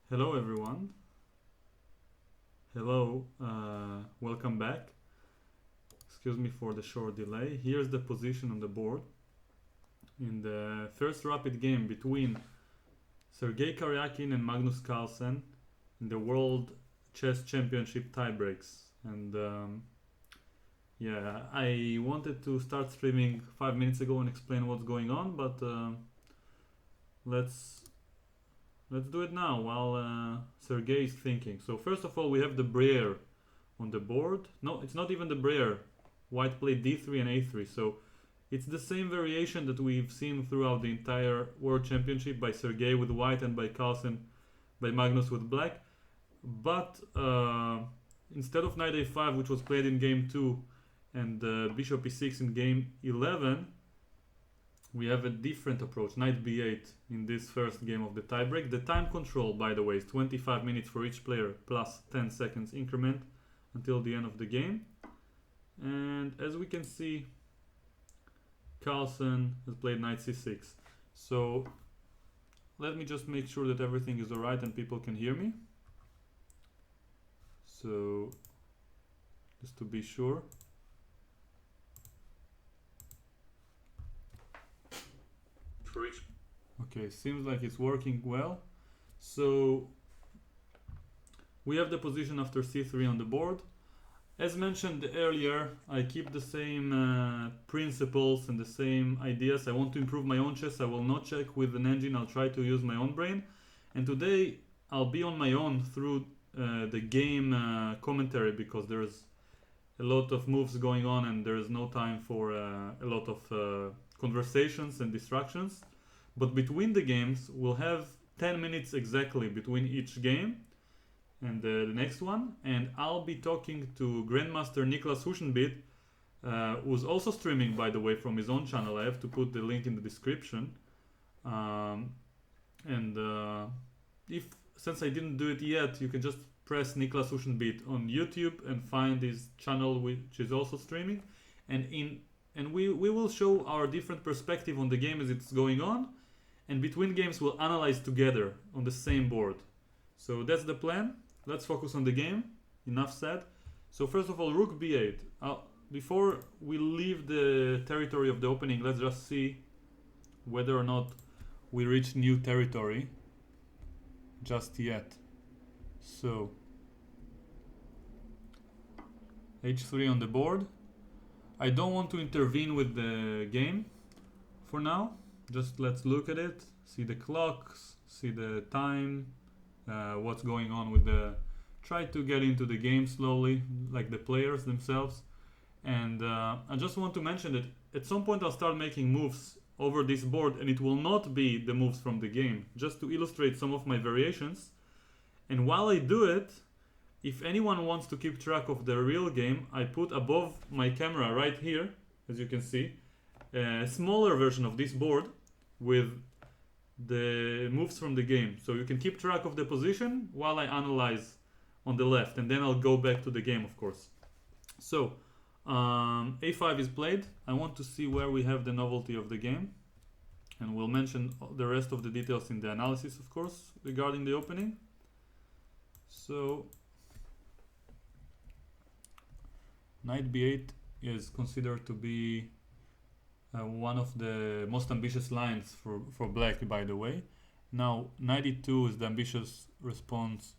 Hello everyone. Hello, welcome back. Excuse me for the short delay. Here's the position on the board in the first rapid game between Sergey Karjakin and Magnus Carlsen in the World Chess Championship tiebreaks. And yeah, I wanted to start streaming 5 minutes ago and explain what's going on, but let's do it now while Sergey is thinking. So first of all, we have the Briere on the board. No, it's not even the Briere. White played d3 and a3. So it's the same variation that we've seen throughout the entire World Championship by Sergey with white and by Carlsen, by Magnus with black. But instead of knight a5, which was played in game 2, and bishop e6 in game 11, we have a different approach, knight b8 in this first game of the tiebreak. The time control, by the way, is 25 minutes for each player plus 10 seconds increment until the end of the game. And as we can see, Carlsen has played knight c6. So let me just make sure that everything is alright and people can hear me. So just to be sure. Okay, seems like it's working well. So we have the position after c3 on the board. As mentioned earlier, I keep the same principles and the same ideas. I want to improve my own chess. I will not check with an engine. I'll try to use my own brain. And today I'll be on my own through the game commentary, because there's a lot of moves going on and there's no time for a lot of conversations and distractions. But between the games, we'll have 10 minutes exactly between each game and the next one. And I'll be talking to Grandmaster Niclas Huschebeth, who's also streaming, by the way, from his own channel. I have to put the link in the description. Since I didn't do it yet, you can just press Niclas Huschebeth on YouTube and find his channel, which is also streaming. And we will show our different perspective on the game as it's going on. And between games, we'll analyze together on the same board. So that's the plan. Let's focus on the game. Enough said. So first of all, rook b8. Before we leave the territory of the opening, let's just see whether or not we reach new territory just yet. So h3 on the board. I don't want to intervene with the game for now. Just let's look at it, see the clocks, see the time, what's going on with try to get into the game slowly, like the players themselves. And I just want to mention that at some point I'll start making moves over this board, and it will not be the moves from the game, just to illustrate some of my variations. And while I do it, if anyone wants to keep track of the real game, I put above my camera right here, as you can see, a smaller version of this board with the moves from the game. So you can keep track of the position while I analyze on the left, and then I'll go back to the game, of course. So a5 is played. I want to see where we have the novelty of the game, and we'll mention the rest of the details in the analysis, of course, regarding the opening. So knight b8 is considered to be one of the most ambitious lines for black, by the way. Now knight e2 is the ambitious response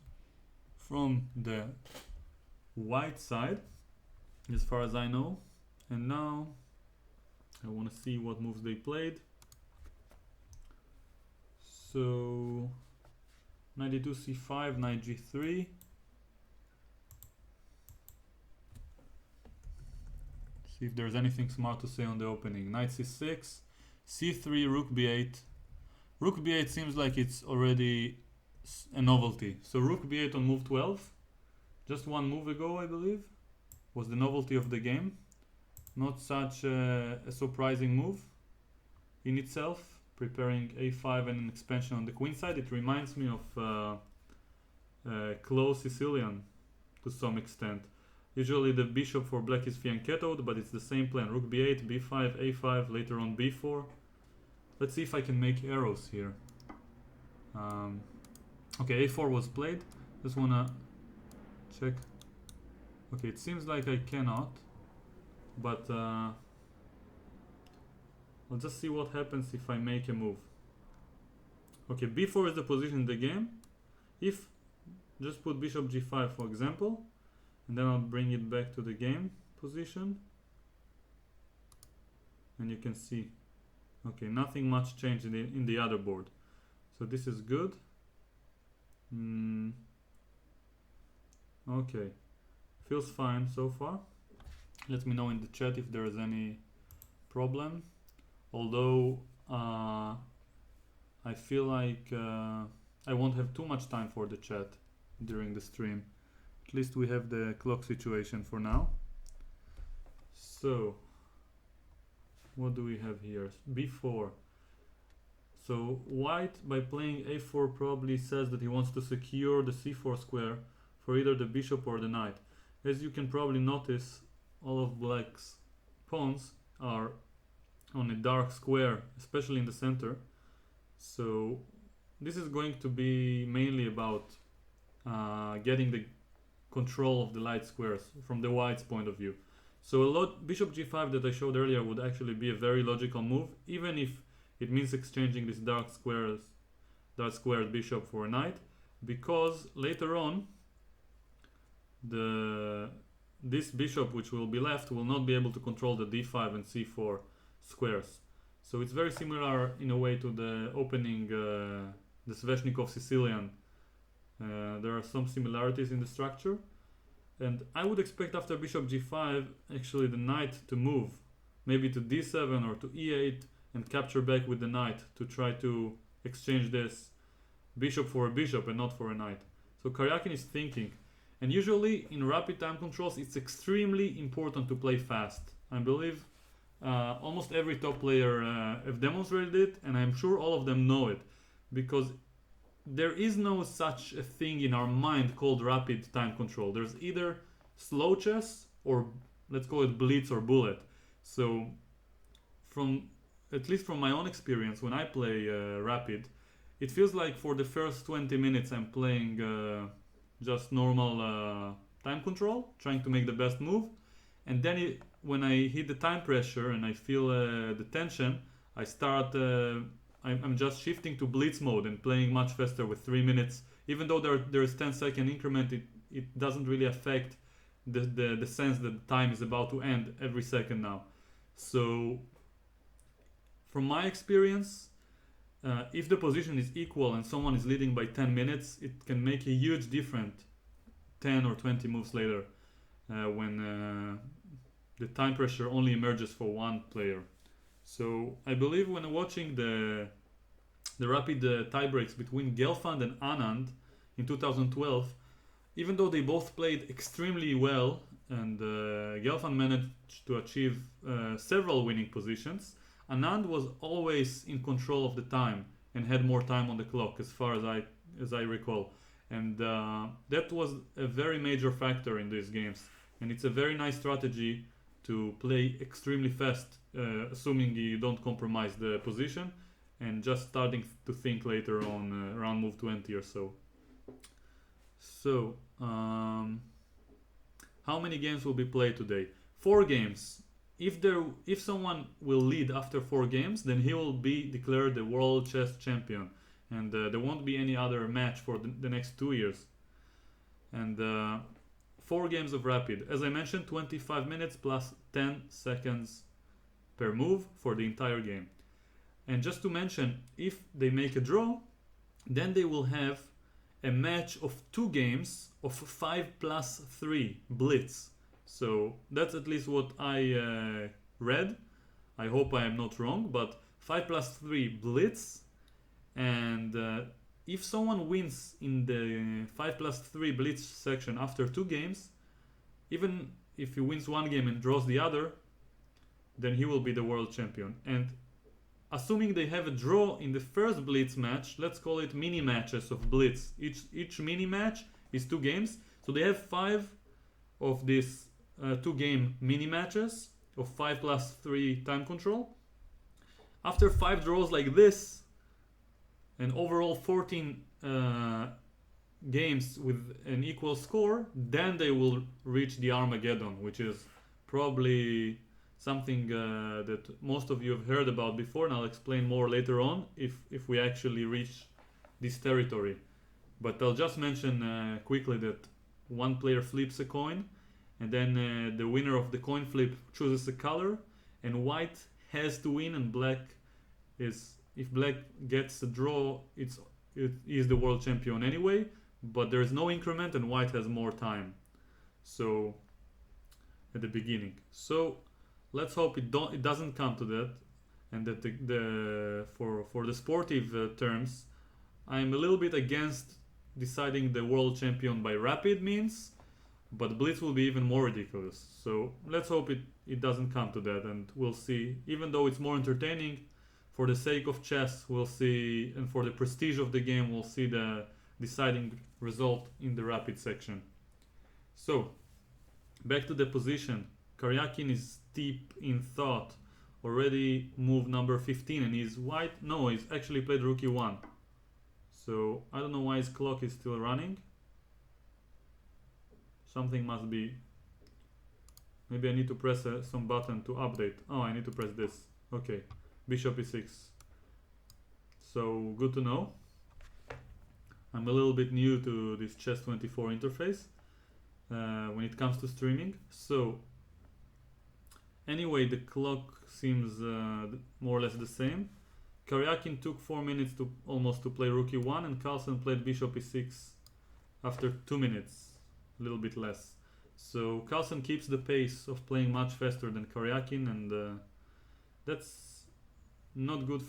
from the white side, as far as I know. And now I want to see what moves they played. So knight e2, c5, knight g3. See if there's anything smart to say on the opening. Knight c6, c3, rook b8. Rook b8 seems like it's already a novelty. So rook b8 on move 12, just one move ago, I believe, was the novelty of the game. Not such a surprising move in itself, preparing a5 and an expansion on the queen side. It reminds me of close Sicilian to some extent. Usually the bishop for black is fianchettoed, but it's the same plan. Rook b8, b5, a5, later on b4. Let's see if I can make arrows here. Okay, a4 was played. Just wanna check. Okay, it seems like I cannot, but I'll just see what happens if I make a move. Okay, b4 is the position in the game. If just put bishop g5 for example, and then I'll bring it back to the game position, and you can see, okay, nothing much changed in the other board, so this is good. Okay, feels fine so far. Let me know in the chat if there is any problem, although I feel like I won't have too much time for the chat during the stream. At least we have the clock situation for now. So what do we have here? b4. So white, by playing a4, probably says that he wants to secure the c4 square for either the bishop or the knight. As you can probably notice, all of black's pawns are on a dark square, especially in the center. So this is going to be mainly about getting the control of the light squares from the white's point of view. So bishop g5 that I showed earlier would actually be a very logical move, even if it means exchanging this dark squared bishop for a knight, because later on this bishop which will be left will not be able to control the d5 and c4 squares. So it's very similar in a way to the opening the Sveshnikov Sicilian. There are some similarities in the structure, and I would expect after bishop g5 actually the knight to move maybe to d7 or to e8 and capture back with the knight to try to exchange this bishop for a bishop and not for a knight. So Karjakin is thinking, and usually in rapid time controls it's extremely important to play fast. I believe almost every top player have demonstrated it, and I'm sure all of them know it, because there is no such a thing in our mind called rapid time control. There's either slow chess or let's call it blitz or bullet. So at least from my own experience, when I play rapid, it feels like for the first 20 minutes I'm playing just normal time control, trying to make the best move, and then when I hit the time pressure and I feel the tension, I start I'm just shifting to blitz mode and playing much faster with 3 minutes. Even though there is 10-second increment, it doesn't really affect the sense that the time is about to end every second now. So from my experience, if the position is equal and someone is leading by 10 minutes, it can make a huge difference 10 or 20 moves later when the time pressure only emerges for one player. So I believe when watching the rapid tie breaks between Gelfand and Anand in 2012, even though they both played extremely well and Gelfand managed to achieve several winning positions, Anand was always in control of the time and had more time on the clock, as far as I recall, and that was a very major factor in these games. And it's a very nice strategy to play extremely fast, assuming you don't compromise the position, and just starting to think later on around move 20 or so. So how many games will be played today? 4 games. If someone will lead after 4 games, then he will be declared the world chess champion, and there won't be any other match for the next 2 years. And 4 games of rapid, as I mentioned, 25 minutes plus 10 seconds per move for the entire game. And just to mention, if they make a draw, then they will have a match of 2 games of 5+3 blitz. So that's at least what I read. I hope I am not wrong, but 5+3 blitz. And if someone wins in the 5+3 blitz section after 2 games, even if he wins 1 game and draws the other, then he will be the world champion. And assuming they have a draw in the first blitz match, let's call it mini matches of blitz. Each mini match is 2 games, so they have 5 of these 2-game mini matches of 5+3 time control. After 5 draws like this, and overall 14 games with an equal score, then they will reach the Armageddon, which is probably something that most of you have heard about before, and I'll explain more later on if we actually reach this territory. But I'll just mention quickly that one player flips a coin, and then the winner of the coin flip chooses a color, and white has to win, and black is, if black gets a draw, it is the world champion anyway, but there's no increment and white has more time. So at the beginning. So let's hope it doesn't come to that, and that for the sportive terms, I'm a little bit against deciding the world champion by rapid means, but blitz will be even more ridiculous. So let's hope it doesn't come to that, and we'll see. Even though it's more entertaining, for the sake of chess, we'll see, and for the prestige of the game, we'll see the deciding result in the rapid section. So back to the position. Karjakin is deep in thought. Already moved number 15, and he's white. No, he's actually played rookie 1. So I don't know why his clock is still running. Something must be. Maybe I need to press some button to update. Oh, I need to press this. Okay, bishop e6. So good to know. I'm a little bit new to this chess24 interface when it comes to streaming. So anyway, the clock seems more or less the same. Karjakin took 4 minutes to almost to play rookie 1, and Carlsen played bishop e6 after 2 minutes, a little bit less. So Carlsen keeps the pace of playing much faster than Karjakin, and that's not good.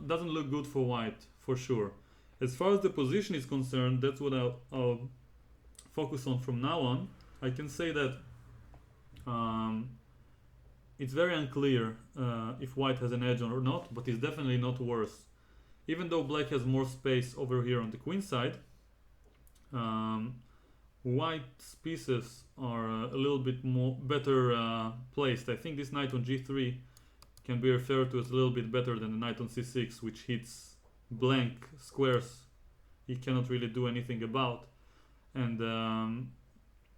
Doesn't look good for white for sure. As far as the position is concerned, that's what I'll focus on from now on. I can say that it's very unclear if white has an edge or not, but it's definitely not worse. Even though black has more space over here on the queen side, white's pieces are a little bit more better placed. I think this knight on g3 can be referred to as a little bit better than the knight on c6, which hits blank squares he cannot really do anything about. And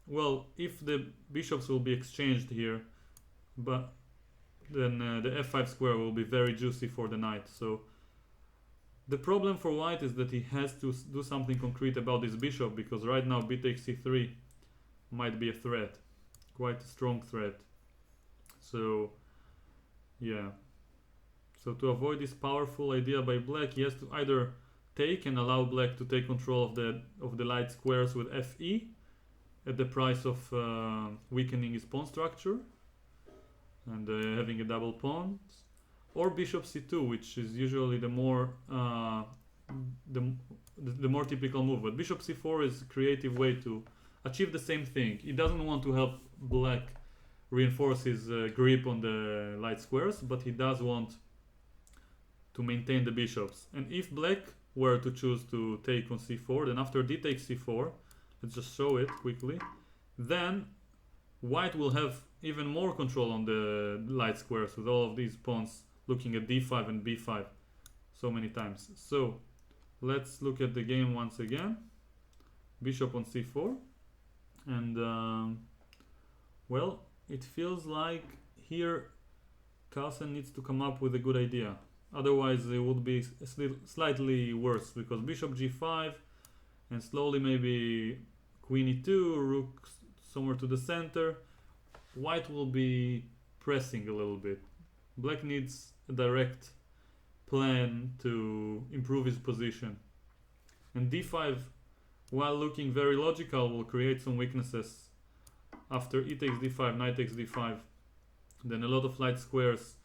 well, if the bishops will be exchanged here, but then the f5 square will be very juicy for the knight. So the problem for white is that he has to do something concrete about this bishop, because right now b takes c3 might be a threat, quite a strong threat. So yeah, so to avoid this powerful idea by black, he has to either take and allow black to take control of the light squares with fe at the price of weakening his pawn structure and having a double pawn, or bishop c2, which is usually the more typical move. But bishop c4 is a creative way to achieve the same thing. He doesn't want to help black reinforce his grip on the light squares, but he does want to maintain the bishops. And if black were to choose to take on c4, then after d takes c4, let's just show it quickly, then white will have even more control on the light squares with all of these pawns looking at d5 and b5 so many times. So let's look at the game once again. Bishop on c4, and well, it feels like here Carlsen needs to come up with a good idea. Otherwise it would be slightly worse, because bishop g5 and slowly maybe queen e2, rook somewhere to the center. White will be pressing a little bit. Black needs a direct plan to improve his position. And d5, while looking very logical, will create some weaknesses. After e takes d5, knight takes d5, then a lot of light squares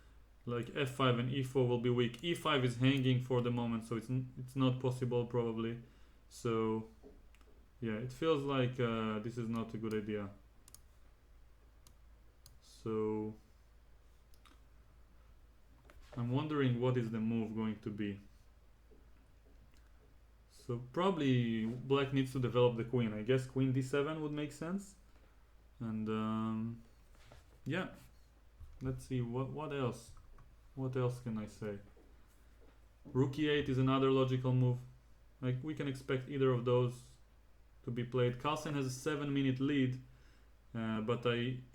like f5 and e4 will be weak. e5 is hanging for the moment, so it's not possible probably. So yeah, it feels like this is not a good idea. So I'm wondering what is the move going to be. So probably black needs to develop the queen. I guess queen d7 would make sense. And yeah, let's see what else. What else can I say? Rook e8 is another logical move. Like, we can expect either of those to be played. Carlsen has a 7-minute lead, but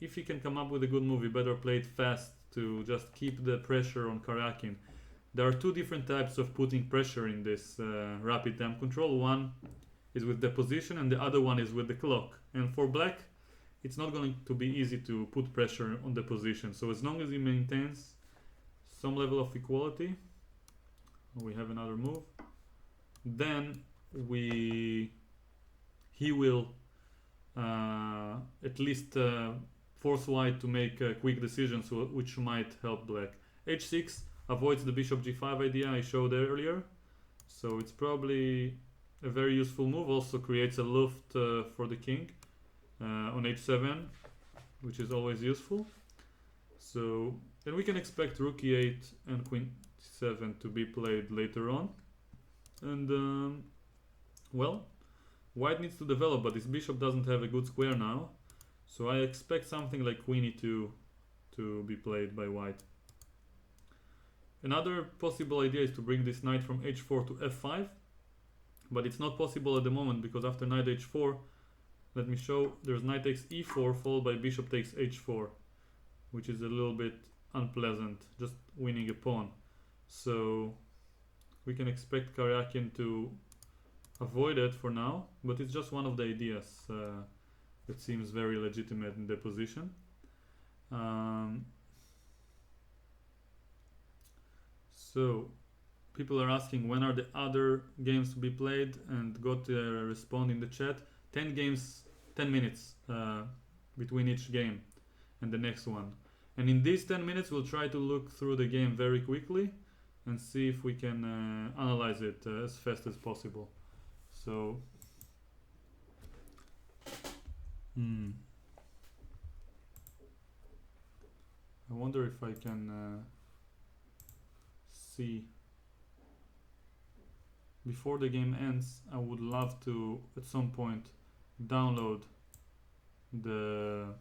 if he can come up with a good move, he better play it fast to just keep the pressure on Karjakin. There are two different types of putting pressure in this rapid time control. One is with the position and the other one is with the clock. And for black, it's not going to be easy to put pressure on the position. So as long as he maintains some level of equality, we have another move, then he will at least force white to make quick decisions, which might help black. h6 avoids the bishop g5 idea I showed earlier, so it's probably a very useful move. Also creates a luft for the king on h7, which is always useful. So then we can expect rook e8 and queen 7 to be played later on. And well, white needs to develop, but his bishop doesn't have a good square now, so I expect something like queen e2 to be played by white. Another possible idea is to bring this knight from h4 to f5, but it's not possible at the moment because after knight h4, let me show, there's knight takes e4 followed by bishop takes h4, which is a little bit unpleasant, just winning a pawn. So we can expect Karjakin to avoid it for now, but it's just one of the ideas that seems very legitimate in the position. So people are asking when are the other games to be played, and got a response in the chat. 10 games, 10 minutes between each game and the next one. And in these 10 minutes we'll try to look through the game very quickly and see if we can analyze it as fast as possible. So I wonder if I can see before the game ends. I would love to at some point download the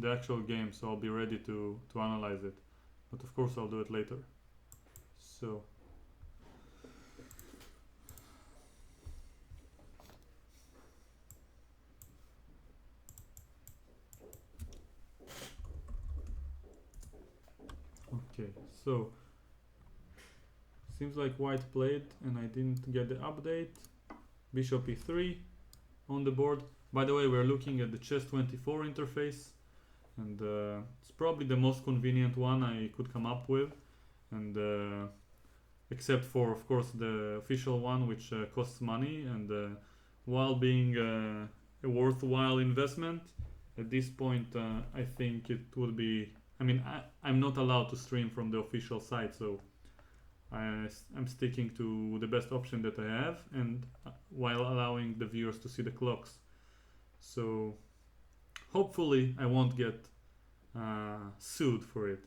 actual game, so I'll be ready to analyze it, but of course I'll do it later. So okay, so seems like white played and I didn't get the update. Bishop e3 on the board. By the way, we're looking at the chess24 interface, and it's probably the most convenient one I could come up with, and except for of course the official one, which costs money, and while being a worthwhile investment at this point, I think it would be, I mean, I'm not allowed to stream from the official site, so I'm sticking to the best option that I have, and while allowing the viewers to see the clocks. So hopefully I won't get sued for it.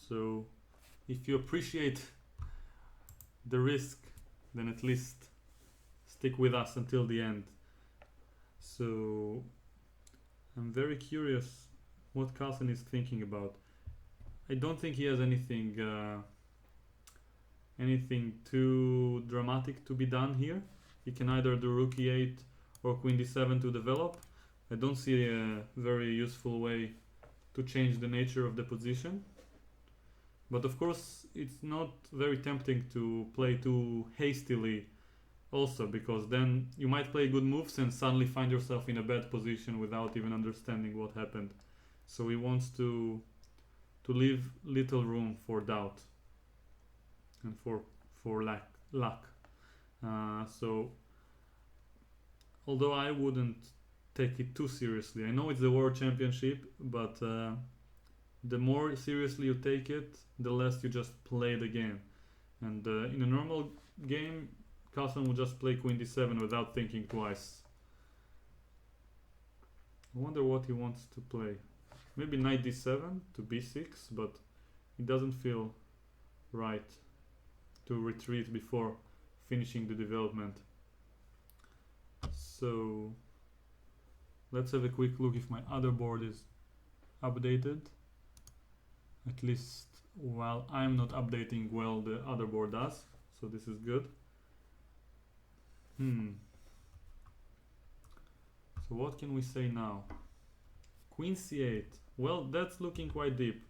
So if you appreciate the risk, then at least stick with us until the end. So I'm very curious what Carlsen is thinking about. I don't think he has anything too dramatic to be done here. He can either do rook e8 or queen d7 to develop. I don't see a very useful way to change the nature of the position. But of course, it's not very tempting to play too hastily also, because then you might play good moves and suddenly find yourself in a bad position without even understanding what happened. So he wants to leave little room for doubt and for luck. So although I wouldn't take it too seriously, I know it's the world championship, but the more seriously you take it, the less you just play the game. And in a normal game, Carlsen would just play queen d7 without thinking twice. I wonder what he wants to play. Maybe knight d7 to b6, but it doesn't feel right to retreat before finishing the development. So let's have a quick look if my other board is updated. At least while I'm not updating well, the other board does, so this is good. So what can we say now? Queen c8. Well, that's looking quite deep.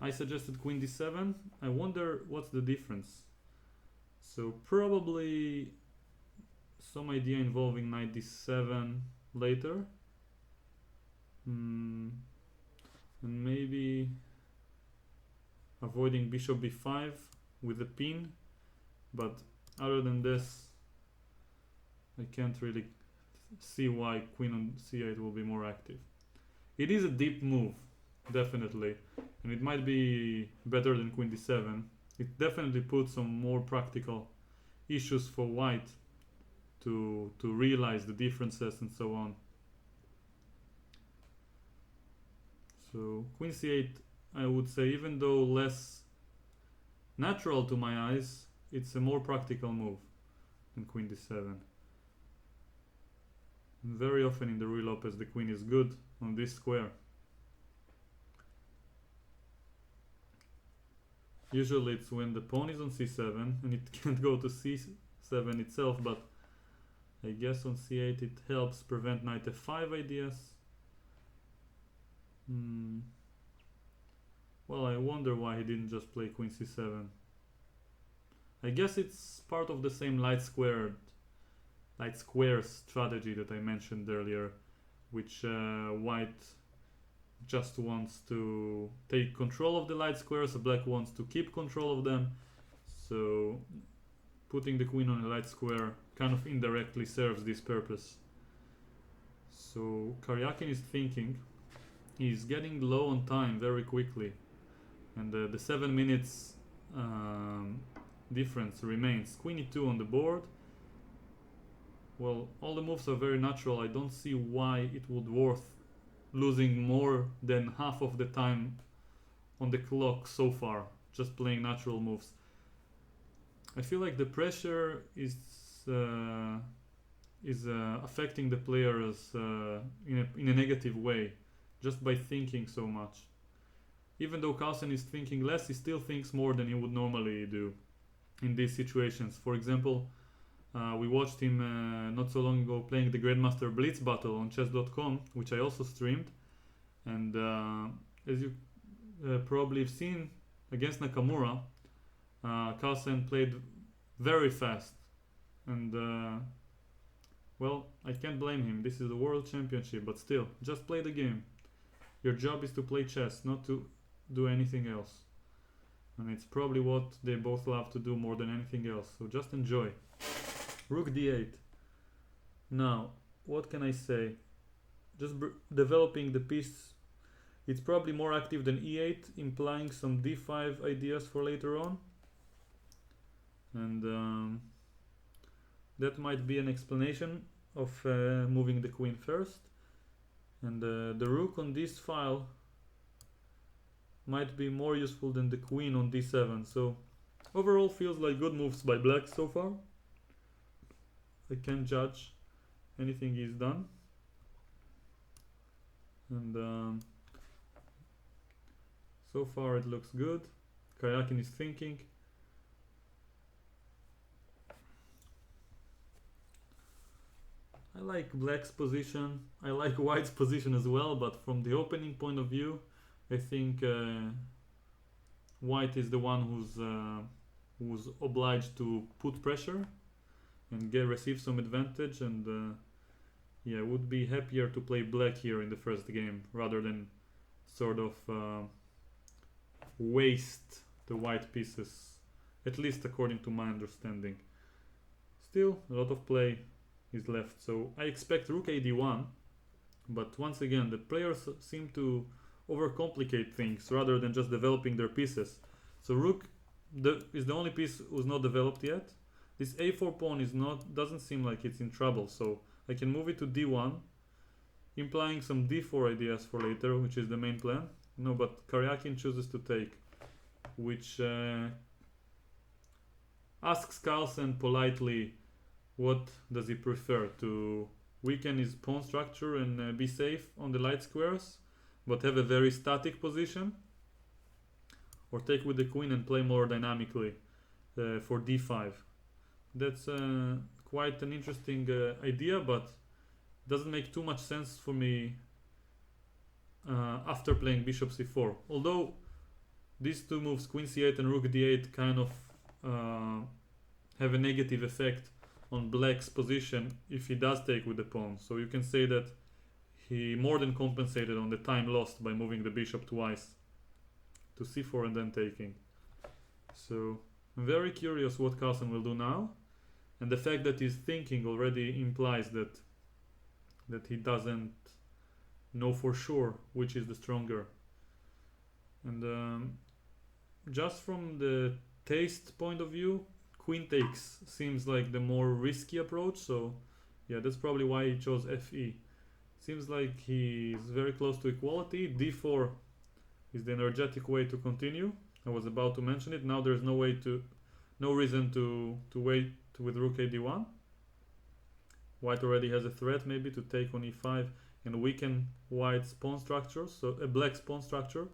I suggested queen d7. I wonder what's the difference. So probably some idea involving knight d7 later. And maybe avoiding bishop b5 with a pin. But other than this, I can't really see why queen on c8 will be more active. It is a deep move, definitely, and it might be better than queen d7. It definitely puts some more practical issues for white to realize the differences and so on. So queen c8, I would say, even though less natural to my eyes, it's a more practical move than queen d7. Very often in the real Lopez the queen is good on this square. Usually it's when the pawn is on c7 and it can't go to c7 itself, but I guess on c8 it helps prevent knight f5 ideas. Well, I wonder why he didn't just play queen c7. I guess it's part of the same light square strategy that I mentioned earlier, which white just wants to take control of the light squares, black wants to keep control of them, so putting the queen on a light square kind of indirectly serves this purpose. So Karjakin is thinking, he's getting low on time very quickly, and the 7 minutes difference remains. Queen e2 on the board. Well, all the moves are very natural. I don't see why it would worth losing more than half of the time on the clock so far, just playing natural moves. I feel like the pressure is affecting the players in a negative way, just by thinking so much. Even though Carlsen is thinking less, he still thinks more than he would normally do in these situations. For example, we watched him not so long ago playing the Grandmaster Blitz battle on chess.com, which I also streamed. And as you probably have seen, against Nakamura, Carlsen played very fast. And well, I can't blame him. This is a world championship, but still, just play the game. Your job is to play chess, not to do anything else. And it's probably what they both love to do more than anything else. So just enjoy. Rook d8. Now, what can I say? Just developing the piece. It's probably more active than e8, implying some d5 ideas for later on. And that might be an explanation of moving the queen first. And the rook on this file might be more useful than the queen on d7. So overall feels like good moves by black so far. I can't judge anything he's done. And so far it looks good. Karjakin is thinking. I like black's position. I like white's position as well, but from the opening point of view, I think white is the one who's obliged to put pressure and receive some advantage. And yeah, would be happier to play black here in the first game rather than sort of waste the white pieces, at least according to my understanding. Still, a lot of play is left, so I expect rook ad1, but once again the players seem to overcomplicate things rather than just developing their pieces. So rook is the only piece who's not developed yet. This a4 pawn doesn't seem like it's in trouble, so I can move it to d1, implying some d4 ideas for later, which is the main plan. No, but Karjakin chooses to take, which asks Carlsen politely what does he prefer, to weaken his pawn structure and be safe on the light squares, but have a very static position, or take with the queen and play more dynamically for d5. That's quite an interesting idea, but doesn't make too much sense for me after playing bishop c4. Although these two moves, queen c8 and rook d8, kind of have a negative effect on black's position if he does take with the pawn. So you can say that he more than compensated on the time lost by moving the bishop twice to c4 and then taking. So I'm very curious what Carlsen will do now, and the fact that he's thinking already implies that he doesn't know for sure which is the stronger. And just from the taste point of view, queen takes seems like the more risky approach, so yeah, that's probably why he chose fe. Seems like he's very close to equality. d4 is the energetic way to continue. I was about to mention it. Now there's no reason to wait with rook a d1. White already has a threat maybe to take on e5 and weaken white's pawn structure, so a black's pawn structure.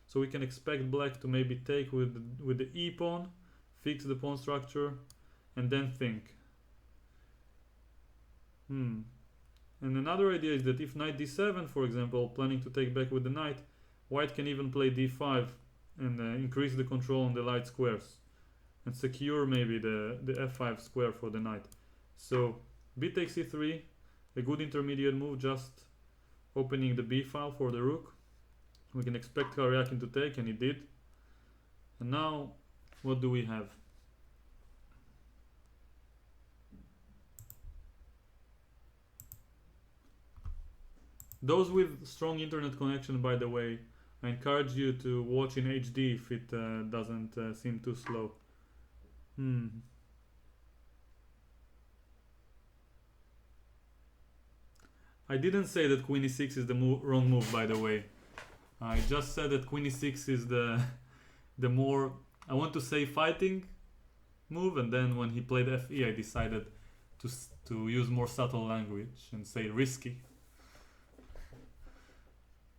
So we can expect black to maybe take with the e pawn, fix the pawn structure, and then think. And another idea is that if knight d7, for example, planning to take back with the knight, white can even play d5 and increase the control on the light squares and secure maybe the f5 square for the knight. So b takes e3, a good intermediate move, just opening the b file for the rook. We can expect Karjakin to take, and he did. And now, what do we have? Those with strong internet connection, by the way, I encourage you to watch in HD if it doesn't seem too slow. I didn't say that queen e6 is the wrong move, by the way. I just said that queen e6 is the more, I want to say, fighting move, and then when he played fe, I decided to use more subtle language and say risky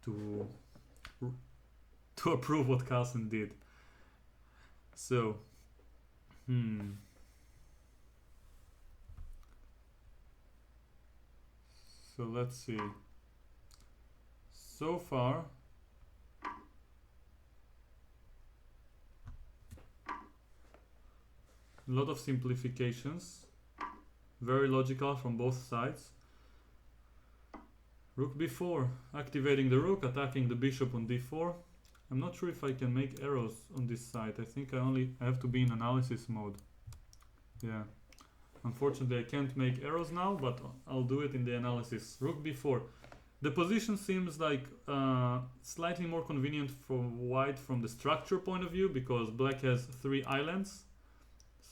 to approve what Carlsen did. So so let's see. So far, a lot of simplifications, very logical from both sides. Rook b4, activating the rook, attacking the bishop on d4. I'm not sure if I can make arrows on this side. I think I have to be in analysis mode. Yeah, unfortunately I can't make arrows now, but I'll do it in the analysis. Rook b4. The position seems like slightly more convenient for white from the structure point of view, because black has 3 islands.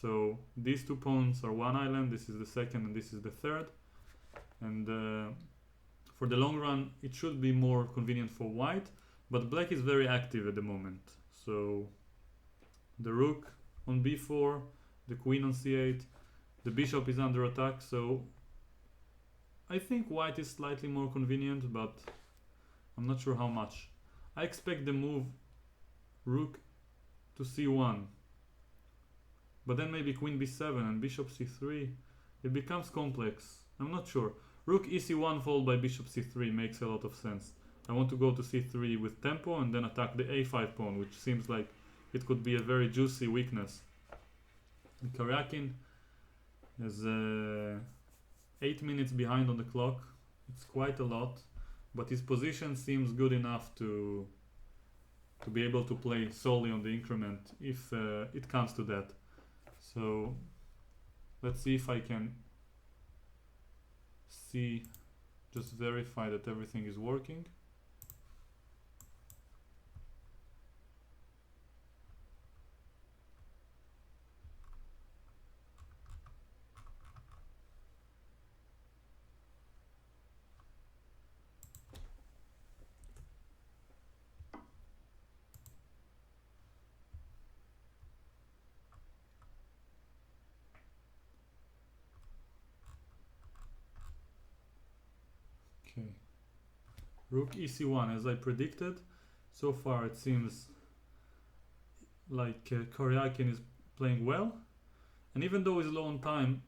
So these 2 pawns are 1 island, this is the second and this is the third. And for the long run it should be more convenient for white, but black is very active at the moment. So the rook on b4, the queen on c8, the bishop is under attack, so I think white is slightly more convenient, but I'm not sure how much. I expect the move rook to c1, but then maybe queen b7 and bishop c3. It becomes complex. I'm not sure. Rook ec1 followed by bishop c3 makes a lot of sense. I want to go to c3 with tempo and then attack the a5 pawn, which seems like it could be a very juicy weakness. And Karjakin is 8 minutes behind on the clock. It's quite a lot, but his position seems good enough to be able to play solely on the increment if it comes to that. So let's see if I can just verify that everything is working. Okay, rook ec1 as I predicted. So far it seems Karjakin is playing well, and even though he's low on time,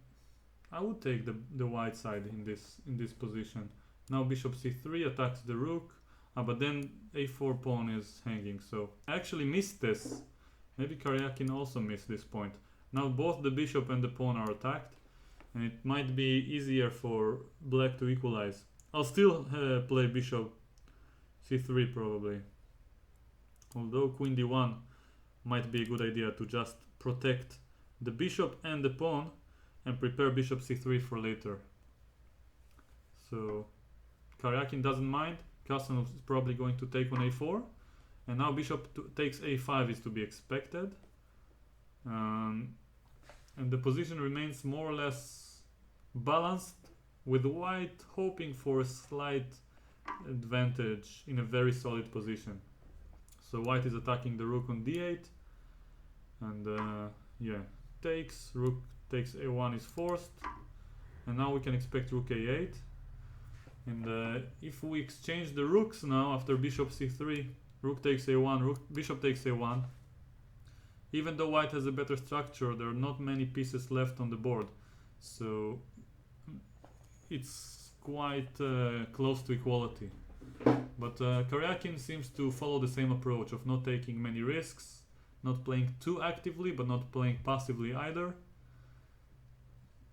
I would take the white side in this position. Now bishop c3 attacks the rook, but then a4 pawn is hanging. So I actually missed this. Maybe Karjakin also missed this point. Now both the bishop and the pawn are attacked, and it might be easier for black to equalize. I'll still play bishop c3 probably. Although queen d1 might be a good idea to just protect the bishop and the pawn and prepare bishop c3 for later. So Karjakin doesn't mind. Carlsen is probably going to take on a4, and now bishop takes a5 is to be expected, and the position remains more or less balanced, with white hoping for a slight advantage in a very solid position. So white is attacking the rook on d8, and yeah, takes, rook takes a1 is forced, and now we can expect rook a8. And if we exchange the rooks now after bishop c3, rook takes a1, bishop takes a1. Even though white has a better structure, there are not many pieces left on the board, so it's quite close to equality. But Karjakin seems to follow the same approach of not taking many risks, not playing too actively but not playing passively either,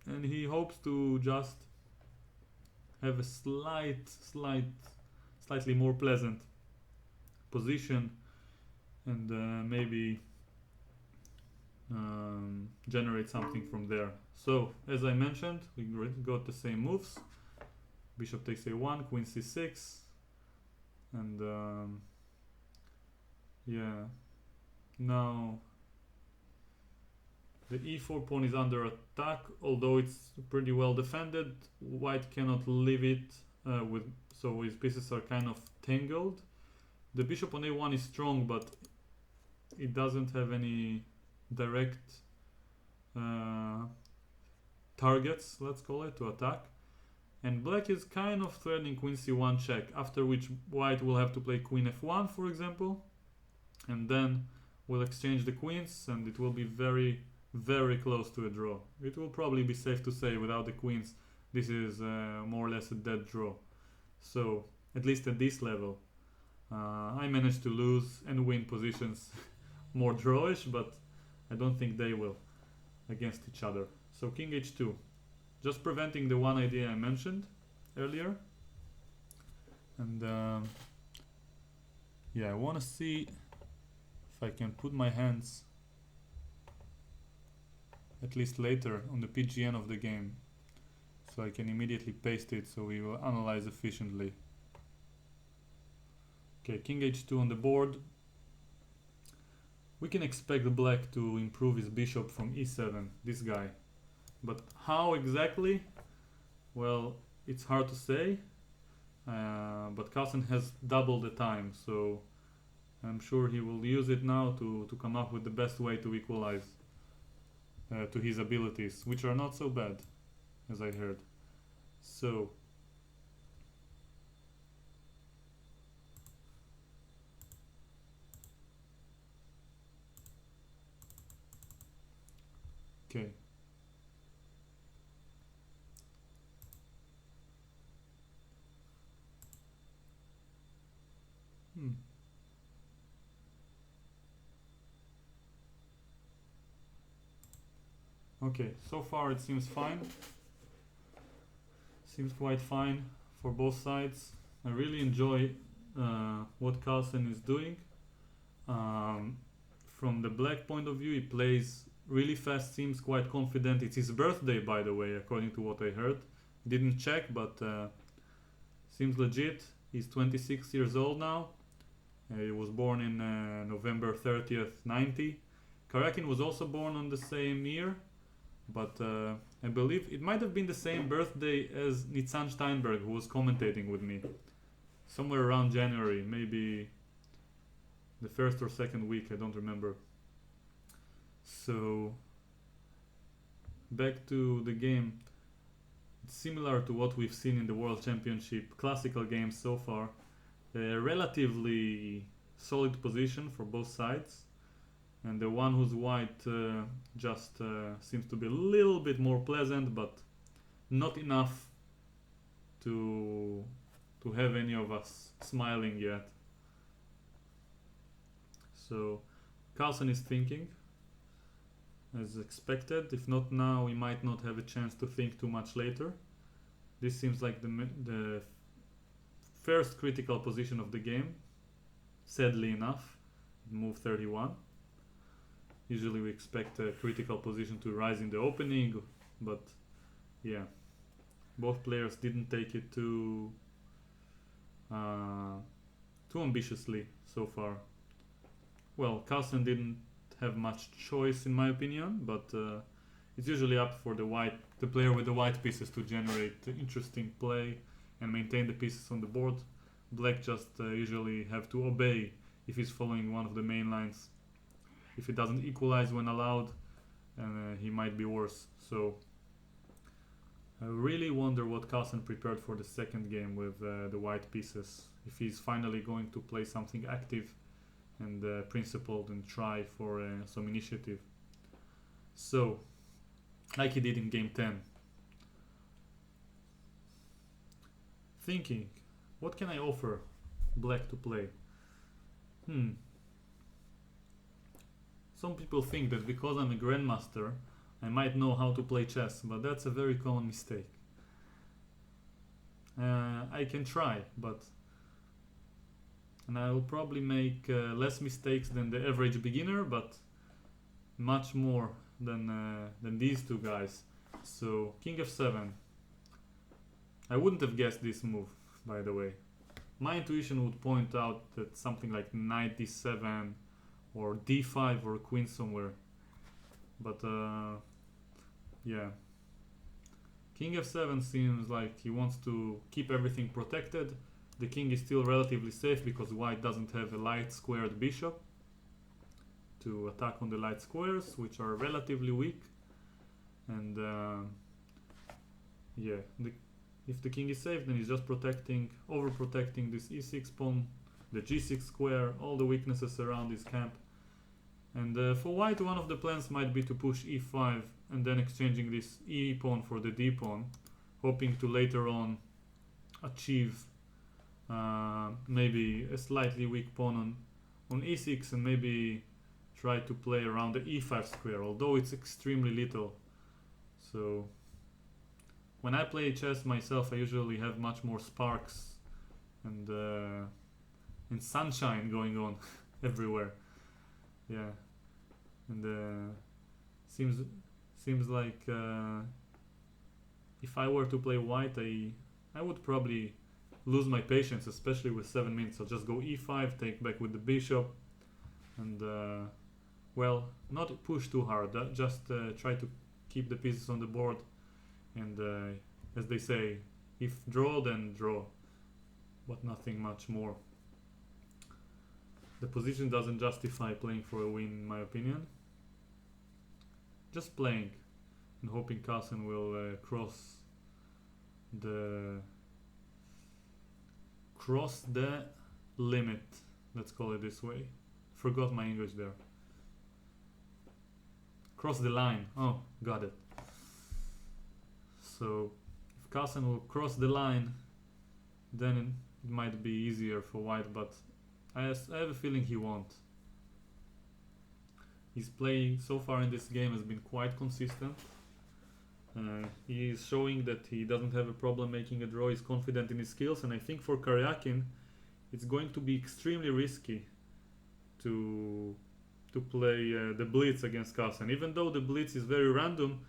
and he hopes to just have a slightly more pleasant position, and maybe generate something from there. So as I mentioned, we got the same moves. Bishop takes a1, queen c6, and yeah, now the e4 pawn is under attack, although it's pretty well defended. White cannot leave it, so his pieces are kind of tangled. The bishop on a1 is strong, but it doesn't have any direct targets, let's call it, to attack. And black is kind of threatening queen c1 check, after which white will have to play queen f1, for example, and then we'll exchange the queens, and it will be very, very close to a draw. It will probably be safe to say without the queens this is more or less a dead draw. So at least at this level I managed to lose and win positions more drawish, but I don't think they will against each other. So king h2, just preventing the one idea I mentioned earlier. And yeah, I want to see if I can put my hands at least later on the PGN of the game, so I can immediately paste it so we will analyze efficiently. Okay, king h2 on the board. We can expect the black to improve his bishop from e7, this guy. But how exactly? Well, it's hard to say, but Carlsen has double the time, so I'm sure he will use it now to come up with the best way to equalize to his abilities, which are not so bad, as I heard. So okay, okay, so far it seems fine. Seems quite fine for both sides. I really enjoy what Carlsen is doing. From the black point of view, he plays really fast, seems quite confident. It's his birthday, by the way, according to what I heard. Didn't check, but seems legit. He's 26 years old now. He was born in November 30th, 90. Karjakin was also born on the same year, but I believe it might have been the same birthday as Nitzan Steinberg, who was commentating with me. Somewhere around January, maybe the first or second week, I don't remember. So back to the game. It's similar to what we've seen in the World Championship classical games so far. A relatively solid position for both sides. and the one who's white just seems to be a little bit more pleasant, but not enough to have any of us smiling yet. So Carlsen is thinking as expected. If not now, we might not have a chance to think too much later. This seems like the first critical position of the game, sadly enough. Move 31. Usually we expect a critical position to rise in the opening, but yeah, both players didn't take it too ambitiously so far. Well, Carlsen didn't have much choice in my opinion, but it's usually up for the player with the white pieces to generate interesting play and maintain the pieces on the board. Black just usually have to obey if he's following one of the main lines. If he doesn't equalize when allowed, he might be worse. So I really wonder what Carlsen prepared for the second game with the white pieces. If he's finally going to play something active and principled and try for some initiative. So, like he did in game 10. Thinking, what can I offer black to play? Some people think that because I'm a grandmaster, I might know how to play chess, but that's a very common mistake. I can try, and I will probably make less mistakes than the average beginner, but much more than these two guys. So King f7. I wouldn't have guessed this move, by the way. My intuition would point out that something like knight d7 or d5 or queen somewhere. But yeah. King f7 seems like he wants to keep everything protected. The king is still relatively safe because white doesn't have a light squared bishop to attack on the light squares, which are relatively weak. And yeah, if the king is safe, then he's just overprotecting this e6 pawn, the g6 square, all the weaknesses around his camp. And for white, one of the plans might be to push e5 and then exchanging this e pawn for the d pawn, hoping to later on achieve maybe a slightly weak pawn on e6 and maybe try to play around the e5 square, although it's extremely little. So when I play chess myself, I usually have much more sparks and sunshine going on everywhere. Yeah, and seems like if I were to play white, I would probably lose my patience, especially with 7 minutes. I'll just go e5, take back with the bishop, and well, not push too hard, just try to keep the pieces on the board, and as they say, if draw, then draw, but nothing much more. The position doesn't justify playing for a win, in my opinion. Just playing and hoping Carlsen will cross the limit, let's call it this way. Forgot my English there. Cross the line. Oh, got it. So if Carlsen will cross the line, then it might be easier for white, but I have a feeling he won't. His play so far in this game has been quite consistent. He is showing that he doesn't have a problem making a draw. He's confident in his skills, and I think for Karjakin it's going to be extremely risky to play the blitz against Carlsen. Even though the blitz is very random,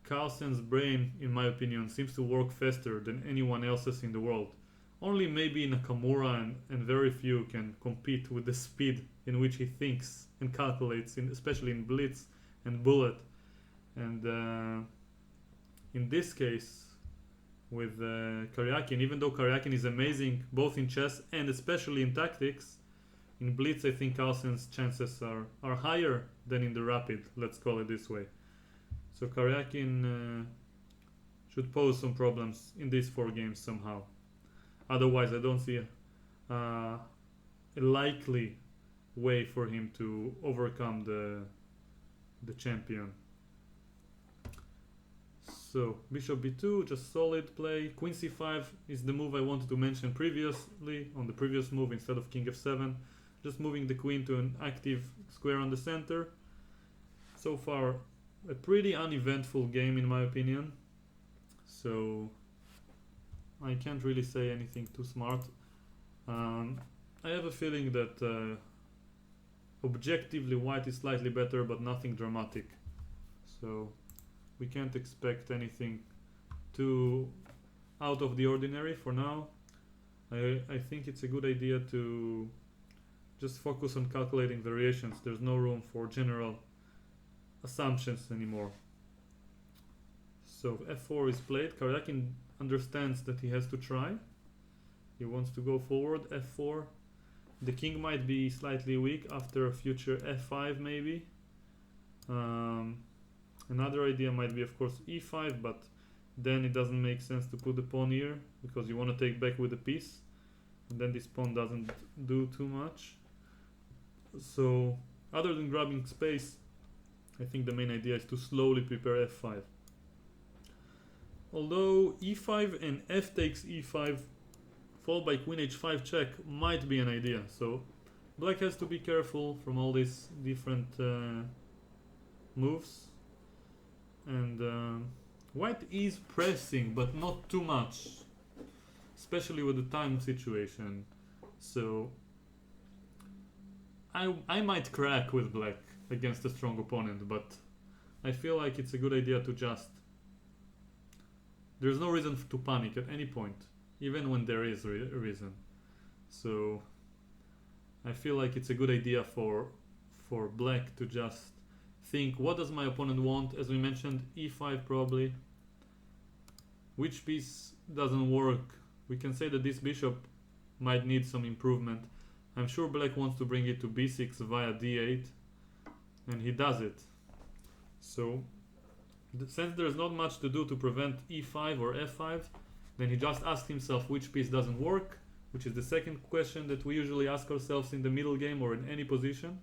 Carlsen's brain, in my opinion, seems to work faster than anyone else's in the world. Only maybe Nakamura and very few can compete with the speed in which he thinks and calculates, especially in blitz and bullet. And in this case, with Karjakin, even though Karjakin is amazing both in chess and especially in tactics, in blitz I think Carlsen's chances are higher than in the rapid, let's call it this way. So Karjakin should pose some problems in these 4 games somehow. Otherwise I don't see a likely way for him to overcome the champion. So bishop b2, just solid play. Queen c5 is the move I wanted to mention previously on the previous move instead of king f7. Just moving the queen to an active square on the center. So far, a pretty uneventful game in my opinion. So I can't really say anything too smart. I have a feeling that objectively white is slightly better, but nothing dramatic. So we can't expect anything too out of the ordinary for now. I think it's a good idea to just focus on calculating variations. There's no room for general assumptions anymore. So f4 is played. Karjakin understands that he has to try. He wants to go forward. f4. The king might be slightly weak after a future f5 maybe. Another idea might be of course e5, but then it doesn't make sense to put the pawn here because you want to take back with the piece, and then this pawn doesn't do too much. So other than grabbing space, I think the main idea is to slowly prepare f5. Although e5 and f takes e5 followed by queen h5 check might be an idea. So black has to be careful from all these different moves. And white is pressing, but not too much, especially with the time situation. So I might crack with black against a strong opponent, but I feel like it's a good idea to just... There's no reason to panic at any point, even when there is a reason. So I feel like it's a good idea for black to just think, what does my opponent want? As we mentioned, e5 probably. Which piece doesn't work? We can say that this bishop might need some improvement. I'm sure black wants to bring it to b6 via d8, and he does it. So since there's not much to do to prevent e5 or f5, then he just asks himself which piece doesn't work, which is the second question that we usually ask ourselves in the middle game or in any position.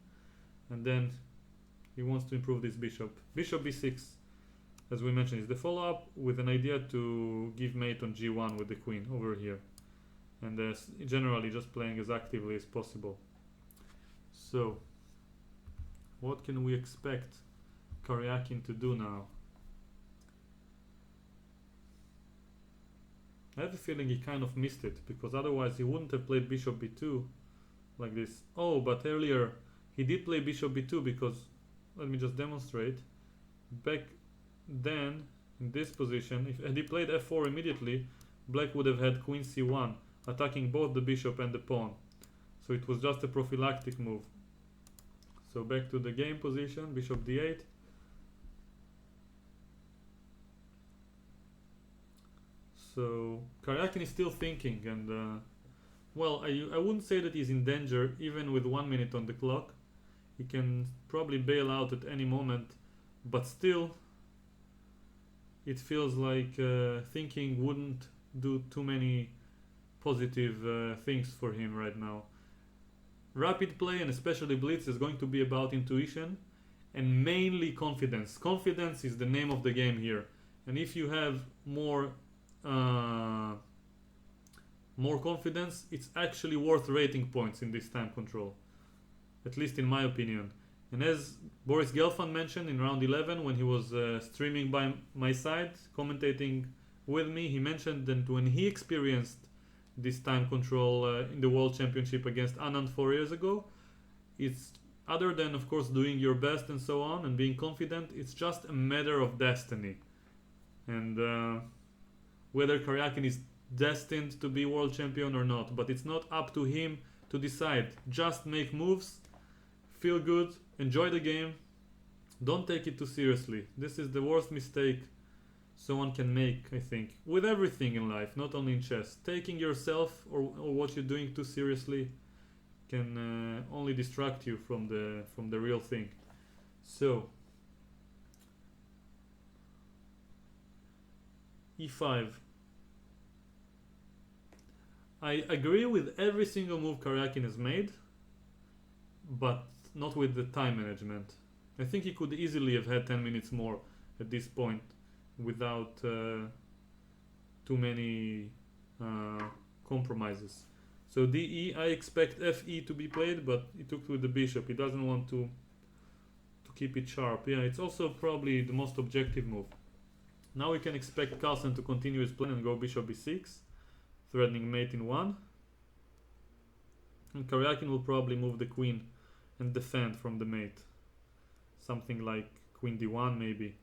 And then he wants to improve this bishop. Bishop b6, as we mentioned, is the follow-up with an idea to give mate on g1 with the queen over here. And generally just playing as actively as possible. So what can we expect Karjakin to do now? I have a feeling he kind of missed it, because otherwise he wouldn't have played bishop b2 like this. Oh, but earlier he did play bishop b2 because, let me just demonstrate, back then in this position, if had he played f4 immediately, black would have had queen c1, attacking both the bishop and the pawn. So it was just a prophylactic move. So back to the game position, bishop d8. So Karjakin is still thinking, and well, I wouldn't say that he's in danger even with 1 minute on the clock. He can probably bail out at any moment, but still it feels like thinking wouldn't do too many positive things for him right now. Rapid play, and especially blitz, is going to be about intuition and mainly confidence. Confidence is the name of the game here, and if you have more confidence, it's actually worth rating points in this time control, at least in my opinion. And as Boris Gelfand mentioned in round 11 when he was streaming by my side, commentating with me, he mentioned that when he experienced this time control in the World Championship against Anand 4 years ago, it's, other than of course doing your best and so on and being confident, it's just a matter of destiny. And whether Karjakin is destined to be world champion or not, but it's not up to him to decide. Just make moves, feel good, enjoy the game, don't take it too seriously. This is the worst mistake someone can make, I think, with everything in life, not only in chess. Taking yourself or what you're doing too seriously can only distract you from the real thing. So e5. I agree with every single move Karjakin has made, but not with the time management. I think he could easily have had 10 minutes more at this point without too many compromises. So DE, I expect FE to be played, but he took with the bishop. He doesn't want to keep it sharp. Yeah, it's also probably the most objective move. Now we can expect Carlsen to continue his plan and go bishop b6, threatening mate in 1. And Karjakin will probably move the queen and defend from the mate. Something like queen d1 maybe,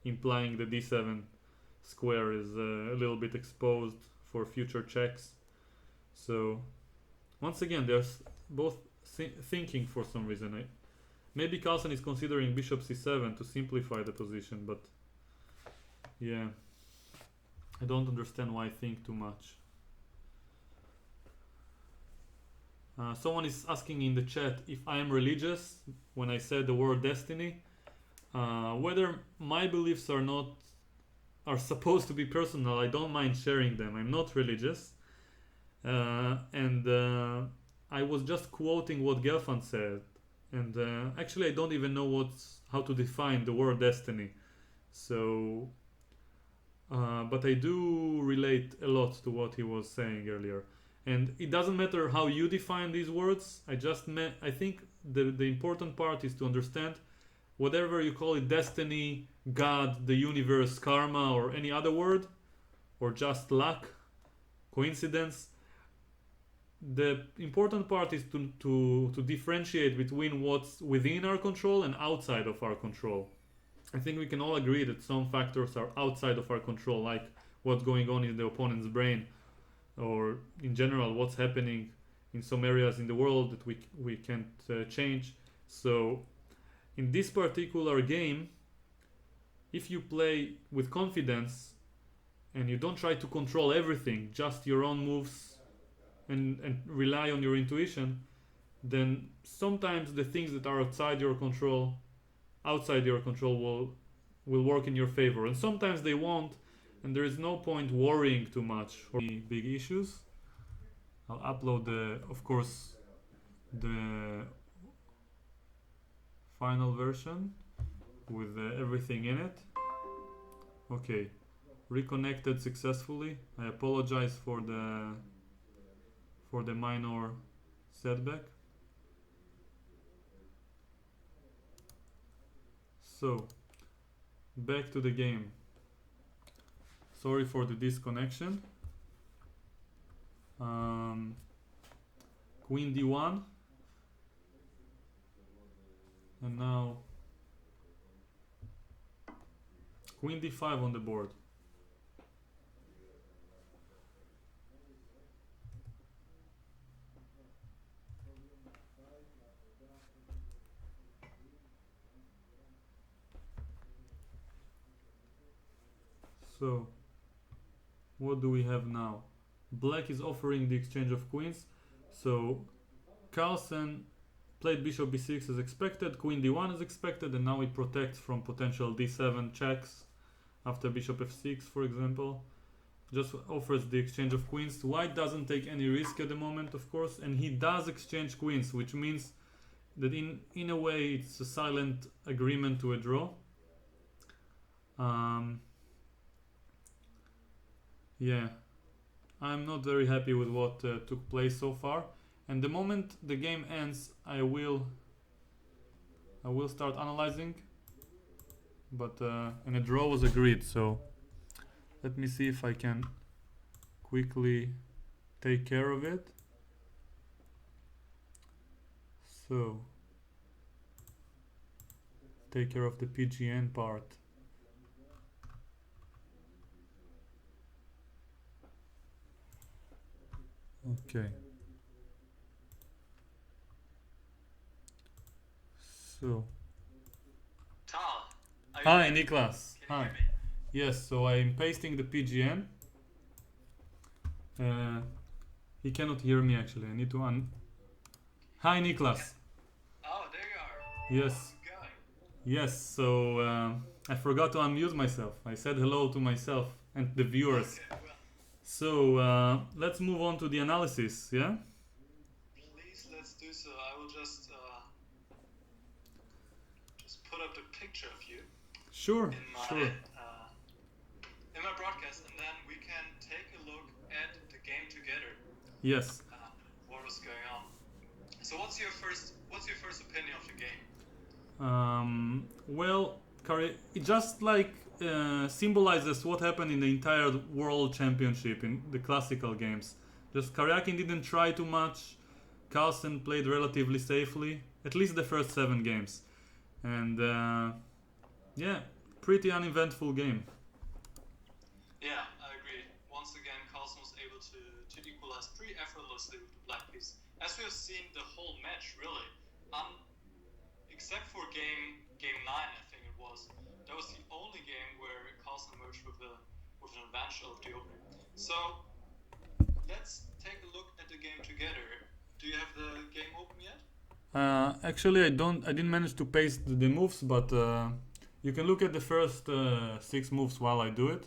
implying the d7 square is a little bit exposed for future checks. So once again, they're both thinking for some reason. Maybe Carlsen is considering bishop c7 to simplify the position, but yeah, I don't understand why think too much. Someone is asking in the chat if I am religious when I said the word destiny. Whether my beliefs are supposed to be personal, I don't mind sharing them. I'm not religious. And I was just quoting what Gelfand said. And actually I don't even know how to define the word destiny. So, but I do relate a lot to what he was saying earlier. And it doesn't matter how you define these words. I think the important part is to understand whatever you call it, destiny, God, the universe, karma, or any other word, or just luck, coincidence. The important part is to differentiate between what's within our control and outside of our control. I think we can all agree that some factors are outside of our control, like what's going on in the opponent's brain, or in general what's happening in some areas in the world that we can't change. So in this particular game, if you play with confidence and you don't try to control everything, just your own moves, and rely on your intuition, then sometimes the things that are outside your control will work in your favor, and sometimes they won't. And there is no point worrying too much for big issues. I'll upload of course, the final version with everything in it. Okay, reconnected successfully. I apologize for the minor setback. So, back to the game. Sorry for the disconnection. Queen d1, and now queen d5 on the board. So what do we have now? Black is offering the exchange of queens. So Carlsen played bishop b6 as expected, queen d1 as expected, and now it protects from potential d7 checks after bishop f6, for example. Just offers the exchange of queens. White doesn't take any risk at the moment, of course, and he does exchange queens, which means that in a way it's a silent agreement to a draw. Yeah, I'm not very happy with what took place so far, and the moment the game ends I will start analyzing, but and a draw was agreed, so let me see if I can quickly take care of it. So take care of the PGN part. Okay. So. Hi, Niclas. Hi. Yes, so I'm pasting the PGN. He cannot hear me actually. I need to Hi, Niclas. Oh, there you are. Yes. Yes, so I forgot to unmute myself. I said hello to myself and the viewers. Okay, well, so let's move on to the analysis, yeah? please, let's do so. I will just picture of you Sure, in my sure. in my broadcast, and then we can take a look at the game together. Yes. What was going on? So what's your first opinion of the game? Well, it just like symbolizes what happened in the entire World Championship in the classical games. Just Karjakin didn't try too much. Carlsen played relatively safely, at least the first 7 games, and yeah, pretty uneventful game. Yeah, I agree. Once again, Carlsen was able to equalize pretty effortlessly with the black piece, as we have seen the whole match really. Except for game 9, I think it was. That was the only game where Carlsen emerged with an advantage of the opening. So let's take a look at the game together. Do you have the game open yet? Actually, I didn't manage to paste the moves, but you can look at the first 6 moves while I do it,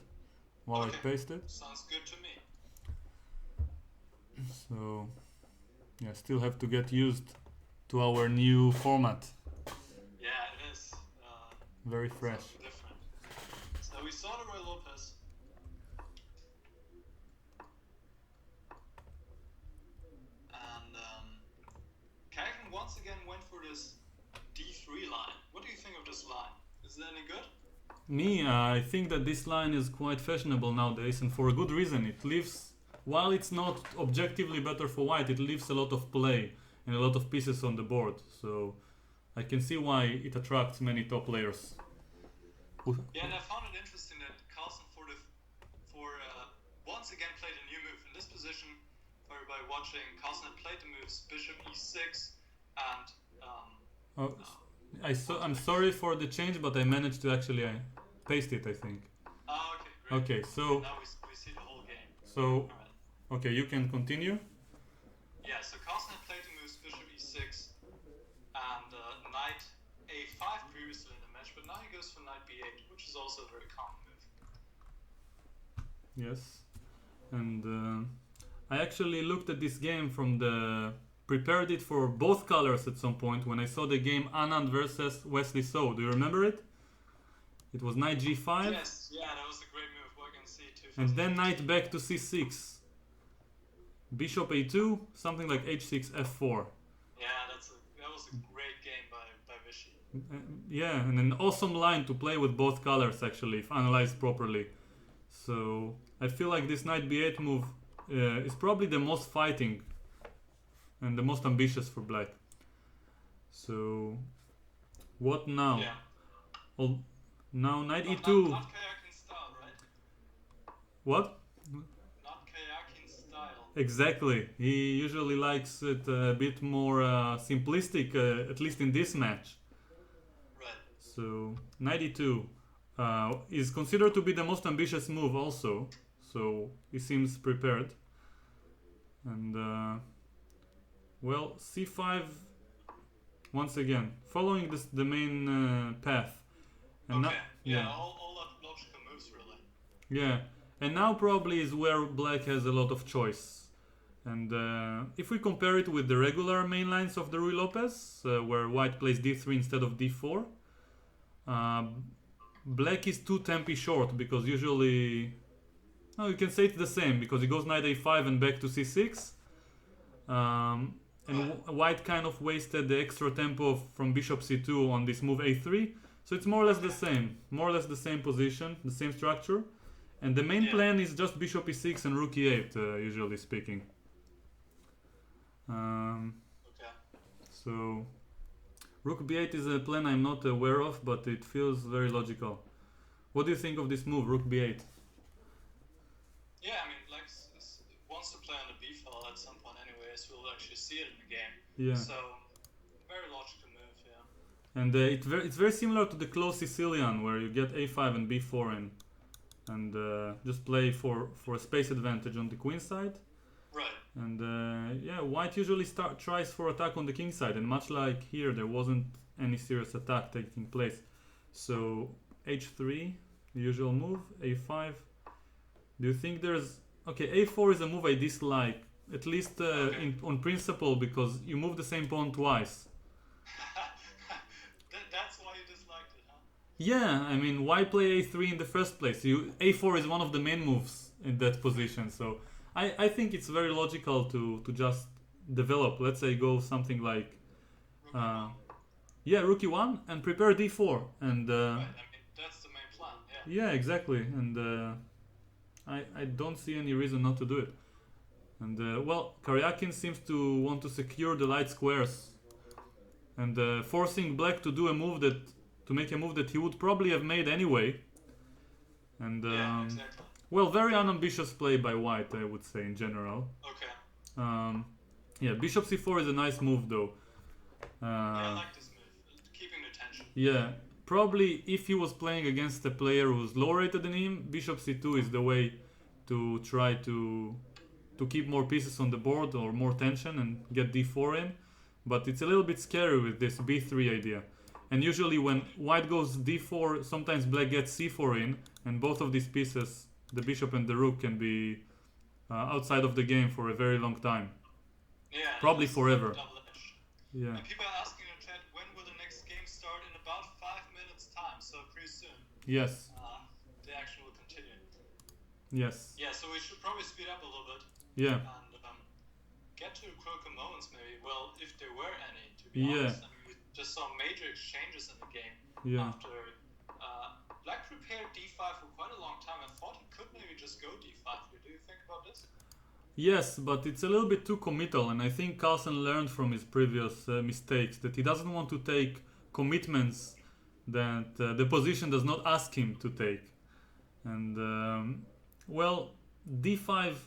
while I paste it. Sounds good to me. So, yeah, still have to get used to our new format. Yeah, it is. Very fresh. Different. So we saw the Roy Lopez. And Karjakin once again went for this D3 line. What do you think of this line? Is it any good? I think that this line is quite fashionable nowadays, and for a good reason. It leaves, while it's not objectively better for white, it leaves a lot of play and a lot of pieces on the board. So I can see why it attracts many top players. Yeah, and I found it interesting that Carlsen once again played a new move. In this position, for everybody watching, Carlsen had played the moves Bishop E6 and I'm sorry for the change, but I managed to actually paste it, I think. Oh, okay, great. Okay, so now we see the whole game. So, right. Okay, you can continue. Yeah, so Carlsen had played the moves Bishop E6 and Knight A5 previously in the match, but now he goes for Knight B8, which is also a very common move. Yes, and I actually looked at this game prepared it for both colors at some point when I saw the game Anand versus Wesley So. Do you remember it? It was Knight G5. Yes, yeah, that was a great move. White on C2. And then Knight back to C6. Bishop A2, something like H6 F4. Yeah, that was a great game by Vichy. Yeah, and an awesome line to play with both colors actually, if analyzed properly. So I feel like this Knight B8 move is probably the most fighting and the most ambitious for black. So what now? Yeah. Now Knight E2. Not Karjakin style, right? What? Not Karjakin style. Exactly. He usually likes it a bit more simplistic, at least in this match. Right. So Knight E2 is considered to be the most ambitious move also. So he seems prepared. And well, C5 once again, following the main path. And okay. Yeah, all logical moves really. Yeah, and now probably is where black has a lot of choice. And if we compare it with the regular main lines of the Ruy Lopez, where white plays D3 instead of D4, black is too tempi short because usually... No, you can say it's the same because he goes Knight A5 and back to C6. And white kind of wasted the extra tempo from Bishop C2 on this move A3. So it's more or less the same. More or less the same position, the same structure. And the main plan is just Bishop E6 and Rook E8, usually speaking. So Rook B8 is a plan I'm not aware of, but it feels very logical. What do you think of this move, Rook B8? Yeah, I mean, like, wants to play on the B file at some point anyways. We'll actually see it in the game. Yeah. So, very logical move, yeah. And it's very similar to the close Sicilian, where you get A5 and B4 in. And just play for a space advantage on the queen side. Right. And yeah, white usually tries for attack on the king side, and much like here, there wasn't any serious attack taking place. So H3, the usual move, A5. Do you think there's... Okay, A4 is a move I dislike, at least on principle, because you move the same pawn twice. That's why you disliked it, huh? Yeah, I mean, why play a3 in the first place? A4 is one of the main moves in that position, so I think it's very logical to just develop. Let's say go something like Rook uh, E1. yeah, rook e1 and prepare d4 and Right. I mean, that's the main plan. Yeah. yeah, exactly, and I don't see any reason not to do it. And well, Karjakin seems to want to secure the light squares and forcing black to do a move that to make a move that he would probably have made anyway. And Yeah. Exactly. well, very unambitious play by white, I would say in general. Okay. Um, yeah, bishop c4 is a nice move though. Yeah, I like this move. Keeping the tension. Yeah, probably if he was playing against a player who's lower rated than him, bishop c2 is the way to try to keep more pieces on the board or more tension and get d4 in. But it's a little bit scary with this b3 idea. And usually when white goes d4, sometimes black gets c4 in, and both of these pieces, the bishop and the rook, can be outside of the game for a very long time. Yeah. Probably it's forever. double-edged. Yeah. And people are asking in the chat, when will the next game start? In about 5 minutes time, so pretty soon. Yes. The action will continue. Yes. Yeah, so we should probably speed up a little bit Yeah. and get to the critical moments maybe. Well, if there were any, to be Yeah. honest. I mean, we just saw major exchanges in the game Yeah. after Black prepared d5 for quite a long time. I thought he could maybe just go d5 here. Do you think about this? Yes, but it's a little bit too committal, and I think Carlsen learned from his previous mistakes that he doesn't want to take commitments that the position does not ask him to take. And well, d5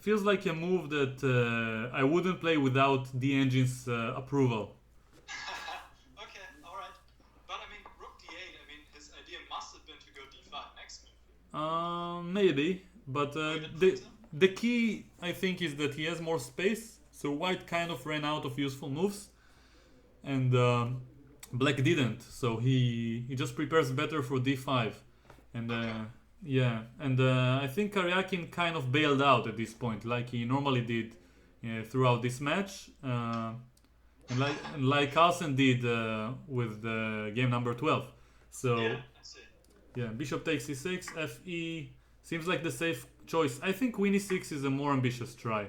feels like a move that I wouldn't play without the engine's approval. Okay, alright. But I mean, rook d8, I mean, his idea must have been to go d5 next move. Maybe, but You didn't think so? the key I think is that he has more space. So white kind of ran out of useful moves, and black didn't. So he just prepares better for d5, and Okay. yeah, and I think Karjakin kind of bailed out at this point, like he normally did throughout this match, and like Carlsen did with the game number 12. So. Yeah, I see. Yeah, bishop takes e6, fe seems like the safe choice. I think queen e6 is a more ambitious try.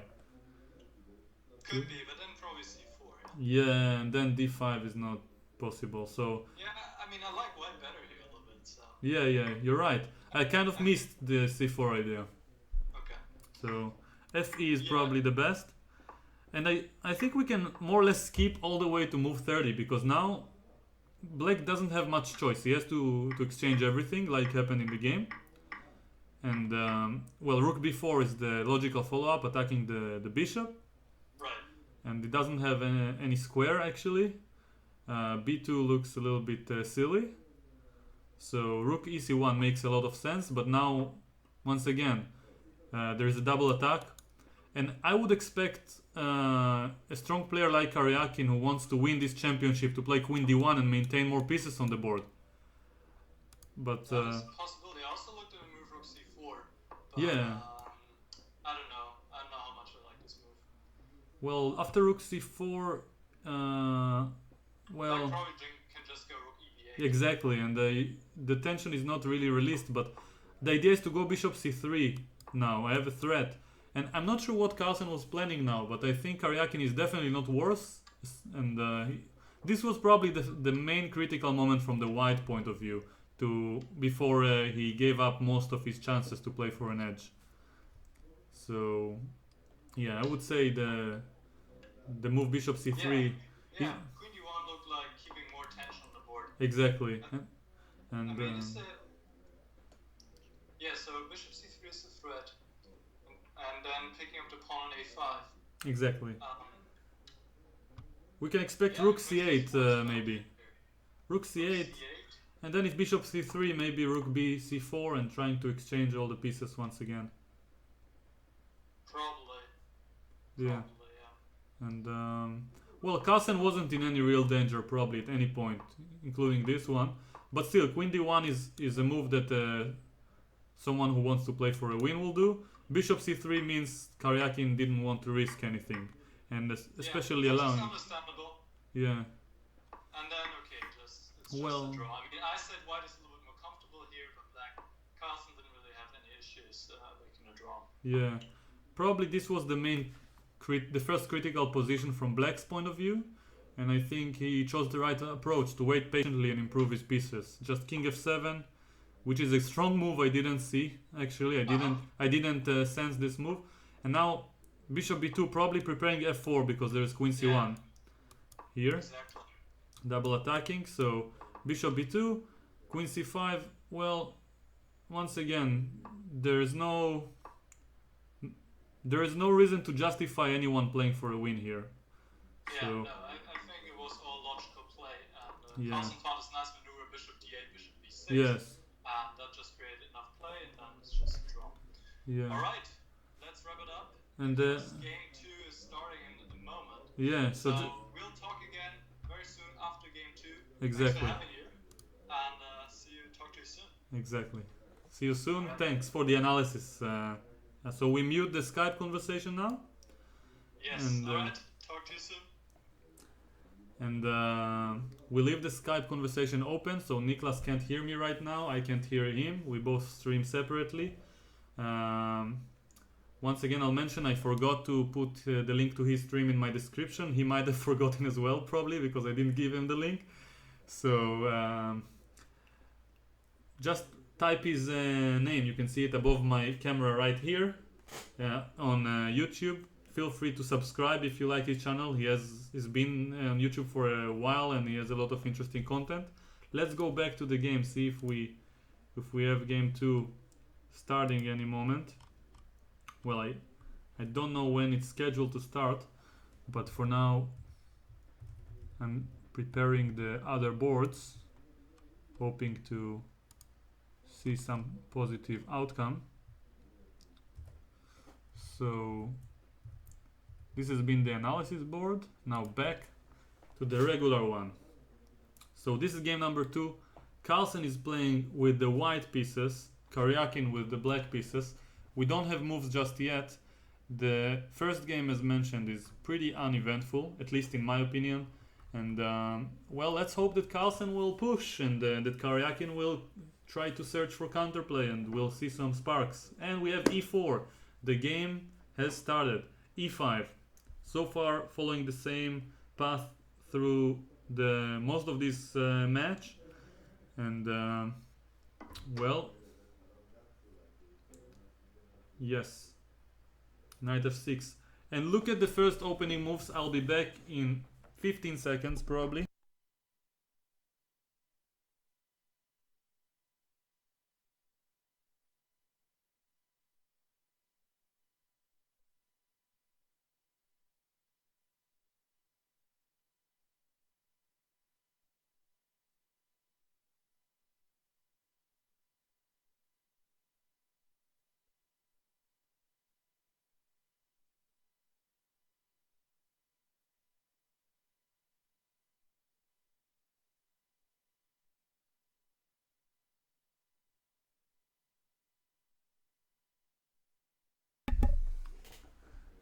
Could be, but then probably c4. Yeah, and then d5 is not possible. So Yeah, I mean, I like white better here a little bit, so. yeah, you're right. I kind of missed the c4 idea. Okay. So fe is Yeah. probably the best. And I think we can more or less skip all the way to move 30, because now black doesn't have much choice. He has to exchange everything like happened in the game. And well, rook b4 is the logical follow-up, attacking the bishop. Right. And it doesn't have any square actually. b2 looks a little bit silly. So rook ec1 makes a lot of sense, but now once again there's a double attack, and I would expect a strong player like Karjakin, who wants to win this championship, to play queen d1 and maintain more pieces on the board. But That is a possibility. I also looked at a move rook c4. But, yeah. I don't know. I don't know how much I like this move. Well, after rook c4, well, Black probably can just go rook eb8. exactly, and the tension is not really released. But the idea is to go bishop c3 now. I have a threat, and I'm not sure what Carlsen was planning now, but I think Karjakin is definitely not worse. And this was probably the main critical moment from the white point of view, before he gave up most of his chances to play for an edge. So yeah, I would say the move bishop c3. Yeah, queen d1 looked like keeping more tension on the board. Exactly. I And mean, yeah, so bishop c3 is the threat, and then picking up the pawn on a5. exactly. We can expect Yeah, rook bishop c8 c4 is maybe. here. Rook c8, c8. and then if bishop c3, maybe rook b c4, and trying to exchange all the pieces once again. Probably. Yeah. Probably, yeah. And well, Carlsen wasn't in any real danger probably at any point, including this one. But still, queen d1 is a move that someone who wants to play for a win will do. Bishop c3 means Karjakin didn't want to risk anything, and especially yeah, allowing. Which is understandable. Yeah, And then, okay, just It's just Well, a draw. I mean, I said white is a little bit more comfortable here, but black, Carlsen didn't really have any issues making a draw. yeah, probably this was the main, the first critical position from black's point of view, and I think he chose the right approach to wait patiently and improve his pieces. Just king f7, which is a strong move I didn't see. Actually, I didn't sense this move, and now bishop b2, probably preparing f4 because there's queen c1 here. Exactly. Double attacking, so bishop b2, queen c5. Well, once again, there is no reason to justify anyone playing for a win here. Yeah, So, no, I think it was all logical play, and yeah. Carlsen found this nice maneuver, bishop d8, bishop b6, Yes. and that just created enough play, and then it's just a draw. Yeah. Alright, let's wrap it up. And because game 2 is starting in a moment. Yeah, so we'll talk again very soon after game 2. Exactly. Thanks for having you, and talk to you soon. Exactly. See you soon. Right. Thanks for the analysis. So we mute the Skype conversation now. Yes. And, alright. Talk to you soon. And we leave the Skype conversation open, so Niclas can't hear me right now. I can't hear him. We both stream separately. Once again, I'll mention I forgot to put the link to his stream in my description. He might have forgotten as well, probably, because I didn't give him the link. So just type his name. You can see it above my camera right here on YouTube. Feel free to subscribe if you like his channel. He's been on YouTube for a while and he has a lot of interesting content. Let's go back to the game, see if we have game 2 starting any moment. Well, I don't know when it's scheduled to start, but for now I'm preparing the other boards, hoping to see some positive outcome. So this has been the analysis board. Now back to the regular one. So this is game number 2. Carlsen is playing with the white pieces, Karjakin with the black pieces. We don't have moves just yet. The first game, as mentioned, is pretty uneventful, at least in my opinion. And well, let's hope that Carlsen will push and that Karjakin will try to search for counterplay and we'll see some sparks. And we have e4. The game has started. e5. So far, following the same path through the most of this match. And well, yes, knight f6. And look at the first opening moves. I'll be back in 15 seconds probably.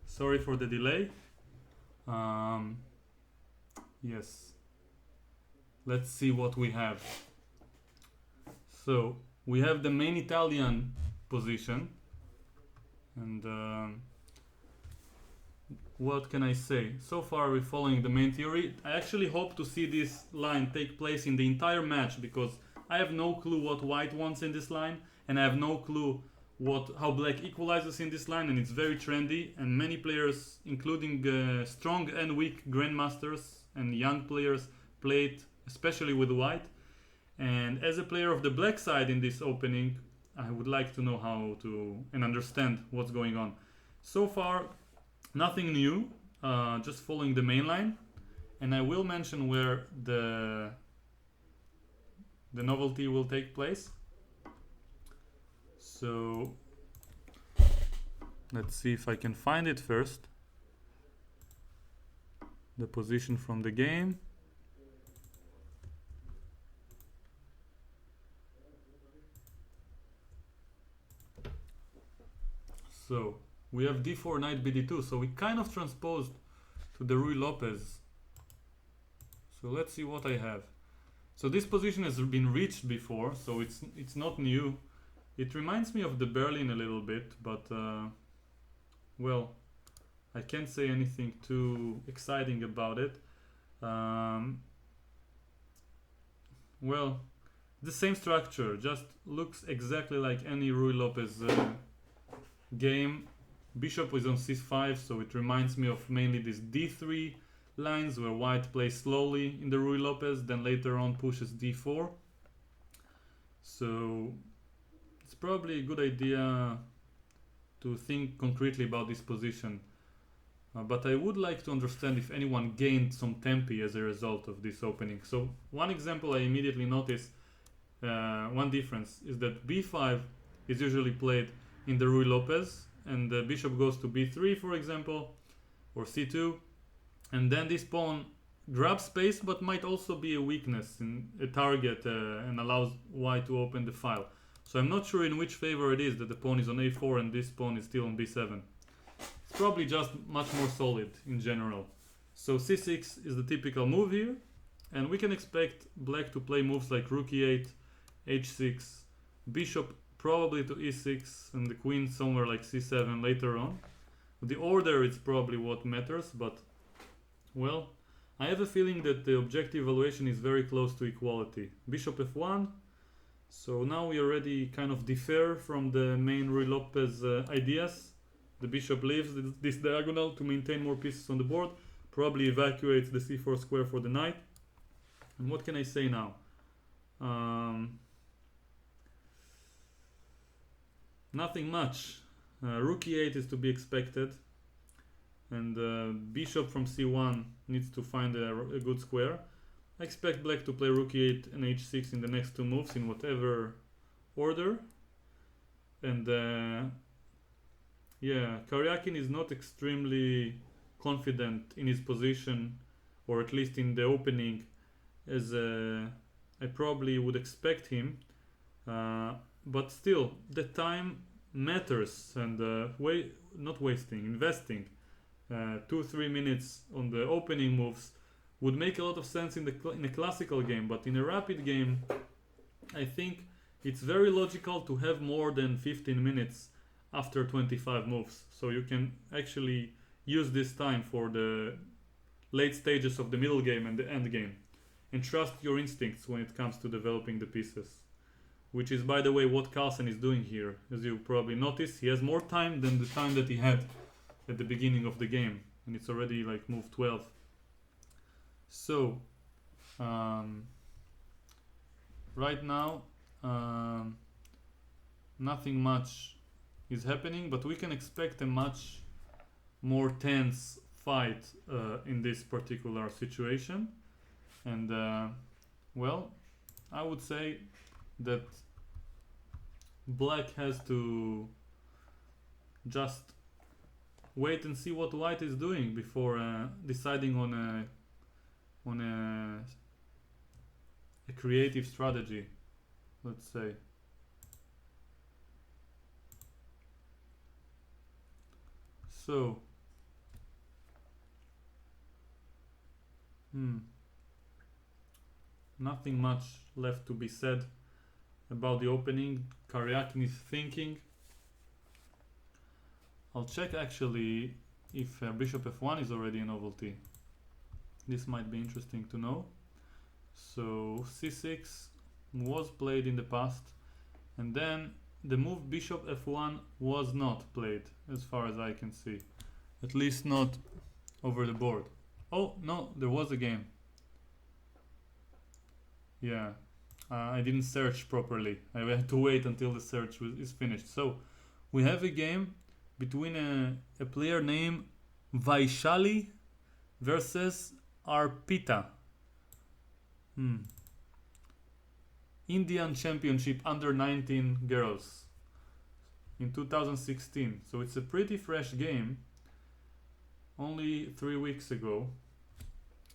Sorry for the delay. Yes. Let's see what we have. So we have the main Italian position, and what can I say? So far we're following the main theory. I actually hope to see this line take place in the entire match because I have no clue what white wants in this line, and I have no clue how black equalizes in this line, and it's very trendy, and many players, including strong and weak grandmasters and young players, play it, especially with white. And as a player of the black side in this opening, I would like to know how to and understand what's going on. So far, nothing new, just following the main line, and I will mention where the novelty will take place. So let's see if I can find it first. The position from the game. So we have d4 knight bd2, so we kind of transposed to the Ruy Lopez. So let's see what I have. So this position has been reached before, so it's not new. It reminds me of the Berlin a little bit, but well, I can't say anything too exciting about it. Well, the same structure, just looks exactly like any Rui Lopez game. Bishop is on c5, so it reminds me of mainly these d3 lines where white plays slowly in the Rui Lopez, then later on pushes d4. So it's probably a good idea to think concretely about this position. But I would like to understand if anyone gained some tempi as a result of this opening. So one example I immediately notice, one difference, is that b5 is usually played in the Rui Lopez, and the bishop goes to b3, for example, or c2, and then this pawn grabs space but might also be a weakness in a target and allows white to open the file. So I'm not sure in which favor it is that the pawn is on a4 and this pawn is still on b7. It's probably just much more solid in general. So c6 is the typical move here, and we can expect black to play moves like rook e8, h6, bishop probably to e6, and the queen somewhere like c7 later on. The order is probably what matters, but well, I have a feeling that the objective evaluation is very close to equality. Bishop f1, so now we already kind of differ from the main Rui Lopez ideas. The bishop leaves this diagonal to maintain more pieces on the board, probably evacuates the c4 square for the knight. And what can I say now? Nothing much. Rook e8 is to be expected, and bishop from c1 needs to find a good square. I expect black to play rook e8 and h6 in the next two moves in whatever order. And yeah, Karjakin is not extremely confident in his position, or at least in the opening, as I probably would expect him. But still, the time matters, and investing 2-3 minutes on the opening moves would make a lot of sense in a classical game, but in a rapid game, I think it's very logical to have more than 15 minutes after 25 moves, so you can actually use this time for the late stages of the middle game and the end game, and trust your instincts when it comes to developing the pieces, which is, by the way, what Carlsen is doing here. As you probably noticed, he has more time than the time that he had at the beginning of the game, and it's already like move 12. So right now nothing much is happening, but we can expect a much more tense fight in this particular situation. And well, I would say that black has to just wait and see what white is doing before deciding on a creative strategy, let's say. So nothing much left to be said about the opening. Karjakin is thinking. I'll check actually if bishop f1 is already a novelty. This might be interesting to know. So c6 was played in the past, and then the move bishop f1 was not played, as far as I can see. At least not over the board. Oh, no, there was a game. Yeah, I didn't search properly. I had to wait until the search is finished. So, we have a game between a player named Vaishali versus Arpita. Indian Championship under 19 girls in 2016. So it's a pretty fresh game, only 3 weeks ago.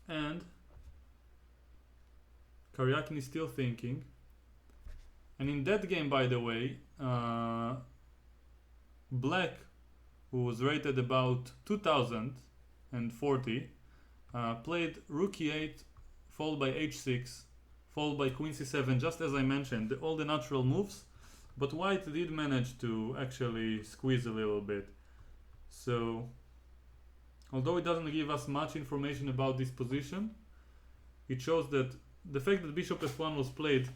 And Karjakin is still thinking. And in that game, by the way, black, who was rated about 2040, played rook e8 followed by h6 followed by queen c7, just as I mentioned, all the natural moves, but white did manage to actually squeeze a little bit. So, although it doesn't give us much information about this position, it shows that the fact that bishop f1 was played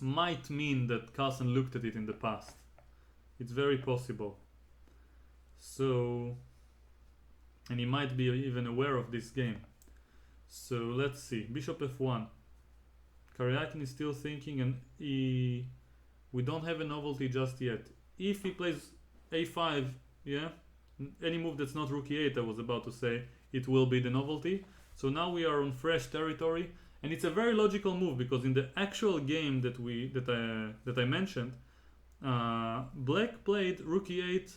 might mean that Carlsen looked at it in the past. It's very possible. So, and he might be even aware of this game. So let's see, bishop f1. Karjakin is still thinking, and we don't have a novelty just yet. If he plays a5, yeah, any move that's not rook e8, I was about to say, it will be the novelty. So now we are on fresh territory, and it's a very logical move, because in the actual game that I mentioned, black played rook e8,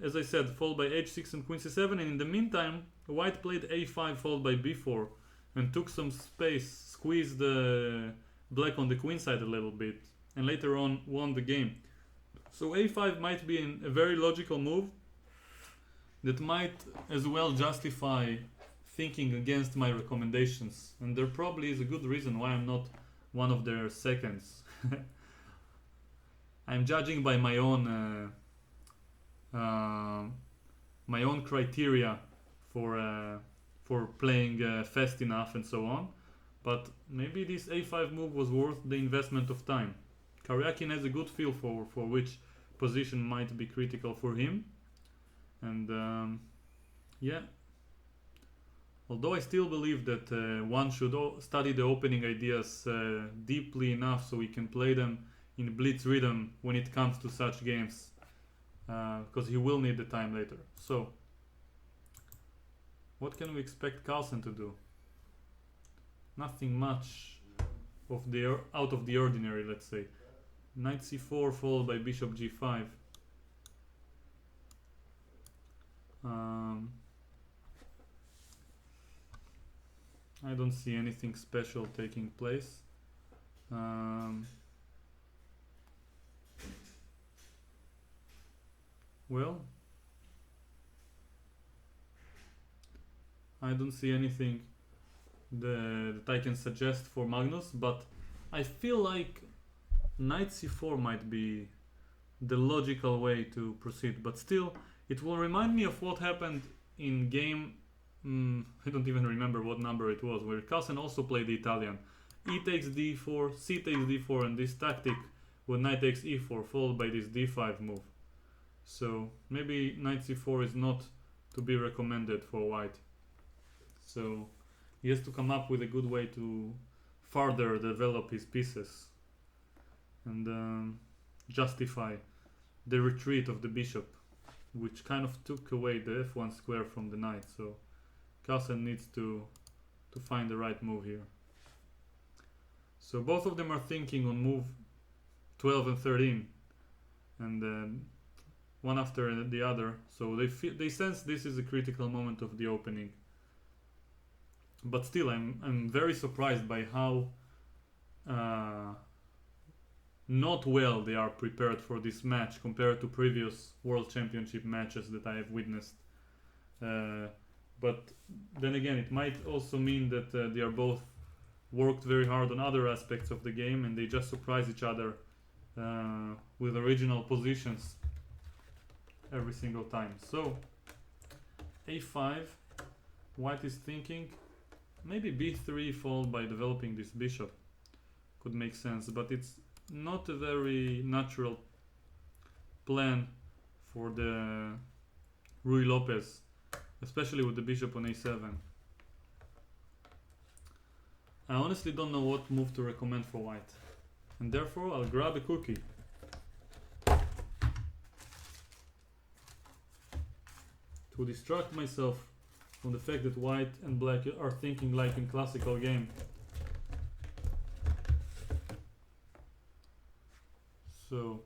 as I said, followed by h6 and queen c7, and in the meantime white played a5 followed by b4 and took some space, squeezed black on the queen side a little bit, and later on won the game. So a5 might be a very logical move that might as well justify thinking against my recommendations, and there probably is a good reason why I'm not one of their seconds. I'm judging by my own criteria for playing fast enough and so on, but maybe this a5 move was worth the investment of time. Karjakin has a good feel for which position might be critical for him, and yeah, although I still believe that one should study the opening ideas deeply enough so we can play them in blitz rhythm when it comes to such games, because he will need the time later. So, what can we expect Carlsen to do? Nothing much out of the ordinary, let's say. Knight c4 followed by bishop g5. I don't see anything special taking place. Well, I don't see anything that I can suggest for Magnus, but I feel like knight c4 might be the logical way to proceed, but still it will remind me of what happened in game, I don't even remember what number it was, where Carlsen also played the Italian. E takes d4, c takes d4, and this tactic with knight takes e4 followed by this d5 move. So maybe knight c4 is not to be recommended for white. So he has to come up with a good way to further develop his pieces and justify the retreat of the bishop, which kind of took away the f1 square from the knight. So Carlsen needs to find the right move here. So both of them are thinking on move 12 and 13, and one after the other. So they sense this is a critical moment of the opening. But still, I'm very surprised by how not well they are prepared for this match compared to previous World Championship matches that I have witnessed. But then again, it might also mean that they are both worked very hard on other aspects of the game, and they just surprise each other with original positions every single time. So a5, white is thinking maybe b3 followed by developing this bishop could make sense, but it's not a very natural plan for the Rui Lopez, especially with the bishop on a7. I honestly don't know what move to recommend for white, and therefore I'll grab a cookie. To distract myself from the fact that white and black are thinking like in classical game. So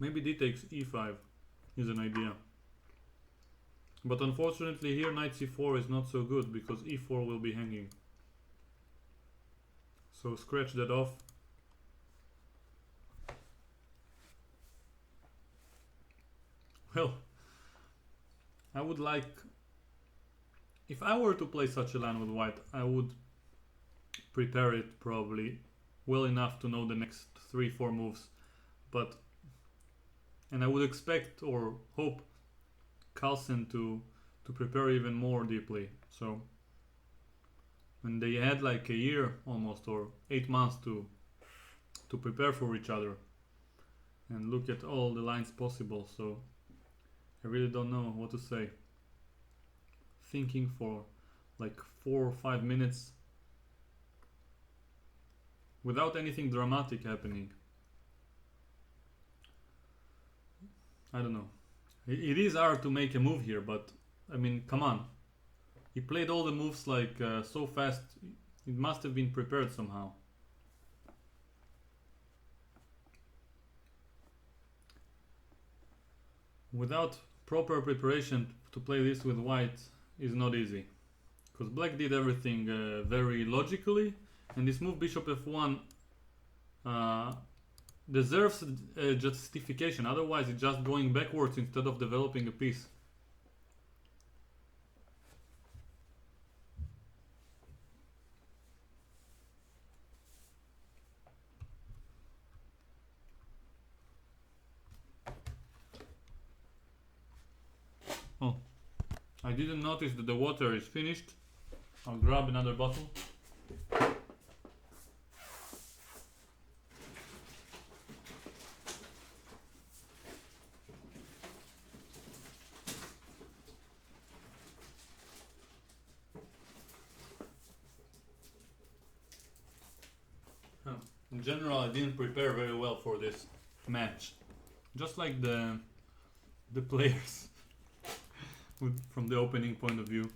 maybe d takes e5 is an idea. But unfortunately here knight c4 is not so good because e4 will be hanging. So scratch that off. Well, I would like... If I were to play such a line with white, I would prepare it probably well enough to know the next 3-4 moves. But... And I would expect or hope Carlsen to prepare even more deeply. So... And they had like a year almost or 8 months to prepare for each other. And look at all the lines possible, so... I really don't know what to say. Thinking for like 4 or 5 minutes without anything dramatic happening. I don't know. It is hard to make a move here, but I mean, come on. He played all the moves like so fast. It must have been prepared somehow. Without proper preparation to play this with white is not easy. Because black did everything very logically, and this move bishop f1 deserves justification, otherwise it's just going backwards instead of developing a piece. Oh, I didn't notice that the water is finished. I'll grab another bottle. In general, I didn't prepare very well for this match. Just like the players from the opening point of view.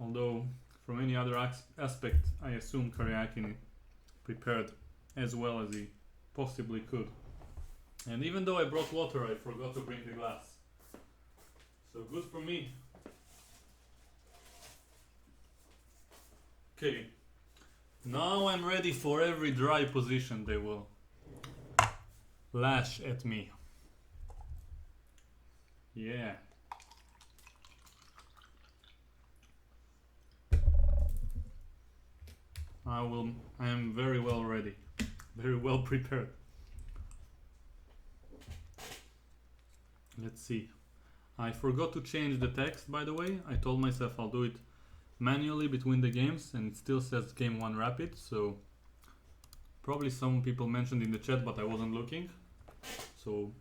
Although, from any other aspect, I assume Karjakin prepared as well as he possibly could. And even though I brought water, I forgot to bring the glass. So good for me. Okay. Now I'm ready for every dry position they will lash at me. Yeah. I am very well ready. Very well prepared. Let's see. I forgot to change the text, by the way. I told myself I'll do it manually between the games, and it still says game 1 rapid, so probably some people mentioned in the chat, but I wasn't looking, so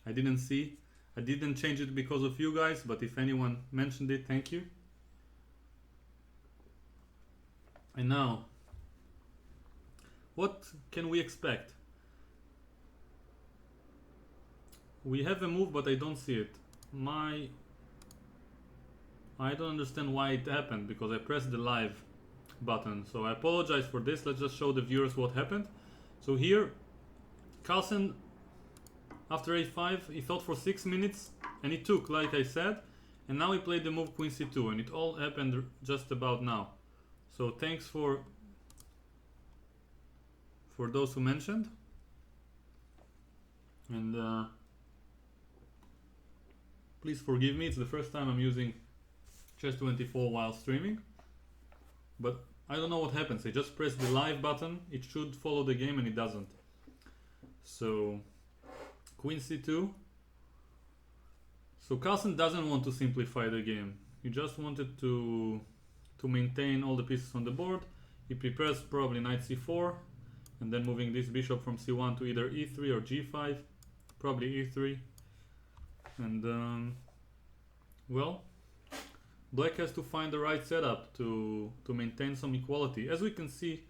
I didn't see. I didn't change it because of you guys, but if anyone mentioned it, thank you. And now, what can we expect? We have a move, but I don't see it. I don't understand why it happened, because I pressed the live button. So I apologize for this. Let's just show the viewers what happened. So here, Carlsen, after a5, he thought for 6 minutes, and he took, like I said, and now he played the move queen c2, and it all happened just about now. So thanks for those who mentioned. And please forgive me, it's the first time I'm using Chess24 while streaming, but I don't know what happens. I just press the live button, it should follow the game, and it doesn't. So queen c2. So Carlsen doesn't want to simplify the game. He just wanted to maintain all the pieces on the board. He prepares probably knight c4, and then moving this bishop from c1 to either e3 or g5, probably e3. And well, black has to find the right setup to maintain some equality. As we can see,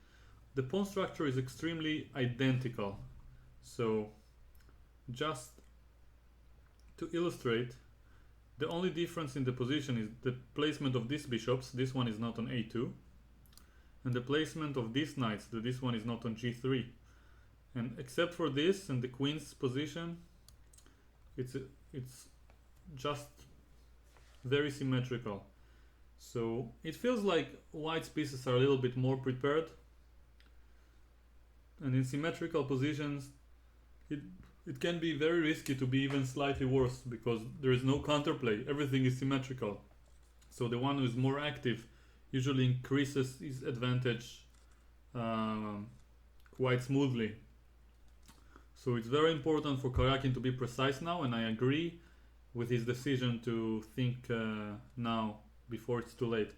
the pawn structure is extremely identical. So just to illustrate, the only difference in the position is the placement of these bishops. This one is not on a2, and the placement of these knights, that this one is not on g3. And except for this and the queen's position, It's just very symmetrical. So it feels like white's pieces are a little bit more prepared, and in symmetrical positions, it it can be very risky to be even slightly worse because there is no counterplay. Everything is symmetrical. So the one who is more active usually increases his advantage um, quite smoothly. So it's very important for Karjakin to be precise now, and I agree with his decision to think now before it's too late.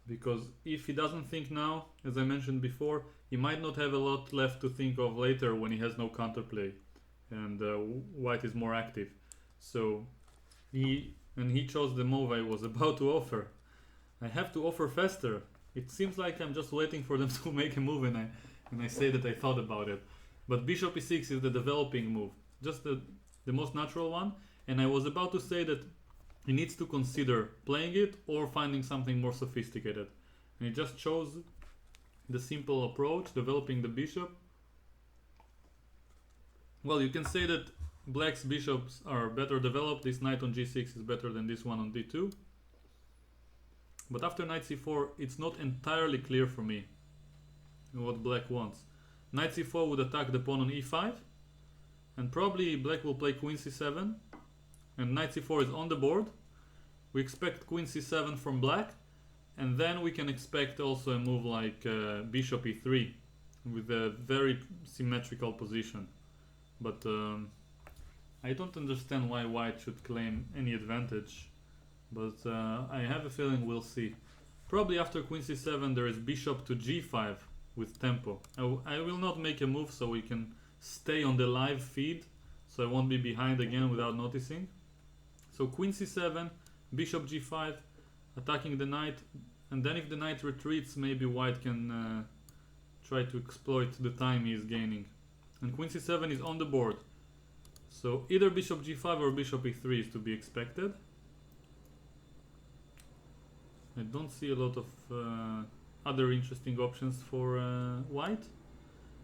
Because if he doesn't think now, as I mentioned before, he might not have a lot left to think of later when he has no counterplay and white is more active. So he chose the move I was about to offer. I have to offer faster. It seems like I'm just waiting for them to make a move, and I say that I thought about it. But bishop e6 is the developing move, just the most natural one. And I was about to say that he needs to consider playing it or finding something more sophisticated. And he just chose the simple approach, developing the bishop. Well, you can say that black's bishops are better developed. This knight on g6 is better than this one on d2. But after knight c4, it's not entirely clear for me what black wants. Knight c4 would attack the pawn on e5, and probably black will play queen c7, and knight c4 is on the board. We expect queen c7 from black, and then we can expect also a move like bishop e3 with a very symmetrical position. But I don't understand why white should claim any advantage, but I have a feeling we'll see. Probably after queen c7 there is bishop to g5 with tempo. I will not make a move so we can stay on the live feed, so I won't be behind again without noticing. So queen c7, bishop g5, attacking the knight, and then if the knight retreats, maybe white can try to exploit the time he is gaining. And queen c7 is on the board, so either bishop g5 or bishop e3 is to be expected. I don't see a lot of other interesting options for white.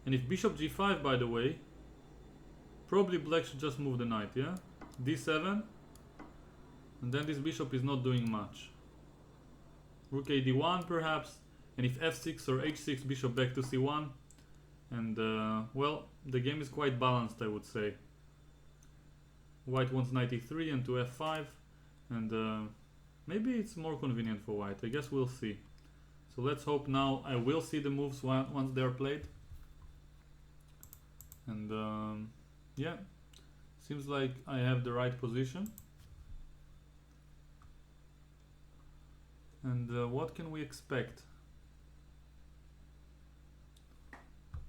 And if bishop g5, by the way, probably black should just move the knight, yeah? d7, and then this bishop is not doing much. Rook a d1 perhaps, and if f6 or h6, bishop back to c1, and well, the game is quite balanced, I would say. White wants knight e3 and to f5, and maybe it's more convenient for white. I guess we'll see. So let's hope now I will see the moves once they are played. And yeah, seems like I have the right position. And what can we expect?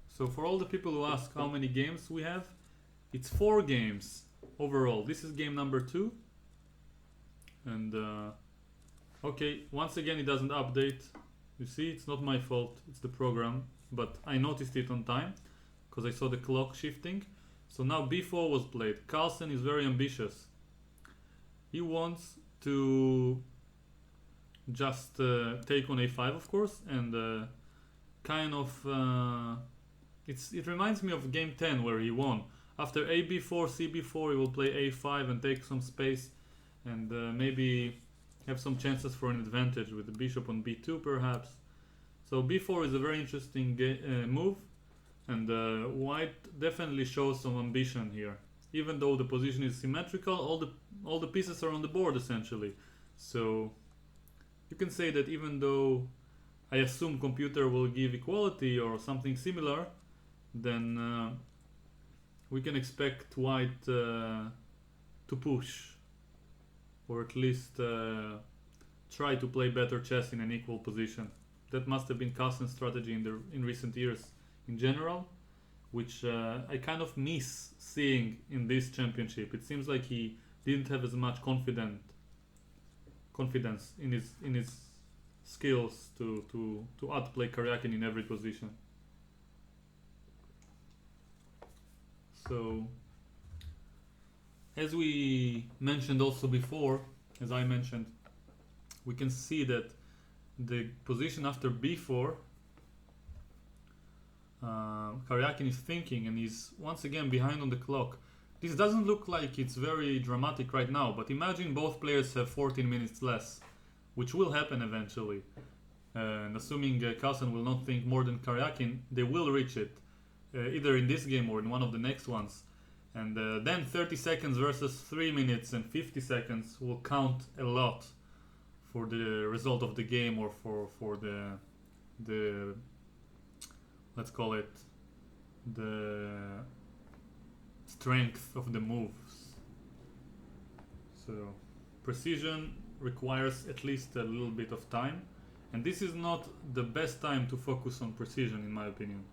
So for all the people who ask how many games we have, it's 4 games overall. This is game number 2. And okay, once again it doesn't update. You see, it's not my fault, it's the program, but I noticed it on time because I saw the clock shifting. So now b4 was played. Carlsen is very ambitious. He wants to just take on a5, of course, and kind of it reminds me of game 10 where he won. After a b4, c b4, he will play a5 and take some space, and maybe have some chances for an advantage with the bishop on b2 perhaps. So b4 is a very interesting move, and white definitely shows some ambition here. Even though the position is symmetrical, all the pieces are on the board essentially. So you can say that even though I assume computer will give equality or something similar, then we can expect white to push, or at least try to play better chess in an equal position. That must have been Carlsen's strategy in recent years in general, which I kind of miss seeing in this championship. It seems like he didn't have as much confidence in his skills to outplay Karjakin in every position. So, as we mentioned also before, as I mentioned, we can see that the position after b4, Karjakin is thinking, and he's once again behind on the clock. This doesn't look like it's very dramatic right now, but imagine both players have 14 minutes less, which will happen eventually. And assuming Carlsen will not think more than Karjakin, they will reach it, either in this game or in one of the next ones. And then 30 seconds versus 3 minutes and 50 seconds will count a lot for the result of the game, or for the let's call it the strength of the moves. So precision requires at least a little bit of time, and this is not the best time to focus on precision, in my opinion.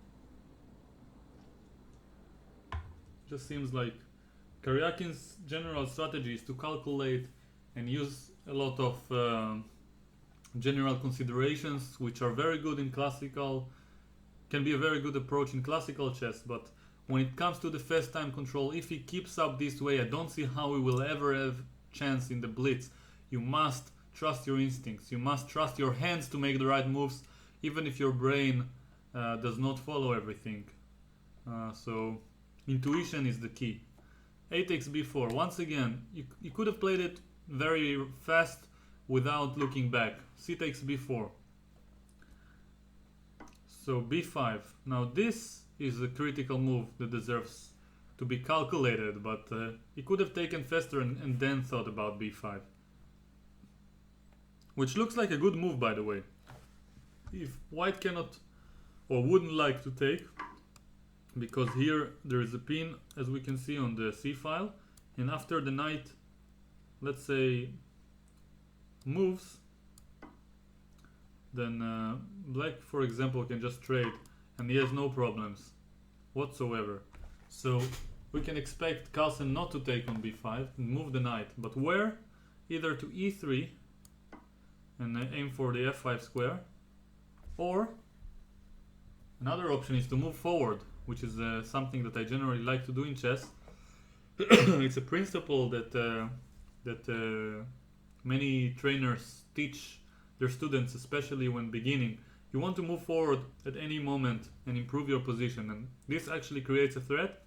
Just seems like Karjakin's general strategy is to calculate and use a lot of general considerations, which are very good in classical, can be a very good approach in classical chess, but when it comes to the fast time control, if he keeps up this way, I don't see how he will ever have chance in the blitz. You must trust your instincts, you must trust your hands to make the right moves, even if your brain does not follow everything. So intuition is the key. A takes b4. Once again, you could have played it very fast without looking back. C takes b4. So b5. Now this is a critical move that deserves to be calculated, but he could have taken faster and then thought about b5. Which looks like a good move, by the way. If white cannot or wouldn't like to take, because here there is a pin, as we can see on the c file, and after the knight, let's say, moves, then black, for example, can just trade, and he has no problems whatsoever. So we can expect Carlsen not to take on b5 and move the knight, but where? Either to e3 and aim for the f5 square, or another option is to move forward, which is something that I generally like to do in chess. It's a principle that many trainers teach their students, especially when beginning. You want to move forward at any moment and improve your position, and this actually creates a threat.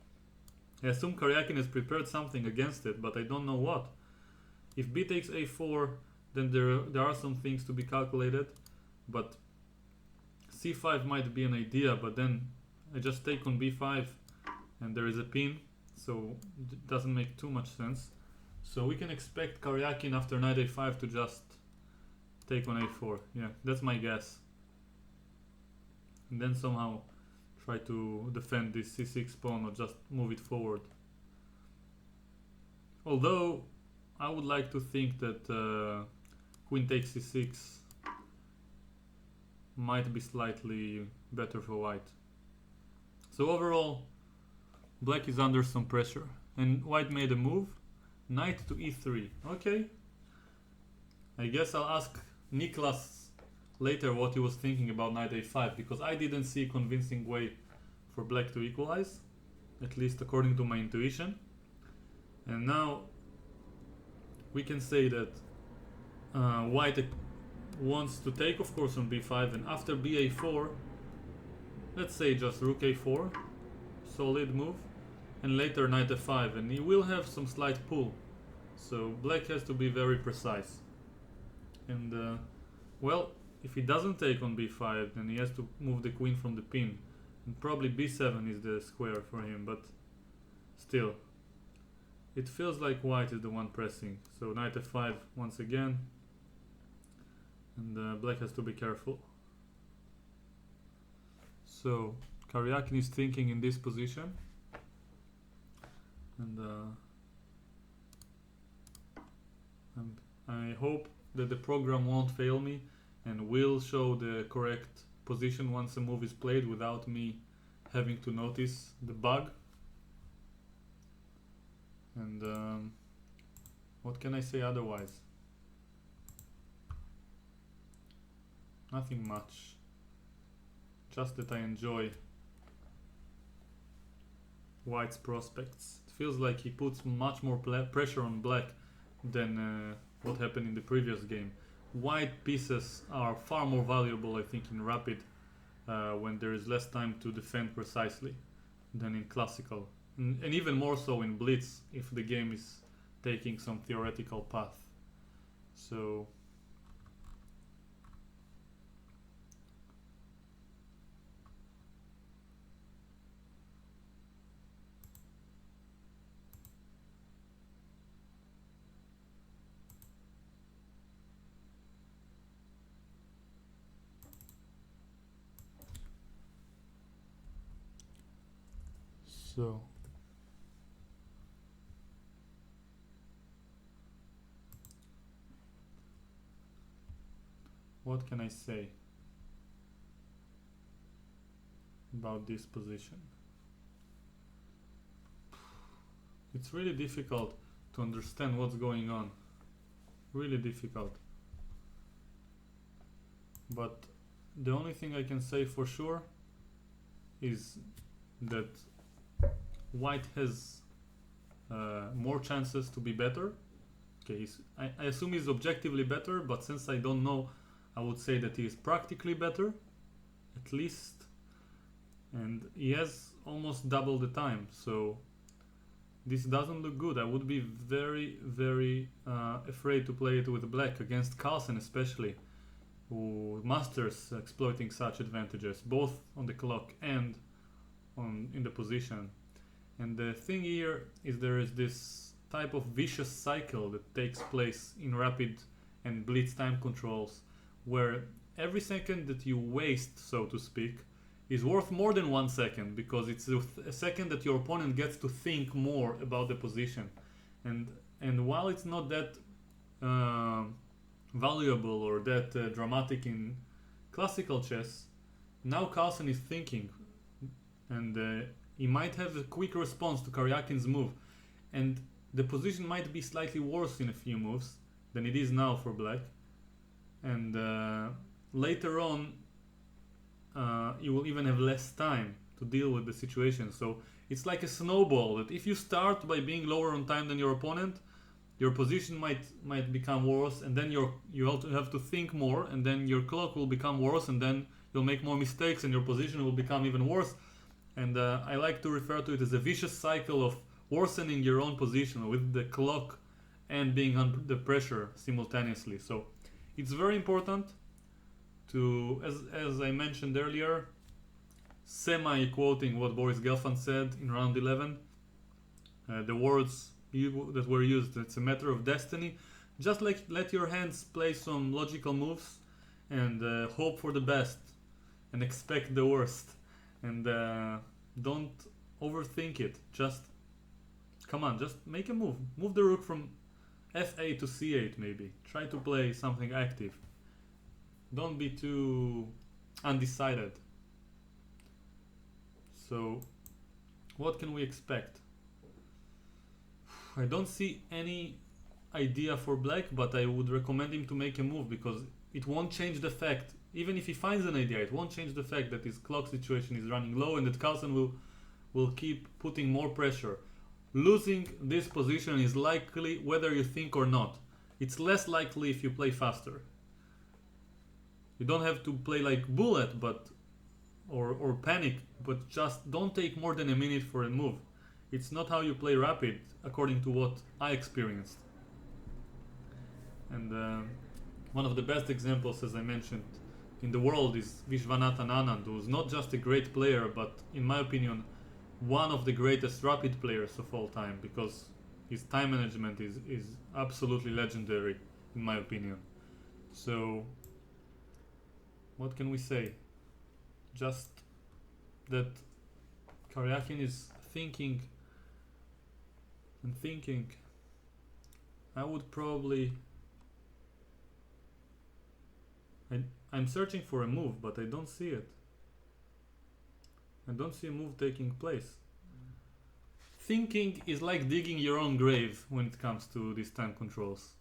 I assume Karjakin has prepared something against it, but I don't know what. If b takes a4, then there are some things to be calculated, but c5 might be an idea, but then I just take on b5 and there is a pin, so it doesn't make too much sense. So we can expect Karjakin after knight a5 to just take on a4. Yeah, that's my guess. And then somehow try to defend this c6 pawn or just move it forward. Although I would like to think that queen takes c6 might be slightly better for white. So overall, black is under some pressure, and white made a move, knight to e3. Okay, I guess I'll ask Niclas later what he was thinking about knight a5, because I didn't see a convincing way for black to equalize, at least according to my intuition. And now we can say that white wants to take, of course, on b5, and after ba4, let's say just rook a4, solid move, and later knight f5, and he will have some slight pull. So black has to be very precise. And well, if he doesn't take on b5, then he has to move the queen from the pin, and probably b7 is the square for him, but still, it feels like white is the one pressing. So knight f5 once again, and black has to be careful. So Karjakin is thinking in this position, and I hope that the program won't fail me and will show the correct position once a move is played without me having to notice the bug. And what can I say otherwise? Nothing much. Just that I enjoy white's prospects. It feels like he puts much more pressure on black than what happened in the previous game. White pieces are far more valuable, I think, in rapid when there is less time to defend precisely than in classical. and even more so in blitz if the game is taking some theoretical path. So so what can I say about this position? It's really difficult to understand what's going on. Really difficult. But the only thing I can say for sure is that White has more chances to be better. Okay, I assume he's objectively better, but since I don't know, I would say that he is practically better, at least. And he has almost double the time, so this doesn't look good. I would be very, very afraid to play it with black against Carlsen especially, who masters exploiting such advantages, both on the clock and in the position. And the thing here is there is this type of vicious cycle that takes place in rapid and blitz time controls, where every second that you waste, so to speak, is worth more than 1 second, because it's a second that your opponent gets to think more about the position. And while it's not that valuable or that dramatic in classical chess, now Carlsen is thinking, and he might have a quick response to Karjakin's move, and the position might be slightly worse in a few moves than it is now for black. And later on, you will even have less time to deal with the situation. So it's like a snowball, that if you start by being lower on time than your opponent, your position might become worse, and then you have to think more, and then your clock will become worse, and then you'll make more mistakes, and your position will become even worse. And I like to refer to it as a vicious cycle of worsening your own position with the clock and being under the pressure simultaneously. So it's very important to, as I mentioned earlier, semi-quoting what Boris Gelfand said in round 11, the words that were used, it's a matter of destiny. Just like let your hands play some logical moves and hope for the best and expect the worst. And don't overthink it. Just come on, just make a move. Move the rook from f8 to c8 maybe. Try to play something active. Don't be too undecided. So, what can we expect? I don't see any idea for black, but I would recommend him to make a move, because it won't change the fact, even if he finds an idea, it won't change the fact that his clock situation is running low and that Carlsen will keep putting more pressure. Losing this position is likely whether you think or not. It's less likely if you play faster. You don't have to play like bullet or panic, but just don't take more than a minute for a move. It's not how you play rapid, according to what I experienced. And one of the best examples, as I mentioned, in the world is Vishwanathan Anand, who's not just a great player, but in my opinion, one of the greatest rapid players of all time, because his time management is absolutely legendary, in my opinion. So, what can we say? Just that Karjakin is thinking and thinking. I would probably... I'm searching for a move, but I don't see it. I don't see a move taking place. Thinking is like digging your own grave when it comes to these time controls.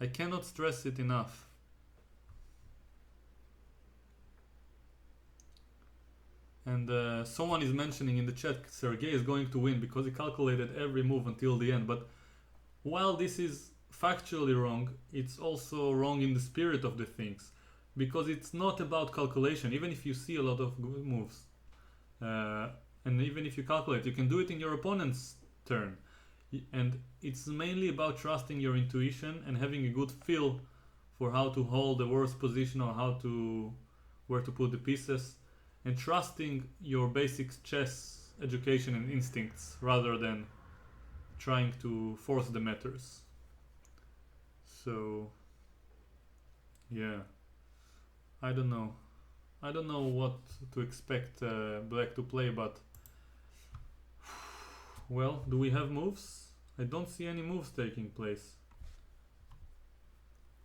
I cannot stress it enough. And someone is mentioning in the chat, Sergey is going to win because he calculated every move until the end. But while this is factually wrong, it's also wrong in the spirit of the things, because it's not about calculation, even if you see a lot of good moves. And And even if you calculate, you can do it in your opponent's turn. And it's mainly about trusting your intuition and having a good feel for how to hold the worst position or where to put the pieces, and trusting your basic chess education and instincts rather than trying to force the matters. So yeah, I don't know. I don't know what to expect Black to play, but well, do we have moves? I don't see any moves taking place.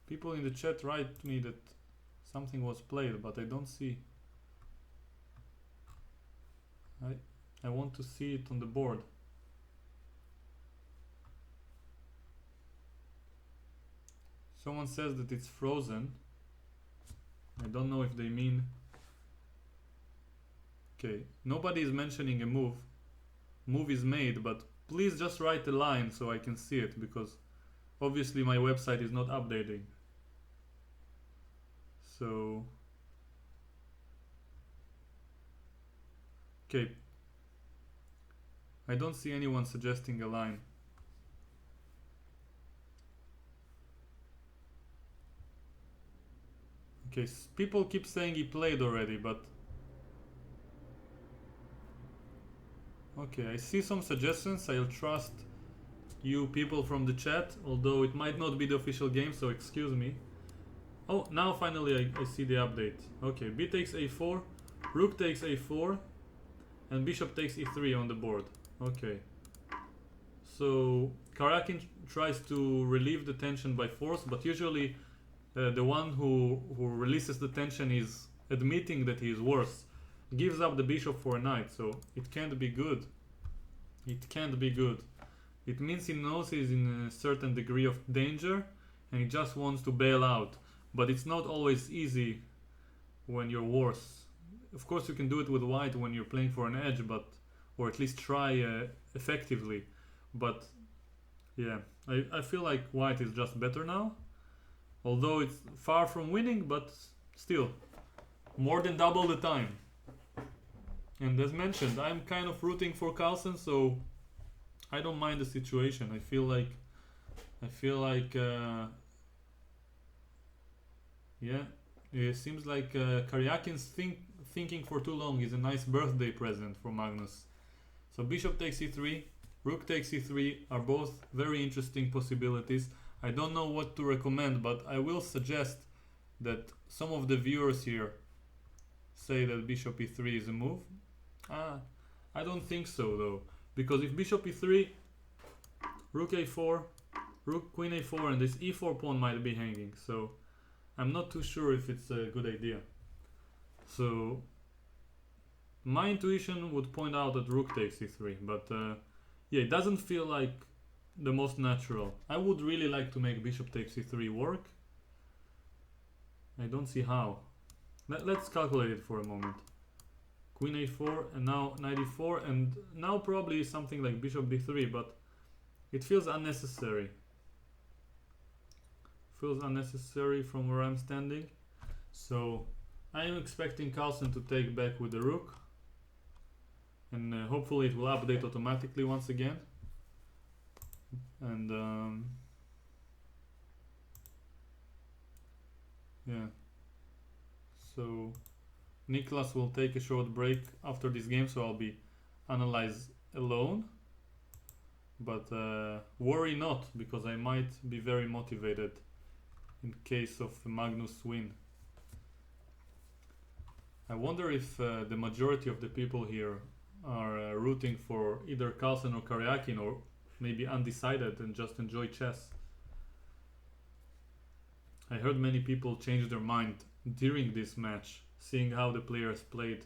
People in the chat write me that something was played, but I don't see. I want to see it on the board. Someone says that it's frozen. I don't know if they mean... Okay, nobody is mentioning a move. Move is made, but please just write a line so I can see it, because obviously my website is not updating. So... Okay. I don't see anyone suggesting a line. Okay, people keep saying he played already, but... Okay, I see some suggestions. I'll trust you people from the chat, although it might not be the official game, so excuse me. Oh, now finally I see the update. Okay, b takes a4, rook takes a4, and bishop takes e3 on the board. Okay. So Karjakin tries to relieve the tension by force, but usually the one who releases the tension is admitting that he is worse. Gives up the bishop for a knight, so it can't be good. It can't be good. It means he knows he's in a certain degree of danger and he just wants to bail out. But it's not always easy when you're worse. Of course you can do it with white when you're playing for an edge, but or at least try effectively. But yeah, I feel like white is just better now. Although it's far from winning, but still more than double the time. And as mentioned, I'm kind of rooting for Carlsen, so I don't mind the situation. I feel like yeah, it seems like Karjakin's thinking for too long is a nice birthday present for Magnus. So bishop takes e3, rook takes e3 are both very interesting possibilities. I don't know what to recommend, but I will suggest that some of the viewers here say that bishop e3 is a move. I don't think so though, because if bishop e3, rook a4, rook queen a4, and this e4 pawn might be hanging, so I'm not too sure if it's a good idea. So my intuition would point out that rook takes e3, but yeah, it doesn't feel like the most natural. I would really like to make bishop takes e3 work. I don't see how. Let's calculate it for a moment. Queen a4 and now knight e4, and now probably something like bishop b3, but it feels unnecessary. Feels unnecessary from where I'm standing. So I am expecting Carlsen to take back with the rook, and hopefully it will update automatically once again. And yeah, so Niclas will take a short break after this game, so I'll be analyze alone. But worry not, because I might be very motivated in case of Magnus win. I wonder if the majority of the people here are rooting for either Carlsen or Karjakin, or maybe undecided and just enjoy chess. I heard many people change their mind during this match, seeing how the players played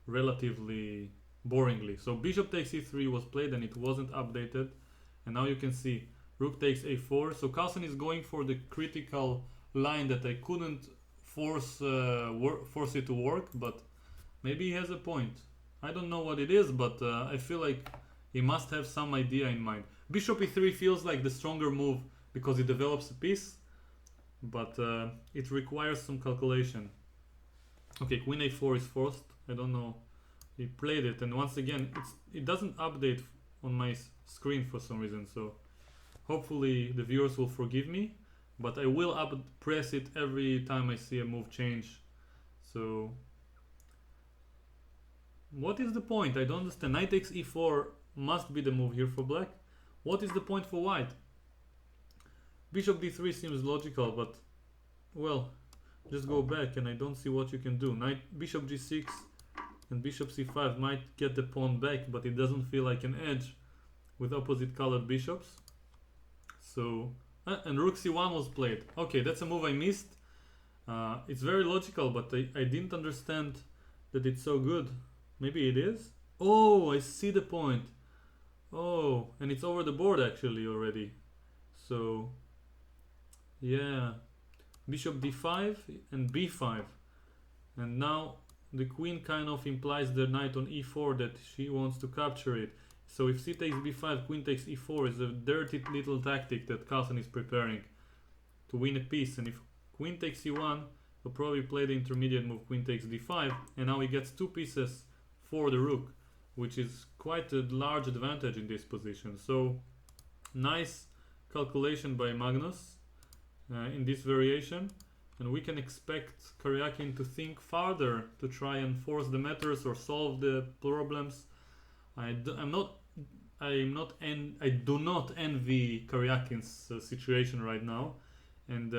relatively boringly. So bishop takes e3 was played and it wasn't updated, and now you can see rook takes a4. So Carlsen is going for the critical line that I couldn't force it to work, but maybe he has a point. I don't know what it is, but I feel like he must have some idea in mind. Bishop e3 feels like the stronger move because it develops a piece, but it requires some calculation. Okay, queen a4 is forced. I don't know he played it, and once again it doesn't update on my screen for some reason, so hopefully the viewers will forgive me, but I will press it every time I see a move change. So what is the point? I don't understand. Knight takes e4 must be the move here for black. What is the point for white? Bishop d3 seems logical, but well, just go back and I don't see what you can do. Bishop g6 and bishop c5 might get the pawn back, but it doesn't feel like an edge with opposite colored bishops. So and rook c1 was played. Okay, that's a move I missed. It's very logical, but I didn't understand that it's so good. Maybe it is. Oh, I see the point. Oh, and it's over the board actually already. So yeah, bishop d5 and b5, and now the queen kind of implies the knight on e4 that she wants to capture it. So if c takes b5, queen takes e4 is a dirty little tactic that Carlsen is preparing to win a piece. And if queen takes e1, he'll probably play the intermediate move queen takes d5, and now he gets two pieces for the rook, which is quite a large advantage in this position. So nice calculation by Magnus in this variation, and we can expect Karjakin to think farther to try and force the matters or solve the problems. I do not envy Karjakin's situation right now, and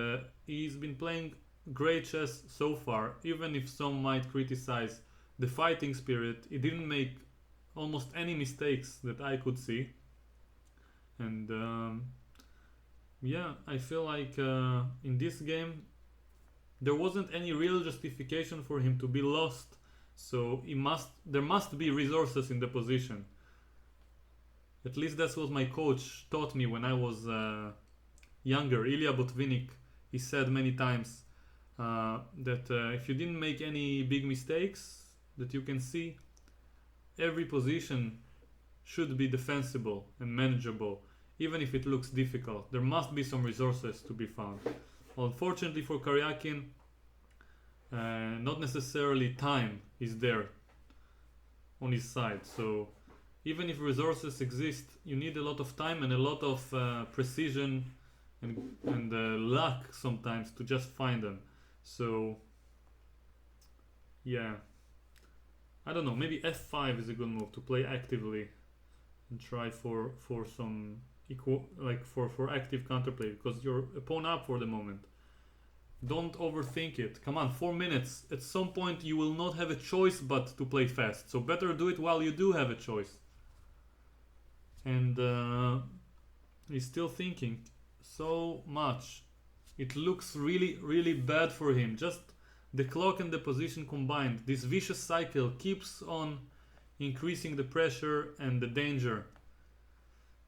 he's been playing great chess so far. Even if some might criticize the fighting spirit, he didn't make almost any mistakes that I could see, and yeah, I feel like in this game there wasn't any real justification for him to be lost, so there must be resources in the position. At least that's what my coach taught me when I was younger. Ilya Botvinnik, he said many times that if you didn't make any big mistakes that you can see, every position should be defensible and manageable, even if it looks difficult. There must be some resources to be found. Unfortunately for Karjakin, not necessarily time is there on his side. So even if resources exist, you need a lot of time and a lot of precision and luck sometimes to just find them. So yeah, I don't know, maybe f5 is a good move to play actively and try for some equal, like for active counterplay, because you're a pawn up for the moment. Don't overthink it. Come on, 4 minutes. At some point you will not have a choice but to play fast, so better do it while you do have a choice. And he's still thinking so much. It looks really bad for him. Just the clock and the position combined, this vicious cycle keeps on increasing the pressure and the danger.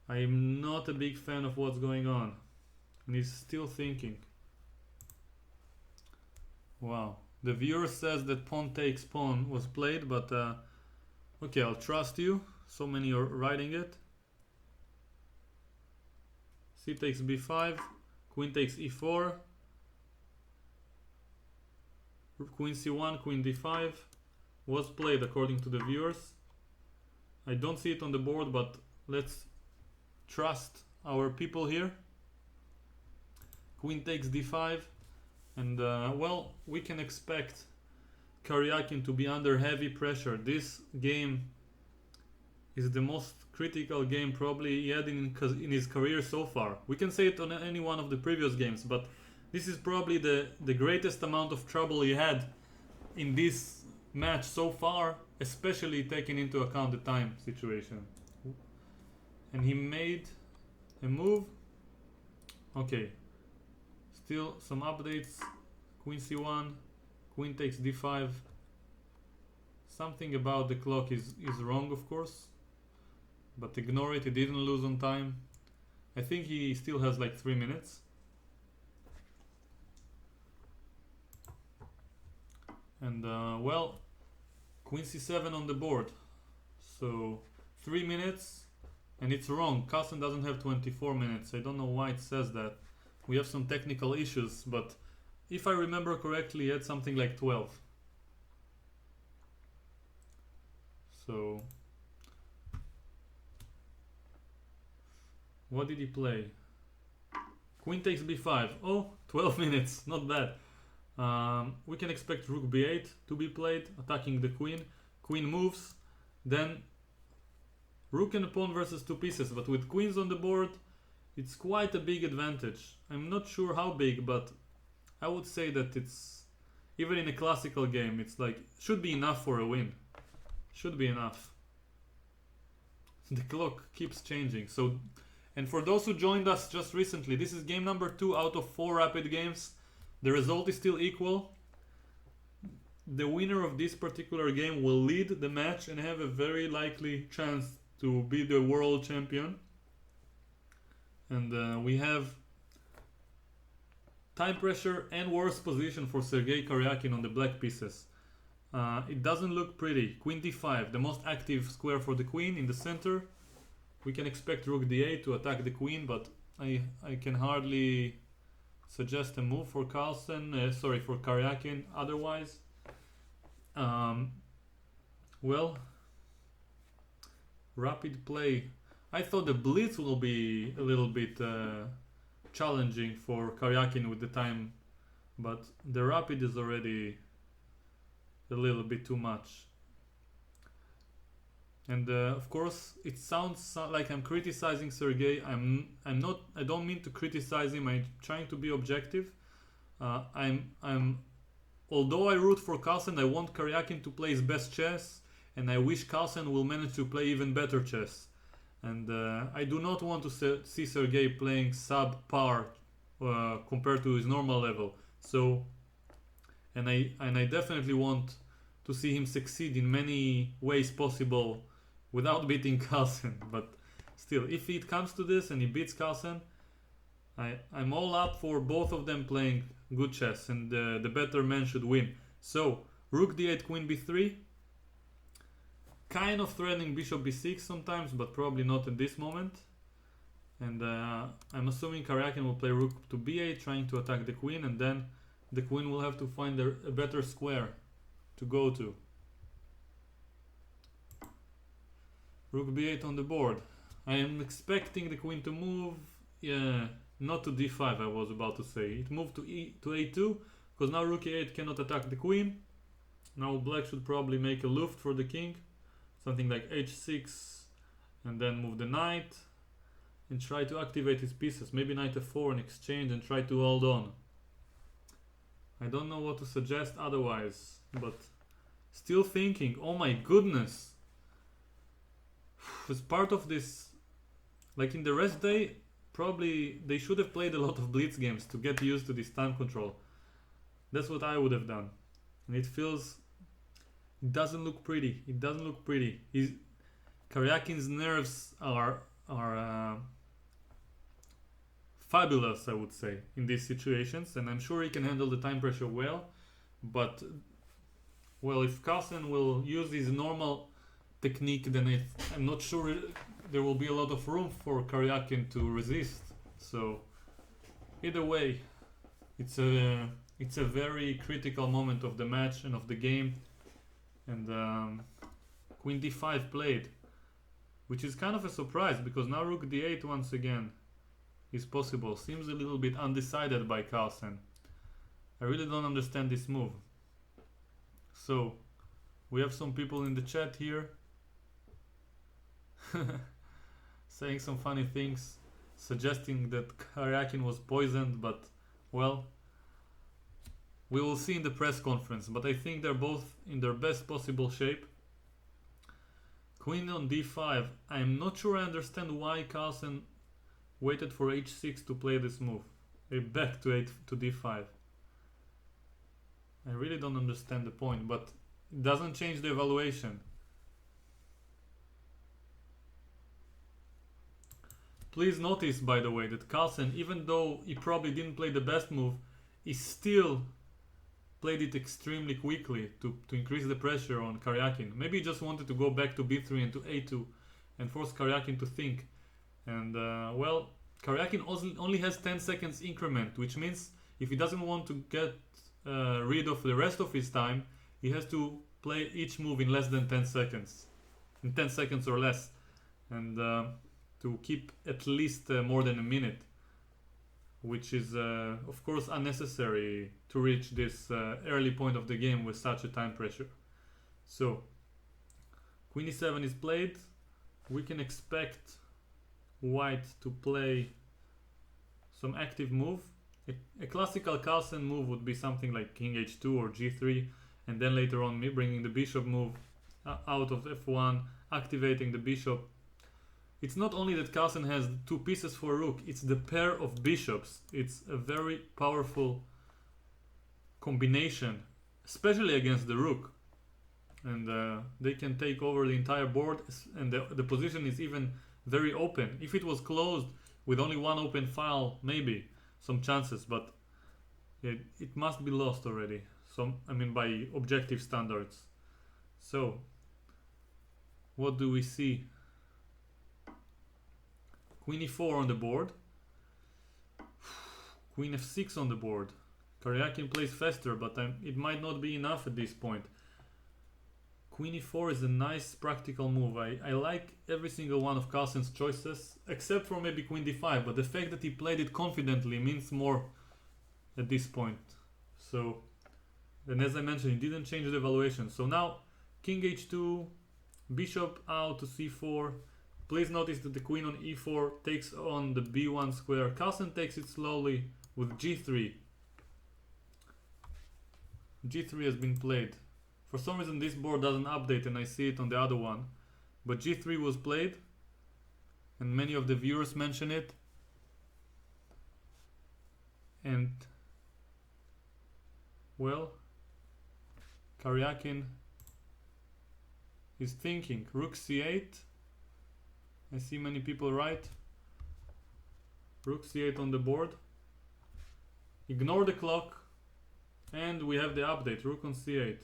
I'm not a big fan of what's going on, and he's still thinking. Wow, the viewer says that pawn takes pawn was played, but okay, I'll trust you. So many are writing it. C takes b5, queen takes e4, queen c1, queen d5 was played according to the viewers. I don't see it on the board, but let's trust our people here. Queen takes d5, and well, we can expect Karjakin to be under heavy pressure. This game is the most critical game probably he had in his career so far. We can say it on any one of the previous games, but this is probably the greatest amount of trouble he had in this match so far, especially taking into account the time situation. And he made a move. Okay, still some updates. Queen c1, queen takes d5. Something about the clock is wrong, of course, but ignore it. He didn't lose on time. I think he still has like 3 minutes. And well, queen c7 on the board. So 3 minutes, and it's wrong. Carlsen doesn't have 24 minutes. I don't know why it says that. We have some technical issues, but if I remember correctly, he had something like 12. So what did he play? Queen takes b5. Oh, 12 minutes, not bad. We can expect rook b8 to be played, attacking the queen. Queen moves, then rook and pawn versus two pieces, but with queens on the board, it's quite a big advantage. I'm not sure how big, but I would say that it's, even in a classical game, it's like, should be enough for a win. Should be enough. The clock keeps changing. So, and for those who joined us just recently, this is game number 2 out of 4 rapid games. The result is still equal. The winner of this particular game will lead the match and have a very likely chance to be the world champion. And we have time pressure and worse position for Sergey Karjakin on the black pieces. It doesn't look pretty. Queen d5, the most active square for the queen in the center. We can expect rook d8 to attack the queen, but I can hardly suggest a move for Carlsen, for Karjakin otherwise. Well, rapid play. I thought the blitz will be a little bit challenging for Karjakin with the time, but the rapid is already a little bit too much. And of course, it sounds like I'm criticizing Sergey. I'm not. I don't mean to criticize him. I'm trying to be objective. Although I root for Carlsen, I want Karjakin to play his best chess, and I wish Carlsen will manage to play even better chess. And I do not want to see Sergey playing subpar compared to his normal level. So, and I definitely want to see him succeed in many ways possible without beating Carlsen. But still, if it comes to this and he beats Carlsen, I'm all up for both of them playing good chess, and the better man should win. So, rook d8, queen b3. Kind of threatening bishop b6 sometimes, but probably not at this moment. And I'm assuming Karjakin will play rook to b8, trying to attack the queen, and then the queen will have to find a better square to go to. Rook b8 on the board. I am expecting the queen to move. Yeah, not to d5, I was about to say. It moved to a2, because now rook e8 cannot attack the queen. Now black should probably make a luft for the king. Something like h6, and then move the knight and try to activate his pieces. Maybe knight f4 in exchange and try to hold on. I don't know what to suggest otherwise, but still thinking, oh my goodness. As part of this, like in the rest day, probably they should have played a lot of blitz games to get used to this time control. That's what I would have done. And it doesn't look pretty. It doesn't look pretty. Karjakin's nerves are fabulous, I would say, in these situations, and I'm sure he can handle the time pressure well. But well, if Carlsen will use his normal technique, then I'm not sure there will be a lot of room for Karjakin to resist. So either way, it's a very critical moment of the match and of the game. And queen d5 played, which is kind of a surprise, because now rook d8 once again is possible. Seems a little bit undecided by Carlsen. I really don't understand this move. So we have some people in the chat here saying some funny things, suggesting that Karjakin was poisoned, but well, we will see in the press conference. But I think they're both in their best possible shape. Queen on d5. I'm not sure I understand why Carlsen waited for h6 to play this move. Back to d5. I really don't understand the point, but it doesn't change the evaluation. Please notice, by the way, that Carlsen, even though he probably didn't play the best move, he still played it extremely quickly to increase the pressure on Karjakin. Maybe he just wanted to go back to b3 and to a2 and force Karjakin to think. And well, Karjakin only has 10 seconds increment, which means if he doesn't want to get rid of the rest of his time, he has to play each move in less than 10 seconds. in 10 seconds or less, and to keep at least more than a minute, which is of course unnecessary to reach this early point of the game with such a time pressure. So Queen e7 is played. We can expect white to play some active move. A classical Carlsen move would be something like king h2 or g3, and then later on bringing the bishop move out of f1, activating the bishop. It's not only that Carlsen has two pieces for rook, it's the pair of bishops. It's a very powerful combination, especially against the rook. And they can take over the entire board, and the position is even very open. If it was closed with only one open file, maybe some chances, but it must be lost already. By objective standards. So, what do we see? Queen e4 on the board. Queen f6 on the board. Karjakin plays faster, but it might not be enough at this point. Queen e4 is a nice practical move. I like every single one of Carlsen's choices, except for maybe queen d5, but the fact that he played it confidently means more at this point. So, and as I mentioned, he didn't change the valuation. So now, king h2, bishop out to c4. Please notice that the queen on e4 takes on the b1 square. Carlsen takes it slowly with g3. g3 has been played. For some reason this board doesn't update and I see it on the other one. But g3 was played, and many of the viewers mention it. And, well, Karjakin is thinking rook c8. I see many people write rook c8 on the board. Ignore the clock, and we have the update, rook on c8,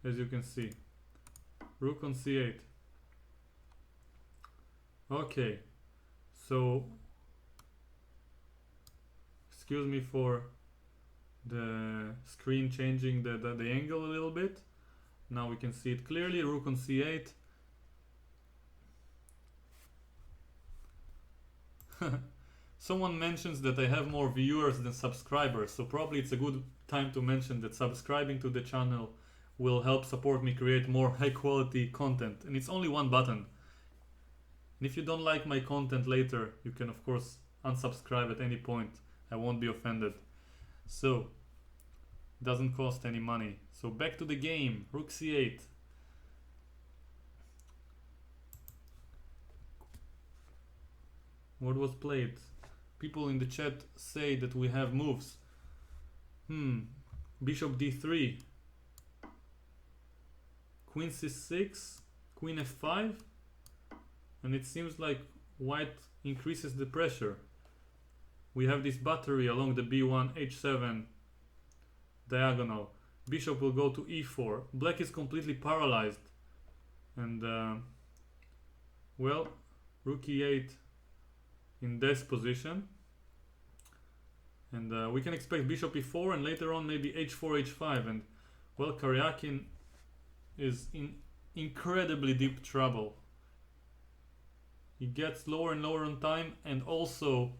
as you can see. Rook on c8. Okay, so excuse me for the screen changing the angle a little bit. Now we can see it clearly. Rook on c8. Someone mentions that I have more viewers than subscribers, so probably it's a good time to mention that subscribing to the channel will help support me create more high quality content, and it's only one button. And if you don't like my content later, you can of course unsubscribe at any point. I won't be offended. So, doesn't cost any money. So back to the game. Rook c8. What was played? People in the chat say that we have moves. Bishop d3. Queen c6. Queen f5. And it seems like white increases the pressure. We have this battery along the b1 h7 diagonal. Bishop will go to e4. Black is completely paralyzed. And well, rook e8 in this position. And we can expect bishop e4 and later on maybe h4, h5. And well, Karjakin is in incredibly deep trouble. He gets lower and lower on time, and also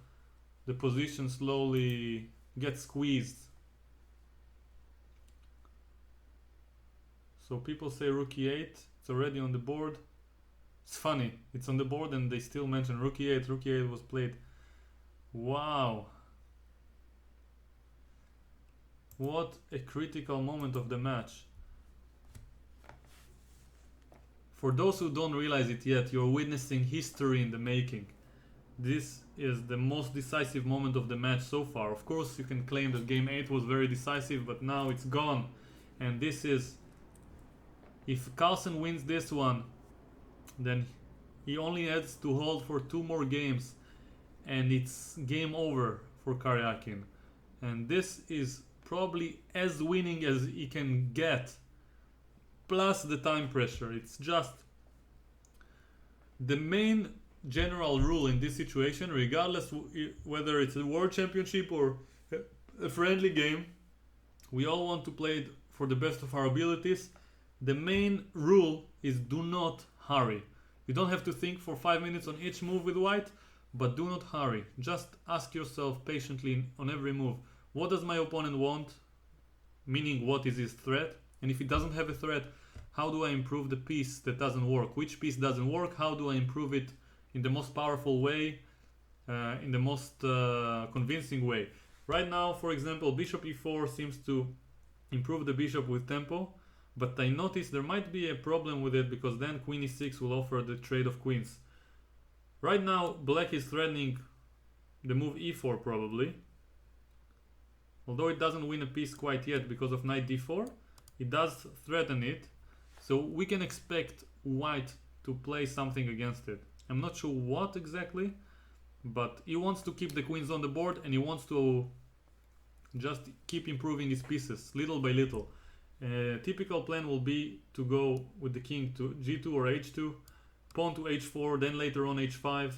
the position slowly gets squeezed. So people say rook e8, it's already on the board. It's funny, it's on the board and they still mention rook e8, rook e8 was played. Wow. What a critical moment of the match. For those who don't realize it yet, you're witnessing history in the making. This is the most decisive moment of the match so far. Of course, you can claim that game 8 was very decisive, but now it's gone. And this is... If Carlsen wins this one, then he only has to hold for 2 more games. And it's game over for Karjakin. And this is probably as winning as he can get. Plus the time pressure. It's just the main general rule in this situation, regardless whether it's a world championship or a friendly game, we all want to play it for the best of our abilities. The main rule is do not hurry. You don't have to think for 5 minutes on each move with white, but do not hurry. Just ask yourself patiently on every move, what does my opponent want? Meaning, what is his threat? And if he doesn't have a threat, how do I improve the piece that doesn't work? Which piece doesn't work? How do I improve it in the most powerful way, in the most convincing way? Right now, for example, bishop e4 seems to improve the bishop with tempo, but I notice there might be a problem with it because then queen e6 will offer the trade of queens. Right now, black is threatening the move e4 probably, although it doesn't win a piece quite yet because of knight d4. It does threaten it, so we can expect white to play something against it. I'm not sure what exactly, but he wants to keep the queens on the board and he wants to just keep improving his pieces little by little. Typical plan will be to go with the king to g2 or h2, pawn to h4, then later on h5.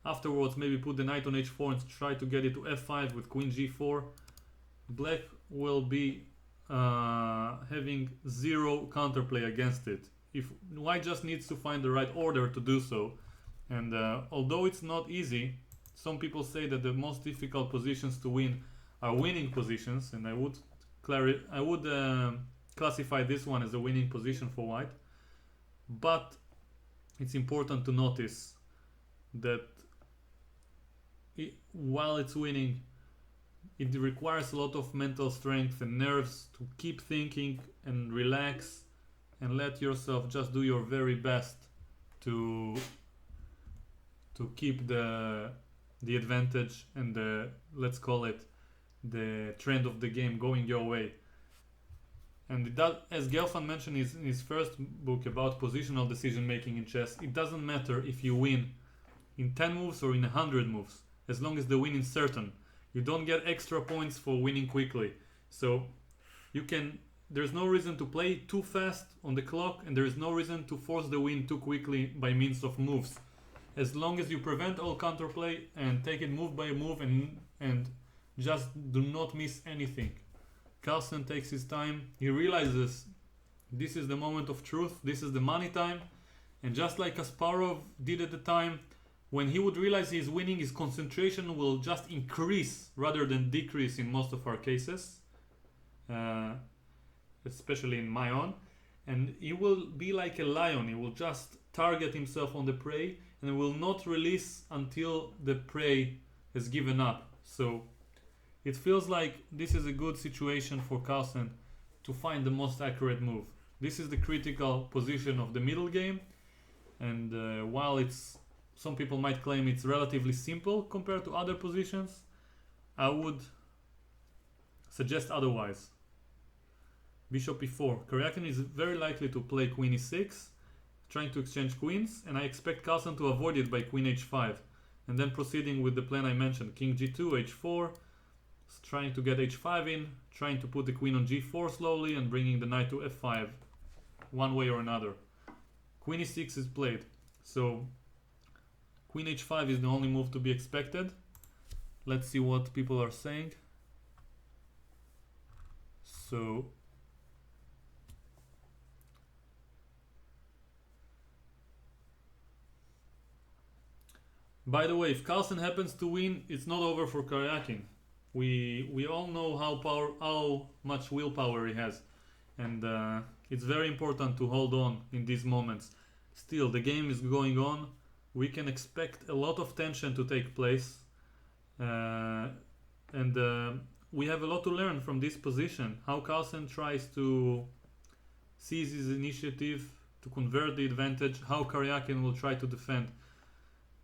Afterwards maybe put the knight on h4 and try to get it to f5 with queen g4. Black will be having zero counterplay against it. If white just needs to find the right order to do so. And although it's not easy, some people say that the most difficult positions to win are winning positions, and I would classify this one as a winning position for white. But it's important to notice that while it's winning, it requires a lot of mental strength and nerves to keep thinking and relax and let yourself just do your very best to keep the advantage and the, let's call it, the trend of the game going your way. And that, as Gelfand mentioned in his first book about positional decision making in chess, it doesn't matter if you win in 10 moves or in 100 moves, as long as the win is certain. You don't get extra points for winning quickly. So there's no reason to play too fast on the clock, and there is no reason to force the win too quickly by means of moves. As long as you prevent all counterplay and take it move by move and just do not miss anything. Carlsen takes his time. He realizes this is the moment of truth. This is the money time. And just like Kasparov did at the time, when he would realize he's winning, his concentration will just increase rather than decrease in most of our cases, especially in my own. And he will be like a lion. He will just target himself on the prey and will not release until the prey has given up. So it feels like this is a good situation for Carlsen to find the most accurate move. This is the critical position of the middle game, and while some people might claim it's relatively simple compared to other positions, I would suggest otherwise. Bishop e4. Karjakin is very likely to play queen e6, trying to exchange queens, and I expect Carlsen to avoid it by queen h5, and then proceeding with the plan I mentioned, king g2, h4, trying to get h5 in, trying to put the queen on g4 slowly and bringing the knight to f5 one way or another. Queen e6 is played, so queen h5 is the only move to be expected. Let's see what people are saying. So by the way, if Carlsen happens to win, it's not over for Karjakin. We all know how much willpower he has, and it's very important to hold on in these moments. Still, the game is going on. We can expect a lot of tension to take place, and we have a lot to learn from this position. How Carlsen tries to seize his initiative, to convert the advantage, how Karjakin will try to defend.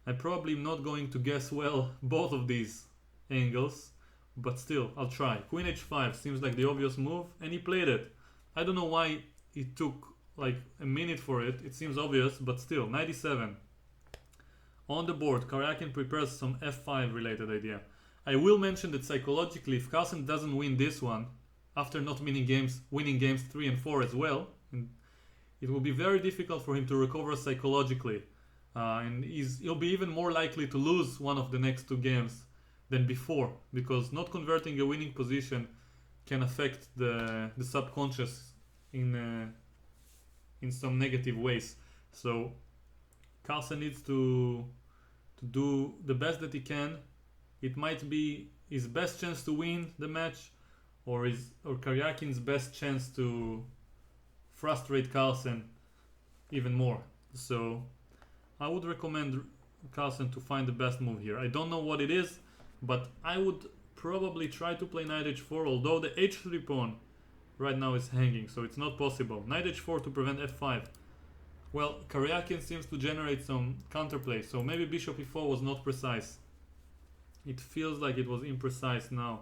I probably am not going to guess well both of these angles, but still, I'll try. Queen h5 seems like the obvious move, and he played it. I don't know why it took like a minute for it. It seems obvious, but still, knight e7. On the board, Karjakin prepares some f5 related idea. I will mention that psychologically, if Carlsen doesn't win this one, after not winning games 3 and 4 as well, it will be very difficult for him to recover psychologically. And he'll be even more likely to lose one of the next two games than before, because not converting a winning position can affect the subconscious in some negative ways. So Carlsen needs to do the best that he can. It might be his best chance to win the match, or Karjakin's best chance to frustrate Carlsen even more. So I would recommend Carlsen to find the best move here. I don't know what it is, but I would probably try to play knight h4, although the h3 pawn right now is hanging, so it's not possible. Knight h4 to prevent f5. Well, Karjakin seems to generate some counterplay, so maybe bishop e4 was not precise. It feels like it was imprecise now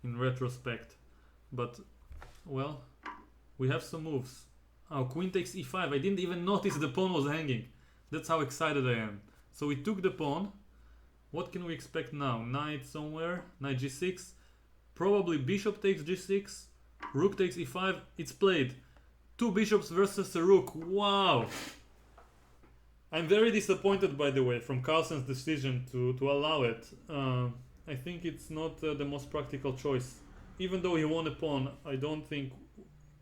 in retrospect, but well, we have some moves. Oh, queen takes e5. I didn't even notice the pawn was hanging. That's how excited I am. So we took the pawn. What can we expect now? Knight somewhere, knight g6, probably bishop takes g6, rook takes e5. It's played. Two bishops versus a rook. Wow! I'm very disappointed, by the way, from Carlsen's decision to allow it. I think it's not the most practical choice. Even though he won a pawn, I don't think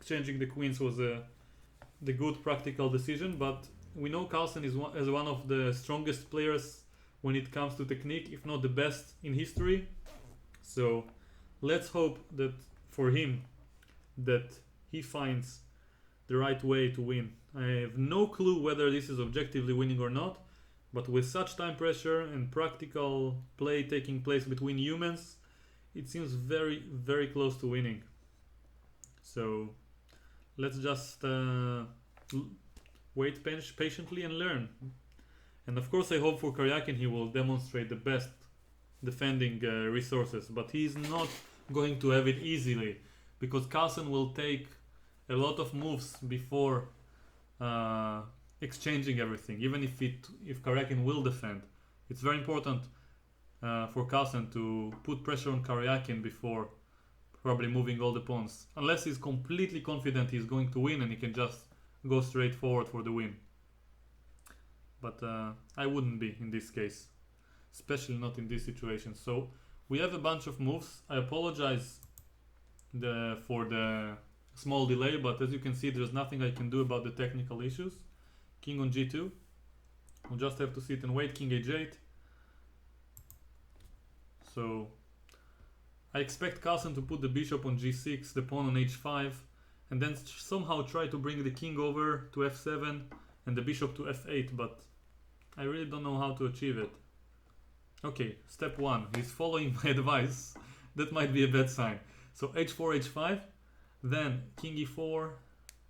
changing the queens was the good practical decision, but we know Carlsen is one of the strongest players when it comes to technique, if not the best in history. So let's hope that for him that he finds the right way to win. I have no clue whether this is objectively winning or not, but with such time pressure and practical play taking place between humans, it seems very, very close to winning. So let's just wait patiently and learn. And of course I hope for Karjakin he will demonstrate the best defending resources, but he's not going to have it easily, because Carlsen will take a lot of moves before exchanging everything, even if Karjakin will defend. It's very important for Carlsen to put pressure on Karjakin before probably moving all the pawns, unless he's completely confident he's going to win and he can just go straight forward for the win. But I wouldn't be in this case, especially not in this situation. So we have a bunch of moves. I apologize for the small delay, but as you can see, there's nothing I can do about the technical issues. King on g2. We'll just have to sit and wait. King h8. So I expect Carlsen to put the bishop on g6, the pawn on h5, and then somehow try to bring the king over to f7 and the bishop to f8, but I really don't know how to achieve it. Okay, step 1. He's following my advice. That might be a bad sign. So h4, h5, then king e4.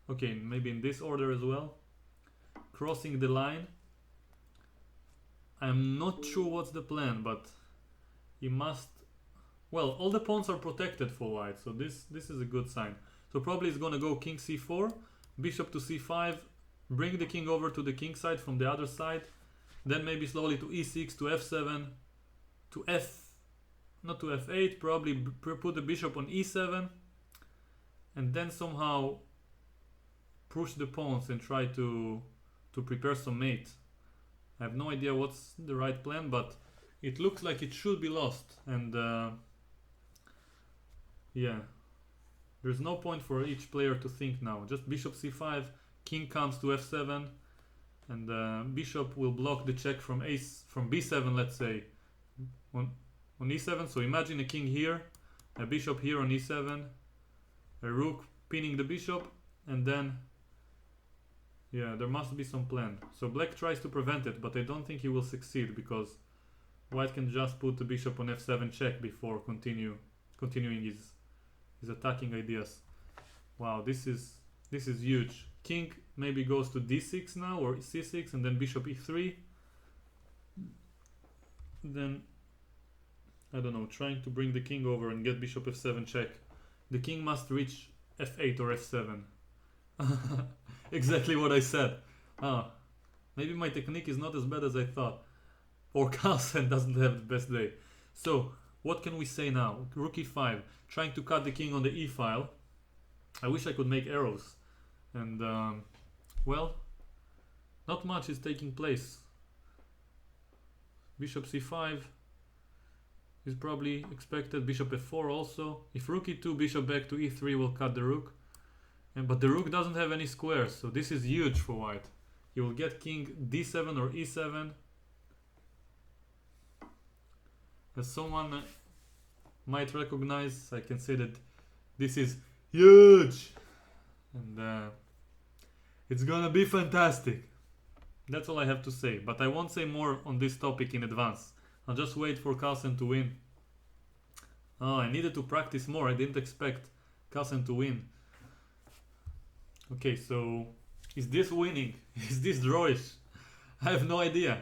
Okay, maybe in this order as well. Crossing the line. I'm not sure what's the plan, but he must... Well, all the pawns are protected for white, so this is a good sign. So probably he's gonna go king c4, bishop to c5, bring the king over to the king side from the other side, then maybe slowly to e6, to f7, to not to f8, probably put the bishop on e7, and then somehow push the pawns and try to prepare some mate. I have no idea what's the right plan, but it looks like it should be lost, and yeah, there's no point for each player to think now. Just bishop c5, king comes to f7, and bishop will block the check from b7, let's say, on e7. So imagine a king here, a bishop here on e7, a rook pinning the bishop, and then yeah, there must be some plan. So black tries to prevent it, but I don't think he will succeed, because white can just put the bishop on f7 check before continuing his attacking ideas. Wow, this is huge. King maybe goes to d6 now, or c6, and then bishop e3. Then I don't know, trying to bring the king over and get bishop f7 check. The king must reach f8 or f7. Exactly what I said. Maybe my technique is not as bad as I thought, or Carlsen doesn't have the best day. So what can we say now? Rook e5, trying to cut the king on the e file. I wish I could make arrows, and well, not much is taking place. Bishop c5 is probably expected. Bishop f4 also. If rook e2, bishop back to e3 will cut the rook. But the rook doesn't have any squares, so this is huge for white. he will get king d7 or e7. As someone might recognize, I can say that this is huge, and it's gonna be fantastic. That's all I have to say, but I won't say more on this topic in advance. I'll just wait for Carlsen to win. Oh, I needed to practice more. I didn't expect Carlsen to win. Okay, so is this winning? Is this drawish? I have no idea.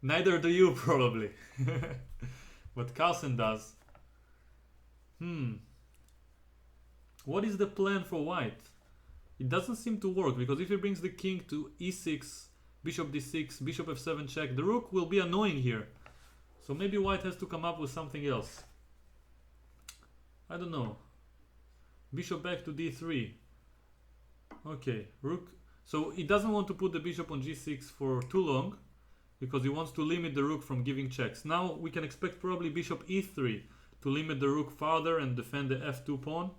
Neither do you, probably. But Carlsen does. What is the plan for white? It doesn't seem to work, because if he brings the king to e6, bishop d6, bishop f7 check, the rook will be annoying here. So maybe white has to come up with something else. I don't know. Bishop back to d3. Okay, rook. So he doesn't want to put the bishop on g6 for too long, because he wants to limit the rook from giving checks. Now we can expect probably bishop e3 to limit the rook farther and defend the f2 pawn.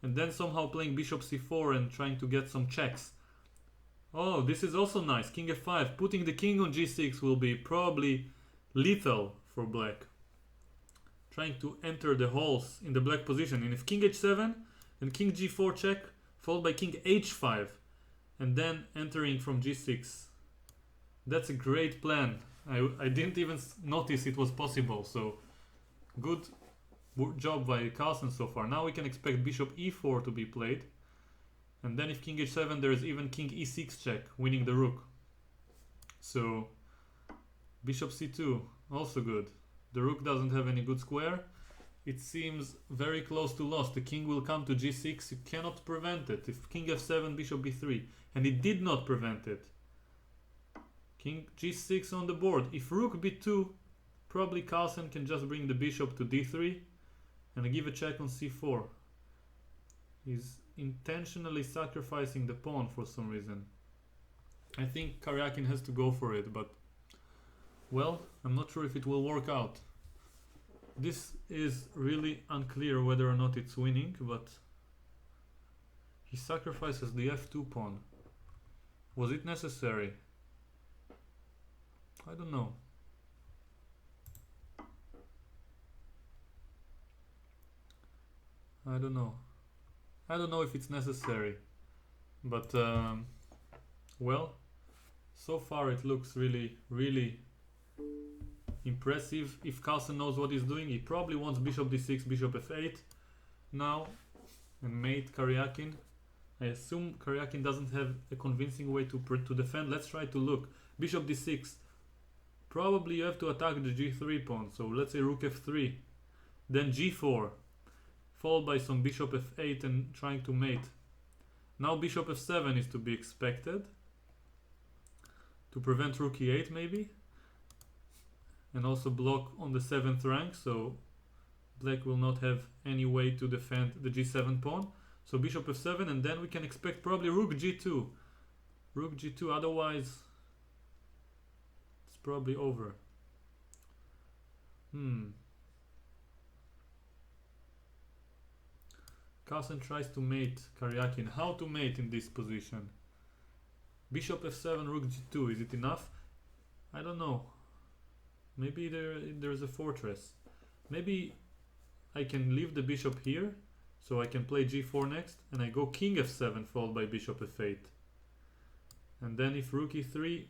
And then somehow playing bishop c4 and trying to get some checks. Oh, this is also nice. King f5. Putting the king on g6 will be probably lethal for black. Trying to enter the holes in the black position. And if king h7 and king g4 check, followed by king h5, and then entering from g6. That's a great plan. I didn't even notice it was possible. So good job by Carlsen so far. Now we can expect bishop e4 to be played. And then if king h7, there is even king e6 check, winning the rook. So bishop c2, also good. The rook doesn't have any good square. It seems very close to loss. The king will come to g6. You cannot prevent it. If king f7, bishop b3. And it did not prevent it. King g6 on the board. If rook b2, probably Carlsen can just bring the bishop to d3 and give a check on c4. He's intentionally sacrificing the pawn for some reason. I think Karjakin has to go for it, but well, I'm not sure if it will work out. This is really unclear whether or not it's winning, but he sacrifices the f2 pawn. Was it necessary? I don't know. I don't know if it's necessary, but well, so far it looks really, really impressive. If Carlsen knows what he's doing, he probably wants bishop d6, bishop f8 now, and mate Karjakin. I assume Karjakin doesn't have a convincing way to defend. Let's try to look. Bishop d6. Probably you have to attack the g3 pawn. So let's say rook f3, then g4, followed by some bishop f8 and trying to mate. Now bishop f7 is to be expected to prevent rook e8 maybe, and also block on the 7th rank, so black will not have any way to defend the g7 pawn. So bishop f7, and then we can expect probably rook g2. Rook g2, otherwise it's probably over. Carlsen tries to mate Karjakin. How to mate in this position? Bishop f7, rook g2, is it enough? I don't know. Maybe there's a fortress. Maybe I can leave the bishop here, so I can play g4 next, and I go king f7 followed by bishop f8. And then if rook e3,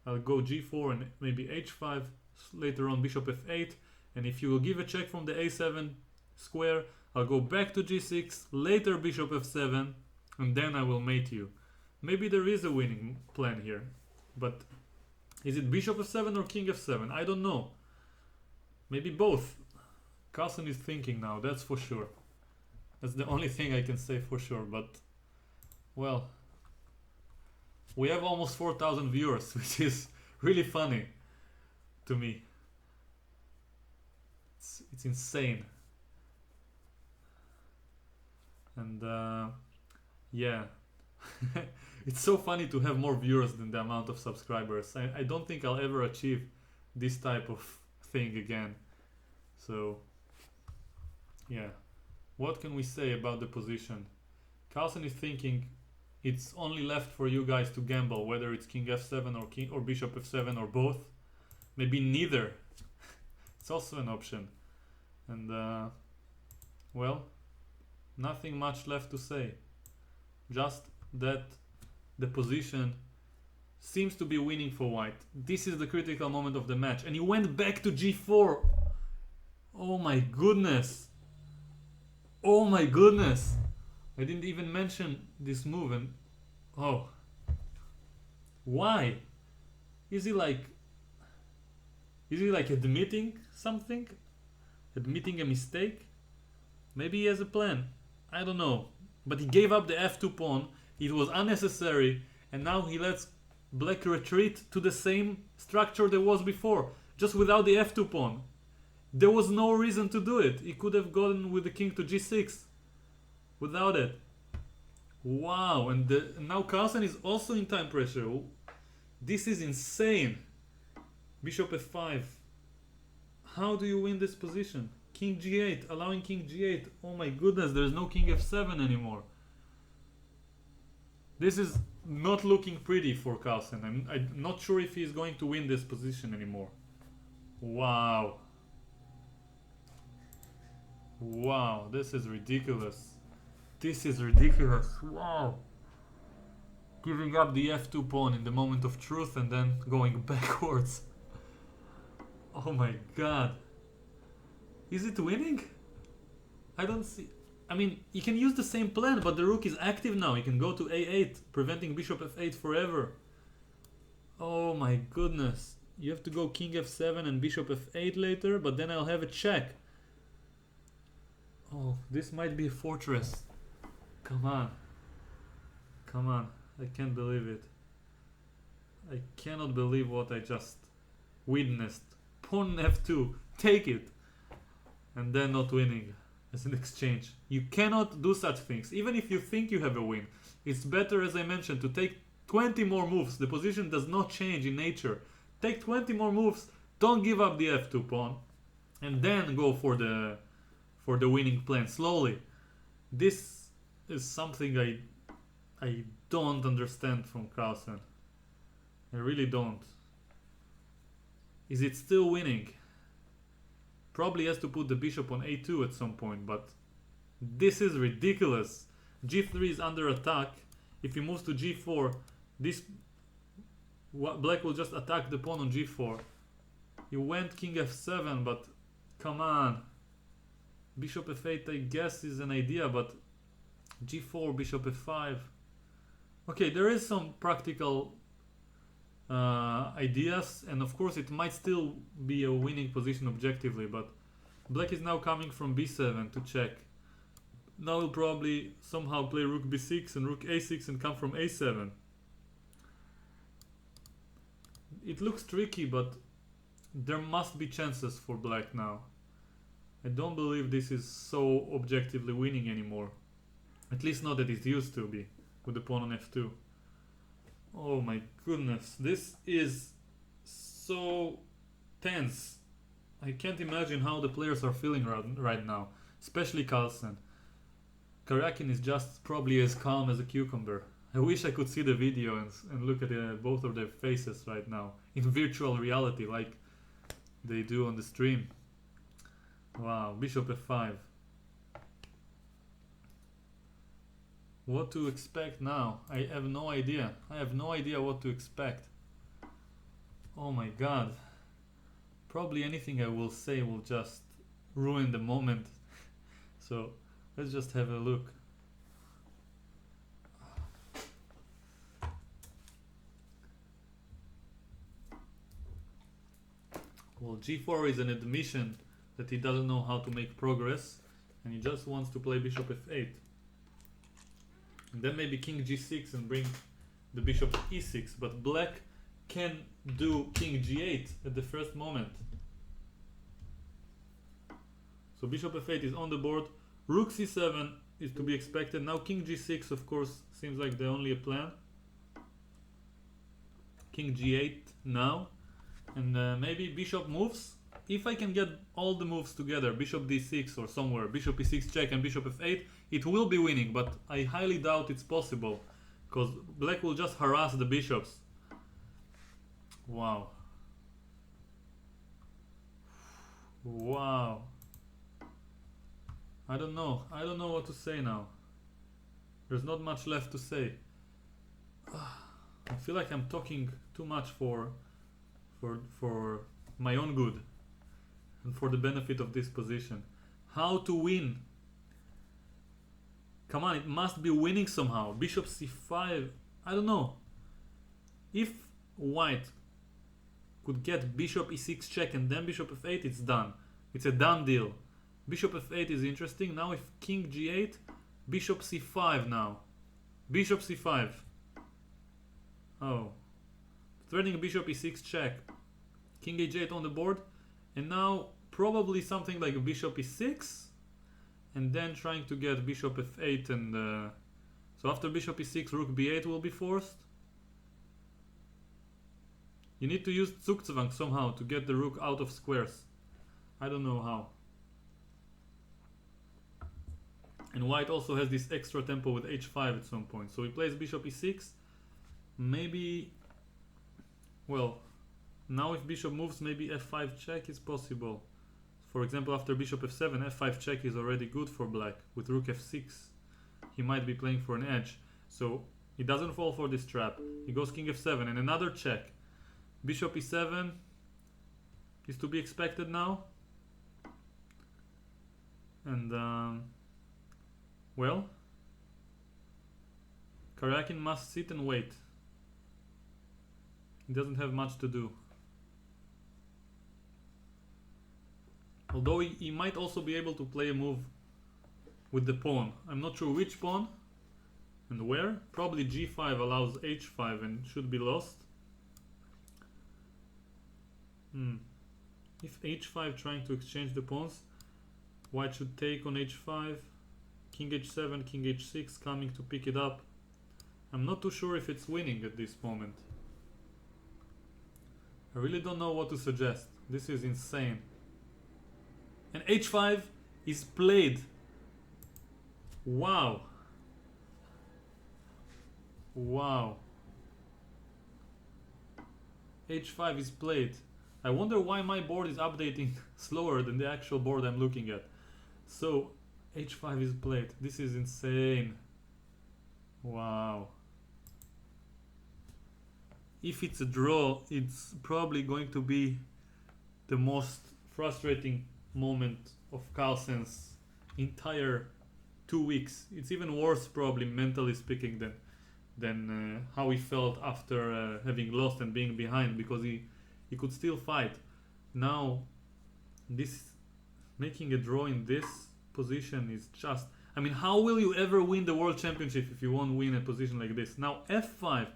I'll go g4 and maybe h5, later on bishop f8, and if you will give a check from the a7 square, I'll go back to g6, later bishop f7, and then I will mate you. Maybe there is a winning plan here, but is it bishop f7 or king f7? I don't know. Maybe both. Carlsen is thinking now, that's for sure. That's the only thing I can say for sure, but well, we have almost 4,000 viewers, which is really funny to me. It's insane. And yeah, it's so funny to have more viewers than the amount of subscribers. I don't think I'll ever achieve this type of thing again. So yeah, what can we say about the position? Carlsen is thinking It's only left for you guys to gamble whether it's king f7 or bishop f7 or both. Maybe neither. It's also an option. And well, nothing much left to say. Just that the position seems to be winning for white. This is the critical moment of the match. And he went back to g4. Oh my goodness. Oh my goodness. I didn't even mention this move. And oh, why? Is he like admitting something? Admitting a mistake? Maybe he has a plan. I don't know. But he gave up the f2 pawn. It was unnecessary. And now he lets black retreat to the same structure there was before. Just without the f2 pawn. There was no reason to do it. He could have gone with the king to g6. Without it. Wow. And now Carlsen is also in time pressure. This is insane. Bishop f5. How do you win this position? King g8, allowing king g8. Oh my goodness, there's no king f7 anymore. This is not looking pretty for Carlsen. I'm not sure if he's going to win this position anymore. Wow. Wow, this is ridiculous. This is ridiculous. Wow. Giving up the f2 pawn in the moment of truth and then going backwards. Oh my god. Is it winning? I don't see. I mean, you can use the same plan, but the rook is active now. You can go to a8, preventing bishop f8 forever. Oh my goodness. You have to go king f7 and bishop f8 later, but then I'll have a check. Oh, this might be a fortress. Come on. Come on. I can't believe it. I cannot believe what I just witnessed. Pawn f2. Take it. And then not winning as an exchange. You cannot do such things. Even if you think you have a win, it's better, as I mentioned, to take 20 more moves. The position does not change in nature. Take 20 more moves. Don't give up the f2 pawn. And then go for the winning plan slowly. This is something I don't understand from Carlsen. I really don't. Is it still winning? Probably has to put the bishop on a2 at some point, but this is ridiculous. g3 is under attack. If he moves to g4, this black will just attack the pawn on g4. He went king f7, but come on. Bishop f8 I guess is an idea, but g4, bishop f5. Okay, there is some practical ideas, and of course it might still be a winning position objectively, but black is now coming from b7 to check. Now he'll probably somehow play rook b6 and rook a6 and come from a7. It looks tricky, but there must be chances for black now. I don't believe this is so objectively winning anymore. At least not that it used to be, with the pawn on f2. Oh my goodness, this is so tense. I can't imagine how the players are feeling right now, especially Carlsen. Karjakin is just probably as calm as a cucumber. I wish I could see the video and look at both of their faces right now, in virtual reality like they do on the stream. Wow, bishop f5. What to expect now? I have no idea. I have no idea what to expect. Oh my god. Probably anything I will say will just ruin the moment. So let's just have a look. Well, g4 is an admission that he doesn't know how to make progress, and he just wants to play bishop f8. And then maybe king g6 and bring the bishop to e6, but black can do king g8 at the first moment. So bishop f8 is on the board. Rook c7 is to be expected. Now king g6, of course, seems like the only plan. King g8 now. And maybe bishop moves. If I can get all the moves together, bishop d6 or somewhere, bishop e6 check and bishop f8, it will be winning, but I highly doubt it's possible. because black will just harass the bishops. Wow. Wow. I don't know what to say now. There's not much left to say. I feel like I'm talking too much for my own good and for the benefit of this position. How to win? Come on, it must be winning somehow. Bishop c5. I don't know. If white could get bishop e6 check and then bishop f8, it's done. It's a done deal. Bishop f8 is interesting. Now if king g8, bishop c5 now. Bishop c5. Oh. Threatening bishop e6 check. King h8 on the board. And now probably something like a bishop e6. And then trying to get bishop f8 and... so after bishop e6, rook b8 will be forced. You need to use Zugzwang somehow to get the rook out of squares. I don't know how. And white also has this extra tempo with h5 at some point. So he plays bishop e6. Maybe... well, now if bishop moves, maybe f5 check is possible. For example, after bishop f7, f5 check is already good for black. With rook f6, he might be playing for an edge. So he doesn't fall for this trap. He goes king f7 and another check. Bishop e7 is to be expected now. And well, Karjakin must sit and wait. He doesn't have much to do. Although he might also be able to play a move with the pawn. I'm not sure which pawn and where. Probably g5 allows h5 and should be lost. If h5 trying to exchange the pawns, white should take on h5. King h7, king h6 coming to pick it up. I'm not too sure if it's winning at this moment. I really don't know what to suggest. This is insane. And h5 is played. Wow. Wow. h5 is played. I wonder why my board is updating slower than the actual board I'm looking at. So h5 is played. This is insane. Wow. If it's a draw, it's probably going to be the most frustrating moment of Carlsen's entire 2 weeks. It's even worse, probably mentally speaking, than how he felt after having lost and being behind, because he could still fight. Now, this making a draw in this position is just... I mean, how will you ever win the World Championship if you won't win a position like this? Now, f5.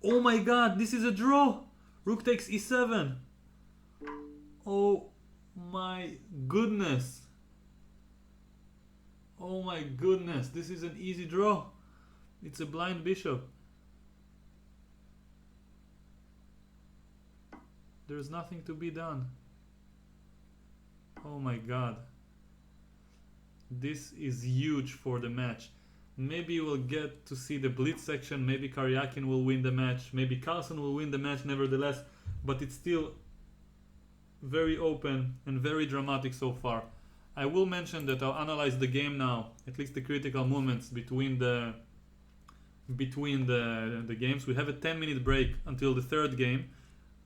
Oh my god, this is a draw! Rook takes e7. Oh my goodness. Oh my goodness, this is an easy draw. It's a blind bishop. There's nothing to be done. Oh my god. This is huge for the match. Maybe we'll get to see the blitz section. Maybe Karjakin will win the match. Maybe Carlsen will win the match nevertheless. But it's still very open and very dramatic so far. I will mention that I'll analyze the game now. At least the critical moments between the games. We have a 10-minute break until the third game,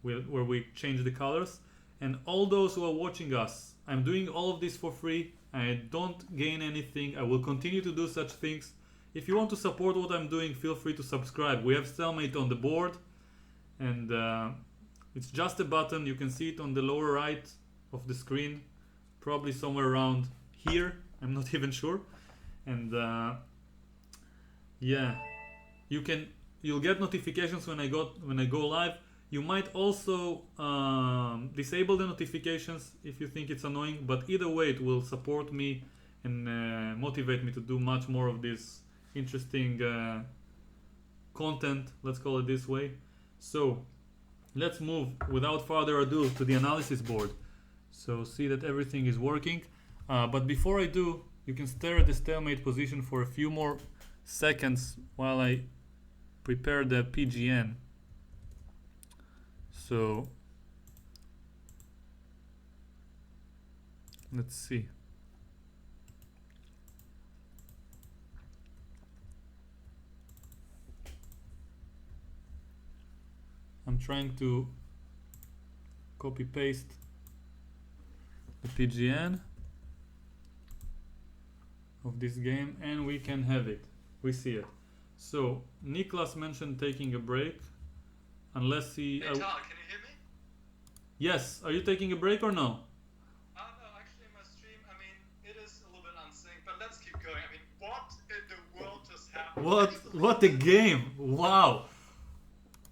where we change the colors. And all those who are watching us, I'm doing all of this for free. I don't gain anything. I will continue to do such things. If you want to support what I'm doing, feel free to subscribe. We have stalemate on the board, and it's just a button. You can see it on the lower right of the screen, probably somewhere around here. I'm not even sure. And yeah, you'll get notifications when I go live. You might also disable the notifications if you think it's annoying, but either way it will support me and motivate me to do much more of this interesting content, let's call it this way. So let's move without further ado to the analysis board. So see that everything is working. But before I do, you can stare at the stalemate position for a few more seconds while I prepare the PGN. So let's see. I'm trying to copy paste the PGN of this game and we can have it. We see it. So Niclas mentioned taking a break unless he... Hey Tal, can you hear me? Yes, are you taking a break or no? No, actually my stream, I mean, it is a little bit unsynced, but let's keep going. I mean, what in the world just happened? What a game! Wow!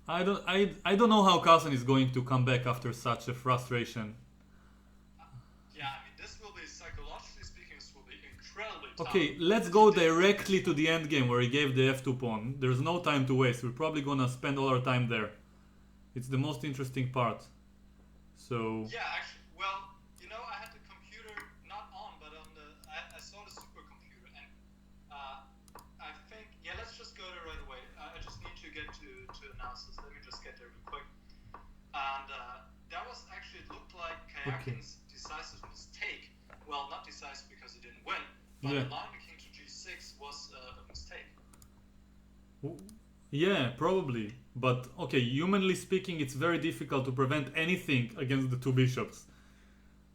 I don't know how Carlsen is going to come back after such a frustration. Yeah, I mean, this will be, psychologically speaking, this will be incredibly tough. Okay, let's go directly to the end game where he gave the f2 pawn. There's no time to waste. We're probably gonna spend all our time there. It's the most interesting part. So... Yeah, actually, well, you know, I had the computer not on, but on the, I saw the supercomputer, and I think, yeah, let's just go there right away. I just need to get to analysis. Let me just get there real quick. And that was actually, it looked like Karjakin's decisive mistake. Well, not decisive because he didn't win, but allowing the king to g6 was a mistake. Yeah, probably. But okay, humanly speaking, it's very difficult to prevent anything against the two bishops.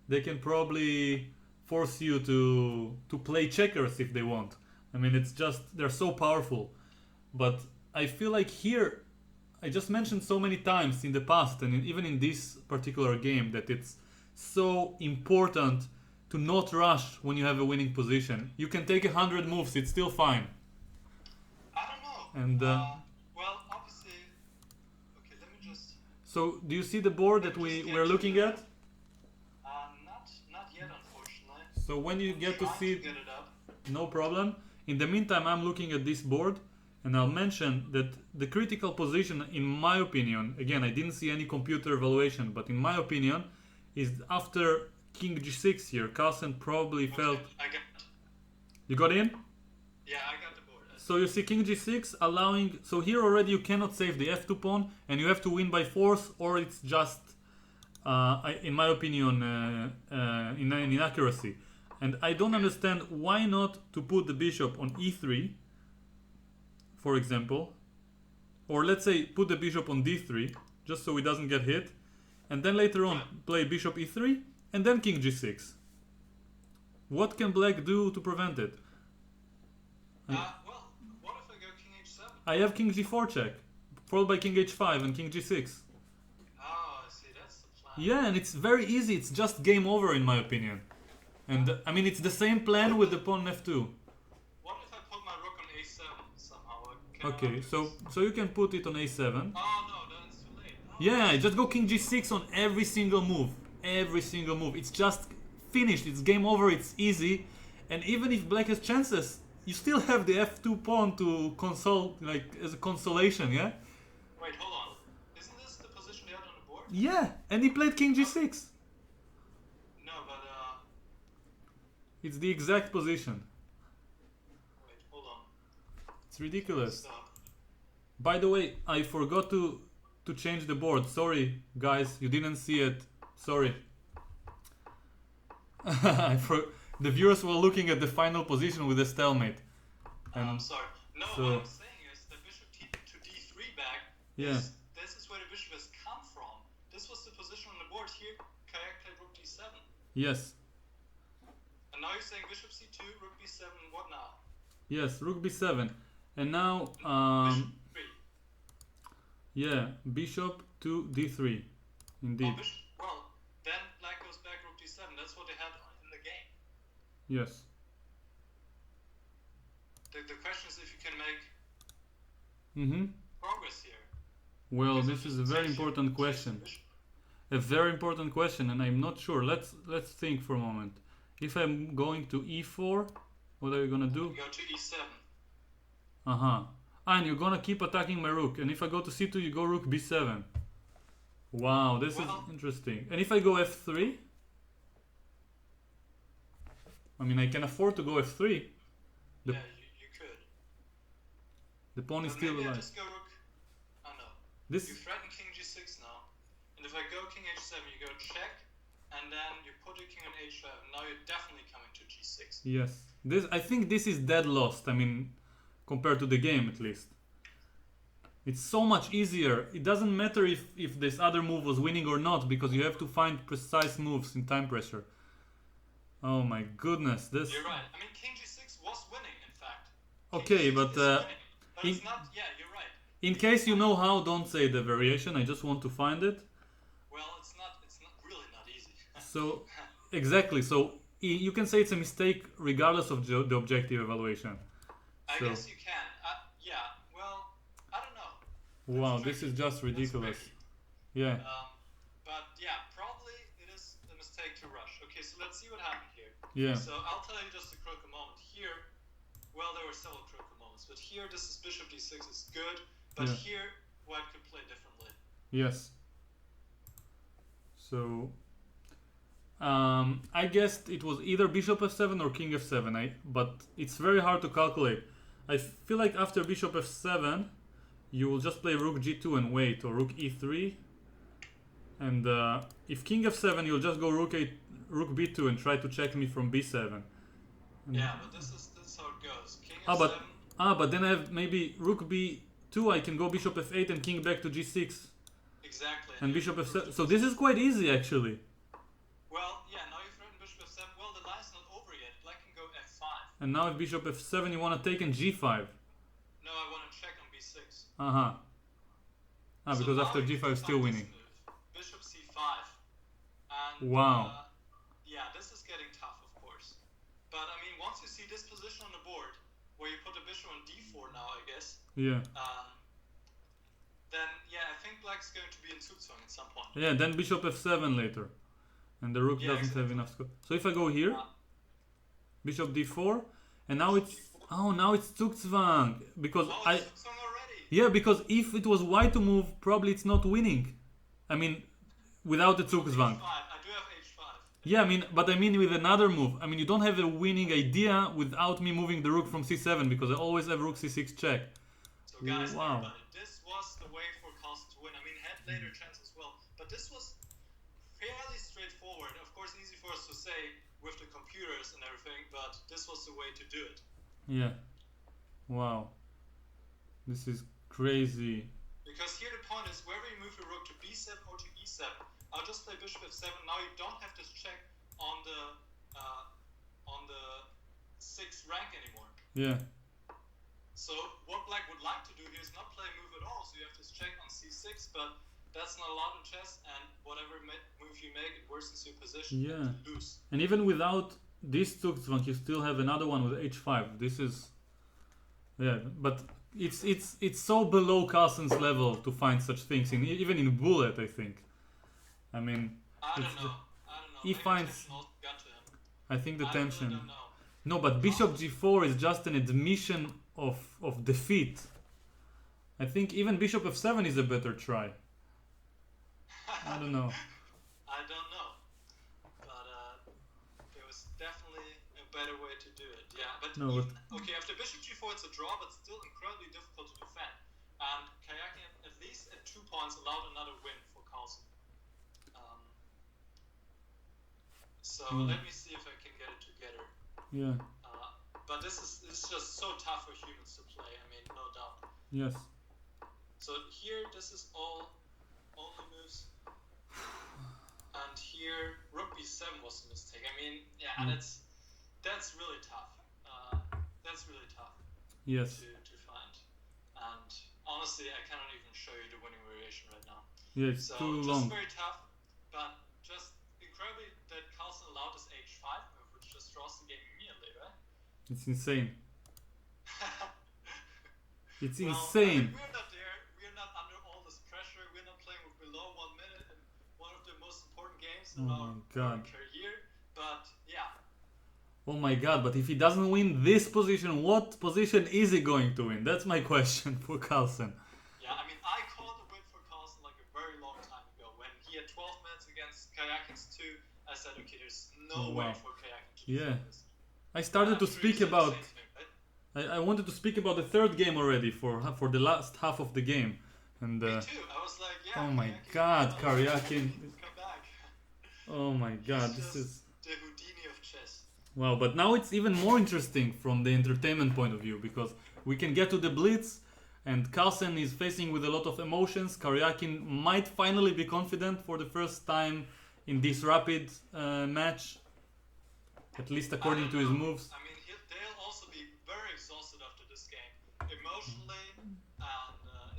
They can probably force you to play checkers if they want. I mean, it's just, they're so powerful. But I feel like here, I just mentioned so many times in the past and even in this particular game that it's so important to not rush when you have a winning position. You can take 100 moves, it's still fine. I don't know. And well, obviously, okay, let me just... So, do you see the board that we're looking at? Not yet, unfortunately. So when you get to see it, get it up. no problem. In the meantime, I'm looking at this board, and I'll mention that the critical position, in my opinion, again, I didn't see any computer evaluation, but in my opinion, is after King G6 here. Carlsen probably felt... I got it. You got in? Yeah, I got the board. So you see King G6 allowing... So here already you cannot save the F2 pawn, and you have to win by force, or it's just, in my opinion, inaccuracy. And I don't understand why not to put the bishop on E3, for example. Or let's say put the bishop on D3, just so it doesn't get hit. And then later on play bishop E3, and then King G6. What can black do to prevent it? Well, what if I go King H7? I have King G4 check, followed by King H5 and King G6. Oh, I see, that's the plan. Yeah, and it's very easy, it's just game over in my opinion. And I mean, it's the same plan with the pawn F2. What if I put my rook on A7 somehow? Okay, so you can put it on A7. Oh no, then it's too late. Oh, Yeah, just go King G6 on every single move. Every single move. It's just finished, it's game over, it's easy. And even if black has chances, you still have the F2 pawn to console, like, as a consolation, yeah? Wait, hold on. Isn't this the position they had on the board? Yeah, and he played King G6. No, but It's the exact position. wait, hold on. It's ridiculous. Stop. By the way, I forgot to change the board. Sorry, guys, you didn't see it. Sorry. The viewers were looking at the final position with a stalemate. And I'm sorry. No, so- what I'm saying is the bishop to D3 back. Yeah. This is where the bishop has come from. This was the position on the board here. Kayak played rook D7. Yes, And now you're saying bishop C2, rook B7, what now? yes, rook B7. And now, Bishop 3. yeah, bishop to D3. Indeed. Oh, bishop. Well, then black goes back rook D7. That's what they had in the game. Yes. The question is if you can make Mm-hmm. progress here. Well, Because this if is it a very takes you- important takes the question. bishop. A very important question, and I'm not sure. Let's think for a moment. If I'm going to E4, what are you gonna do? You go to E7. Uh-huh. And you're gonna keep attacking my rook. And if I go to C2, you go rook B7. Wow, this Well- is interesting. And if I go F3? I mean, I can afford to go F3. The- Yeah, you could. The pawn is But still maybe I alive. just go rook This. You threaten king g6 now, and if I go king h7, you go check, and then you put your king on h5. Now you're definitely coming to g6. Yes. I think this is dead lost. I mean, compared to the game at least. It's so much easier. It doesn't matter if this other move was winning or not, because you have to find precise moves in time pressure. Oh my goodness, this. You're right. I mean, king g6 was winning, in fact. Okay, but it's not. Yeah, you're right. In case you know how, don't say the variation. I just want to find it. Well, it's not really not easy. So exactly. So you can say it's a mistake regardless of the objective evaluation. I guess you can. Yeah. Well, I don't know. Wow, this is just ridiculous. Yeah. But yeah, probably it is a mistake to rush. Okay, so let's see what happened here. Yeah. So I'll tell you just a critical moment here. Well, there were several critical moments, but here this is bishop d6 is good, but here white could play differently. Yes. So I guessed it was either bishop f7 or king f7. But it's very hard to calculate. I feel like after bishop f7, you will just play rook g2 and wait, or rook e3. And if king f7, you'll just go rook b2 and try to check me from b7. Yeah, but this is how it goes. King f7. But then I have maybe rook b2. I can go bishop f8 and king back to g6. Exactly. And bishop f7. So this is quite easy actually. Well, yeah. Now you threaten bishop f7. Well, the line's not over yet. Black can go f5. And now if bishop f7, you want to take in g5. No, I want to check on b6. So because after g5 still winning. Bishop c5. And, wow. Yeah, this is getting tough, of course. But I mean, once you see this position on the board, where you put the bishop on d4 now, I guess. Yeah. Then yeah, I think black's going to be in Zugzwang at some point. Yeah, then bishop f7 later, and the rook doesn't have enough score. So if I go here, bishop d4, and now it's Zugzwang because Zugzwang already. Yeah, because if it was white to move, probably it's not winning. I mean, without the Zugzwang. I do have h5. Yeah, but I mean with another move. I mean, you don't have a winning idea without me moving the rook from c7 because I always have rook c6 check. So guys, wow. everybody, this was the way for Carlsen to win. I mean, had later chance as well, but this was fairly straightforward. Of course, easy for us to say with the computers and everything, but this was the way to do it. Yeah. Wow. This is crazy. Because here the point is, whether you move your rook to b7 or to e7, I'll just play bishop f7. Now you don't have this check on the 6th rank anymore. Yeah. So what black would like to do here is not play a move at all. So you have this check on c6, but that's not allowed in chess. And whatever move you make, it worsens your position. Yeah. And you lose. And even without this Zugzwang, you still have another one with h5. This is, yeah, but it's so below Carlsen's level to find such things even in Bullet, I think. I mean, I don't know. He Maybe finds. got to him. I think the tension. Really don't know. No, but bishop g4 is just an admission of defeat. I think even bishop f7 is a better try. I don't know. I don't know. But there was definitely a better way to do it. Yeah, but okay, after bishop g4 it's a draw, but still incredibly difficult to defend. And Karjakin, at least at 2 points, allowed another win for Carlsen. So let me see if I can get it together. Yeah. But it's just so tough for humans to play. I mean, no doubt. Yes. So here, this is all only moves. And here, rook b7 was a mistake. I mean, yeah, that's really tough. That's really tough. Yes. To find. And honestly, I cannot even show you the winning variation right now. Yeah, it's too long. Just very tough, but just incredibly that Carlsen allowed this h5 move, which just draws the game immediately, right? It's insane. It's well, insane. I mean, we're not there. We're not under all this pressure. We're not playing with below 1 minute in one of the most important games in our career. But yeah. Oh my god, but if he doesn't win this position, what position is he going to win? That's my question for Carlsen. Yeah, I mean, I called the win for Carlsen like a very long time ago. When he had 12 minutes against Karjakin's 2, I said, okay, there's no way for Karjakin to defend this. I started to speak about... I wanted to speak about the third game already for the last half of the game. And Me too. I was like, yeah. oh my Karjakin, God, yeah, Karjakin! come back. Oh my God, He's this just is the Houdini of chess. wow. But now it's even more interesting from the entertainment point of view because we can get to the blitz, and Carlsen is facing with a lot of emotions. Karjakin might finally be confident for the first time in this rapid match, at least according to his moves. I mean, they'll also be very exhausted after this game, emotionally, and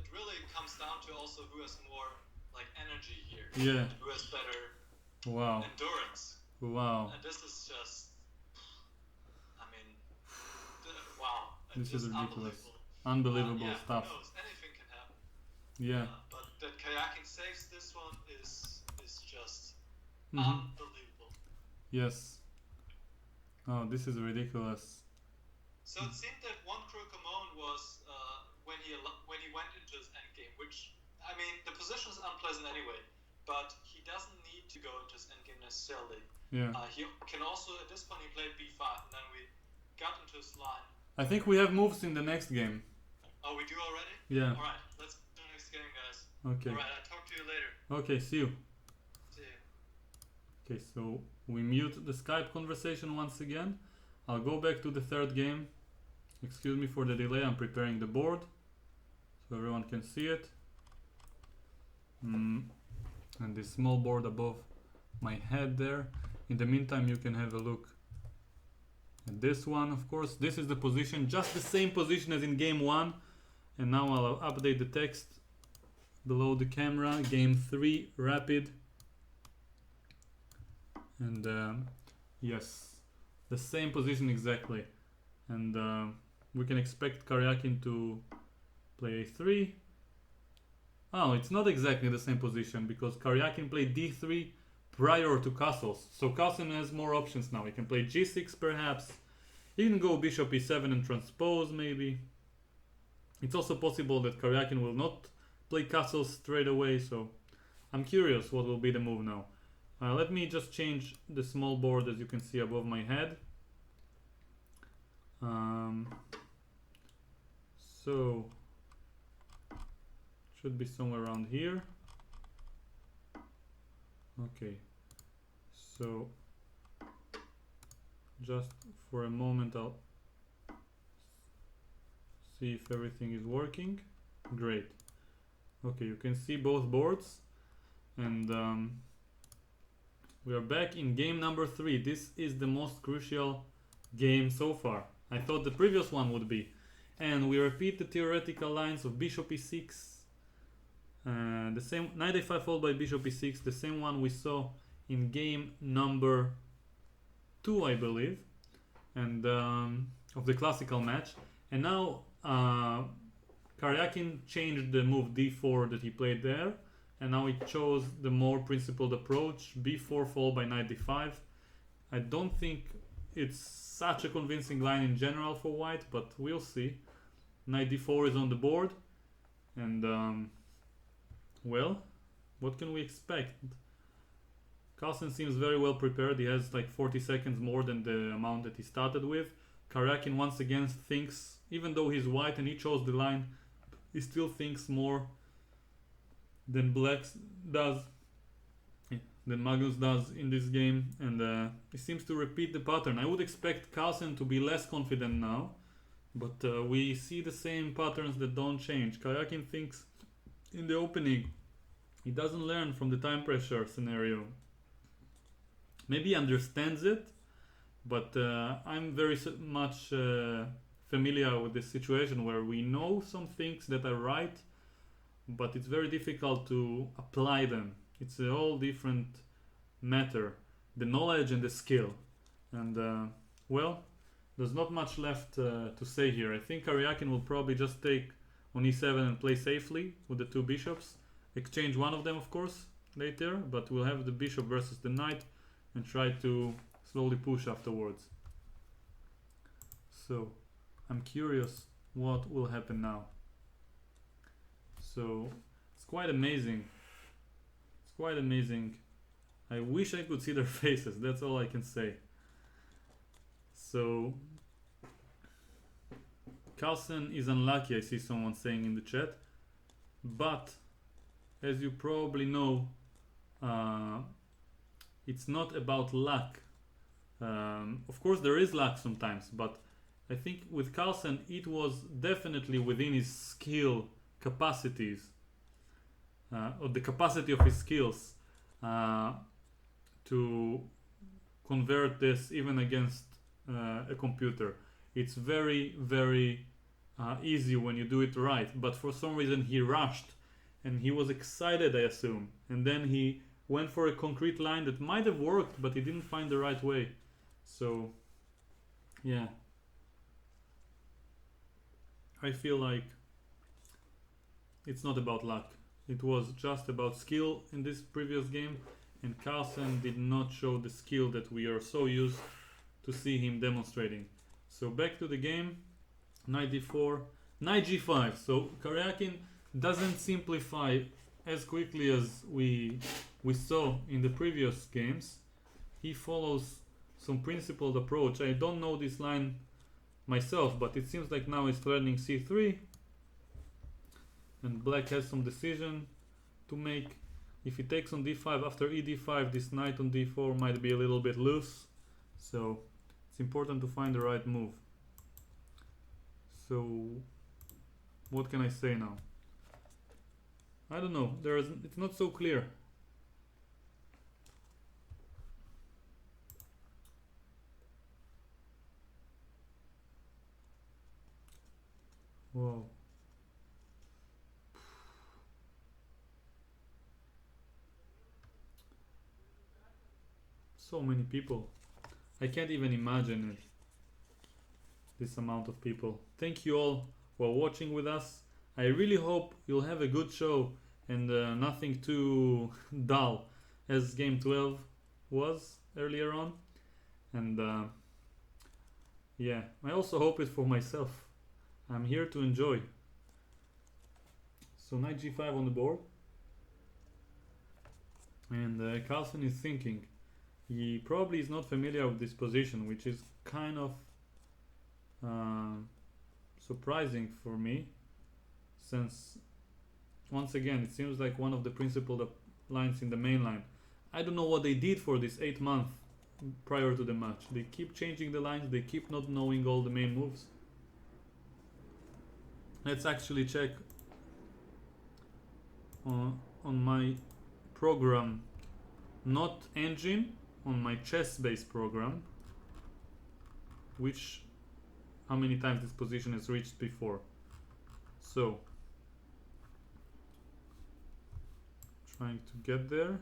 it really comes down to also who has more like energy here, Yeah. and who has better Wow. endurance. Wow. And this is just, I mean, wow, This just is ridiculous. unbelievable. Unbelievable Yeah, stuff. who knows? Anything can happen. Yeah. But that Karjakin saves this one is just Mhm. unbelievable. Yes. Oh, this is ridiculous. So it seemed that one Crocomone was when he went into his endgame, which I mean the position is unpleasant anyway, but he doesn't need to go into his endgame necessarily. Yeah. He can also at this point he played b5, and then we got into his line. I think we have moves in the next game. Oh, we do already? Yeah. All right, let's do the next game, guys. Okay. All right, I'll talk to you later. Okay, see you. See you. Okay, so we mute the Skype conversation once again. I'll go back to the third game. Excuse me for the delay, I'm preparing the board so everyone can see it. And this small board above my head there. In the meantime, you can have a look at this one, of course. This is the position, just the same position as in game 1. And now I'll update the text below the camera. Game 3, rapid. And yes, the same position exactly. And we can expect Karjakin to play a3. Oh, it's not exactly the same position because Karjakin played d3 prior to castles. So Carlsen has more options now. He can play g6 perhaps. He can go bishop e7 and transpose maybe. It's also possible that Karjakin will not play castles straight away. So I'm curious what will be the move now. Let me just change the small board as you can see above my head. So should be somewhere around here. Okay, so just for a moment I'll see if everything is working. Great. Okay, you can see both boards, and we are back in game number 3. This is the most crucial game so far. I thought the previous one would be. And we repeat the theoretical lines of bishop e6. The same knight a5 followed by bishop e6, the same one we saw in game number 2, I believe, and of the classical match. And now Karjakin changed the move d4 that he played there, and now he chose the more principled approach, b4 followed by knight d5. I don't think it's such a convincing line in general for white, but we'll see. Knight d4 is on the board, and well, what can we expect? Carlsen seems very well prepared. He has like 40 seconds more than the amount that he started with. Karjakin once again thinks, even though he's white and he chose the line, he still thinks more than Black does, than Magnus does in this game, and he seems to repeat the pattern. I would expect Carlsen to be less confident now, but we see the same patterns that don't change. Karjakin thinks in the opening he doesn't learn from the time pressure scenario. Maybe he understands it, but I'm very much familiar with this situation where we know some things that are right, but it's very difficult to apply them. It's a whole different matter, the knowledge and the skill. And well, there's not much left to say here. I think Karjakin will probably just take on e7 and play safely with the two bishops. Exchange one of them, of course, later, but we'll have the bishop versus the knight and try to slowly push afterwards. So I'm curious what will happen now. So it's quite amazing. It's quite amazing. I wish I could see their faces, that's all I can say. So Carlsen is unlucky, I see someone saying in the chat. but as you probably know, it's not about luck. Of course, there is luck sometimes, but I think with Carlsen, it was definitely within his skill capacities, or the capacity of his skills, to convert this even against a computer. It's very, very easy when you do it right, but for some reason he rushed and he was excited, I assume, and then he went for a concrete line that might have worked, but he didn't find the right way. So, yeah. I feel like it's not about luck. It was just about skill in this previous game, and Carlsen did not show the skill that we are so used to see him demonstrating. So back to the game, knight d4, knight g5. So Karjakin doesn't simplify as quickly as we saw in the previous games. He follows some principled approach. I don't know this line myself, but it seems like now he's threatening c3, and black has some decision to make. If he takes on d5 after ed5, this knight on d4 might be a little bit loose, so it's important to find the right move. So what can I say now? I don't know, it's not so clear. Whoa. So many people. I can't even imagine it. This amount of people. Thank you all for watching with us. I really hope you'll have a good show and nothing too dull as game 12 was earlier on. And yeah, I also hope it for myself. I'm here to enjoy. So knight g5 on the board. And Carlsen is thinking. He probably is not familiar with this position, which is kind of surprising for me, since once again it seems like one of the principal lines in the main line. I don't know what they did for this 8 months prior to the match. They keep changing the lines, they keep not knowing all the main moves. Let's actually check on my program, not engine, on my chess-based program, how many times this position is reached before. So, trying to get there.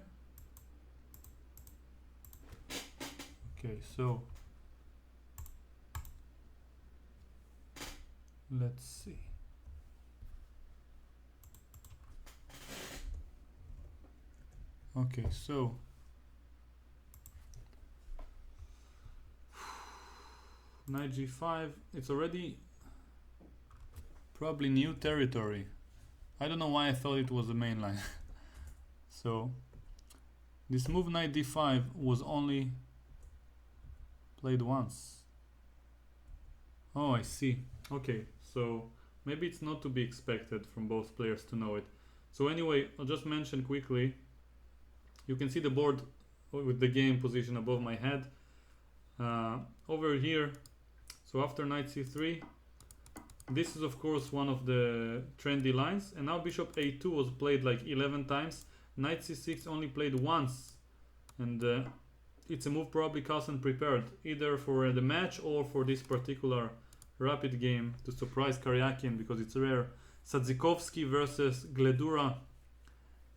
Okay, so let's see. Okay, so knight g5, it's already probably new territory. I don't know why I thought it was the main line. So this move knight d5 was only played once. Oh, I see. Okay, so maybe it's not to be expected from both players to know it. So anyway, I'll just mention quickly. You can see the board with the game position above my head. Over here, so after knight c3, this is of course one of the trendy lines, and now bishop a2 was played like 11 times. Knight c6 only played once, and it's a move probably Carlsen prepared either for the match or for this particular rapid game to surprise Karjakin, because it's rare. Sadzikovsky versus Gledura.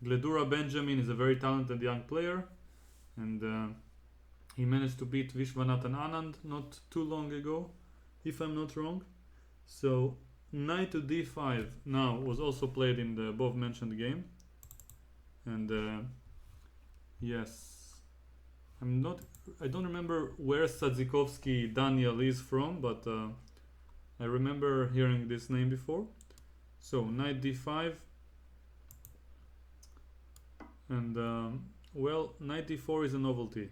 Gledura Benjamin is a very talented young player, and he managed to beat Vishwanathan Anand not too long ago, if I'm not wrong. So knight to d5 now was also played in the above mentioned game, and yes, I don't remember where Sadzikovsky Daniel is from, but I remember hearing this name before. So knight d5, and well, knight d4 is a novelty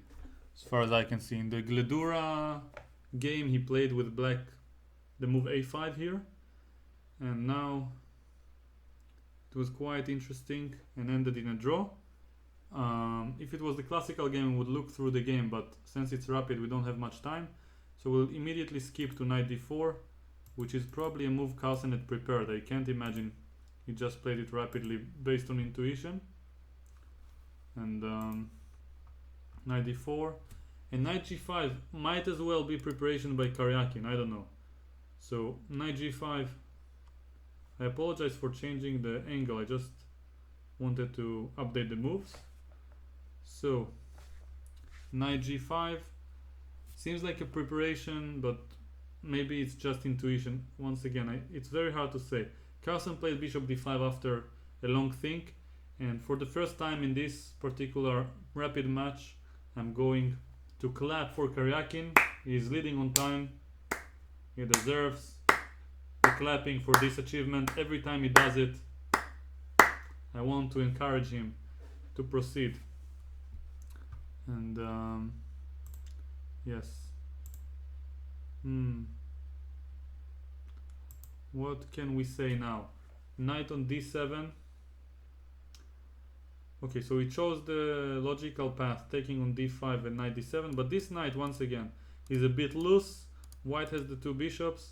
as far as I can see. In the Gledura game he played with black the move a5 here, and now It was quite interesting and ended in a draw. If it was the classical game, we would look through the game, but since it's rapid, we don't have much time. So we'll immediately skip to knight d4, which is probably a move Carlsen had prepared. I can't imagine he just played it rapidly based on intuition. And knight d4. And knight g5 might as well be preparation by Karjakin, I don't know. So knight g5. I apologize for changing the angle, I just wanted to update the moves. So knight g5 seems like a preparation, but maybe it's just intuition. Once again, it's very hard to say. Carlsen played bishop d5 after a long think, and for the first time in this particular rapid match, I'm going to clap for Karjakin. He's leading on time. He deserves the clapping for this achievement. Every time he does it, I want to encourage him to proceed. And yes. What can we say now? Knight on d7. Okay, so he chose the logical path, taking on d5 and knight d7, but this knight, once again, is a bit loose. White has the two bishops.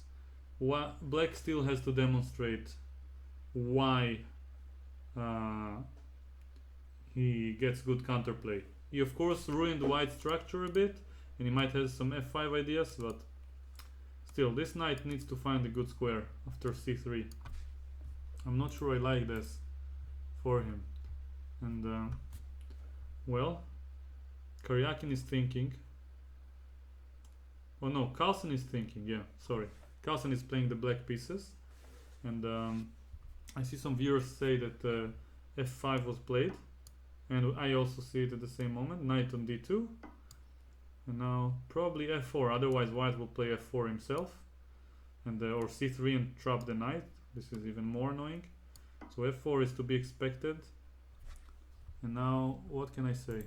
Black still has to demonstrate why he gets good counterplay. He of course ruined white's structure a bit, and he might have some f5 ideas, but still, this knight needs to find a good square after c3. I'm not sure I like this for him. And well, Karjakin is thinking. Oh no, Carlsen is thinking, yeah, sorry. Carlsen is playing the black pieces. And I see some viewers say that f5 was played. And I also see it at the same moment. Knight on d2. And now probably f4, otherwise white will play f4 himself. And or c3 and trap the knight. This is even more annoying. So f4 is to be expected. And now, what can I say?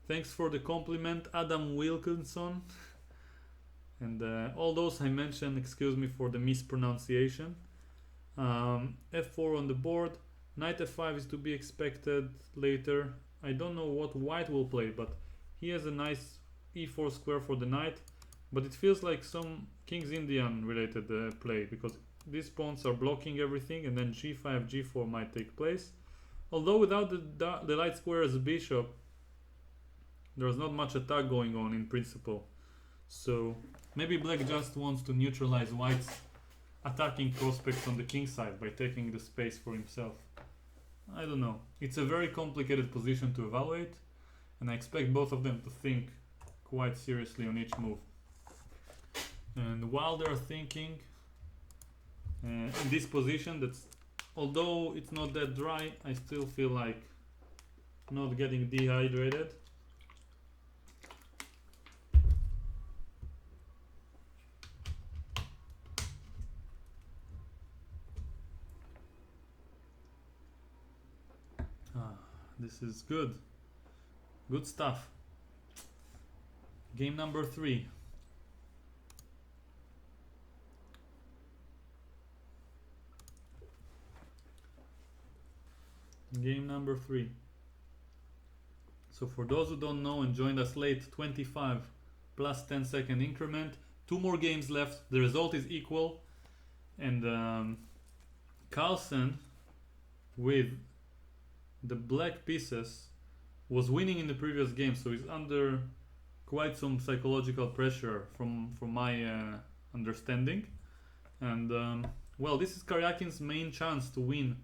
Thanks for the compliment, Adam Wilkinson. And all those I mentioned, excuse me for the mispronunciation. f4 on the board. Knight f5 is to be expected later. I don't know what white will play, but he has a nice e4 square for the knight. But it feels like some King's Indian related play, because these pawns are blocking everything, and then g5, g4 might take place. Although without the light square as a bishop, there's not much attack going on in principle. So maybe black just wants to neutralize white's attacking prospects on the king side by taking the space for himself. I don't know. It's a very complicated position to evaluate, and I expect both of them to think quite seriously on each move. And while they're thinking in this position, that's, although it's not that dry, I still feel like not getting dehydrated. This is good. Good stuff. Game number 3. Game number 3. So for those who don't know and joined us late, 25 plus 10-second increment. 2 more games left. The result is equal. And Carlsen with the black pieces was winning in the previous game, so he's under quite some psychological pressure from my understanding. And well, this is Karjakin's main chance to win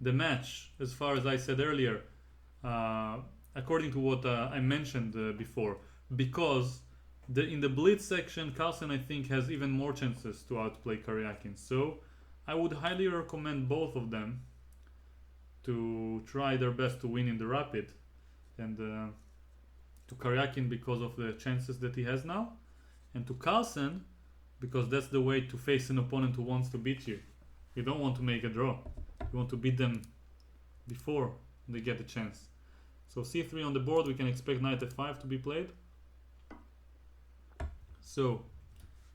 the match, as far as I said earlier, according to what I mentioned before, because in the blitz section, Carlsen I think has even more chances to outplay Karjakin. So I would highly recommend both of them to try their best to win in the rapid, and to Karjakin because of the chances that he has now, and to Carlsen because that's the way to face an opponent who wants to beat you. You don't want to make a draw. You want to beat them before they get a chance. So c3 on the board, we can expect knight f5 to be played. So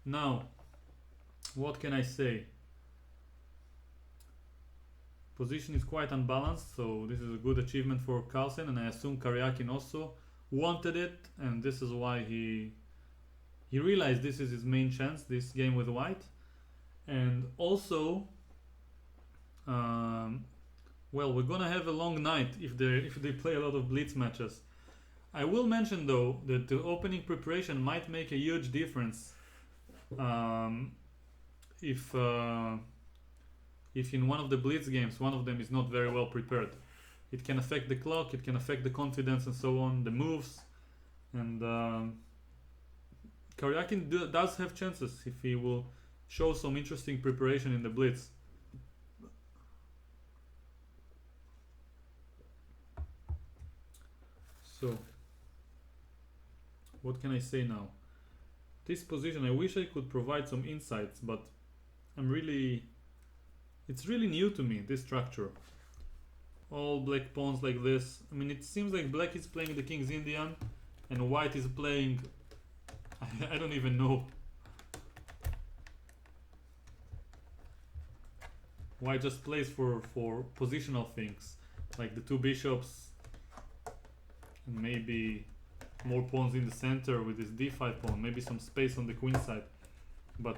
now, what can I say? Position is quite unbalanced, so this is a good achievement for Carlsen, and I assume Karjakin also wanted it, and this is why he realized this is his main chance, this game with white. And also, well, we're gonna have a long night if they play a lot of blitz matches. I will mention though that the opening preparation might make a huge difference. If in one of the blitz games one of them is not very well prepared, it can affect the clock, it can affect the confidence and so on, the moves. And Karjakin does have chances if he will show some interesting preparation in the blitz. So what can I say now? This position, I wish I could provide some insights, but it's really new to me, this structure. All black pawns like this. I mean, it seems like black is playing the King's Indian and white is playing I don't even know. White just plays for positional things, like the two bishops and maybe more pawns in the center with this d5 pawn, maybe some space on the queen side. But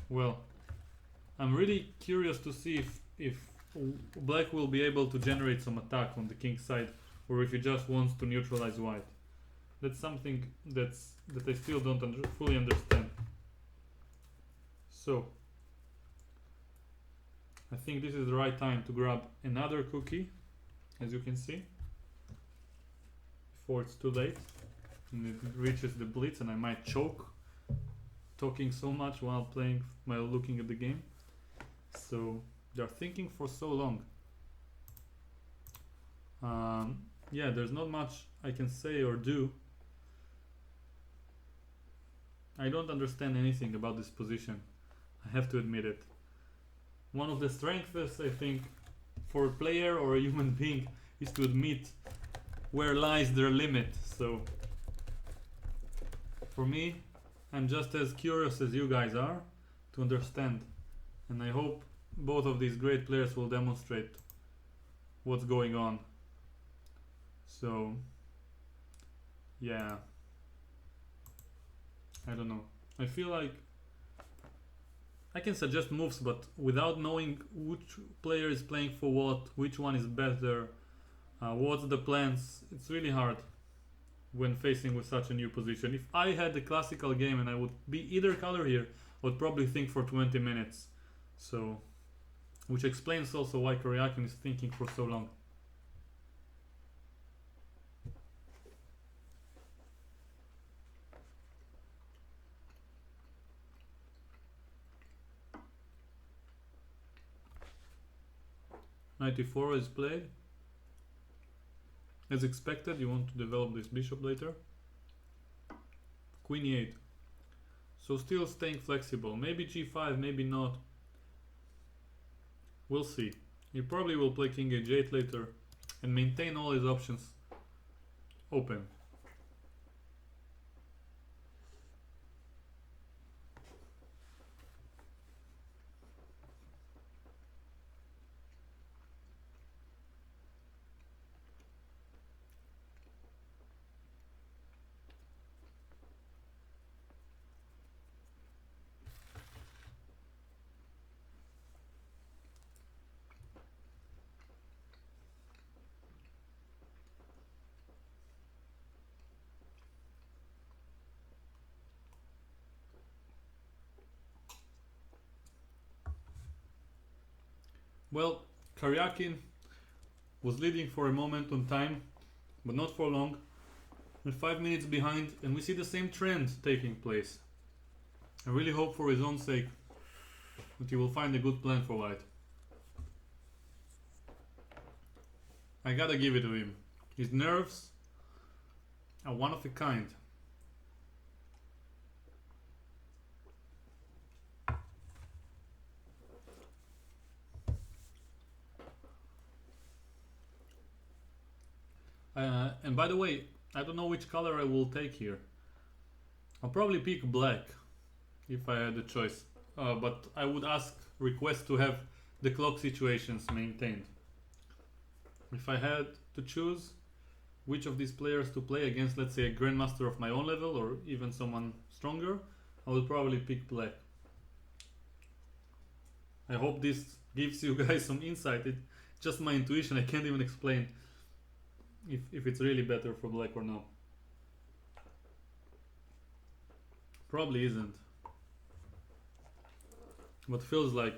well, I'm really curious to see if black will be able to generate some attack on the king side, or if he just wants to neutralize white. That's something that I still don't fully understand. So I think this is the right time to grab another cookie, as you can see, before it's too late and it reaches the blitz and I might choke talking so much while looking at the game. So they're thinking for so long. Yeah, there's not much I can say or do. I don't understand anything about this position, I have to admit it. One of the strengths, I think, for a player or a human being is to admit where lies their limit. So for me, I'm just as curious as you guys are to understand, and I hope both of these great players will demonstrate what's going on. So yeah, I don't know. I feel like I can suggest moves, but without knowing which player is playing for what, which one is better, what's the plans, it's really hard when facing with such a new position. If I had the classical game and I would be either color here, I would probably think for 20 minutes. So, which explains also why Karjakin is thinking for so long. Knight e4 is played. As expected, you want to develop this bishop later. Queen e8. So still staying flexible. Maybe g5, maybe not. We'll see. He probably will play king h8 later and maintain all his options open. Well, Karjakin was leading for a moment on time, but not for long. We're 5 minutes behind and we see the same trend taking place. I really hope for his own sake that he will find a good plan for white. I gotta give it to him. His nerves are one of a kind. And by the way, I don't know which color I will take here. I'll probably pick black if I had the choice. But I would request to have the clock situations maintained. If I had to choose which of these players to play against, let's say a grandmaster of my own level or even someone stronger, I would probably pick black. I hope this gives you guys some insight. It's just my intuition. I can't even explain if it's really better for black or not. Probably isn't. But feels like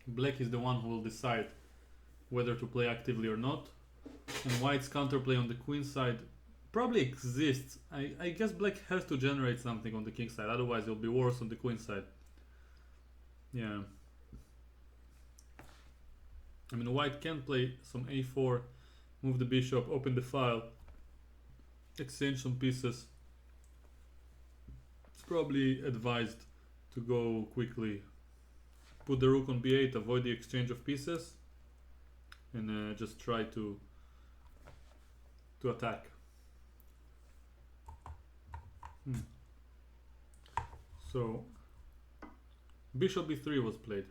black is the one who will decide whether to play actively or not. And white's counterplay on the queen side probably exists. I guess black has to generate something on the king side, otherwise it'll be worse on the queen side. Yeah. I mean, white can play some a4, move the bishop, open the file, exchange some pieces. It's probably advised to go quickly. Put the rook on b8, avoid the exchange of pieces, and just try to attack. So bishop b3 was played.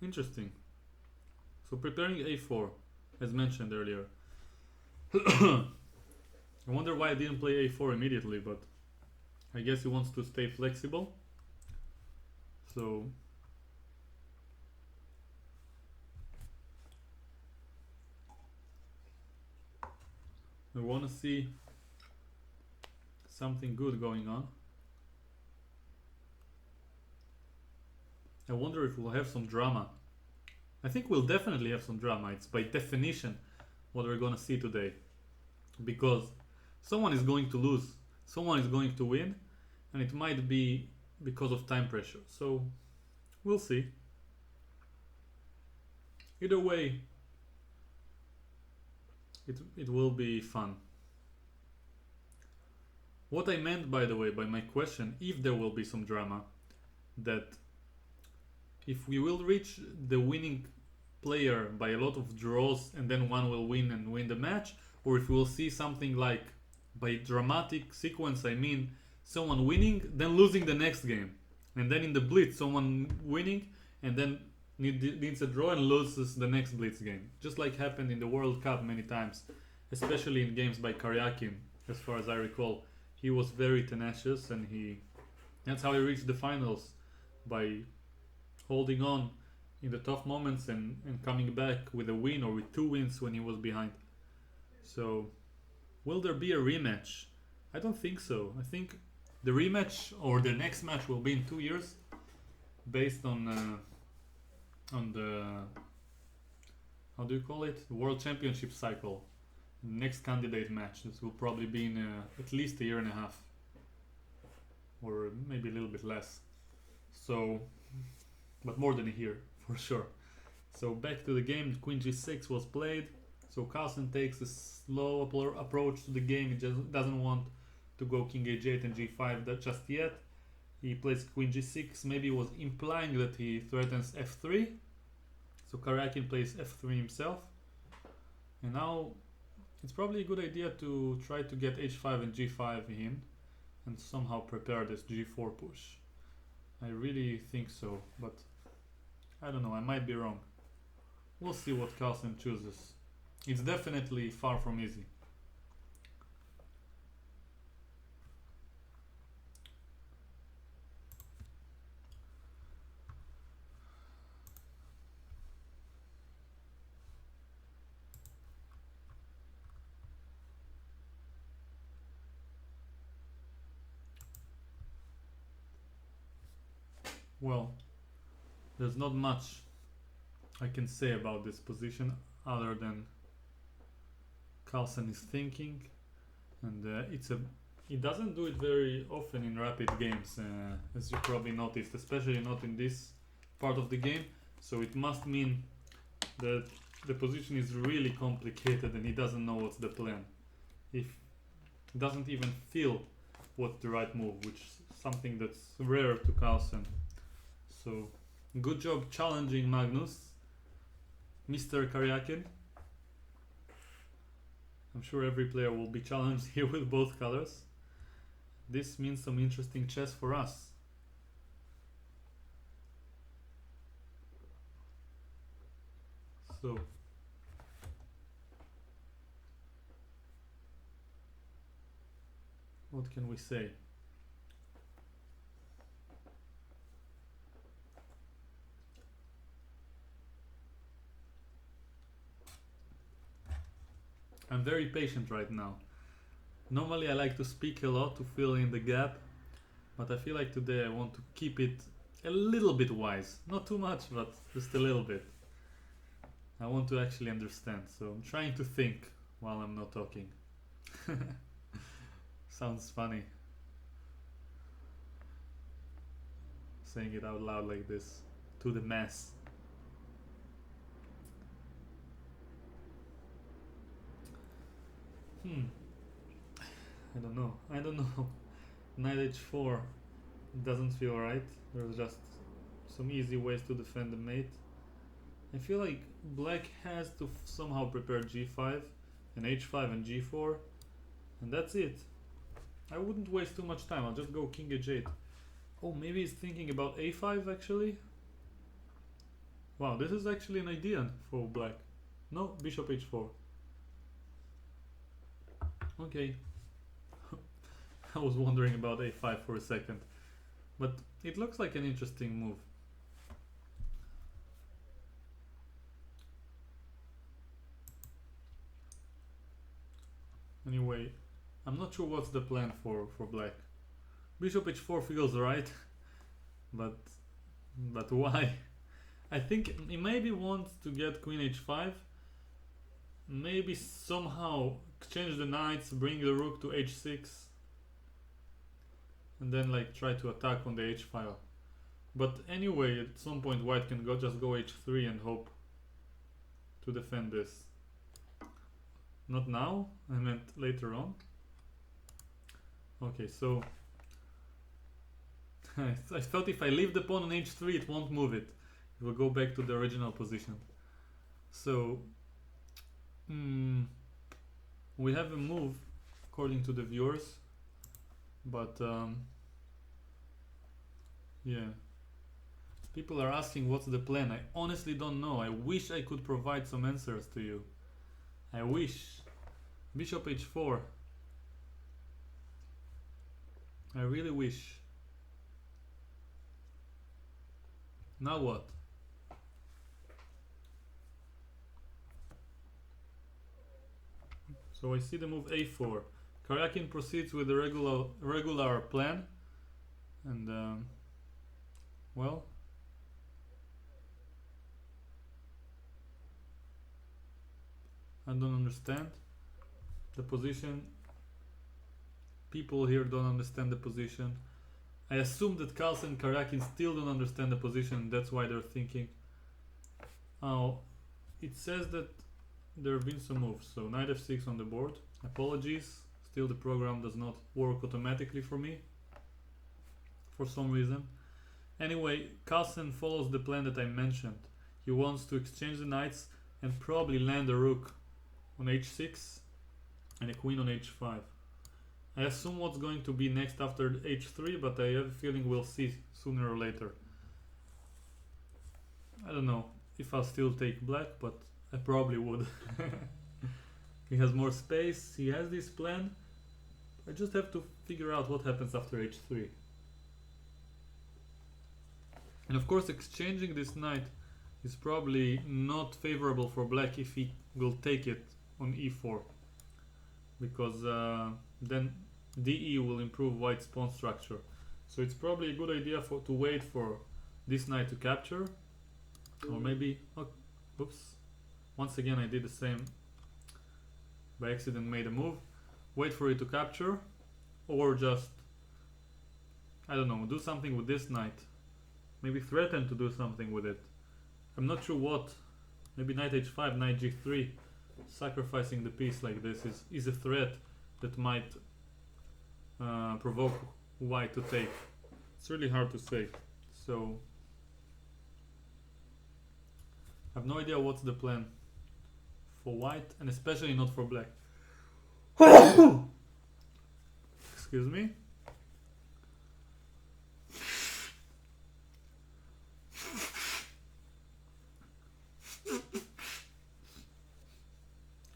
Interesting. So preparing a4, as mentioned earlier. I wonder why I didn't play a4 immediately, but I guess he wants to stay flexible. So I want to see something good going on. I wonder if we'll have some drama. I think we'll definitely have some drama. It's by definition what we're gonna see today. Because someone is going to lose, someone is going to win, and it might be because of time pressure. So we'll see. Either way, it will be fun. What I meant, by the way, by my question, if there will be some drama, that if we will reach the winning player by a lot of draws and then one will win and win the match, or if we will see something like, by dramatic sequence I mean someone winning then losing the next game, and then in the blitz someone winning and then needs a draw and loses the next blitz game, just like happened in the World Cup many times, especially in games by Karjakin. As far as I recall, he was very tenacious, and that's how he reached the finals, by holding on in the tough moments and coming back with a win or with 2 wins when he was behind. So will there be a rematch? I don't think so. I think the rematch or the next match will be in 2 years, based on the, how do you call it, the World Championship cycle. Next candidate match, this will probably be in at least a year and a half, or maybe a little bit less. So, but more than a year for sure. So back to the game, Queen g6 was played. So Carlsen takes a slow approach to the game. He just doesn't want to go King h8 and g5 just yet. He plays Queen g6. Maybe he was implying that he threatens f3. So Karjakin plays f3 himself. And now it's probably a good idea to try to get h5 and g5 in and somehow prepare this g4 push. I really think so, but I don't know, I might be wrong. We'll see what Carlsen chooses. It's definitely far from easy. Well, there's not much I can say about this position other than Carlsen is thinking, and he doesn't do it very often in rapid games, as you probably noticed, especially not in this part of the game. So it must mean that the position is really complicated and he doesn't know what's the plan. If he doesn't even feel what's the right move, which is something that's rare to Carlsen. So good job challenging Magnus, Mr. Karjakin. I'm sure every player will be challenged here with both colors. This means some interesting chess for us. So what can we say? I'm very patient right now. Normally I like to speak a lot to fill in the gap, but I feel like today I want to keep it a little bit wise. Not too much, but just a little bit. I want to actually understand, so I'm trying to think while I'm not talking. Sounds funny saying it out loud like this to the mass. I don't know. Knight h4 doesn't feel right. There's just some easy ways to defend the mate. I feel like black has to somehow prepare g5 and h5 and g4, and that's it. I wouldn't waste too much time. I'll just go king h8. Oh, maybe he's thinking about a5 actually. Wow, this is actually an idea for black. No, bishop h4. Okay. I was wondering about a5 for a second, but it looks like an interesting move. Anyway, I'm not sure what's the plan for black. Bishop h4 feels right, but why? I think he maybe wants to get queen h5, maybe somehow exchange the knights, bring the rook to h6, and then like try to attack on the h file. But anyway, at some point white can just go h3 and hope to defend this. Not now, I meant later on. Okay, so I thought if I leave the pawn on h3 it won't move it. It will go back to the original position. So we have a move according to the viewers, but yeah, people are asking what's the plan. I honestly don't know. I wish I could provide some answers to you. I wish. Bishop h4. I really wish. Now what? So I see the move a4. Karjakin proceeds with the regular plan, and well, I don't understand the position. People here don't understand the position. I assume that Carlsen and Karjakin still don't understand the position. That's why they're thinking. Oh, it says that there have been some moves. So knight f6 on the board. Apologies. Still the program does not work automatically for me. For some reason. Anyway, Carlsen follows the plan that I mentioned. He wants to exchange the knights and probably land a rook on h6 and a queen on h5. I assume what's going to be next after h3, but I have a feeling we'll see sooner or later. I don't know if I'll still take black, but I probably would. He has more space, he has this plan. I just have to figure out what happens after h3. And of course exchanging this knight is probably not favorable for black if he will take it on e4. Because then DE will improve white's pawn structure. So it's probably a good idea to wait for this knight to capture. Or maybe, oh, oops, once again I did the same, by accident made a move. Wait for it to capture, or just, I don't know, do something with this knight. Maybe threaten to do something with it. I'm not sure what. Maybe knight h5, knight g3. Sacrificing the piece like this is a threat that might provoke white to take. It's really hard to say. So I have no idea what's the plan for white, and especially not for black. Excuse me.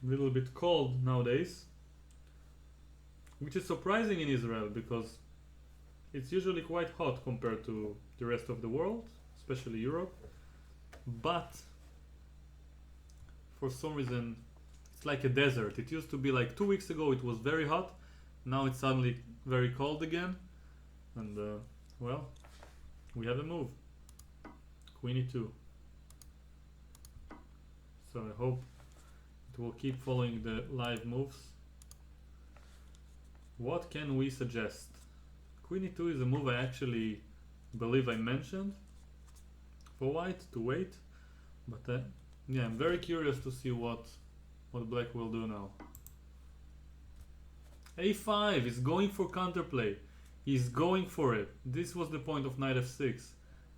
A little bit cold nowadays, which is surprising in Israel because it's usually quite hot compared to the rest of the world, especially Europe. But for some reason, it's like a desert. It used to be like 2 weeks ago, it was very hot. Now it's suddenly very cold again. And, well, we have a move. Queen e2. So I hope it will keep following the live moves. What can we suggest? Queen e2 is a move I actually believe I mentioned for white to wait, but yeah, I'm very curious to see what black will do now. a5 is going for counterplay. He's going for it. This was the point of knight f6.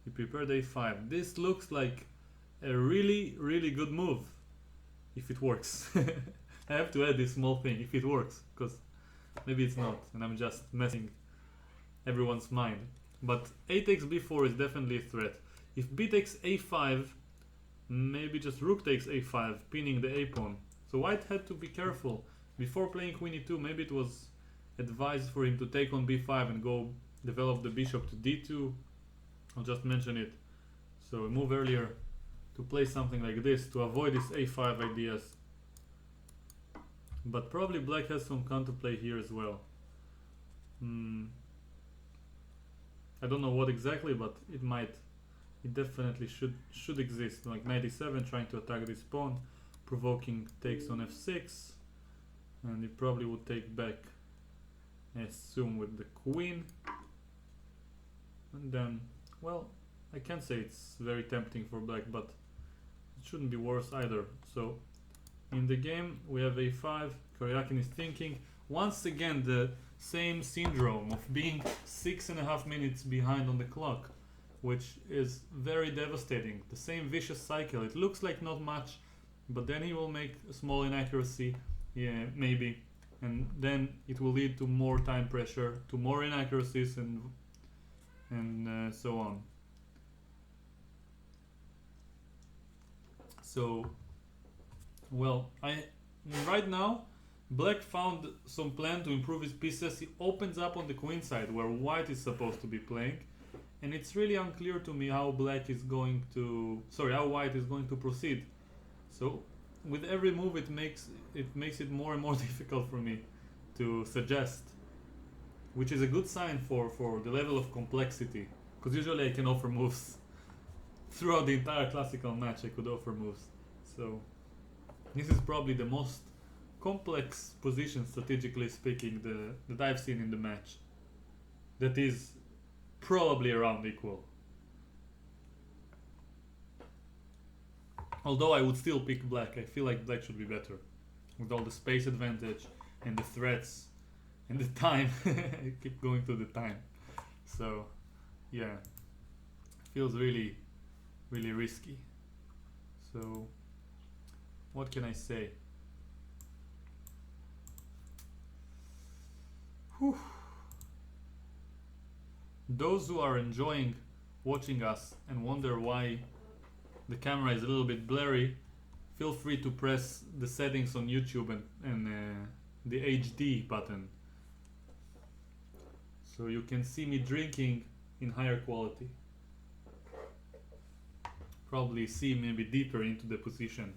He prepared a5. This looks like a really, really good move if it works. I have to add this small thing, if it works, because maybe it's not and I'm just messing everyone's mind. But a takes b4 is definitely a threat. If b takes a5, maybe just rook takes a5, pinning the a pawn. So white had to be careful. Before playing queen e2, maybe it was advised for him to take on b5 and go develop the bishop to d2. I'll just mention it. So a move earlier to play something like this to avoid this a5 ideas. But probably black has some counterplay here as well. I don't know what exactly, but it definitely should exist. Like knight e7 trying to attack this pawn, provoking takes on f6, and it probably would take back, I assume, with the queen. And then, well, I can't say it's very tempting for black, but it shouldn't be worse either. So in the game we have a5. Karjakin is thinking once again the same syndrome of being 6.5 minutes behind on the clock, which is very devastating. The same vicious cycle. It looks like not much, but then he will make a small inaccuracy, yeah, maybe, and then it will lead to more time pressure, to more inaccuracies, and so on. So, well, right now black found some plan to improve his pieces. He opens up on the queen side where white is supposed to be playing, and it's really unclear to me how white is going to proceed. So with every move it makes it more and more difficult for me to suggest, which is a good sign for the level of complexity, because usually I can offer moves throughout the entire classical match. I could offer moves, so this is probably the most complex position, strategically speaking, that I've seen in the match. That is probably around equal. Although I would still pick black. I feel like black should be better, with all the space advantage and the threats and the time. I keep going to the time. So, yeah, feels really, really risky. So, what can I say? Whew. Those who are enjoying watching us and wonder why the camera is a little bit blurry, feel free to press the settings on YouTube and the HD button, so you can see me drinking in higher quality. Probably see maybe deeper into the position.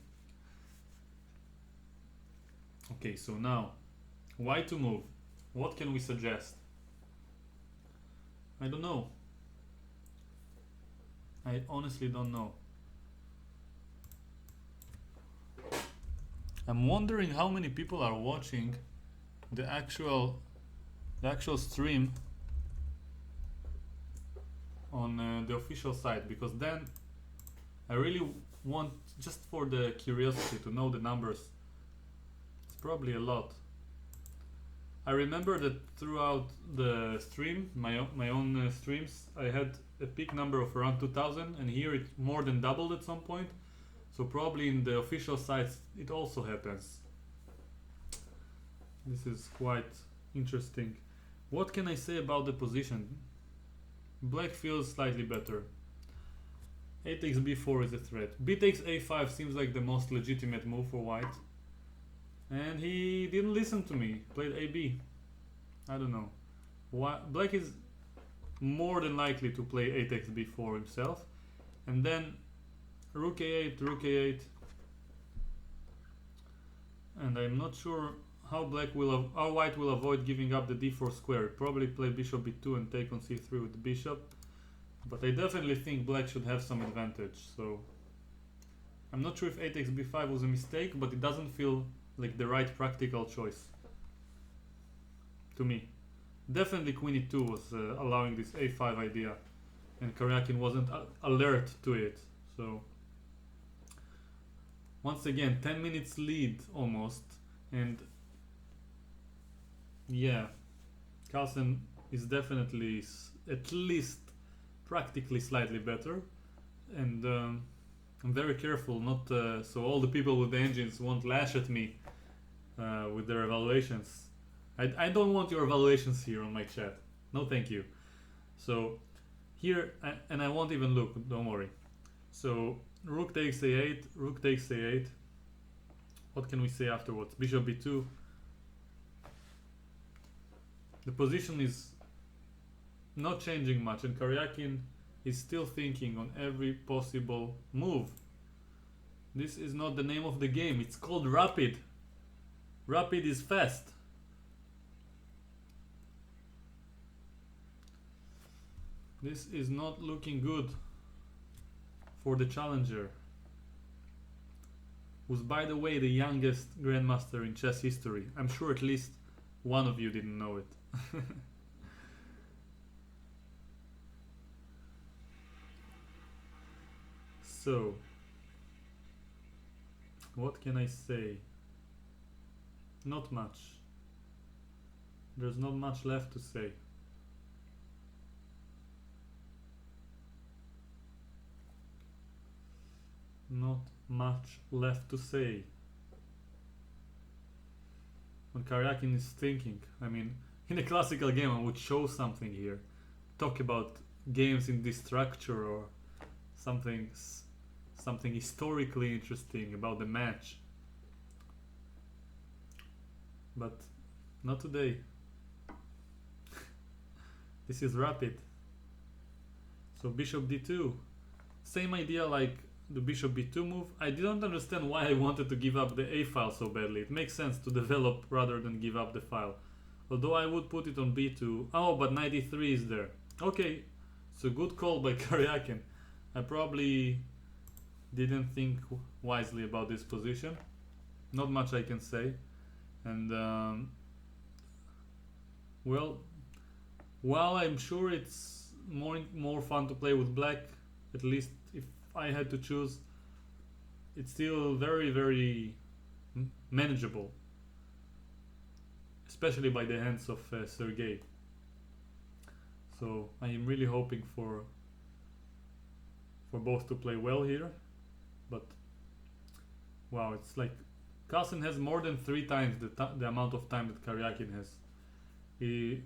Okay, so now, why to move? What can we suggest? I don't know. I honestly don't know. I'm wondering how many people are watching the actual stream on the official site, because then I really want, just for the curiosity, to know the numbers. It's probably a lot. I remember that throughout the stream, my own streams, I had a peak number of around 2000, and here it more than doubled at some point. So probably in the official sites it also happens. This is quite interesting. What can I say about the position? Black feels slightly better. A takes b4 is a threat. B takes a5 seems like the most legitimate move for white. And he didn't listen to me. Played ab. I don't know. Black is more than likely to play a takes b4 himself. And then rook a8, rook a8. And I'm not sure how white will avoid giving up the d4 square. Probably play bishop b2 and take on c3 with the bishop. But I definitely think black should have some advantage. So I'm not sure if a takes b5 was a mistake, but it doesn't feel like the right practical choice to me. Definitely queen e2 was allowing this a5 idea, and Karjakin wasn't alert to it. So once again, 10 minutes lead almost, and yeah, Carlsen is definitely at least practically slightly better, and I'm very careful not so all the people with the engines won't lash at me with their evaluations. I don't want your evaluations here on my chat. No, thank you. So here, and I won't even look. Don't worry. So rook takes a8, rook takes a8. What can we say afterwards? Bishop b2. The position is not changing much, and Karjakin is still thinking on every possible move. This is not the name of the game. It's called rapid. Rapid is fast. This is not looking good for the challenger, who's, by the way, the youngest grandmaster in chess history. I'm sure at least one of you didn't know it. So, what can I say? Not much. There's not much left to say. Not much left to say. When Karjakin is thinking, I mean, in a classical game I would show something here. Talk about games in this structure or something historically interesting about the match. But not today. This is rapid. So bishop d2. Same idea like the bishop b2 move. I didn't understand why I wanted to give up the a file so badly. It makes sense to develop rather than give up the file. Although I would put it on b2. Oh, but knight e3 is there. Okay, so good call by Karjakin. I probably didn't think wisely about this position. Not much I can say. And well, while I'm sure it's more fun to play with black, at least if I had to choose, it's still very, very manageable, especially by the hands of Sergey. So I am really hoping for both to play well here, but wow, it's like Carlsen has more than 3 times the amount of time that Karjakin has. He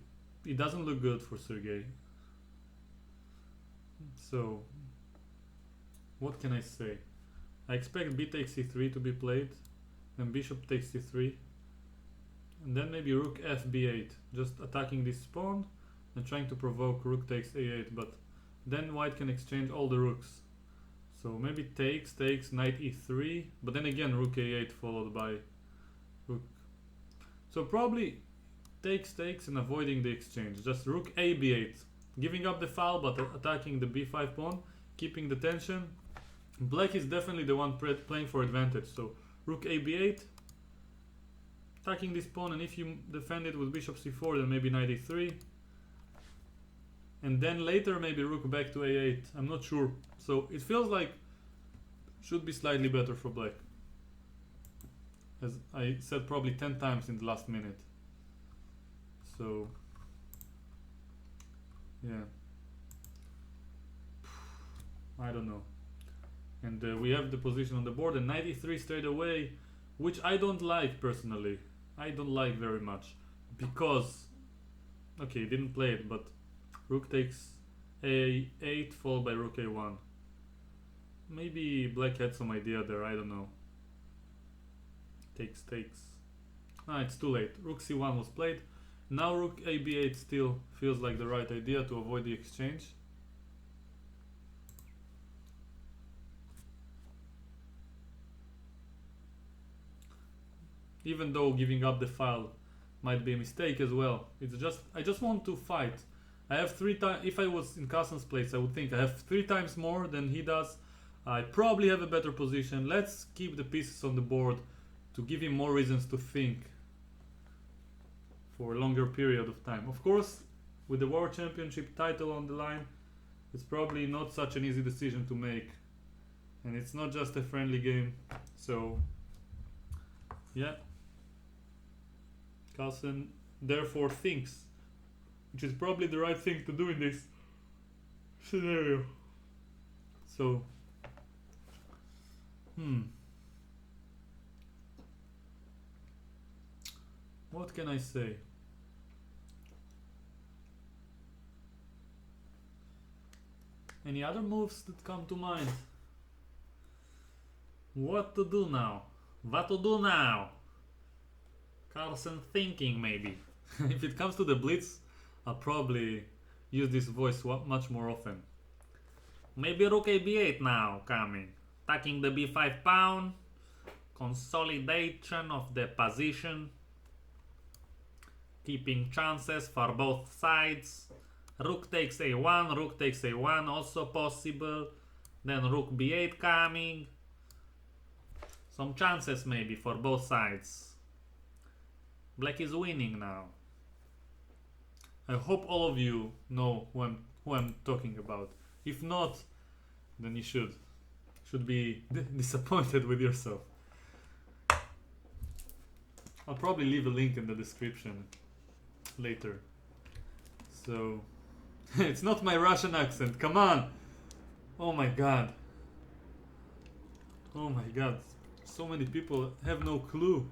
doesn't look good for Sergey. So what can I say? I expect b takes c3 to be played, then bishop takes c3, and then maybe rook f b8, just attacking this pawn and trying to provoke rook takes a8, but then white can exchange all the rooks. So maybe takes, knight e3, but then again rook a8 followed by rook. So probably takes and avoiding the exchange. Just rook a b8, giving up the file but attacking the b5 pawn, keeping the tension. Black is definitely the one playing for advantage. So rook a b8, attacking this pawn, and if you defend it with bishop c4, then maybe knight e3. And then later maybe rook back to a8. I'm not sure. So it feels like should be slightly better for black, as I said probably 10 times in the last minute. So yeah, I don't know. And we have the position on the board, and knight e3 straight away, which I don't like personally. I don't like very much. Because, okay, didn't play it, but rook takes a8 followed by rook a1. Maybe black had some idea there, I don't know. Takes. Ah, it's too late. Rook c1 was played. Now rook ab8 still feels like the right idea to avoid the exchange. Even though giving up the file might be a mistake as well. It's just, I just want to fight. I have 3 times, if I was in Carlsen's place, I would think I have 3 times more than he does. I probably have a better position. Let's keep the pieces on the board to give him more reasons to think for a longer period of time. Of course, with the World Championship title on the line, it's probably not such an easy decision to make. And it's not just a friendly game. So, yeah. Carlsen therefore thinks, which is probably the right thing to do in this scenario. So, what can I say? Any other moves that come to mind? What to do now? What to do now? Carlsen thinking maybe. If it comes to the blitz, I'll probably use this voice much more often. Maybe rook ab8 now coming. Attacking the b5 pawn. Consolidation of the position. Keeping chances for both sides. Rook takes a1, rook takes a1 also possible. Then rook b8 coming. Some chances maybe for both sides. Black is winning now. I hope all of you know who I'm talking about. If not, then you should be disappointed with yourself. I'll probably leave a link in the description later. So, it's not my Russian accent, come on! Oh my god. Oh my god. So many people have no clue.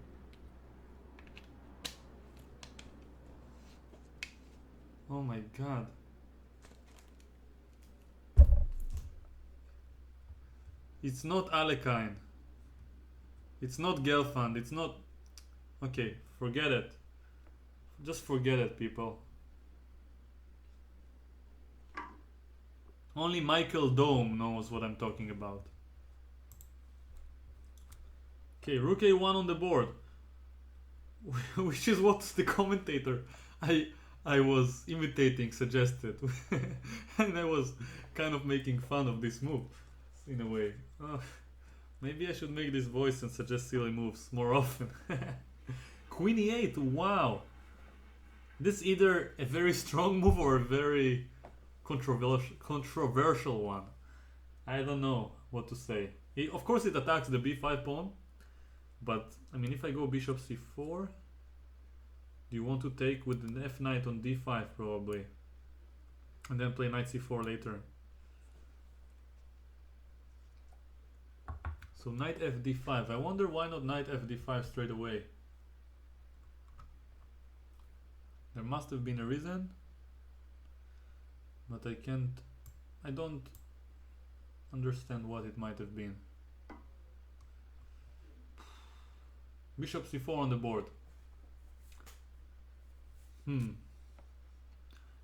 Oh my god. It's not Alekhine. It's not Gelfand. It's not... Okay, forget it. Just forget it, people. Only Michael Dome knows what I'm talking about. Okay, rook a1 on the board. Which is what the commentator I was imitating suggested. And I was kind of making fun of this move in a way. Maybe I should make this voice and suggest silly moves more often. Queen e8, wow! This is either a very strong move or a very controversial one. I don't know what to say. Of course it attacks the b5 pawn, but I mean if I go bishop c4, do you want to take with an f knight on d5 probably, and then play knight c4 later? So knight f d5. I wonder why not knight f d5 straight away. There must have been a reason, but I don't understand what it might have been. Bishop c4 on the board.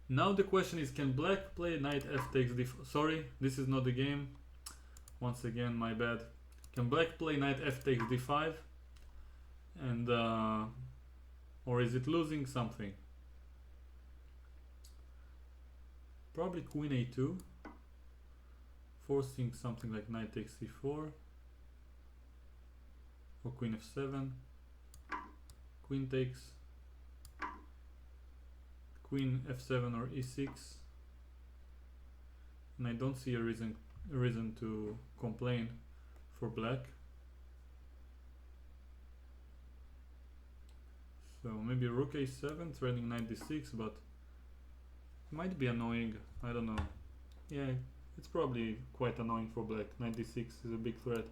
Now the question is, can black play knight f takes d5? Sorry, this is not the game. Once again, my bad. Can black play knight f takes d5? And or is it losing something? Probably queen a2, forcing something like knight takes c4, or queen f7, queen takes, queen f7 or e6, and I don't see a reason to complain for black. So maybe rook a7 threatening knight d6, but might be annoying, I don't know. Yeah, it's probably quite annoying for black. Knight d6 is a big threat.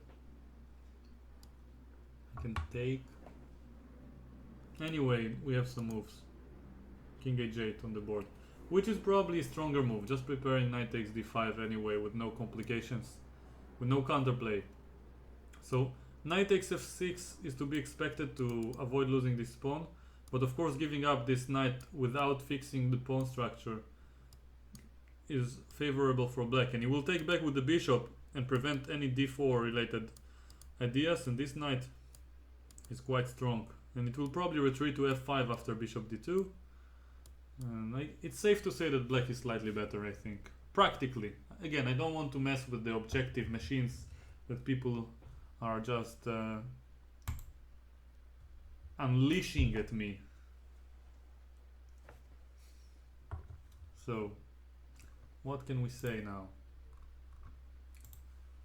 I can take. Anyway, we have some moves. King h8 on the board, which is probably a stronger move. Just preparing knight takes d5 anyway with no complications, with no counterplay. So knight takes f6 is to be expected to avoid losing this pawn, but of course giving up this knight without fixing the pawn structure is favorable for black, and he will take back with the bishop and prevent any d4 related ideas, and this knight is quite strong, and it will probably retreat to f5 after bishop d2. And it's safe to say that black is slightly better, I think. Practically. Again, I don't want to mess with the objective machines that people are just unleashing at me. So, what can we say now?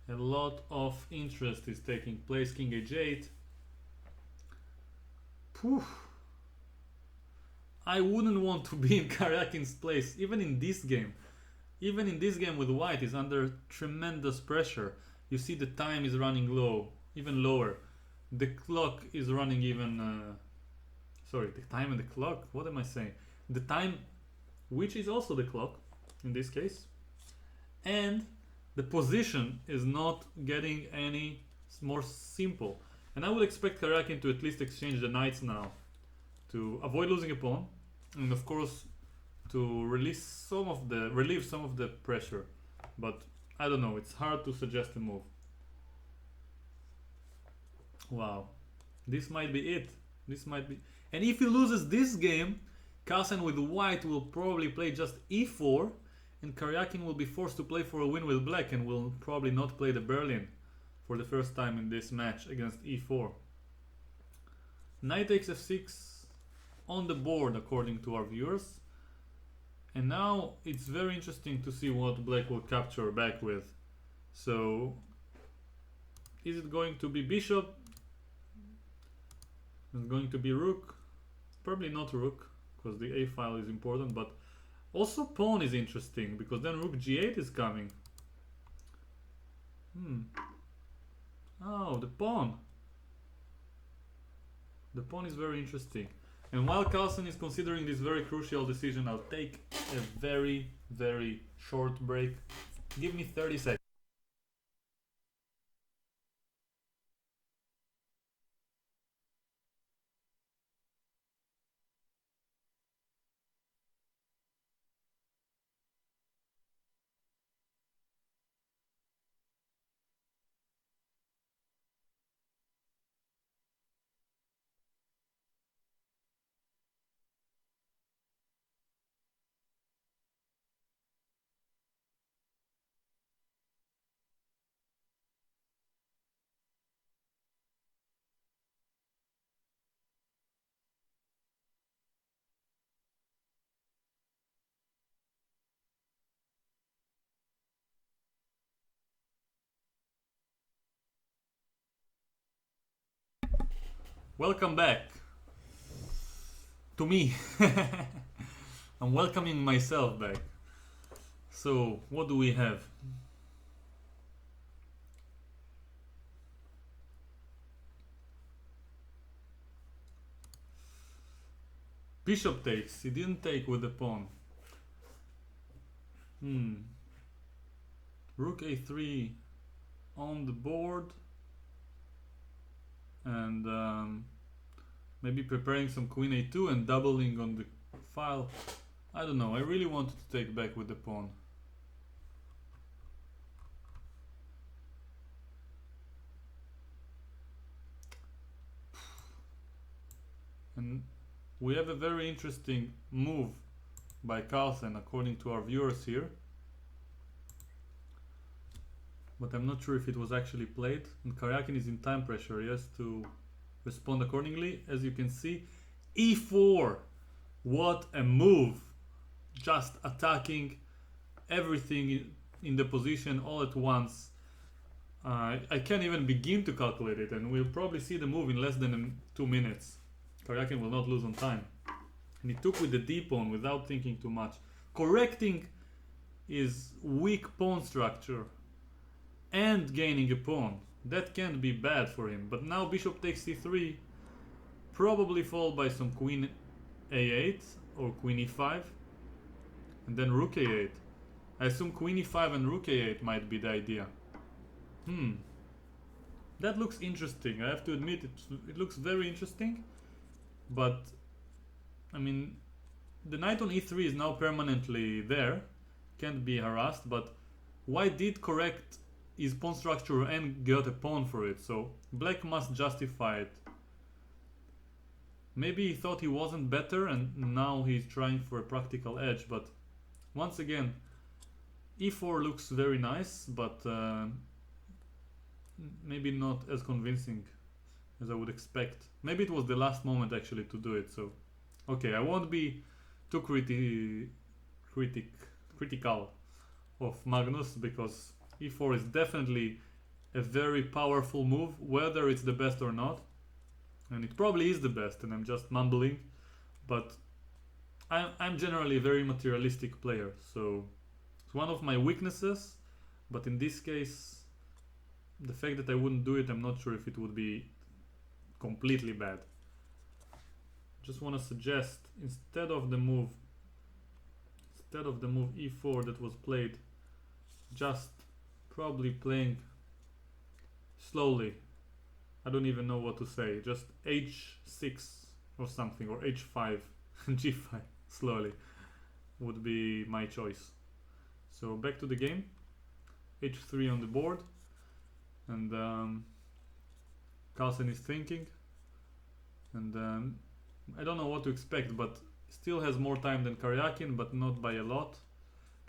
A lot of interest is taking place. King h8. Poof. I wouldn't want to be in Karjakin's place, even in this game. Even in this game with white is under tremendous pressure. You see the time is running low, even lower. The clock is running even... sorry, the time and the clock? What am I saying? The time, which is also the clock, in this case. And the position is not getting any more simple. And I would expect Karjakin to at least exchange the knights now, to avoid losing a pawn, and of course to relieve some of the pressure. But I don't know, it's hard to suggest a move. Wow, this might be it. This might be, and if he loses this game, Carlsen with white will probably play just e4, and Karjakin will be forced to play for a win with black, and will probably not play the Berlin for the first time in this match against e4. Knight takes f6 on the board according to our viewers, and now it's very interesting to see what black will capture back with. So is it going to be bishop? Is it going to be rook? Probably not rook, because the a file is important, but also pawn is interesting, because then rook g8 is coming. Oh, the pawn. The pawn is very interesting. And while Carlsen is considering this very crucial decision, I'll take a very, very short break. Give me 30 seconds. Welcome back to me. I'm welcoming myself back. So, what do we have? Bishop takes. He didn't take with the pawn. Rook a3 on the board. And maybe preparing some queen a2 and doubling on the file. I don't know, I really wanted to take back with the pawn. And we have a very interesting move by Carlsen according to our viewers here. But I'm not sure if it was actually played, and Karjakin is in time pressure. He has to respond accordingly. As you can see, e4. What a move! Just attacking everything in the position all at once. I can't even begin to calculate it, and we'll probably see the move in less than 2 minutes. Karjakin will not lose on time. And he took with the d pawn without thinking too much, correcting his weak pawn structure and gaining a pawn. That can't be bad for him. But now bishop takes c3. probably followed by some queen a8 or queen e5, and then rook a8. I assume queen e5 and rook a8 might be the idea. That looks interesting. I have to admit, it looks very interesting. But, I mean, the knight on e3 is now permanently there. Can't be harassed, but white did correct his pawn structure and got a pawn for it, so black must justify it. Maybe he thought he wasn't better and now he's trying for a practical edge, but once again, e4 looks very nice, but maybe not as convincing as I would expect. Maybe it was the last moment actually to do it, so okay, I won't be too critical of Magnus, because e4 is definitely a very powerful move, whether it's the best or not, and it probably is the best, and I'm just mumbling, but I'm generally a very materialistic player, so it's one of my weaknesses, but in this case, the fact that I wouldn't do it, I'm not sure if it would be completely bad. Just want to suggest, instead of the move e4 that was played, just probably playing slowly. I don't even know what to say. Just h6 or something, or h5 and g5 slowly would be my choice. So back to the game. h3 on the board, and Carlsen is thinking, and I don't know what to expect, but still has more time than Karjakin, but not by a lot.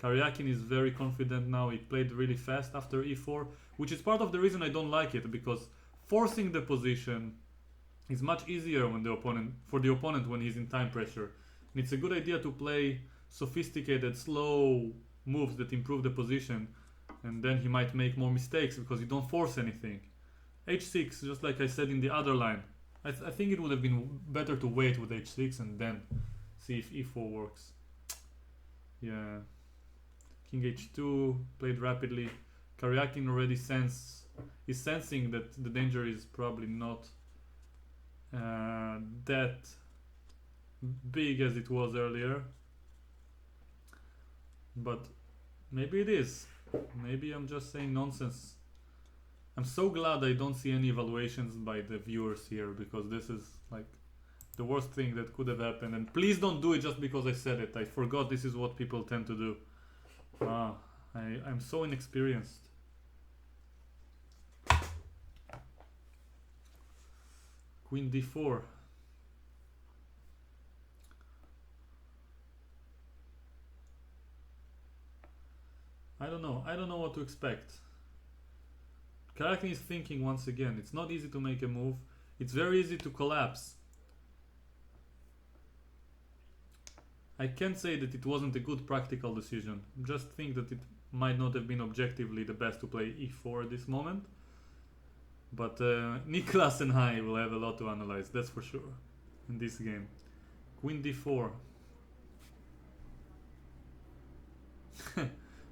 Karjakin is very confident now. He played really fast after e4, which is part of the reason I don't like it, because forcing the position is much easier when for the opponent when he's in time pressure. And it's a good idea to play sophisticated, slow moves that improve the position, and then he might make more mistakes because you don't force anything. h6, just like I said in the other line. I think it would have been better to wait with h6 and then see if e4 works. Yeah. King h2 played rapidly. Karjakin already is sensing that the danger is probably not that big as it was earlier, but maybe it is. Maybe I'm just saying nonsense. I'm so glad I don't see any evaluations by the viewers here, because this is like the worst thing that could have happened. And please don't do it just because I said it. I forgot this is what people tend to do. I'm so inexperienced. Queen d4. I don't know what to expect. Karjakin is thinking once again. It's not easy to make a move. It's very easy to collapse. I can't say that it wasn't a good practical decision. Just think that it might not have been objectively the best to play e4 at this moment. But Niclas and I will have a lot to analyze, that's for sure, in this game. Queen d4.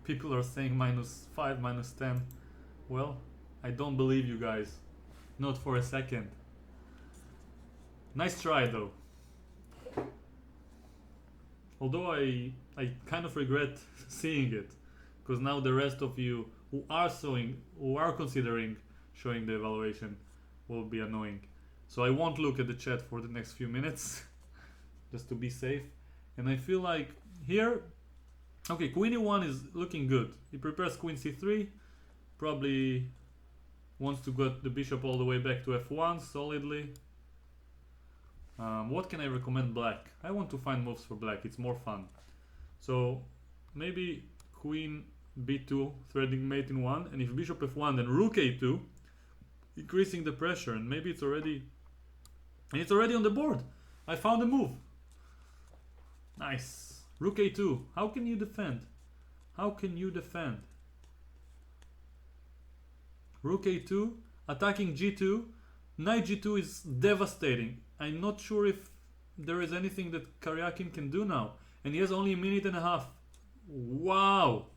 People are saying -5, -10. Well, I don't believe you guys. Not for a second. Nice try though. Although I kind of regret seeing it, because now the rest of you who are considering showing the evaluation will be annoying. So I won't look at the chat for the next few minutes, just to be safe. And I feel like here, okay, Queen e1 is looking good. He prepares Queen c3, probably wants to get the bishop all the way back to f1 solidly. What can I recommend black? I want to find moves for black, it's more fun. So maybe Queen b2, threading mate in 1, and if bishop f1 then rook a2, increasing the pressure, and maybe it's already on the board. I found a move. Nice. Rook a2. How can you defend? How can you defend? Rook a2, attacking g2. Knight g2 is devastating. I'm not sure if there is anything that Karjakin can do now. And he has only a minute and a half. Wow.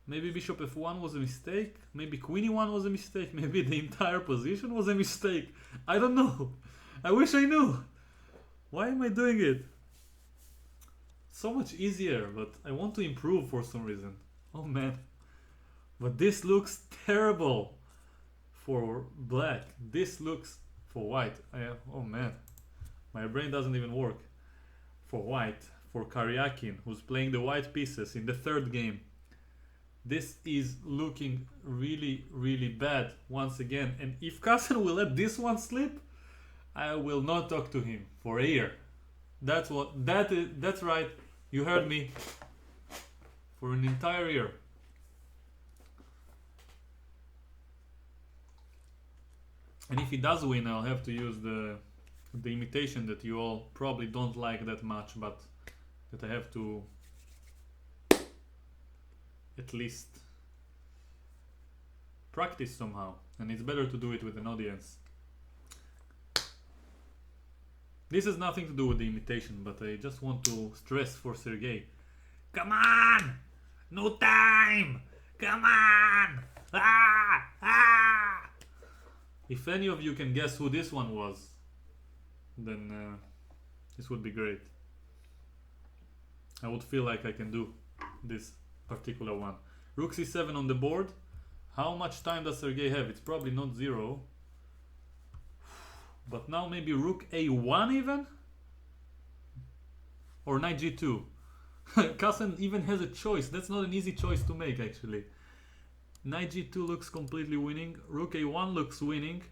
Maybe bishop f1 was a mistake. Maybe queen e1 was a mistake. Maybe the entire position was a mistake. I don't know. I wish I knew. Why am I doing it? So much easier, but I want to improve for some reason. Oh man. But this looks terrible for black. This looks for white. Oh man. My brain doesn't even work. For white. For Karjakin, who's playing the white pieces in the third game. This is looking really, really bad once again. And if Carlsen will let this one slip, I will not talk to him for a year. That's right. You heard me. For an entire year. And if he does win, I'll have to use the imitation that you all probably don't like that much, but that I have to at least practice somehow. And it's better to do it with an audience. This has nothing to do with the imitation, but I just want to stress for Sergey. Come on! No time! Come on! Ah! Ah! If any of you can guess who this one was, then this would be great. I would feel like I can do this particular one. Rook c7 on the board. How much time does Sergey have? It's probably not 0. But now maybe rook a1 even? Or knight g2. Carlsen even has a choice. That's not an easy choice to make actually. Knight g2 looks completely winning. Rook a1 looks winning.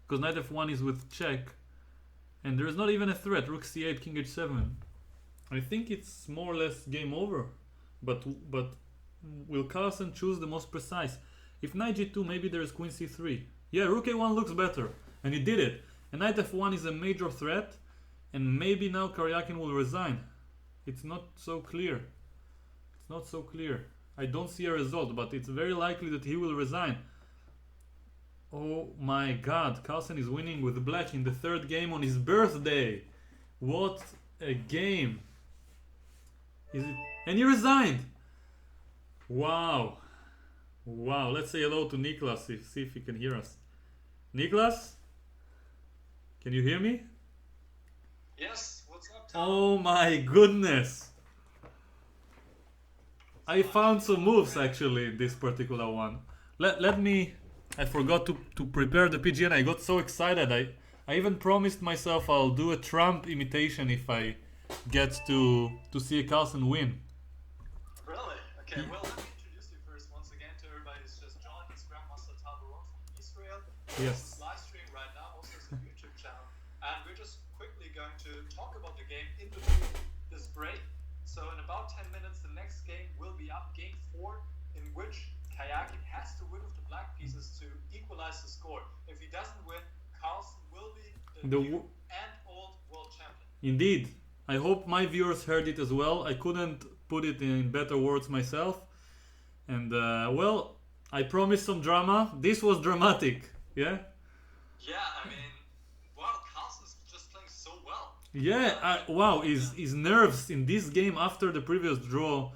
Because knight f1 is with check. And there's not even a threat. Rook c8, king h7. I think it's more or less game over. But will Carlsen choose the most precise? If knight g2, maybe there's queen c3. Yeah, rook a1 looks better. And he did it. And knight f1 is a major threat. And maybe now Karjakin will resign. It's not so clear. It's not so clear. I don't see a result, but it's very likely that he will resign. Oh my god, Carlsen is winning with black in the third game on his birthday. What a game. Is it? And he resigned. Wow. Wow, let's say hello to Niclas, see if he can hear us. Niclas? Can you hear me? Yes, what's up, Tom? Oh my goodness. I found some moves actually in this particular one. Let me... I forgot to prepare the PGN. I got so excited. I even promised myself I'll do a Trump imitation if I get to see Carlsen win. Really? Okay, well, let me introduce you first once again to everybody who's just joined. It's Grandmaster Tabaron from Israel. Yes. Live stream right now, also as a YouTube channel. And we're just quickly going to talk about the game in between this break. So in about 10 minutes, the next game will be up, game 4, in which Karjakin has to win with the black pieces to equalize the score. If he doesn't win, Carlsen will be the new and old world champion. Indeed. I hope my viewers heard it as well. I couldn't put it in better words myself. And well, I promised some drama. This was dramatic. Yeah? Yeah, I mean, wow, Carlsen's just playing so well. Yeah, wow, his nerves in this game after the previous draw.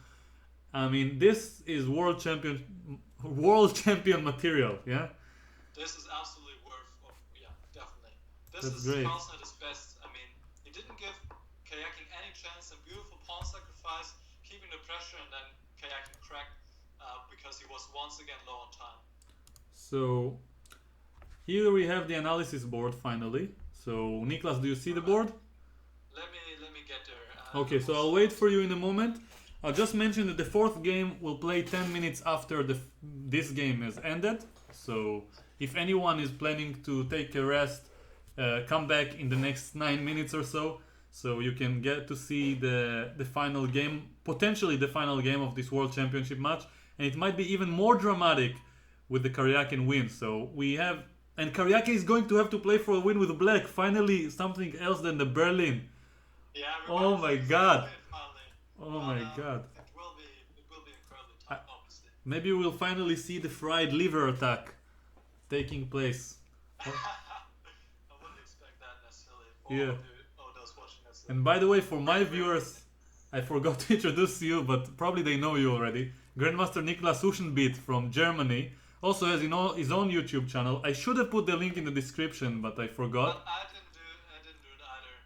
I mean, this is world champion material, yeah? This is absolutely worth, yeah, definitely. This That's is great. Carlsen at his best. I mean, he didn't give Karjakin any chance, a beautiful pawn sacrifice, keeping the pressure, and then Karjakin cracked because he was once again low on time. So, here we have the analysis board finally. So, Niclas, do you see the board? Let me get there. Okay, so I'll wait for you in a moment. I'll just mention that the fourth game will play 10 minutes after this game has ended. So if anyone is planning to take a rest, come back in the next 9 minutes or so. So you can get to see the final game, potentially the final game of this World Championship match. And it might be even more dramatic with the Karjakin win. So we have... And Karjakin is going to have to play for a win with black. Finally, something else than the Berlin. Yeah, oh my god. Oh my god. It will be incredibly tough, obviously. Maybe we'll finally see the fried liver attack taking place. I wouldn't expect that necessarily. Yeah. Those watching us. And by the way, for my viewers, I forgot to introduce you, but probably they know you already. Grandmaster Niclas Huschebeth from Germany also has his own YouTube channel. I should have put the link in the description, but I forgot. But I didn't do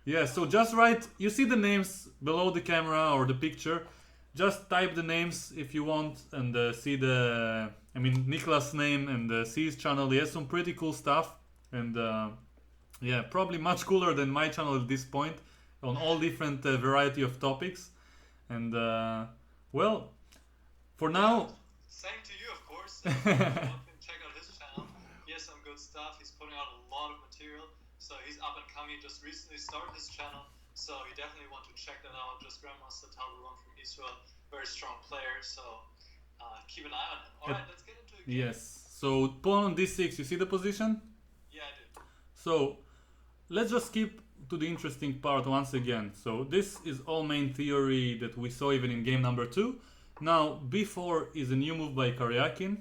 Yeah, so just write, you see the names below the camera or the picture. Just type the names if you want and see the, Niclas' name and see his channel. He has some pretty cool stuff. And yeah, probably much cooler than my channel at this point on all different variety of topics. And well, for now. Same to you, of course. You can check out his channel. He has some good stuff. He's putting out a lot of material. So he's up and coming. He just recently started his channel. So you definitely want to check that out. Just Grandmaster Talon from Israel. Very strong player. So keep an eye on him. Alright, let's get into the game. Yes. So pawn on d6. You see the position? Yeah, I do. So let's just skip to the interesting part once again. So this is all main theory that we saw even in game number 2. Now b4 is a new move by Karjakin,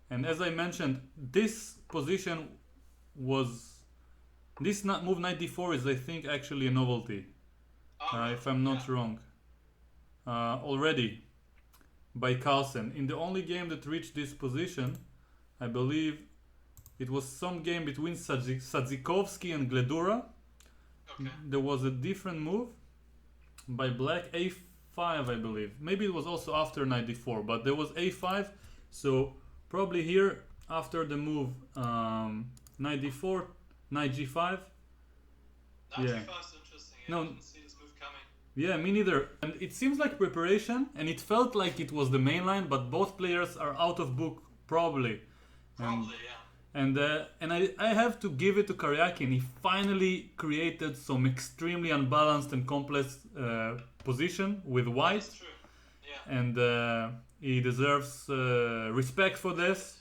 and as I mentioned, this position was move knight d4 is I think actually a novelty, if I'm not wrong, already by Carlsen. In the only game that reached this position, I believe it was some game between Sadzikovsky and Gledura. Okay. There was a different move by black, a5 I believe. Maybe it was also after knight d4, but there was a5. So probably here after the move knight d4, knight g5. Knight Yeah. g5 is interesting. Yeah, No. I didn't see this move coming. Yeah, me neither. And it seems like preparation, and it felt like it was the main line, but both players are out of book probably. Probably, yeah. And I have to give it to Karjakin. He finally created some extremely unbalanced and complex position with white. That's true. Yeah. And he deserves respect for this.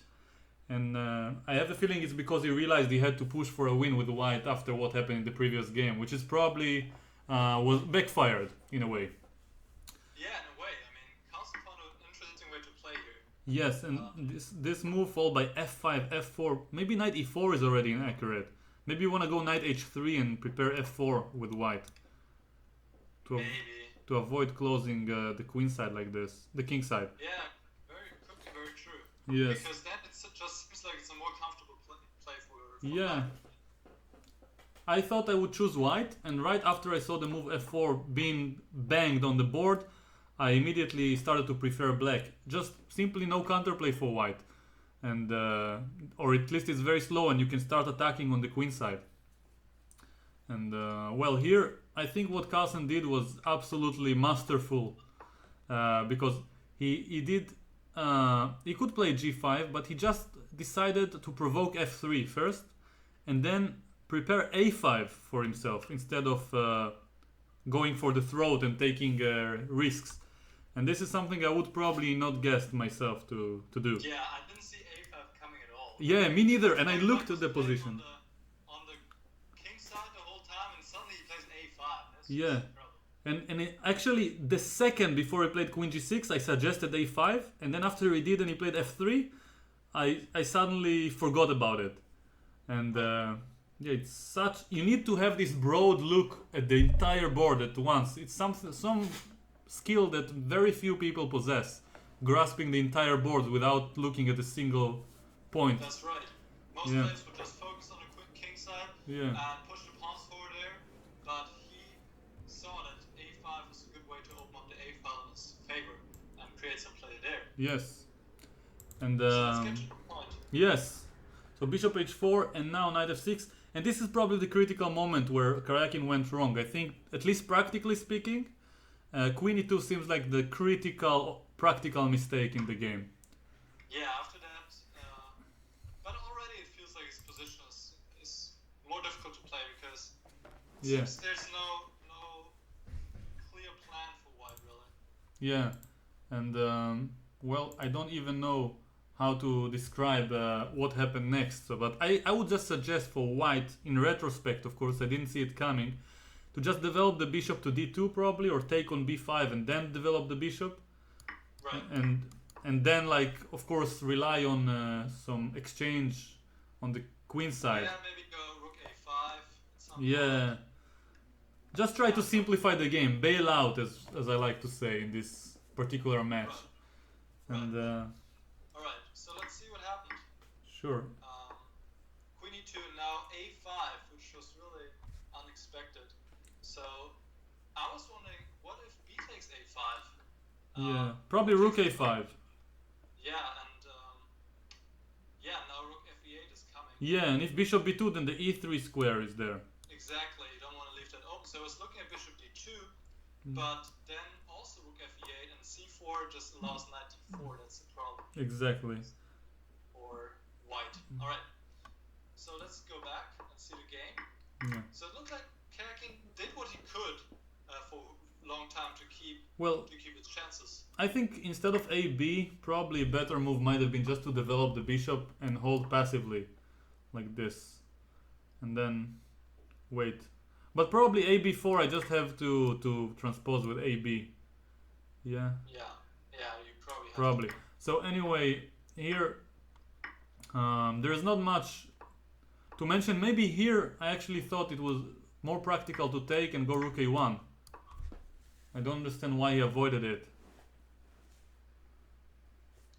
And I have a feeling it's because he realized he had to push for a win with white after what happened in the previous game, which is probably was backfired in a way. Yeah, in a way. I mean, Carlsen found an interesting way to play here. Yes, and this move followed by f5, f4. Maybe knight e4 is already inaccurate. Maybe you want to go knight h3 and prepare f4 with white to avoid closing the queen side like this, the king side. Yeah, could be very true. Yes. Because then it just seems like it's a more comfortable play for Yeah. black. I thought I would choose white, and right after I saw the move f4 being banged on the board, I immediately started to prefer black. Just simply no counterplay for white. And or at least it's very slow and you can start attacking on the queen side. And well, here I think what Carlsen did was absolutely masterful, because he could play g5, but he just decided to provoke f3 first and then prepare a5 for himself instead of going for the throat and taking risks. And this is something I would probably not guess myself to do. Yeah, I didn't see a5 coming at all. Yeah, me neither. And I looked at the Black was position. On the king side the whole time, and suddenly he plays a5. That's Yeah. just a problem. And actually, the second before he played queen g6, I suggested a5. And then after he did and he played f3, I suddenly forgot about it. And yeah, it's such... You need to have this broad look at the entire board at once. It's some skill that very few people possess, grasping the entire board without looking at a single point. That's right. Most Yeah. players would just focus on the quick king side Yeah. and push the pawns forward there, but he saw that a5 was a good way to open up the a file in his favor and create some play there. Yes. And So let's get to the point. yes. So bishop h4 and now knight f6. And this is probably the critical moment where Karjakin went wrong. I think, at least practically speaking, queen e2 seems like the critical, practical mistake in the game. Yeah, after that, but already it feels like his position is more difficult to play because it Yeah. seems there's no clear plan for white really. Yeah. And, well, I don't even know how to describe what happened next. So, but I would just suggest for white, in retrospect, of course, I didn't see it coming, to just develop the bishop to d2 probably, or take on b5 and then develop the bishop. Right. And then, like, of course, rely on some exchange on the queen side. Yeah, maybe go rook a5 at some Yeah. point. Just try to simplify the game, bail out, as I like to say in this particular match. Right. And Alright, so let's see what happened. sure. Queen e2, now a5, which was really unexpected. So I was wondering, what if b takes a5? Yeah, probably rook takes a5. Yeah, and yeah, now rook f8 is coming. Yeah, and if bishop b2, then the e3 square is there. Exactly, you don't want to leave that open. So I was looking at bishop d2, but then also rook f8 and c4 just allows knight d4. That's the problem. Exactly. For white. All right. So let's go back and see the game. Yeah. So it looked like Karjakin did what he could for a long time to keep his chances. I think instead of a-b, probably a better move might have been just to develop the bishop and hold passively, like this, and then wait. But probably a-b4, I just have to transpose with a-b. Yeah. Yeah, you probably have Probably. to. So anyway, here there's not much to mention. Maybe here I actually thought it was more practical to take and go rook a1. I don't understand why he avoided it.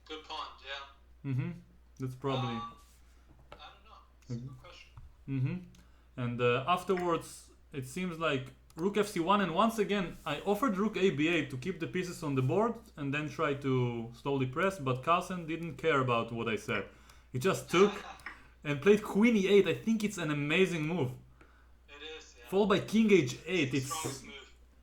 Good point, yeah. Mm-hmm. That's probably... I don't know. It's a good question. Mm-hmm. And afterwards, it seems like rook fc1, and once again, I offered rook ab8 to keep the pieces on the board and then try to slowly press, but Carlsen didn't care about what I said. He just took and played queen e8. I think it's an amazing move. It is, yeah. Followed by king h8. It's the strongest move.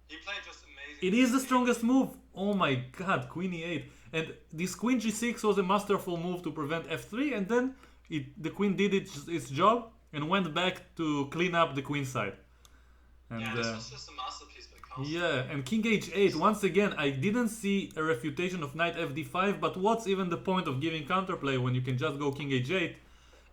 He played just amazing. It is the strongest move. Oh my god, queen e8. And this queen g6 was a masterful move to prevent f3, and then the queen did its job and went back to clean up the queen side. And, yeah, this was just a masterpiece by Carlsen. Yeah, and king h8, once again, I didn't see a refutation of knight fd5, but what's even the point of giving counterplay when you can just go king h8?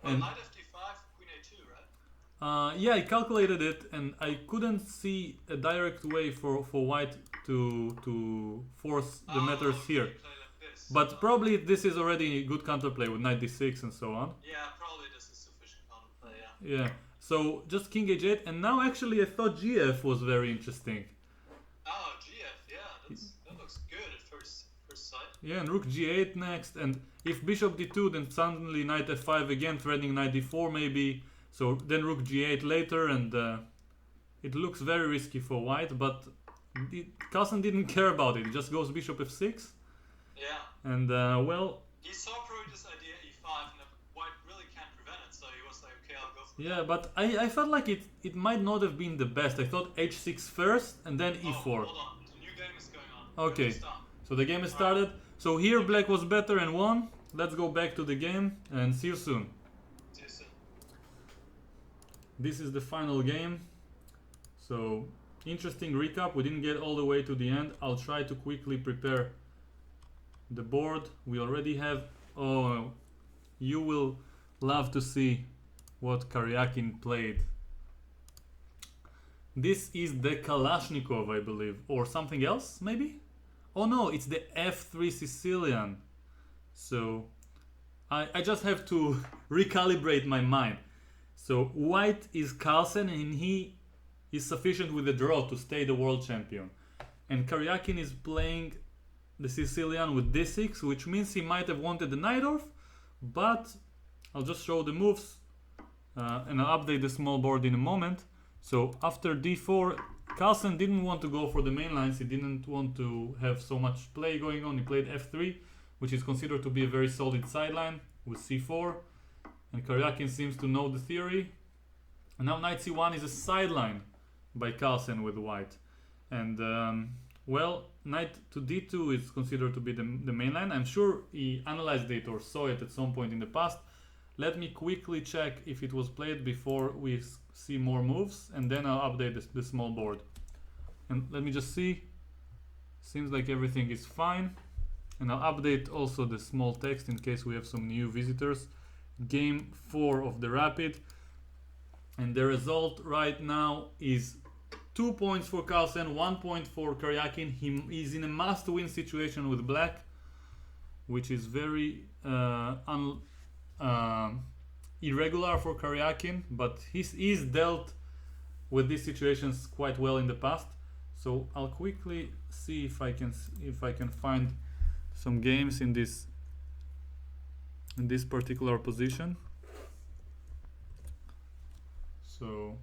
Well, And knight fd5, queen a2, right? yeah, I calculated it, and I couldn't see a direct way for white to force the matters here. Play like this. But probably this is already good counterplay with knight d6 and so on. Yeah, probably this is sufficient counterplay, yeah. Yeah, so just king h8, and now actually I thought gf was very interesting. Oh, gf, yeah, that looks good at first sight. Yeah, and rook g8 next, and if bishop d2, then suddenly knight f5 again, threatening knight d4 maybe. So then rook g8 later, and it looks very risky for white, but Carlsen didn't care about it. He just goes bishop f6. Yeah. And well... He saw probably this idea e5, and white really can't prevent it, so he was like, okay, I'll go for Yeah, but I felt like it might not have been the best. I thought h6 first, and then e4. Hold on, the new game is going on. Okay, so the game has started. So here black was better and won. Let's go back to the game, and see you soon. See you soon. This is the final game. So, interesting recap. We didn't get all the way to the end. I'll try to quickly prepare the board. We already have... Oh, you will love to see what Karjakin played. This is the Kalashnikov, I believe. Or something else, maybe? Oh no, it's the f3 Sicilian. So, I just have to recalibrate my mind. So, white is Carlsen, and he is sufficient with the draw to stay the world champion. And Karjakin is playing the Sicilian with d6, which means he might have wanted the knight off, but I'll just show the moves and I'll update the small board in a moment. So after d4, Carlsen didn't want to go for the main lines. He didn't want to have so much play going on. He played f3, which is considered to be a very solid sideline, with c4, and Karjakin seems to know the theory. And now knight c1 is a sideline by Carlsen with white. And well, knight to d2 is considered to be the main line. I'm sure he analyzed it or saw it at some point in the past. Let me quickly check if it was played before we see more moves, and then I'll update the small board. And let me just see. Seems like everything is fine. And I'll update also the small text in case we have some new visitors. Game 4 of the Rapid. And the result right now is 2 points for Carlsen, 1 point for Karjakin. He is in a must-win situation with black, which is very irregular for Karjakin, but he's dealt with these situations quite well in the past. So I'll quickly see if I can find some games in this particular position. So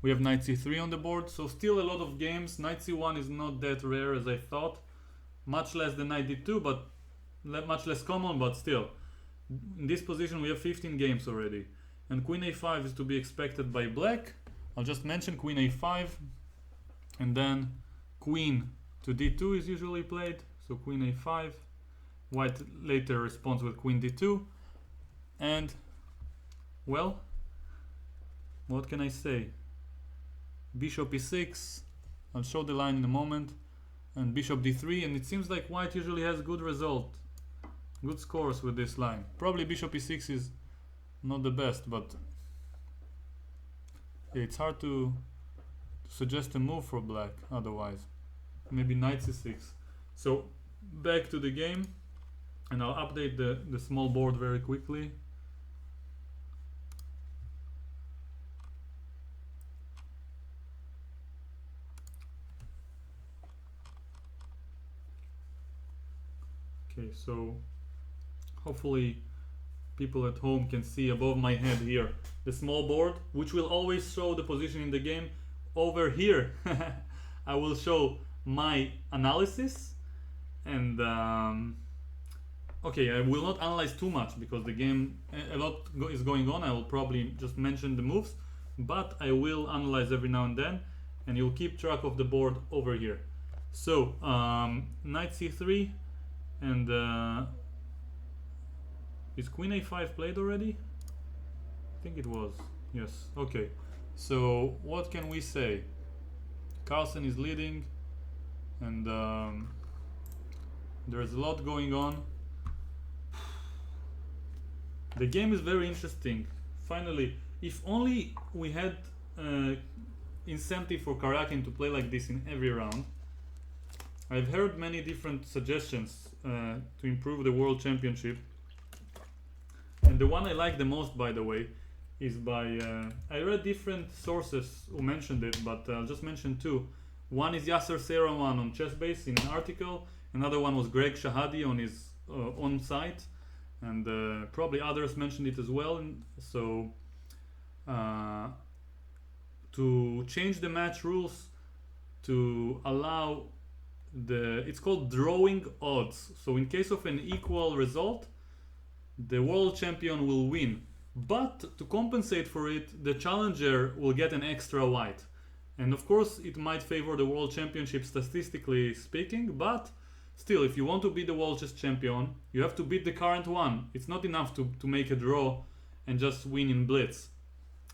We have knight c3 on the board, so still a lot of games. Knight c1 is not that rare as I thought. Much less than knight d2, but much less common, but still. In this position we have 15 games already. And queen a5 is to be expected by black. I'll just mention queen a5. And then queen to d2 is usually played. So queen a5. White later responds with queen d2. And, well, what can I say? Bishop e6. I'll show the line in a moment. And bishop d3. And it seems like white usually has good scores with this line. Probably bishop e6 is not the best, but yeah, it's hard to suggest a move for black otherwise. Maybe knight c6. So back to the game, and I'll update the small board very quickly. Okay, so hopefully people at home can see above my head here the small board, which will always show the position in the game. Over here I will show my analysis, and okay, I will not analyze too much because the game a lot is going on. I will probably just mention the moves, but I will analyze every now and then, and you'll keep track of the board over here. So knight c3, and is queen a5 played already? I think it was. Yes. Okay. So what can we say? Carlsen is leading, and there's a lot going on. The game is very interesting. Finally, if only we had incentive for Karjakin to play like this in every round. I've heard many different suggestions to improve the World Championship. And the one I like the most, by the way, is by I read different sources who mentioned it, but I'll just mention two. One is Yasser Seirawan on ChessBase in an article. Another one was Greg Shahadi on his own site, and probably others mentioned it as well. And so to change the match rules to allow it's called drawing odds. So in case of an equal result, the world champion will win, but to compensate for it, the challenger will get an extra white. And of course it might favor the world championship statistically speaking, but still, if you want to be the world chess champion, you have to beat the current one. It's not enough to make a draw and just win in blitz,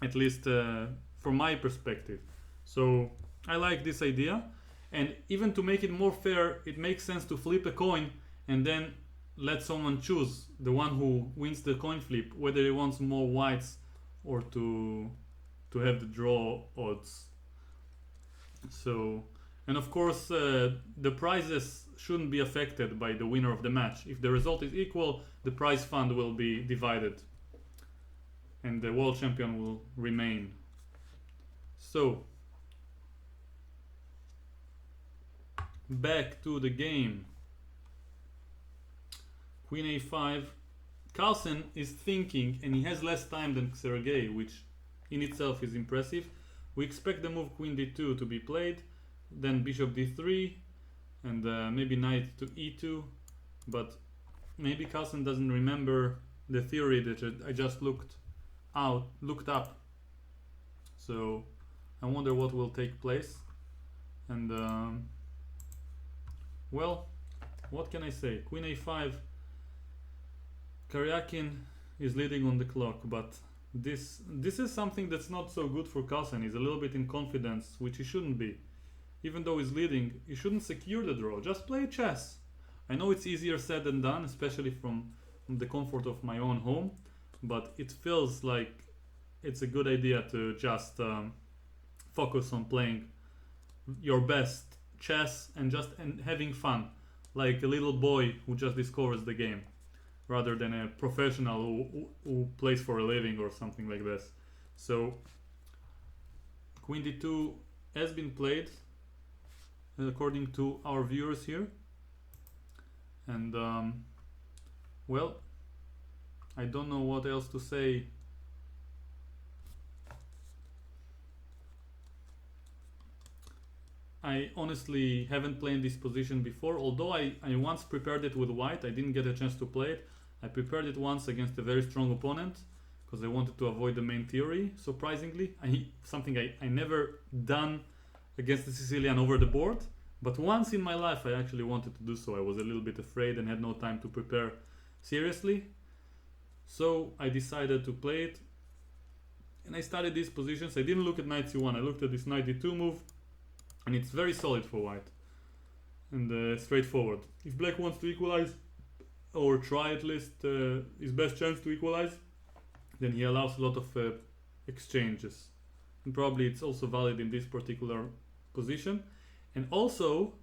at least from my perspective. So I like this idea, and even to make it more fair, it makes sense to flip a coin and then let someone choose, the one who wins the coin flip, whether he wants more whites or to have the draw odds. So, and of course the prizes shouldn't be affected by the winner of the match. If the result is equal, the prize fund will be divided and the world champion will remain. So back to the game. Queen a5. Carlsen is thinking, and he has less time than Sergey, which in itself is impressive. We expect the move queen d2 to be played, then bishop d3, and maybe knight to e2, but maybe Carlsen doesn't remember the theory that I just looked up. So I wonder what will take place. And well, what can I say? Queen a5. Karjakin is leading on the clock, but this is something that's not so good for Carlsen. He's a little bit in confidence, which he shouldn't be. Even though he's leading, he shouldn't secure the draw. Just play chess. I know it's easier said than done, especially from the comfort of my own home, but it feels like it's a good idea to just focus on playing your best chess and having fun, like a little boy who just discovers the game, rather than a professional who plays for a living or something like this. So queen d2 has been played according to our viewers here, and well, I don't know what else to say. I honestly haven't played this position before, although I once prepared it with white. I didn't get a chance to play it. I prepared it once against a very strong opponent because I wanted to avoid the main theory, surprisingly. Something I never done against the Sicilian over the board, but once in my life I actually wanted to do so. I was a little bit afraid and had no time to prepare seriously. So I decided to play it, and I studied these positions. I didn't look at knight c1, I looked at this knight d2 move, and it's very solid for white and straightforward. If black wants to equalize, or try at least his best chance to equalize, then he allows a lot of exchanges, and probably it's also valid in this particular position. And also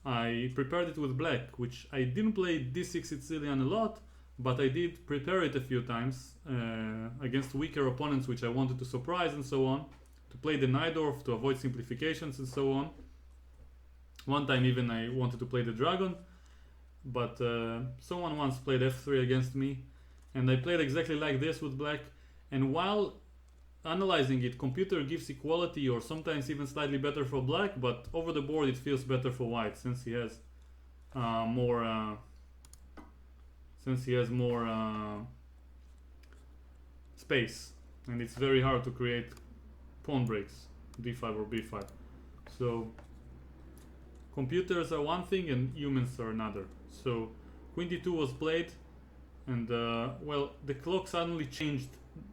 I prepared it with black, which I didn't play d6 Sicilian a lot, but I did prepare it a few times against weaker opponents which I wanted to surprise and so on, to play the Najdorf, to avoid simplifications and so on. One time even I wanted to play the dragon, but someone once played f3 against me, and I played exactly like this with black. And while analyzing it, computer gives equality or sometimes even slightly better for black, but over the board it feels better for white, since he has more space, and it's very hard to create pawn breaks, d5 or b5. So computers are one thing and humans are another. So queen d2 was played, and well, the clock suddenly changed.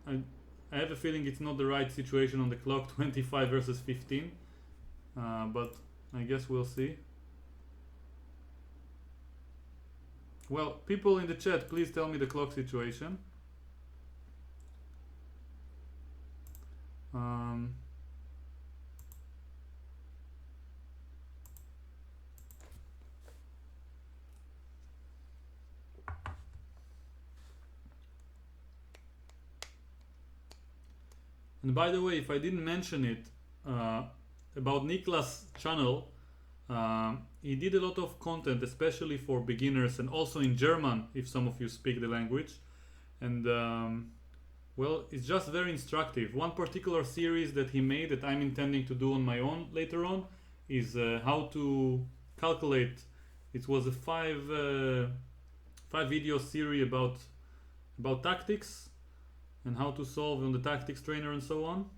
I have a feeling it's not the right situation on the clock, 25 versus 15, but I guess we'll see. Well, people in the chat, please tell me the clock situation. And by the way, if I didn't mention it, about Niclas' channel, he did a lot of content, especially for beginners, and also in German, if some of you speak the language. And well, it's just very instructive. One particular series that he made that I'm intending to do on my own later on is how to calculate. It was a five video series about tactics and how to solve on the tactics trainer and so on.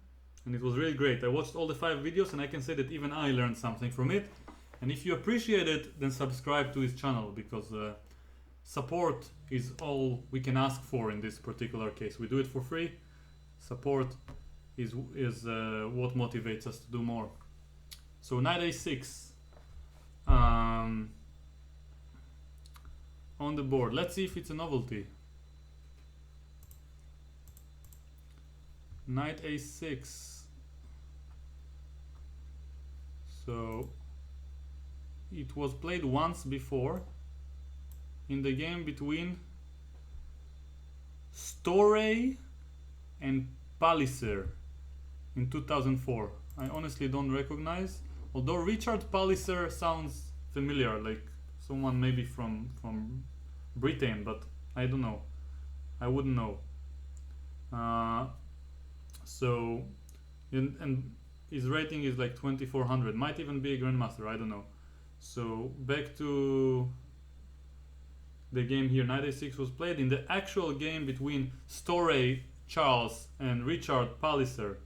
And it was really great. I watched all the 5 videos, and I can say that even I learned something from it. And if you appreciate it, then subscribe to his channel, because support is all we can ask for in this particular case. We do it for free. Support is what motivates us to do more. So knight a6 on the board. Let's see if it's a novelty. Knight a6. So it was played once before in the game between Storey and Palliser in 2004. I honestly don't recognize, although Richard Palliser sounds familiar, like someone maybe from Britain, but I don't know. I wouldn't know. So and his rating is like 2400, might even be a grandmaster, I don't know. So back to the game here. Knight a6 was played in the actual game between Storey Charles and Richard Palliser.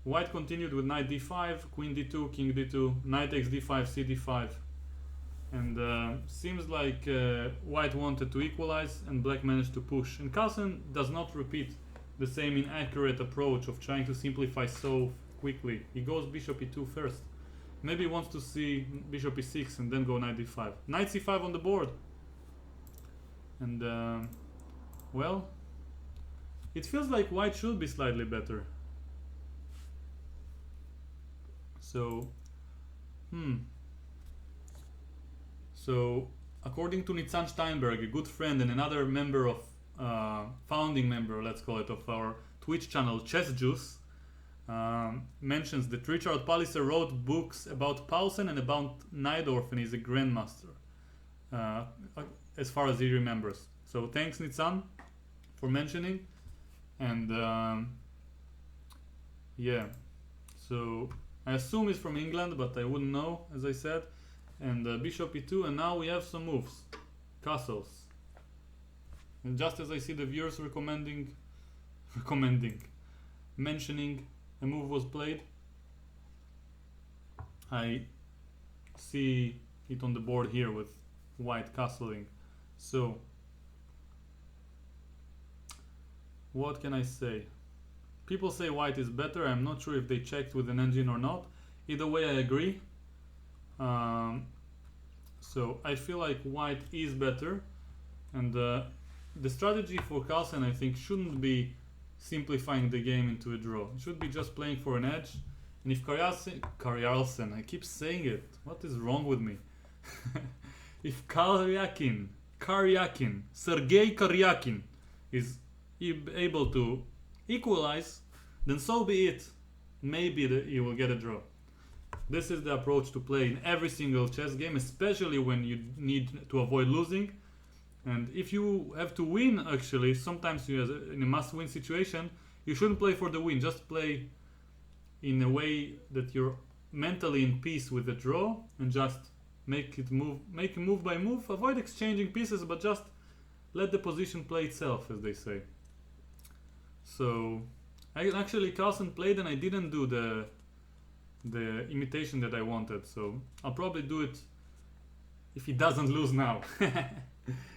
White continued with knight d5, queen d2, king d2, knight takes d5, c d5, and seems like white wanted to equalize and black managed to push. And Carlsen does not repeat the same inaccurate approach of trying to simplify so quickly. He goes bishop e2 first. Maybe he wants to see bishop e6 and then go knight d5. Knight c5 on the board. And well, it feels like white should be slightly better. So, So, according to Nitzan Steinberg, a good friend and another member of, founding member, let's call it, of our Twitch channel, Chess Juice, mentions that Richard Palliser wrote books about Paulsen and about Najdorf, and he's a grandmaster, as far as he remembers. So thanks, Nitzan, for mentioning. And yeah, so I assume he's from England, but I wouldn't know, as I said. And bishop e2, and now we have some moves. Castles. And just as I see the viewers mentioning a move was played, I see it on the board here with white castling. So, what can I say? People say white is better. I'm not sure if they checked with an engine or not. Either way, I agree. So I feel like white is better, and the strategy for Carlsen, I think, shouldn't be simplifying the game into a draw. It should be just playing for an edge. And if Karjakin, I keep saying it. What is wrong with me? If Sergey Karjakin is able to equalize, then so be it. Maybe he will get a draw. This is the approach to play in every single chess game, especially when you need to avoid losing. And if you have to win, actually, sometimes in a must-win situation, you shouldn't play for the win. Just play in a way that you're mentally in peace with the draw, and just make move by move. Avoid exchanging pieces, but just let the position play itself, as they say. So, actually, Carlsen played, and I didn't do the imitation that I wanted. So I'll probably do it if he doesn't lose now.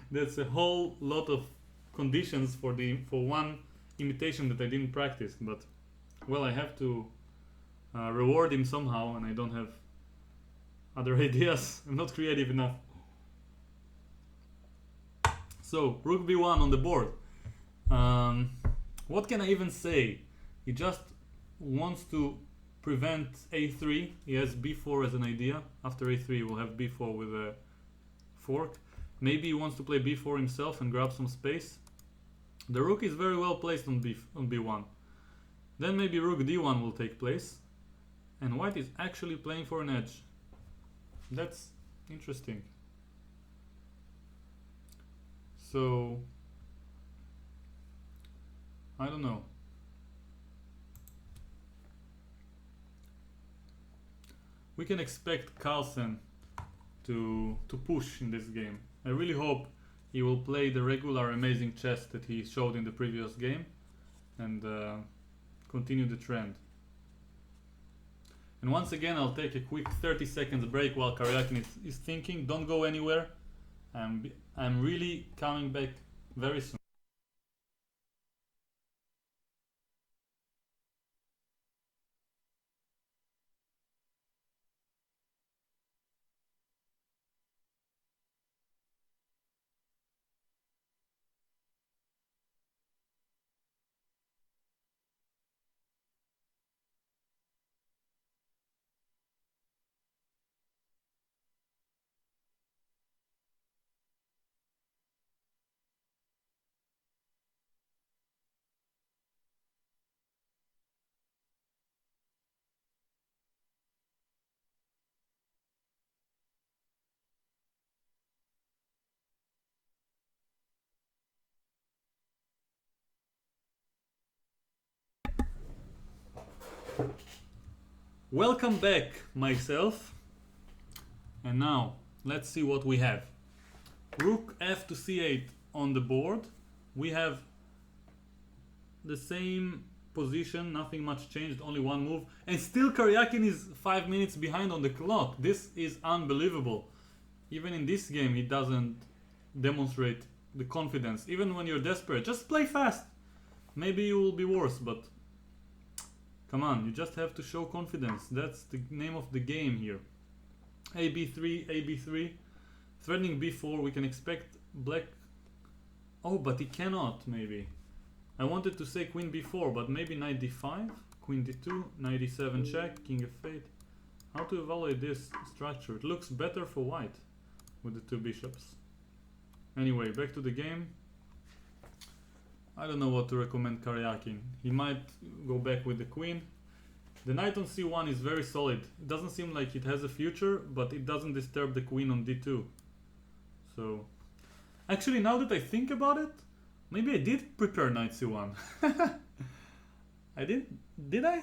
That's a whole lot of conditions for one imitation that I didn't practice. But well, I have to reward him somehow, and I don't have other ideas. I'm not creative enough. So rook b1 on the board. What can I even say? He just wants to prevent a3. He has b4 as an idea. After a3 we'll have b4 with a fork. Maybe he wants to play b4 himself and grab some space. The rook is very well placed on b1. Then maybe rook d1 will take place, and white is actually playing for an edge. That's interesting. So I don't know. We can expect Carlsen to push in this game. I really hope he will play the regular amazing chess that he showed in the previous game, and continue the trend. And once again, I'll take a quick 30 seconds break while Karjakin is thinking. Don't go anywhere. I'm really coming back very soon. Welcome back, myself. And now, let's see what we have. Rook f to c8 on the board. We have the same position, nothing much changed, only one move. And still Karjakin is 5 minutes behind on the clock. This is unbelievable. Even in this game, he doesn't demonstrate the confidence. Even when you're desperate, just play fast. Maybe you will be worse, but come on, you just have to show confidence. That's the name of the game here. A b3, a b3. Threatening b4, we can expect black... Oh, but he cannot, maybe. I wanted to say queen b4, but maybe knight d5, queen d2, knight d7 check, king f8. How to evaluate this structure? It looks better for white with the two bishops. Anyway, back to the game. I don't know what to recommend Karjakin. He might go back with the queen. The knight on c1 is very solid. It doesn't seem like it has a future, but it doesn't disturb the queen on d2. So, actually, now that I think about it, maybe I did prepare knight c1. I did I?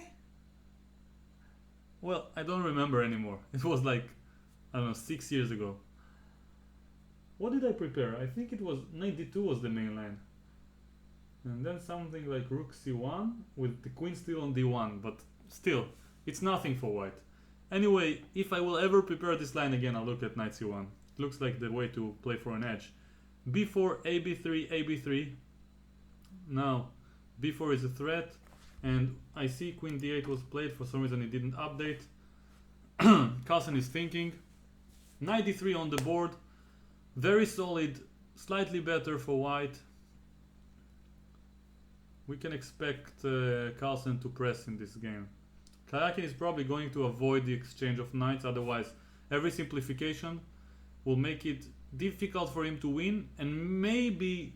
well, I don't remember anymore. It was like, I don't know, 6 years ago. What did I prepare? I think it was knight d2 was the main line. And then something like rook c1 with the queen still on d1, but still, it's nothing for white. Anyway, if I will ever prepare this line again, I'll look at knight c1. It looks like the way to play for an edge. b4, ab3, ab3. Now, b4 is a threat, and I see queen d8 was played. For some reason it didn't update. Carlsen is thinking. Knight d3 on the board. Very solid, slightly better for white. We can expect Carlsen to press in this game. Karjakin is probably going to avoid the exchange of knights, otherwise every simplification will make it difficult for him to win, and maybe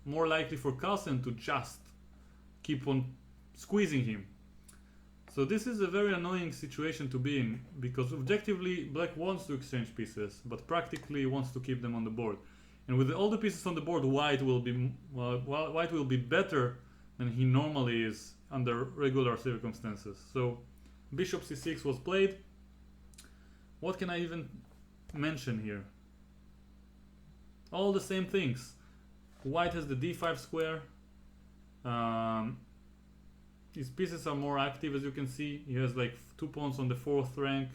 more likely for Carlsen to just keep on squeezing him. So this is a very annoying situation to be in, because objectively black wants to exchange pieces, but practically wants to keep them on the board. And with all the pieces on the board, white will be better than he normally is under regular circumstances. So bishop c6 was played. What can I even mention here? All the same things. White has the d5 square. His pieces are more active, as you can see. He has like 2 pawns on the 4th rank,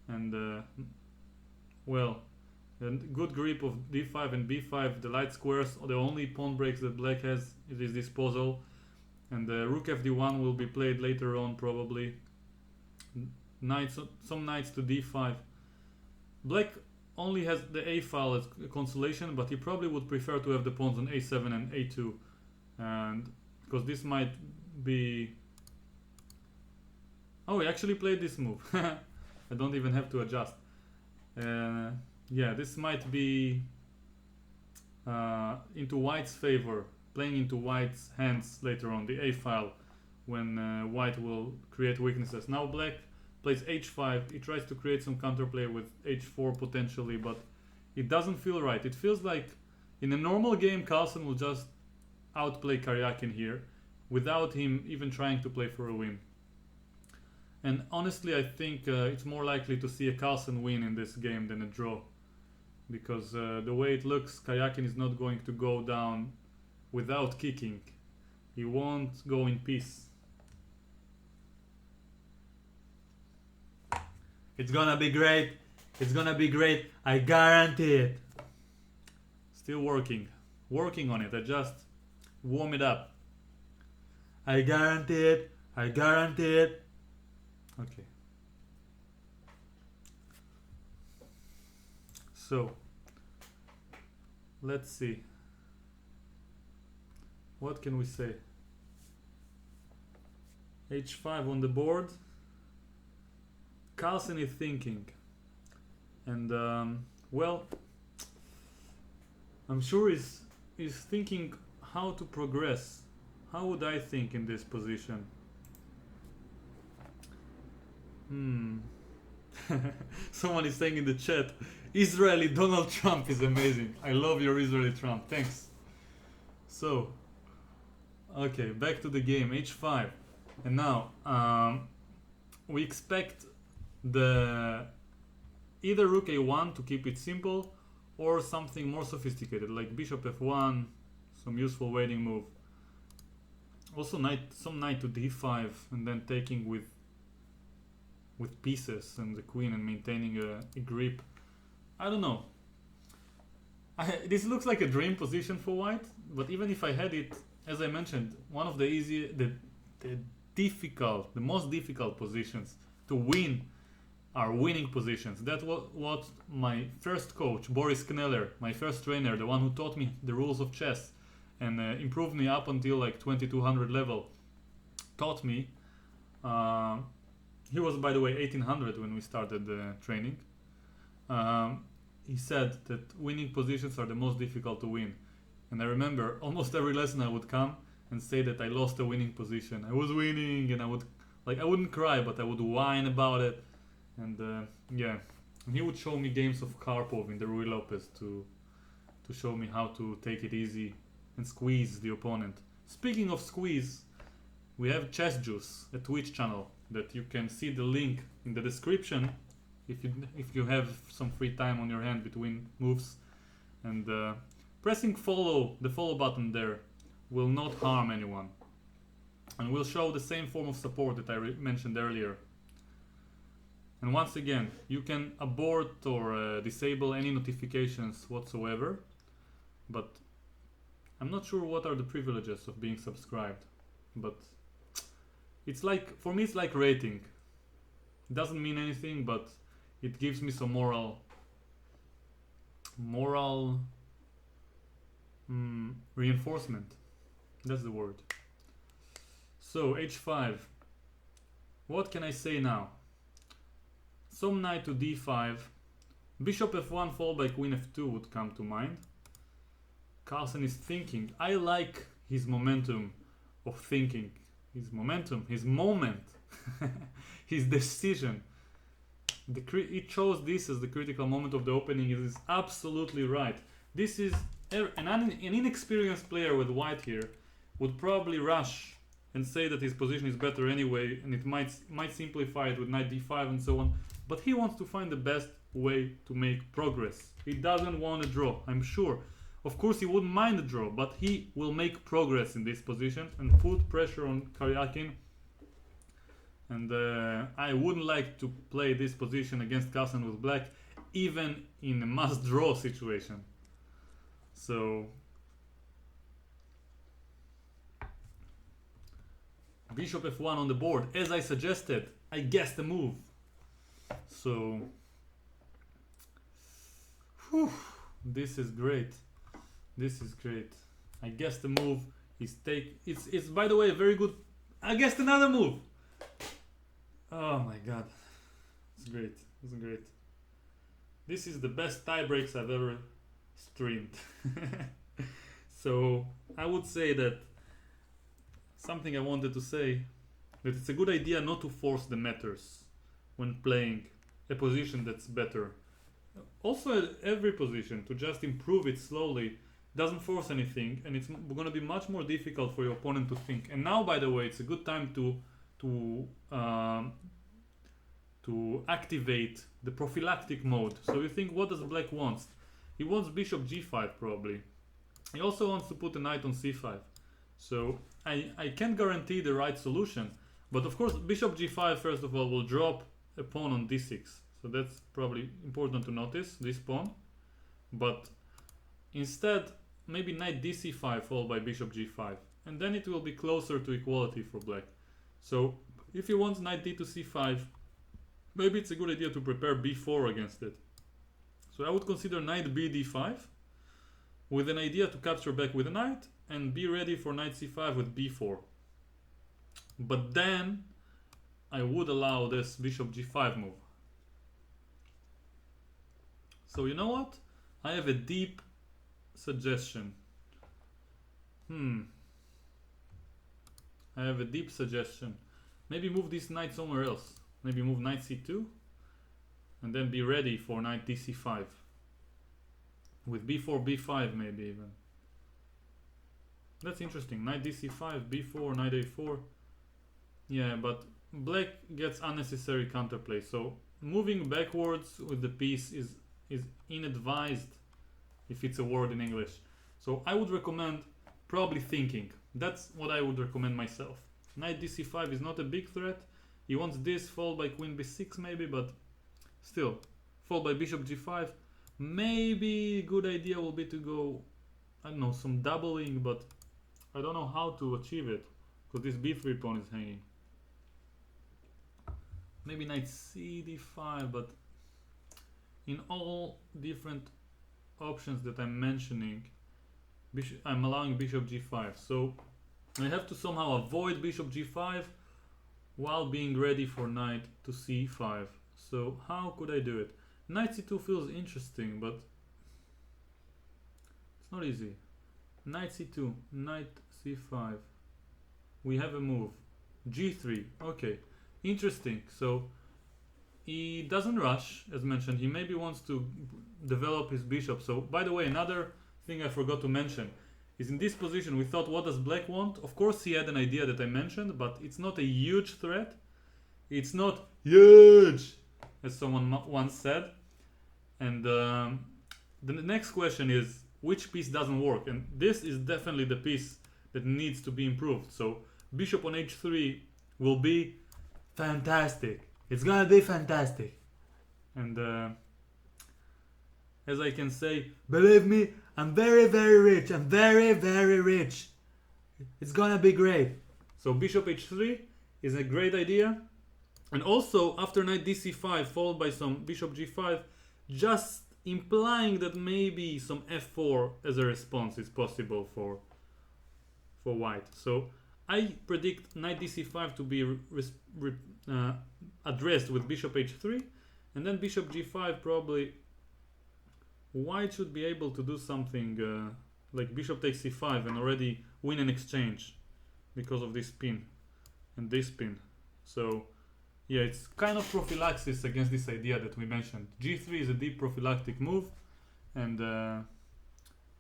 and well, and good grip of d5 and b5. The light squares are the only pawn breaks that black has at his disposal, and the rook fd1 will be played later on probably. Knights, some knights to d5. Black only has the a file as a consolation, but he probably would prefer to have the pawns on a7 and a2, and because this might be... Oh, he actually played this move. I don't even have to adjust. Yeah, this might be into white's favor, playing into white's hands later on, the a file, when white will create weaknesses. Now black plays h5. He tries to create some counterplay with h4 potentially, but it doesn't feel right. It feels like in a normal game Carlsen will just outplay Karjakin here without him even trying to play for a win. And honestly, I think it's more likely to see a Carlsen win in this game than a draw, because the way it looks, Karjakin is not going to go down without kicking. He won't go in peace. It's gonna be great. It's gonna be great. I guarantee it. Still working on it. I just warm it up. I guarantee it. I guarantee it. Okay. So, let's see. What can we say? h5 on the board. Carlsen is thinking. And, well, I'm sure he's thinking how to progress. How would I think in this position? Someone is saying in the chat, Israeli Donald Trump is amazing. I love your Israeli Trump. Thanks. So, okay, back to the game. h5. And now, we expect either rook a1 to keep it simple, or something more sophisticated like bishop f1, some useful waiting move. Also some knight to d5, and then taking with pieces and the queen and maintaining a grip. I don't know. This looks like a dream position for white, but even if I had it, as I mentioned, one of the most difficult positions to win are winning positions. That's what my first coach, Boris Kneller, my first trainer, the one who taught me the rules of chess and improved me up until like 2200 level, taught me. He was, by the way, 1800 when we started training. He said that winning positions are the most difficult to win. And I remember almost every lesson I would come and say that I lost a winning position. I was winning, and I wouldn't cry, but I would whine about it. And yeah, and he would show me games of Karpov in the Ruy Lopez to show me how to take it easy and squeeze the opponent. Speaking of squeeze, we have Chess Juice, a Twitch channel that you can see the link in the description if you have some free time on your hand between moves, and pressing the follow button there will not harm anyone and will show the same form of support that I mentioned earlier. And once again, you can abort or disable any notifications whatsoever, but I'm not sure what are the privileges of being subscribed, but it's like, for me it's like rating. It doesn't mean anything, but it gives me some moral reinforcement. That's the word. So h5. What can I say now? Some knight to d5. Bishop f1 followed by queen f2 would come to mind. Carlsen is thinking. I like his momentum of thinking. His momentum, his moment, his decision. He chose this as the critical moment of the opening. It is absolutely right. This is an inexperienced player with white here would probably rush and say that his position is better anyway, and it might simplify it with knight d5 and so on. But he wants to find the best way to make progress. He doesn't want a draw, I'm sure. Of course he wouldn't mind a draw, but he will make progress in this position and put pressure on Karjakin. And I wouldn't like to play this position against Carlsen with black, even in a must-draw situation. So Bishop f1 on the board, as I suggested. I guessed the move. So this is great. This is great. I guess the move is it's by the way a very good. I guessed another move. Oh my god. It's great. It's great. This is the best tie breaks I've ever streamed. So I would say that something I wanted to say, that it's a good idea not to force the matters when playing a position that's better. Also at every position, to just improve it slowly, doesn't force anything, and it's going to be much more difficult for your opponent to think. And now, by the way, it's a good time to activate the prophylactic mode. So you think, what does black want? He wants bishop g5 probably. He also wants to put a knight on c5. So I can't guarantee the right solution, but of course bishop g5 first of all will drop a pawn on d6. So that's probably important to notice, this pawn. But instead, maybe knight dc5 followed by bishop g5, and then it will be closer to equality for black. So if you want knight d to c5, maybe it's a good idea to prepare b4 against it. So I would consider knight b d5 with an idea to capture back with a knight and be ready for knight c5 with b4. But then I would allow this bishop g5 move. So you know what? I have a deep suggestion. I have a deep suggestion. Maybe move this knight somewhere else. Maybe move knight c2 and then be ready for knight dc5 with b4 b5 maybe even. That's interesting. Knight dc5, b4, knight a4. Yeah, but black gets unnecessary counterplay, so moving backwards with the piece is inadvised, if it's a word in English. So I would recommend probably thinking. That's what I would recommend myself. Knight dc5 is not a big threat. He wants this followed by queen b6 maybe, but still, followed by bishop g5. Maybe good idea will be to go, I don't know, some doubling, but I don't know how to achieve it because this b3 pawn is hanging. Maybe knight c d5, but in all different options that I'm mentioning, I'm allowing bishop g5. So I have to somehow avoid bishop g5 while being ready for knight to c5. So how could I do it? Knight c2 feels interesting, but it's not easy. Knight c2, knight c5. We have a move. g3. Okay, interesting. So he doesn't rush, as mentioned. He maybe wants to develop his bishop. So by the way, another thing I forgot to mention. is in this position. We thought, what does black want? Of course he had an idea that I mentioned, but it's not a huge threat. It's not huge, as someone once said. And the next question is, which piece doesn't work? And this is definitely the piece that needs to be improved. So bishop on h3 will be fantastic. It's gonna be fantastic. And as I can say, believe me, I'm very, very rich. I'm very, very rich. It's gonna be great. So bishop h3 is a great idea. And also, after knight dc5 followed by some bishop g5, just implying that maybe some f4 as a response is possible for white. So I predict knight dc5 to be addressed with bishop h3, and then bishop g5 probably. White should be able to do something like bishop takes c5 and already win an exchange because of this pin and this pin. So yeah, it's kind of prophylaxis against this idea that we mentioned. g3 is a deep prophylactic move, and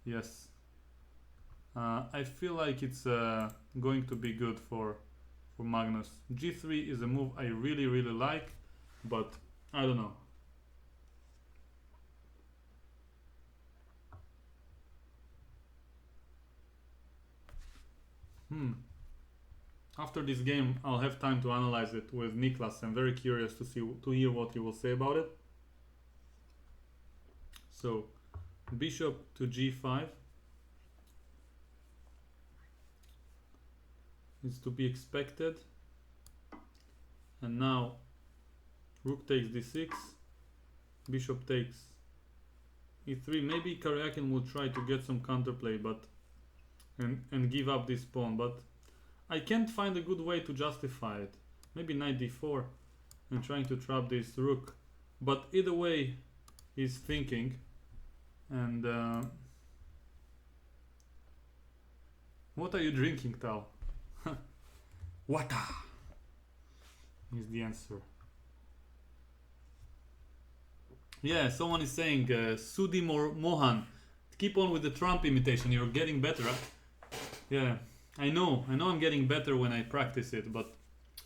yes, I feel like it's going to be good for Magnus. g3 is a move I really, really like, but I don't know. After this game, I'll have time to analyze it with Niclas. I'm very curious to hear what he will say about it. So, bishop to g5 is to be expected, and now rook takes d6, bishop takes e3. Maybe Karjakin will try to get some counterplay, but and give up this pawn, but I can't find a good way to justify it. Maybe knight d4 and trying to trap this rook, but either way he's thinking. And what are you drinking, Tal? Water is the answer. Yeah, someone is saying Sudim or Mohan, keep on with the Trump imitation, you're getting better. Yeah, I know I'm getting better when I practice it, but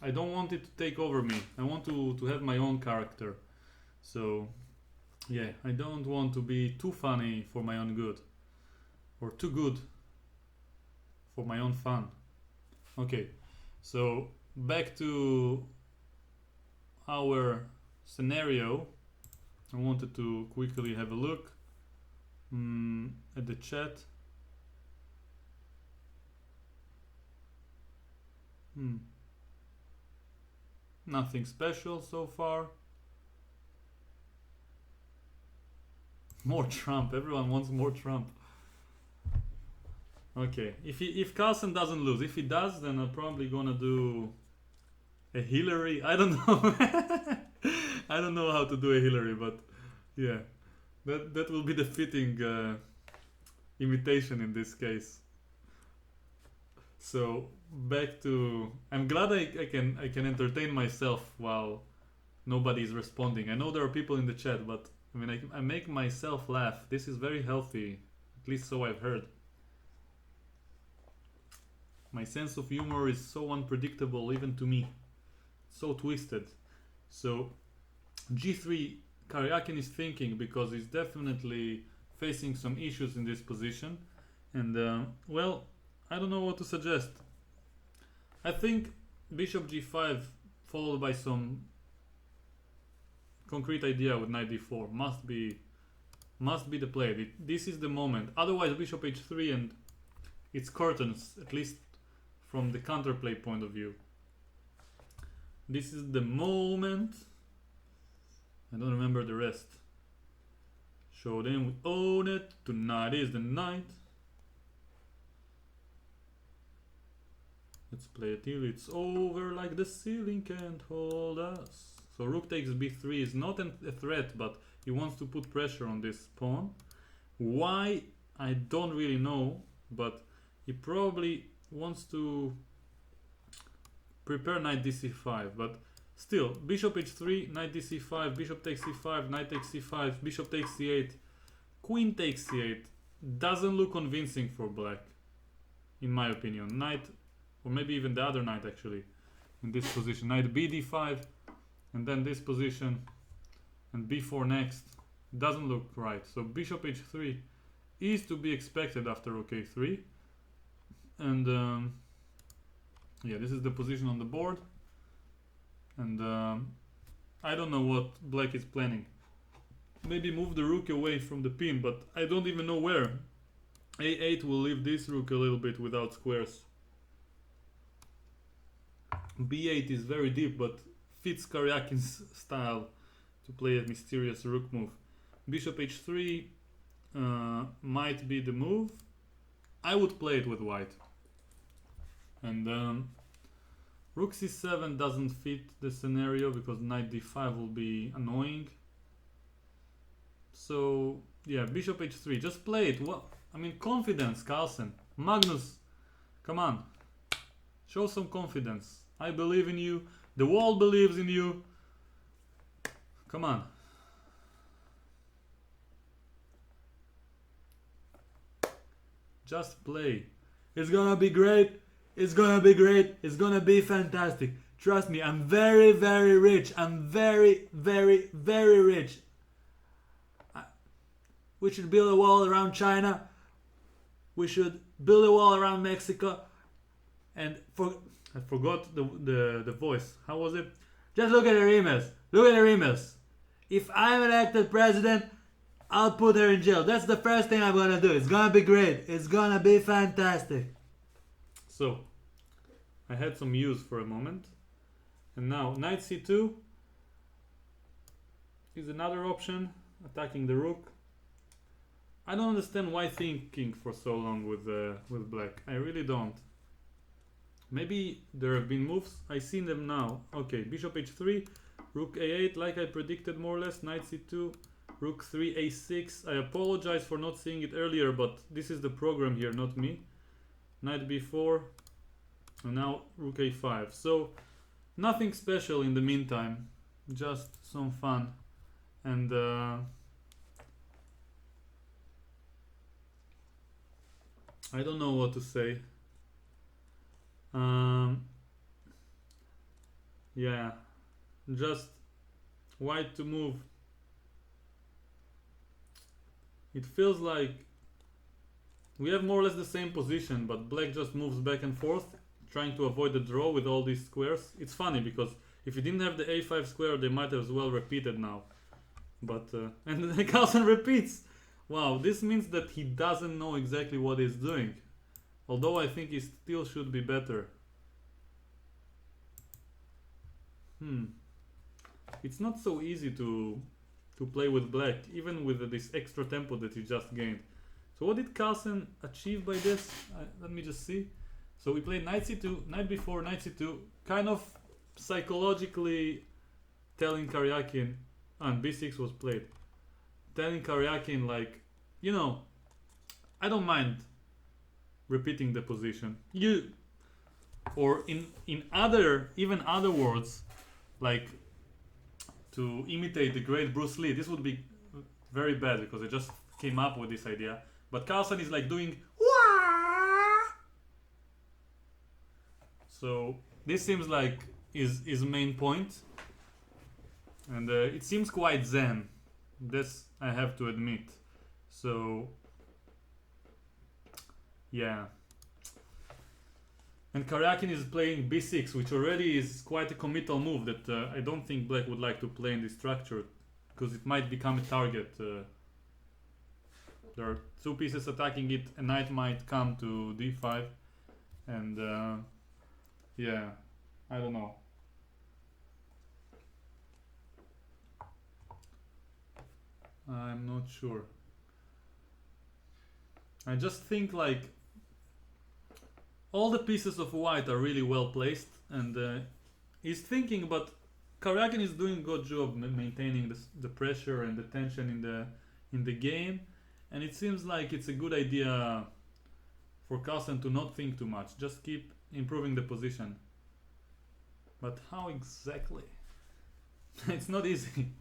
I don't want it to take over me. I want to have my own character. So yeah, I don't want to be too funny for my own good, or too good for my own fun. Okay, so back to our scenario. I wanted to quickly have a look at the chat. Nothing special so far. More Trump. Everyone wants more Trump. Okay, if Carlsen doesn't lose, if he does, then I'm probably gonna do a Hillary. I don't know. I don't know how to do a Hillary, but yeah, that will be the fitting imitation in this case. So back to, I'm glad I can entertain myself while nobody is responding. I know there are people in the chat, but I mean I make myself laugh. This is very healthy, at least so I've heard. My sense of humor is so unpredictable even to me, so twisted. So g3, Karjakin is thinking, because he's definitely facing some issues in this position, and well, I don't know what to suggest. I think bishop g5 followed by some concrete idea with knight d4 must be the play. This is the moment. Otherwise bishop h3 and it's curtains, at least from the counterplay point of view. This is the moment. I don't remember the rest. Show them we own it. Tonight is the night. Let's play it till it's over, like the ceiling can't hold us. So rook takes b3 is not a threat, but he wants to put pressure on this pawn. Why? I don't really know, but he probably wants to prepare knight dc5, but still, bishop h3, knight dc5, bishop takes c5, knight takes c5, bishop takes c8, queen takes c8. Doesn't look convincing for black. in my opinion. Knight, or maybe even the other knight actually, in this position. Knight bd5, and then this position, and b4 next. Doesn't look right. So bishop h3 is to be expected after rook a3. And yeah, this is the position on the board. And I don't know what black is planning. Maybe move the rook away from the pin, but I don't even know where. a8 will leave this rook a little bit without squares. b8 is very deep, but fits Karjakin's style to play a mysterious rook move. Bishop h3 might be the move. I would play it with white. And rook c7 doesn't fit the scenario because knight d5 will be annoying. So yeah, bishop h3, just play it. What? I mean, confidence, Carlsen. Magnus, come on. Show some confidence. I believe in you. The wall believes in you. Come on. Just play. It's gonna be great. It's gonna be great. It's gonna be fantastic. Trust me, I'm very, very rich. I'm very, very, very rich. We should build a wall around China. We should build a wall around Mexico. And I forgot the voice. How was it? Just look at her emails. Look at her emails. If I'm elected president, I'll put her in jail. That's the first thing I'm gonna do. It's gonna be great. It's gonna be fantastic. So, I had some use for a moment. And now, knight c2 is another option. Attacking the rook. I don't understand why thinking for so long with black. I really don't. Maybe there have been moves. I seen them now. Okay, bishop h3, rook a8, like I predicted more or less. Knight c2, rook 3 a6. I apologize for not seeing it earlier, but this is the program here, not me. Knight b4, and now rook a5. So nothing special in the meantime, just some fun. And I don't know what to say. Yeah, just white to move. It feels like we have more or less the same position, but black just moves back and forth, trying to avoid the draw with all these squares. It's funny because if he didn't have the a5 square, they might as well repeated now. But and then Carlsen repeats. Wow, this means that he doesn't know exactly what he's doing. Although I think he still should be better. It's not so easy to play with black, even with this extra tempo that he just gained. So what did Carlsen achieve by this? Let me just see. So we played knight c2, knight b4, knight c2, kind of psychologically telling Karjakin, and b6 was played, telling Karjakin like, you know, I don't mind repeating the position. Or in other, even other words, like to imitate the great Bruce Lee. This would be very bad because I just came up with this idea. But Carlsen is like doing wah! So this seems like his main point. And it seems quite zen. This I have to admit. So yeah. And Karjakin is playing b6, which already is quite a committal move that I don't think black would like to play in this structure, because it might become a target. There are two pieces attacking it, a knight might come to d5, and yeah, I don't know. I'm not sure. I just think like all the pieces of white are really well placed, and he's thinking, but Karjakin is doing a good job maintaining the pressure and the tension in the game, and it seems like it's a good idea for Carlsen to not think too much, just keep improving the position. But how exactly? It's not easy.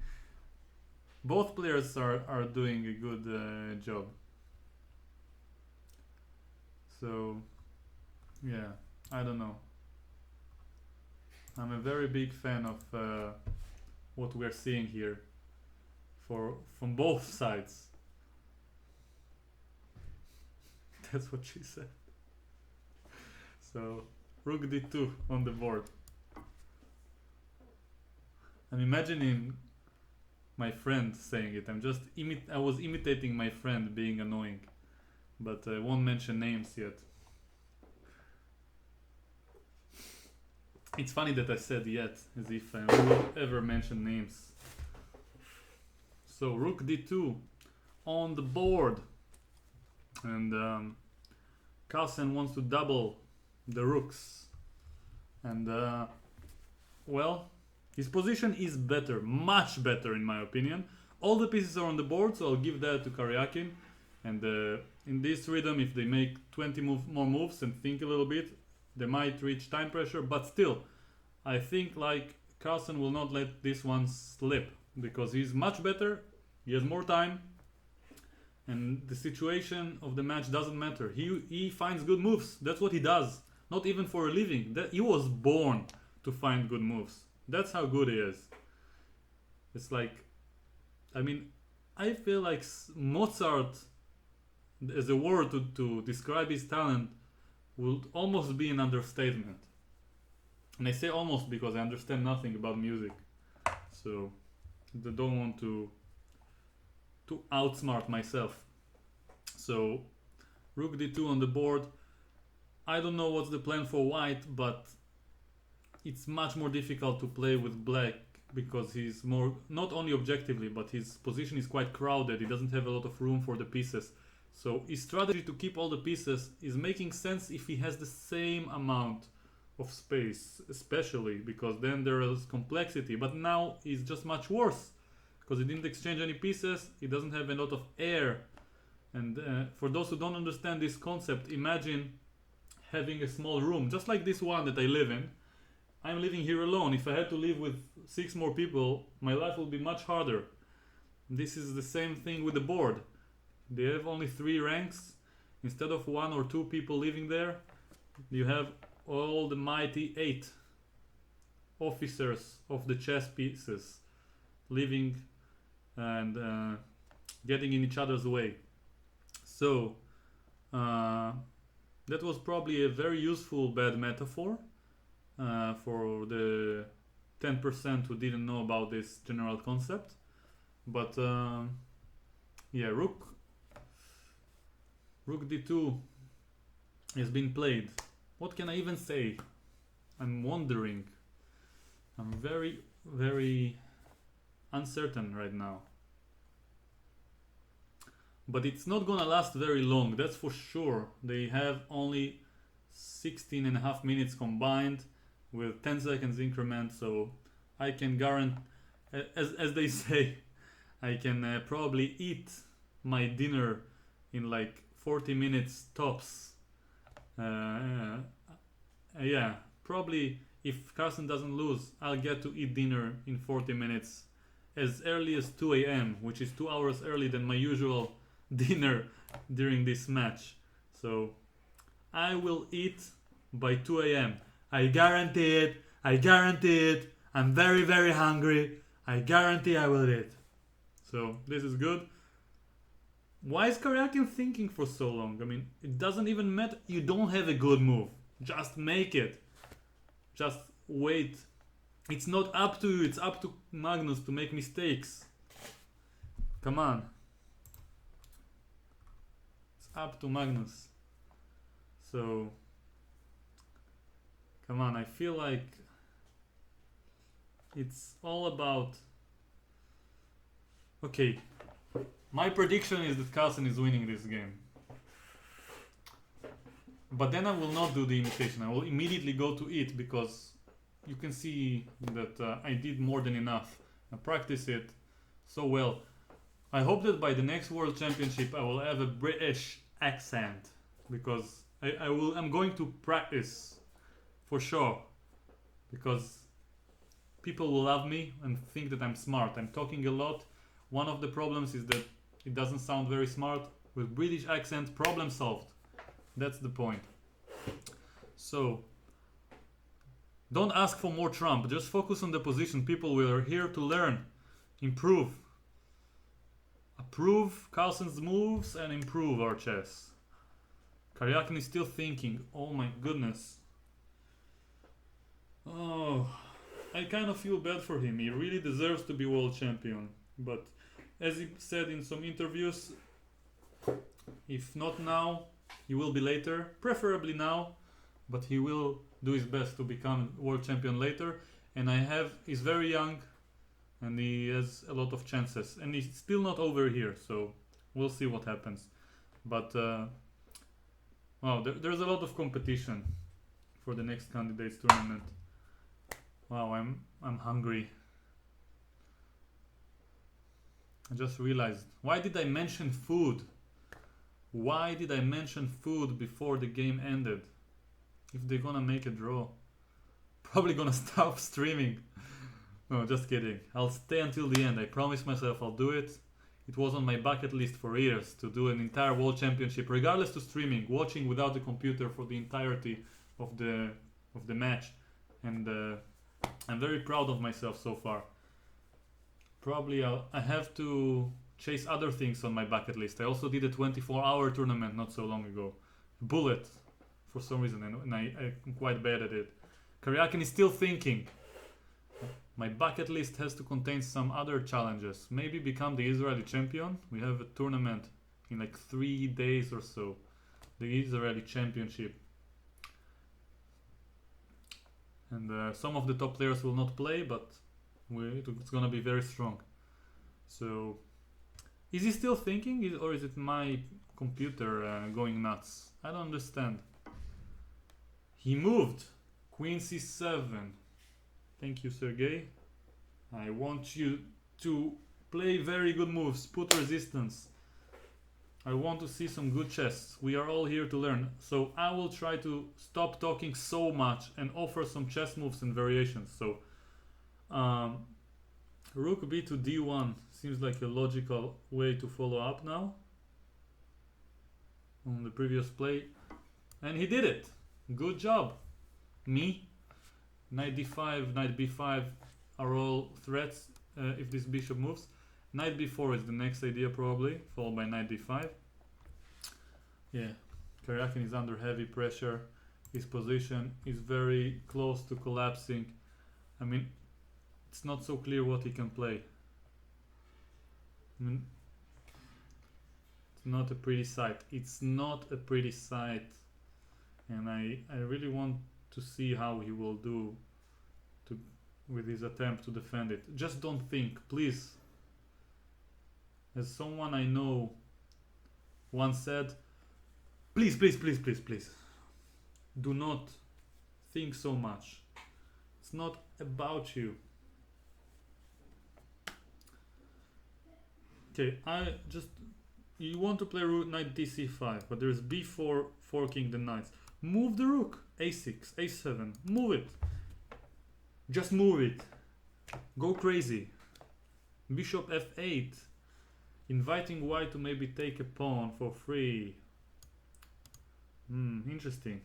Both players are doing a good job. So Yeah, I don't know. I'm a very big fan of what we're seeing here from both sides. That's what she said. So rook d2 on the board. I'm imagining my friend saying it. I was imitating my friend being annoying, but I won't mention names yet. It's funny that I said yet, as if I will ever mention names. So rook d2 on the board, and Carlsen wants to double the rooks, and well, his position is better, much better in my opinion. All the pieces are on the board, so I'll give that to Karjakin. And in this rhythm, if they make 20 more moves and think a little bit, they might reach time pressure. But still, I think like Carlsen will not let this one slip, because he's much better, he has more time, and the situation of the match doesn't matter. He finds good moves. That's what he does. Not even for a living. He was born to find good moves. That's how good he is. It's like, I mean, I feel like Mozart, as a word to describe his talent, would almost be an understatement. And I say almost because I understand nothing about music. So I don't want to outsmart myself. So rook d2 on the board. I don't know what's the plan for white, but it's much more difficult to play with black, because he's more, not only objectively, but his position is quite crowded. He doesn't have a lot of room for the pieces. So his strategy to keep all the pieces is making sense if he has the same amount of space, especially because then there is complexity. But now it's just much worse, because he didn't exchange any pieces. He doesn't have a lot of air. And for those who don't understand this concept, imagine having a small room, just like this one that I live in. I'm living here alone. If I had to live with 6 more people, my life would be much harder. This is the same thing with the board. They have only 3 ranks. Instead of 1 or 2 people living there, you have all the mighty 8 officers of the chess pieces living and getting in each other's way. So that was probably a very useful bad metaphor for the 10% who didn't know about this general concept. But yeah, rook d2 has been played. What can I even say? I'm wondering. I'm very, very uncertain right now. But it's not gonna last very long, that's for sure. They have only 16.5 minutes combined with 10 seconds increment, so I can guarantee, as they say, I can probably eat my dinner in like 40 minutes tops. Yeah, probably if Carlsen doesn't lose, I'll get to eat dinner in 40 minutes, as early as 2 a.m., which is 2 hours early than my usual dinner during this match. So I will eat by 2 a.m. I guarantee it. I guarantee it. I'm very, very hungry. I guarantee I will eat. So this is good. Why is Karjakin thinking for so long? I mean, it doesn't even matter. You don't have a good move. Just make it. Just wait. It's not up to you. It's up to Magnus to make mistakes. Come on. It's up to Magnus. So, come on. I feel like it's all about... Okay. My prediction is that Carlsen is winning this game. But then I will not do the imitation. I will immediately go to it, because you can see that I did more than enough. I practice it so well. I hope that by the next World Championship I will have a British accent, because I'm going to practice for sure, because people will love me and think that I'm smart. I'm talking a lot. One of the problems is that it doesn't sound very smart. With British accent, problem solved. That's the point. So don't ask for more trump. Just focus on the position. People, we are here to learn, improve, approve Carlsen's moves, and improve our chess. Karjakin is still thinking. Oh my goodness. Oh, I kind of feel bad for him. He really deserves to be world champion. But as he said in some interviews, if not now, he will be later. Preferably now, but he will do his best to become world champion later. And he's very young, and he has a lot of chances. And he's still not over here, so we'll see what happens. But wow, there's a lot of competition for the next candidates tournament. Wow, I'm hungry. I just realized, why did I mention food? Why did I mention food before the game ended? If they're gonna make a draw, probably gonna stop streaming. No, just kidding. I'll stay until the end. I promise myself I'll do it. It was on my bucket list for years to do an entire world championship, regardless to streaming, watching without the computer for the entirety of the match. And I'm very proud of myself so far. Probably I have to chase other things on my bucket list. I also did a 24-hour tournament not so long ago. Bullet, for some reason, and I'm quite bad at it. Karjakin is still thinking. My bucket list has to contain some other challenges. Maybe become the Israeli champion. We have a tournament in like 3 days or so. The Israeli championship. And some of the top players will not play, but it's gonna be very strong. So, is he still thinking, or is it my computer going nuts? I don't understand. He moved. Queen c7. Thank you, Sergey. I want you to play very good moves. Put resistance. I want to see some good chess. We are all here to learn. So I will try to stop talking so much and offer some chess moves and variations. So Rook b to d1 seems like a logical way to follow up now on the previous play. And he did it. Good job. Me. Knight d5, knight b5 are all threats if this bishop moves. Knight b4 is the next idea probably, followed by knight d5. Yeah, Karjakin is under heavy pressure. His position is very close to collapsing. I mean, it's not so clear what he can play. I mean, it's not a pretty sight. It's not a pretty sight. And I really want to see how he will do with his attempt to defend it. Just don't think, please. As someone I know once said, please, please, please, please, please, do not think so much. It's not about you. Okay, you want to play rook knight dc5, but there's b4 forking the knights. Move the rook, a6, a7, move it. Just move it. Go crazy. Bishop f8. Inviting white to maybe take a pawn for free. Interesting.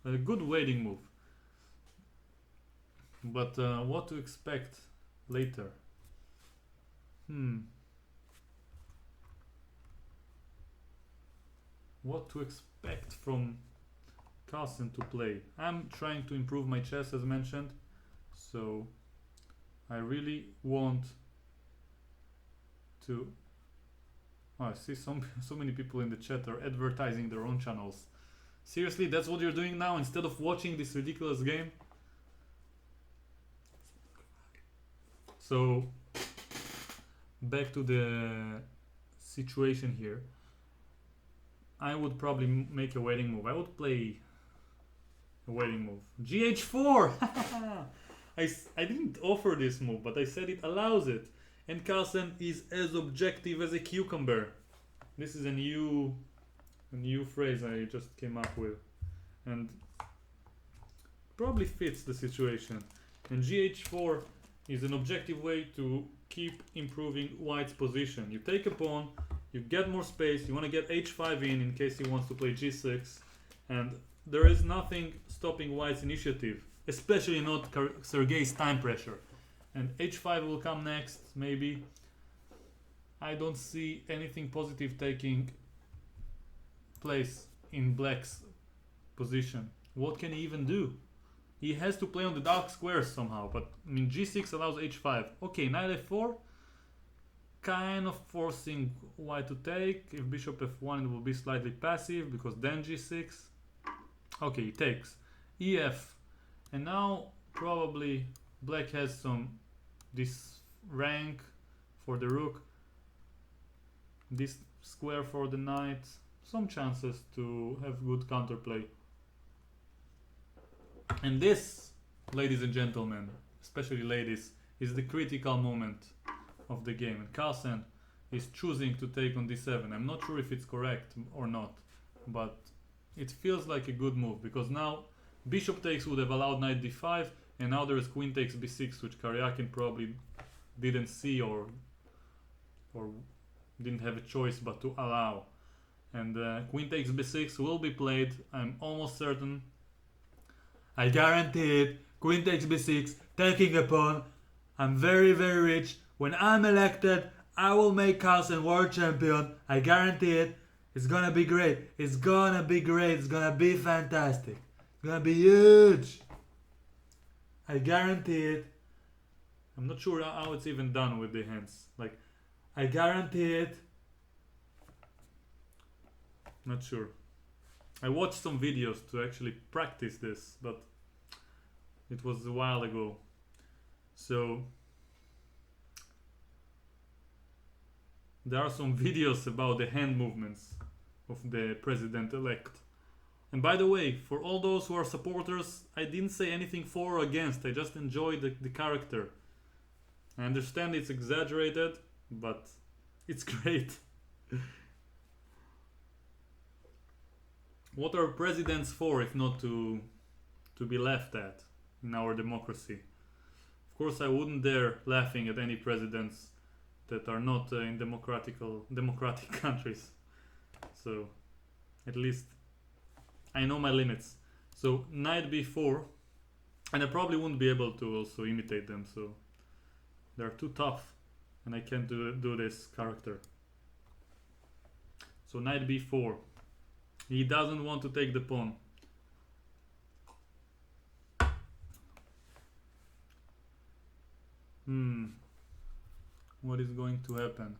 A good waiting move. But what to expect later? What to expect from Carlsen to play? I'm trying to improve my chess as mentioned. So I really want to... Oh, I see so many people in the chat are advertising their own channels. Seriously, that's what you're doing now instead of watching this ridiculous game? So, back to the situation here. I would probably make a waiting move. I would play a waiting move. GH4! I didn't offer this move, but I said it allows it. And Carlsen is as objective as a cucumber. This is a new phrase I just came up with. And probably fits the situation. And GH4 is an objective way to keep improving white's position. You take a pawn, you get more space, you want to get h5 in case he wants to play g6. And there is nothing stopping White's initiative, especially not Sergey's time pressure. And h5 will come next, maybe. I don't see anything positive taking place in Black's position. What can he even do? He has to play on the dark squares somehow, but I mean g6 allows h5. Okay, knight f4, kind of forcing White to take. If bishop f1 it will be slightly passive, because then g6. Okay, he takes. ef. And now probably Black has this rank for the rook, this square for the knight, some chances to have good counterplay. And this, ladies and gentlemen, especially ladies, is the critical moment of the game. And Carlsen is choosing to take on d7. I'm not sure if it's correct or not, but it feels like a good move, because now bishop takes would have allowed knight d5, and now there is queen takes b6, which Karjakin probably didn't see or didn't have a choice but to allow. And queen takes b6 will be played, I'm almost certain. I guarantee it. Queen takes b6, taking a pawn. I'm very, very rich. When I'm elected, I will make Carlsen world champion. I guarantee it. It's gonna be great. It's gonna be great. It's gonna be fantastic. It's gonna be huge. I guarantee it. I'm not sure how it's even done with the hands. Like, I guarantee it. Not sure. I watched some videos to actually practice this, but it was a while ago. So there are some videos about the hand movements of the president-elect. And by the way, for all those who are supporters, I didn't say anything for or against. I just enjoyed the character. I understand it's exaggerated, but it's great. What are presidents for if not to be laughed at in our democracy? Of course, I wouldn't dare laughing at any presidents that are not in democratic countries. So at least I know my limits. So knight b4, and I probably wouldn't be able to also imitate them, so they're too tough and I can't do this character. So knight b4. He doesn't want to take the pawn. What is going to happen?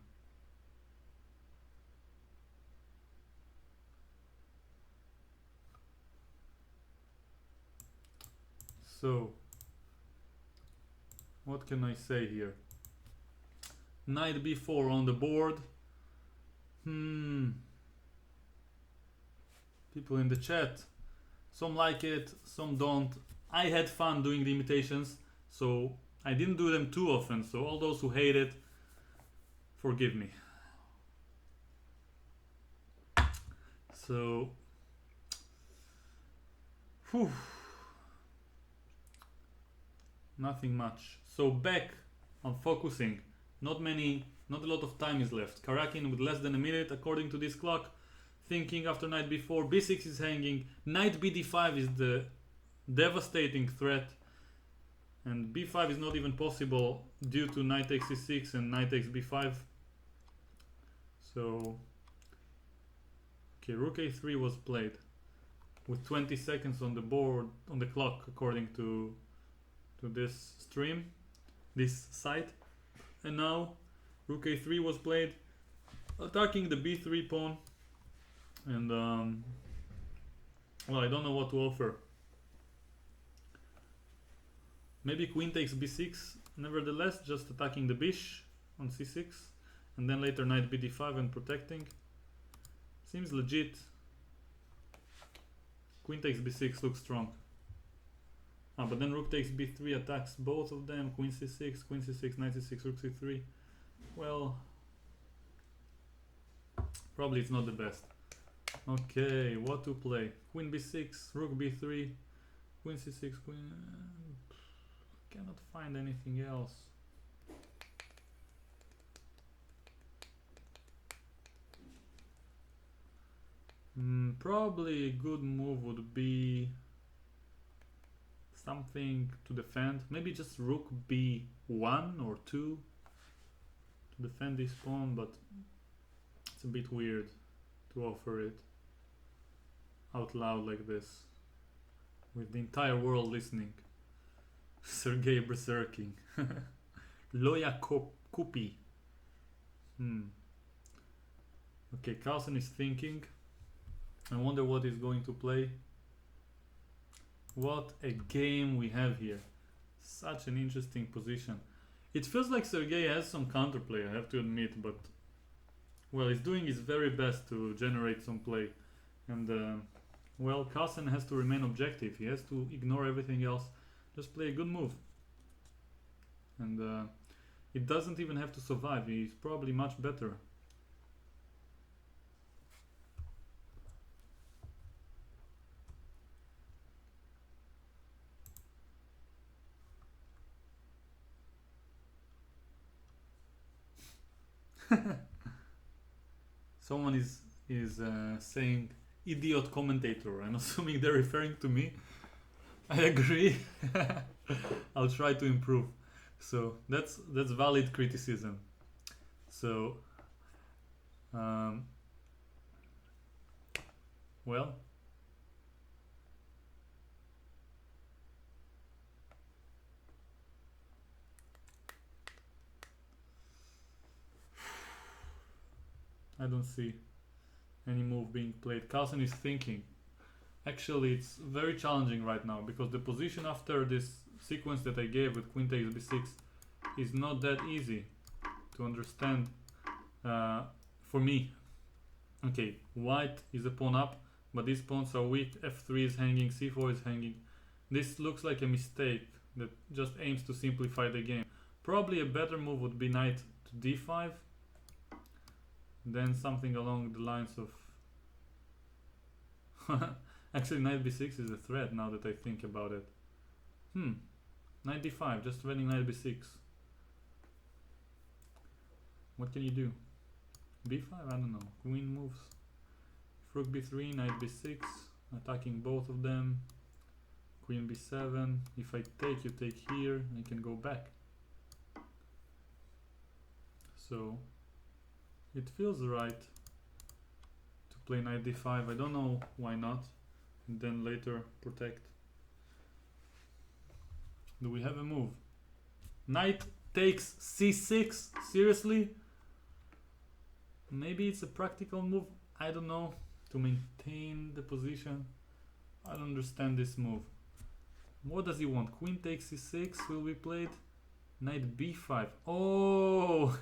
So, what can I say here? Knight b4 on the board. People in the chat, some like it, some don't. I had fun doing the imitations, so I didn't do them too often, so all those who hate it, forgive me. So, nothing much. So back on focusing. Not a lot of time is left. Karjakin with less than a minute according to this clock. Thinking after knight b4, b6 is hanging, knight bd5 is the devastating threat, and b5 is not even possible due to knight takes c6 and knight takes b5. So, okay, rook a3 was played with 20 seconds on the board, on the clock, according to this stream, this site. And now rook a3 was played, attacking the b3 pawn. And well, I don't know what to offer. Maybe queen takes b6 nevertheless, just attacking the bish on c6, and then later knight bd5 and protecting. Seems legit. Queen takes b6 looks strong. But then rook takes b3 attacks both of them. Queen c6, knight c6, rook c3. Well, probably it's not the best. Okay, what to play? Queen b6, rook b3, queen c6, queen... cannot find anything else. Probably a good move would be something to defend. Maybe just rook b1 or 2 to defend this pawn, but it's a bit weird to offer it out loud like this with the entire world listening. Sergey berserking. Loya Kupi. Okay, Carlsen is thinking. I wonder what he's going to play. What a game we have here. Such an interesting position. It feels like Sergey has some counterplay, I have to admit, but well, he's doing his very best to generate some play. And well, Carlsen has to remain objective. He has to ignore everything else. Just play a good move. And it doesn't even have to survive. He's probably much better. Someone is saying idiot commentator. I'm assuming they're referring to me. I agree. I'll try to improve. So that's valid criticism. So well, I don't see any move being played. Carlsen is thinking. Actually, it's very challenging right now because the position after this sequence that I gave with queen takes b6 is not that easy to understand for me. Okay, white is a pawn up, but these pawns are weak. f3 is hanging, c4 is hanging. This looks like a mistake that just aims to simplify the game. Probably a better move would be knight to d5, then something along the lines of actually knight b6 is a threat now that I think about it. Knight d5, just winning knight b6. What can you do? b5? I don't know. Queen moves. Rook b3, knight b6, attacking both of them. Queen b7. If I take, you take here. I can go back. So it feels right to play knight d5. I don't know why not. And then later protect. Do we have a move? Knight takes c6? Seriously? Maybe it's a practical move. I don't know. To maintain the position. I don't understand this move. What does he want? Queen takes c6 will be played. Knight b5. Oh!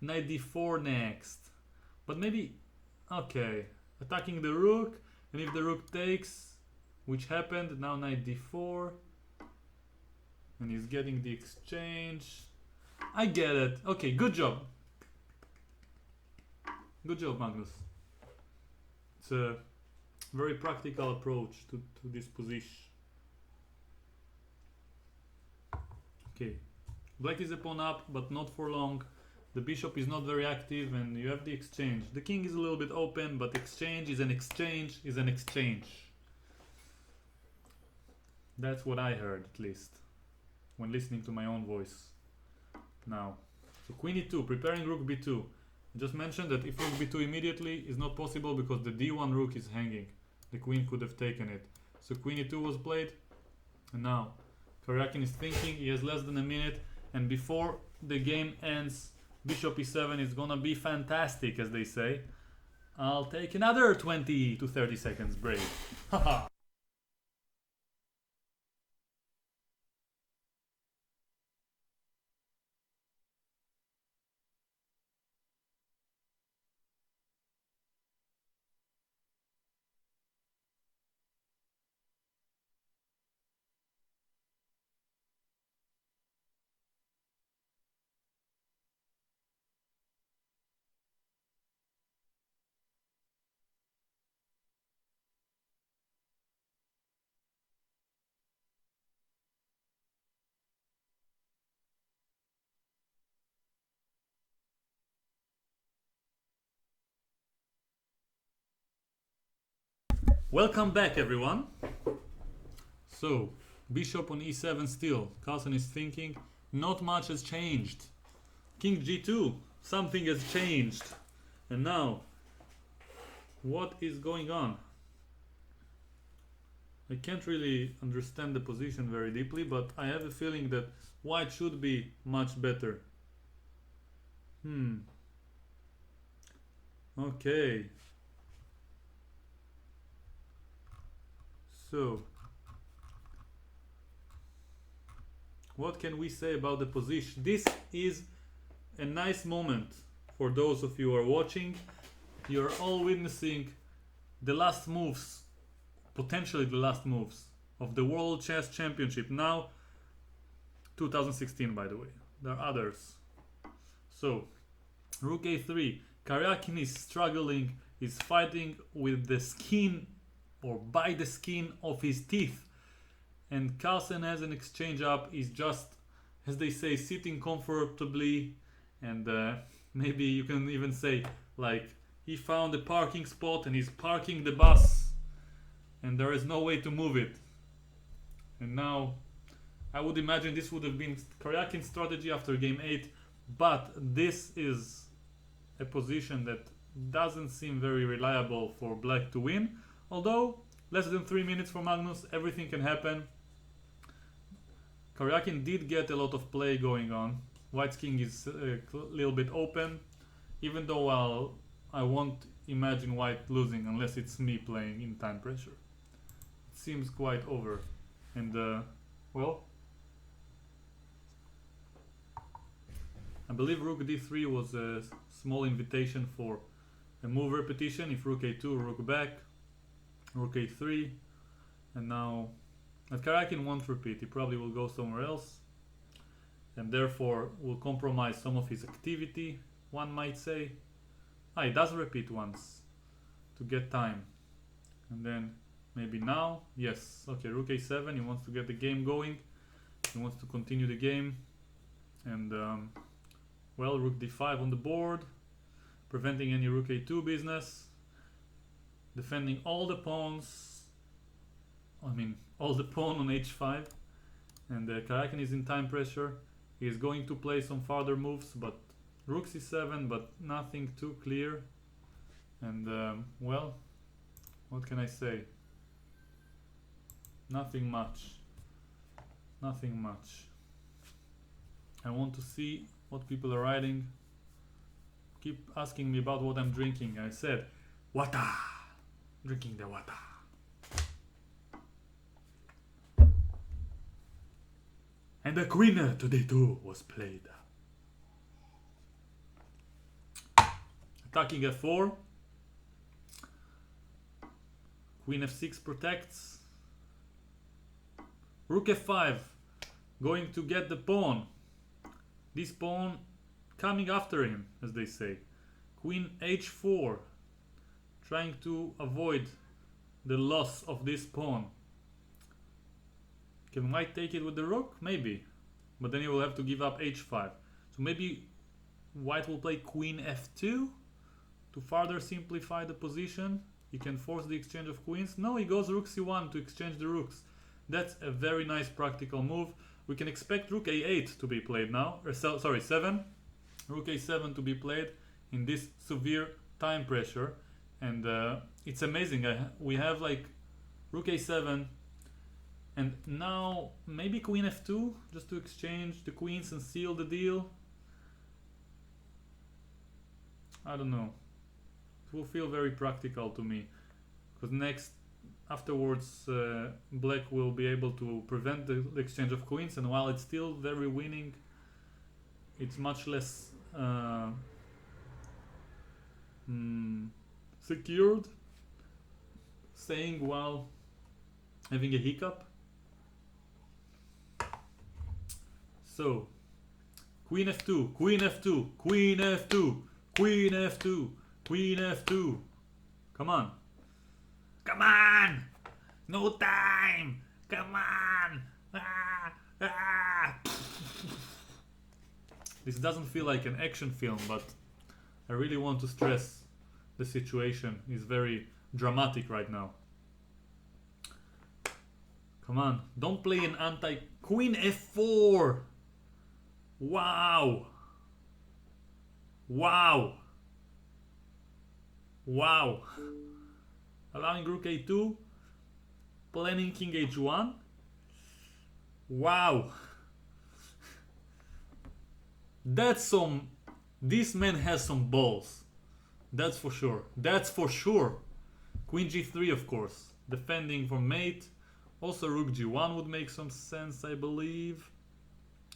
Knight d4 next. But maybe... Okay. Attacking the rook. And if the rook takes, which happened, now knight d4. And he's getting the exchange. I get it. Okay, good job. Good job, Magnus. It's a very practical approach to this position. Okay. Black is a pawn up, but not for long. The bishop is not very active and you have the exchange. The king is a little bit open, but exchange is an exchange is an exchange. That's what I heard, at least, when listening to my own voice. Now, so queen e2, preparing rook b2. I just mentioned that if rook b2 immediately is not possible because the d1 rook is hanging. The queen could have taken it. So queen e2 was played. And now, Karjakin is thinking, he has less than a minute. And before the game ends, bishop e7 is gonna be fantastic, as they say. I'll take another 20 to 30 seconds break. Haha. Welcome back, everyone. So, bishop on e7 still. Carlsen is thinking, not much has changed. King g2, something has changed. And now, what is going on? I can't really understand the position very deeply, but I have a feeling that white should be much better. Okay. So, what can we say about the position? This is a nice moment for those of you who are watching. You're all witnessing the last moves, potentially the last moves of the World Chess Championship. Now, 2016, by the way. There are others. So, Rook a3. Karjakin is struggling, is fighting with the skin or by the skin of his teeth. And Carlsen has an exchange up, is just, as they say, sitting comfortably. And maybe you can even say, like, he found a parking spot and he's parking the bus. And there is no way to move it. And now, I would imagine this would have been Karjakin's strategy after game 8. But this is a position that doesn't seem very reliable for black to win. Although, less than 3 minutes for Magnus, everything can happen. Karjakin did get a lot of play going on. White's king is a little bit open. Even though I won't imagine white losing unless it's me playing in time pressure. It seems quite over. And, well, I believe rook d3 was a small invitation for a move repetition. If rook a2, rook back, rook a3, and now but Karjakin won't repeat. He probably will go somewhere else, and therefore will compromise some of his activity, one might say. He does repeat once to get time, and then maybe now, yes, okay, rook a7. He wants to get the game going. He wants to continue the game, and well, rook d5 on the board, preventing any rook a2 business, defending all the pawns. All the pawn on h5, and Karjakin is in time pressure. He is going to play some further moves, but rook c7, but nothing too clear. And well, what can I say? Nothing much. Nothing much. I want to see what people are writing. Keep asking me about what I'm drinking. I said, water. Drinking the water. And the queen to d2 was played. Attacking f4. Queen f6 protects. Rook f5. Going to get the pawn. This pawn coming after him, as they say. Queen h4. Trying to avoid the loss of this pawn. Can white take it with the rook? Maybe. But then he will have to give up h5. So maybe white will play queen f2 to further simplify the position. He can force the exchange of queens. No, he goes rook c1 to exchange the rooks. That's a very nice practical move. We can expect rook a8 to be played now. Sorry, 7. Rook a7 to be played in this severe time pressure. And it's amazing. We have like rook a7. And now maybe queen f2 just to exchange the queens and seal the deal. I don't know. It will feel very practical to me. Because afterwards black will be able to prevent the exchange of queens. And while it's still very winning, it's much less secured. Saying while having a hiccup. So, queen f2, queen f2, queen f2, queen f2, queen f2. Come on. Come on! No time! Come on! This doesn't feel like an action film, but I really want to stress the situation is very dramatic right now. Come on, don't play an anti... Queen f4! Wow! Wow! Wow! Allowing rook a2. Planning king h1. Wow! That's some... This man has some balls. That's for sure. That's for sure. Queen g3, of course. Defending for mate. Also rook g1 would make some sense, I believe.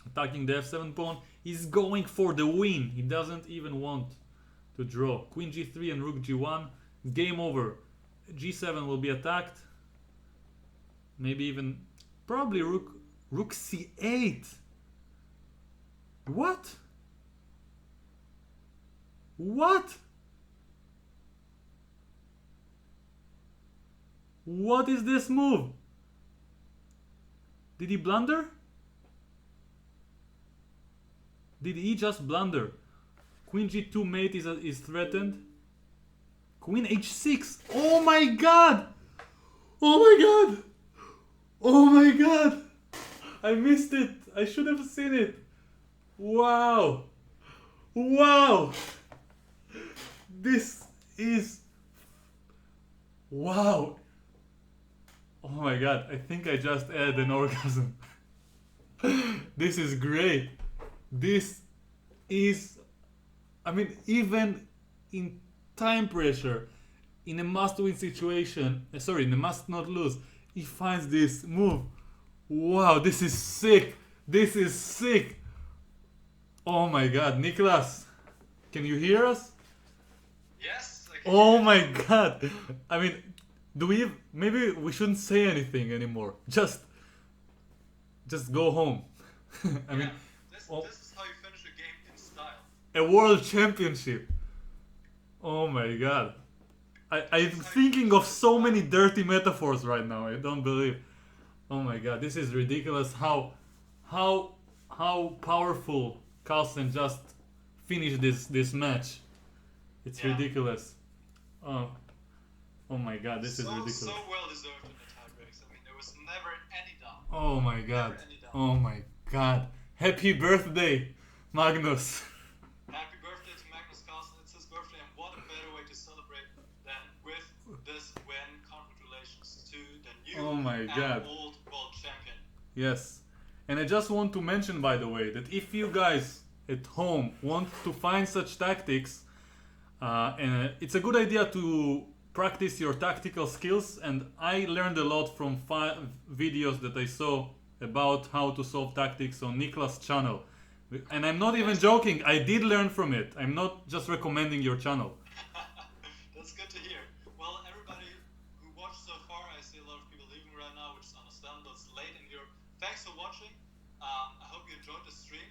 Attacking the f7 pawn. He's going for the win. He doesn't even want to draw. Queen g3 and rook g1. Game over. g7 will be attacked. Maybe even... Probably rook c8. What? What? What is this move? Did he blunder? Did he just blunder? Queen g2 mate is threatened. Queen h6. Oh my god! Oh my god! Oh my god! I missed it. I should have seen it. Wow! Wow! This is... Wow! Oh my god, I think I just had an orgasm. This is great. This is... I mean, even in time pressure, in a must-win situation, in a must-not-lose, he finds this move. Wow, this is sick. This is sick. Oh my god, Niclas, can you hear us? Yes, I can. Oh my god. I mean, maybe we shouldn't say anything anymore. Just go home. I mean, this is how you finish a game in style. A world championship. Oh my god. I'm thinking of so many dirty metaphors right now. I don't believe. Oh my god, this is ridiculous. How powerful Carlsen just finished this match. It's ridiculous. Oh my god, this is ridiculous. So well deserved in the tie breaks. I mean, there was never any doubt. Oh my god. Oh my god. Happy birthday, Magnus. Happy birthday to Magnus Carlsen. It's his birthday, and what a better way to celebrate than with this win. Congratulations to the new and old world champion. Yes. And I just want to mention, by the way, that if you guys at home want to find such tactics, and it's a good idea to practice your tactical skills, and I learned a lot from 5 videos that I saw about how to solve tactics on Niclas' channel. And I'm not even joking, I did learn from it. I'm not just recommending your channel. That's good to hear. Well, everybody who watched so far, I see a lot of people leaving right now, which is understandable. It's late in here. Thanks for watching. I hope you enjoyed the stream.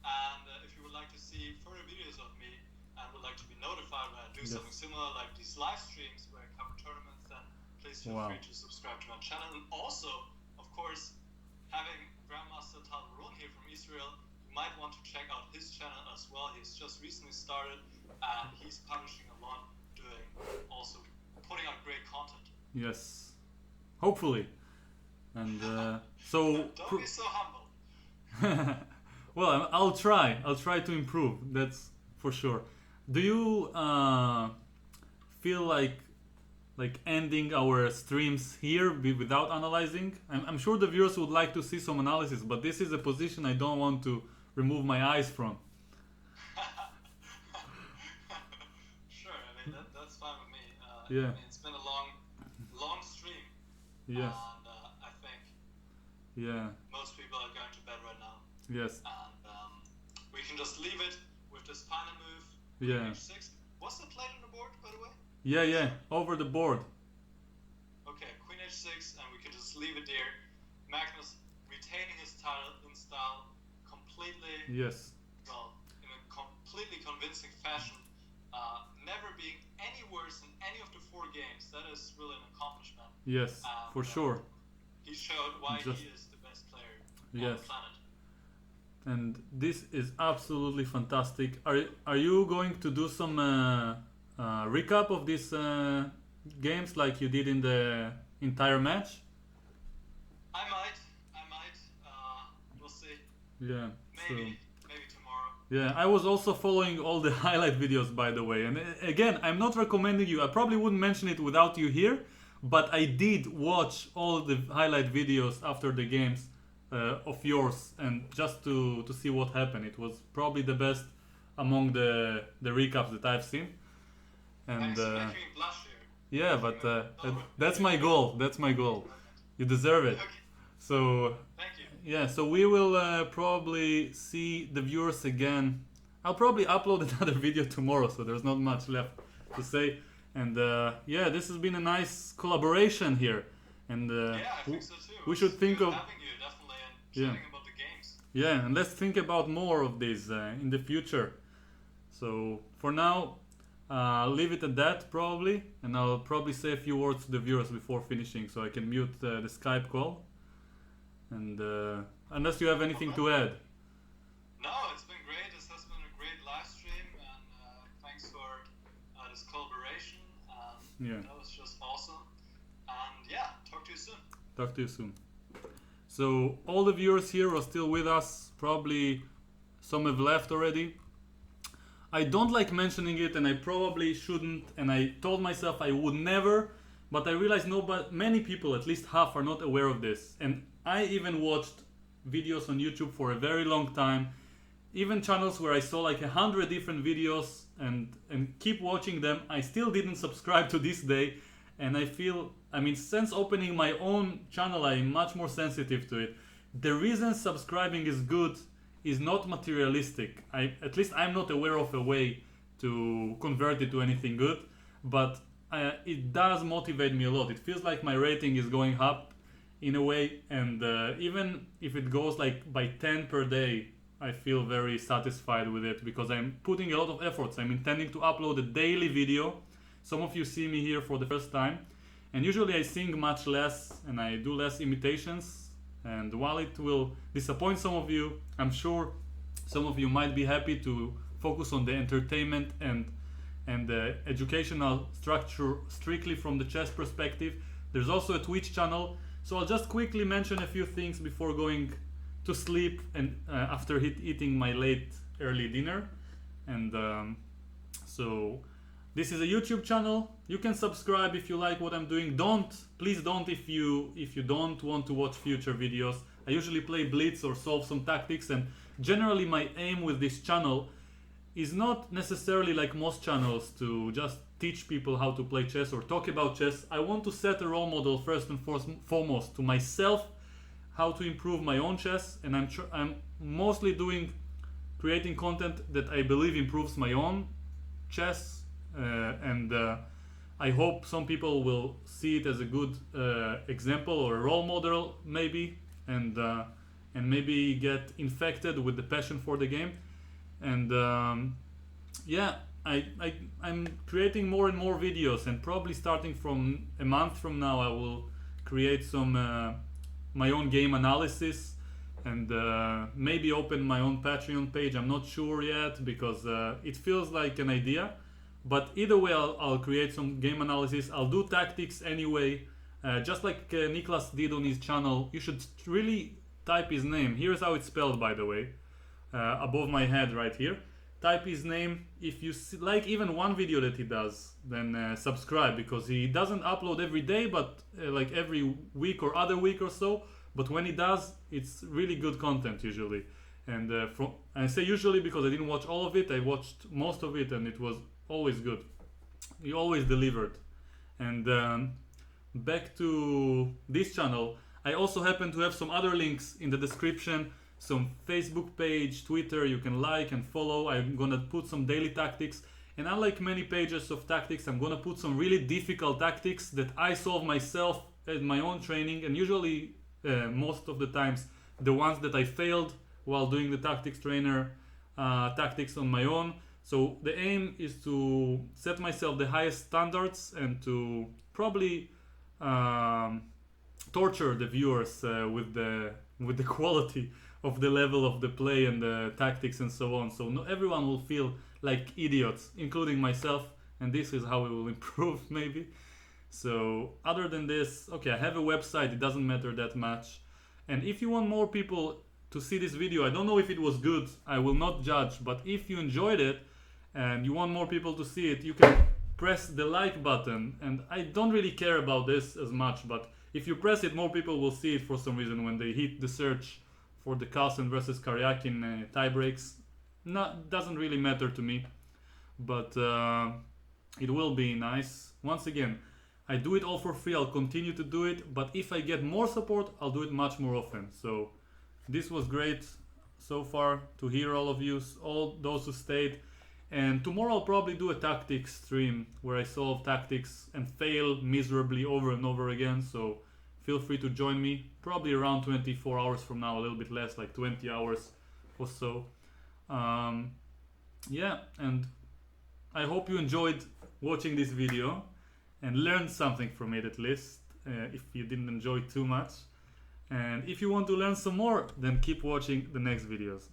And if you would like to see further videos of me and would like to be notified when I do something similar like these live streams where I cover tournaments, then please feel free to subscribe to my channel. And also, of course, having Grandmaster Talvarun here from Israel, you might want to check out his channel as well. He's just recently started and he's publishing a lot, also putting out great content. Yes, hopefully. And so don't be so humble. Well, I'll try to improve, that's for sure. Do you feel like ending our streams here without analyzing? I'm sure the viewers would like to see some analysis, but this is a position I don't want to remove my eyes from. Sure, I mean that's fine with me. I mean, it's been a long stream. Yes. And I think most people are going to bed right now. Yes. And we can just leave it with this final move. Yeah. H6. What's the plate on the board, by the way? Yeah, over the board. Okay, Queen H6, and we can just leave it there. Magnus retaining his title in style completely. Yes. Well, in a completely convincing fashion. Never being any worse in any of the 4 games. That is really an accomplishment. Yes, for sure. He showed why he is the best player on the planet. And this is absolutely fantastic. Are you going to do some recap of these games like you did in the entire match? I Yeah. So. Maybe tomorrow. Yeah, I was also following all the highlight videos, by the way. And again, I'm not recommending you. I probably wouldn't mention it without you here, but I did watch all the highlight videos after the games of yours, and just to see what happened. It was probably the best among the recaps that I've seen. And Thanks for making me blush here. yeah, but that's my goal. That's my goal. You deserve it. Okay, So thank you. yeah, so we will probably see the viewers again. I'll probably upload another video tomorrow, so there's not much left to say. And yeah, this has been a nice collaboration here. And Yeah, I think so too. we should think Good of having you, definitely, and Yeah. chatting about the games. yeah, and let's think about more of this in the future. So for now, I'll leave it at that probably, and I'll probably say a few words to the viewers before finishing, so I can mute the Skype call. And unless you have anything to add. No, it's been great. This has been a great live stream, and thanks for this collaboration. Yeah. That was just awesome. And yeah, talk to you soon. Talk to you soon. So all the viewers here are still with us. Probably some have left already. I don't like mentioning it, and I probably shouldn't. And I told myself I would never, but I realized many people, at least half, are not aware of this. And I even watched videos on YouTube for a very long time, even channels where I saw like 100 different videos and keep watching them. I still didn't subscribe to this day, and I feel, I mean, since opening my own channel, I'm much more sensitive to it. The reason subscribing is good is not materialistic. At least I'm not aware of a way to convert it to anything good, but it does motivate me a lot. It feels like my rating is going up in a way, and even if it goes like by 10 per day, I feel very satisfied with it because I'm putting a lot of efforts. I'm intending to upload a daily video. Some of you see me here for the first time, and usually I sing much less and I do less imitations. And while it will disappoint some of you, I'm sure some of you might be happy to focus on the entertainment and the educational structure strictly from the chess perspective. There's also a Twitch channel, so I'll just quickly mention a few things before going to sleep and after eating my early dinner. And so this is a YouTube channel. You can subscribe if you like what I'm doing. Please don't if you don't want to watch future videos. I usually play Blitz or solve some tactics, and generally my aim with this channel is not necessarily like most channels to just teach people how to play chess or talk about chess. I want to set a role model first and foremost to myself, how to improve my own chess, and I'm mostly creating content that I believe improves my own chess. And I hope some people will see it as a good example or a role model, maybe, and maybe get infected with the passion for the game. And yeah, I'm creating more and more videos, and probably starting from a month from now, I will create some my own game analysis, and maybe open my own Patreon page. I'm not sure yet because it feels like an idea. But either way, I'll create some game analysis. I'll do tactics anyway, just like Niclas did on his channel. You should really type his name. Here's how it's spelled, by the way, above my head right here. Type his name. If you like even one video that he does, then subscribe, because he doesn't upload every day, but like every week or other week or so. But when he does, it's really good content usually. And I say usually because I didn't watch all of it. I watched most of it, and it was always good. He always delivered. And back to this channel, I also happen to have some other links in the description, some Facebook page, Twitter you can like and follow. I'm gonna put some daily tactics, and unlike many pages of tactics, I'm gonna put some really difficult tactics that I solve myself at my own training, and usually most of the times the ones that I failed while doing the tactics trainer tactics on my own. So the aim is to set myself the highest standards and to probably torture the viewers with the quality of the level of the play and the tactics and so on. So not everyone will feel like idiots, including myself, and this is how we will improve maybe. So other than this, okay, I have a website, it doesn't matter that much. And if you want more people to see this video. I don't know if it was good, I will not judge, but if you enjoyed it and you want more people to see it, you can press the like button. And I don't really care about this as much, but if you press it, more people will see it for some reason when they hit the search for the Carlsen versus Karjakin tie breaks. Doesn't really matter to me, but it will be nice. Once again, I do it all for free, I'll continue to do it, but if I get more support, I'll do it much more often. So this was great so far to hear all of you, all those who stayed. And tomorrow I'll probably do a tactics stream where I solve tactics and fail miserably over and over again. So feel free to join me, probably around 24 hours from now, a little bit less, like 20 hours or so. Yeah, and I hope you enjoyed watching this video and learned something from it at least, if you didn't enjoy too much. And if you want to learn some more, then keep watching the next videos.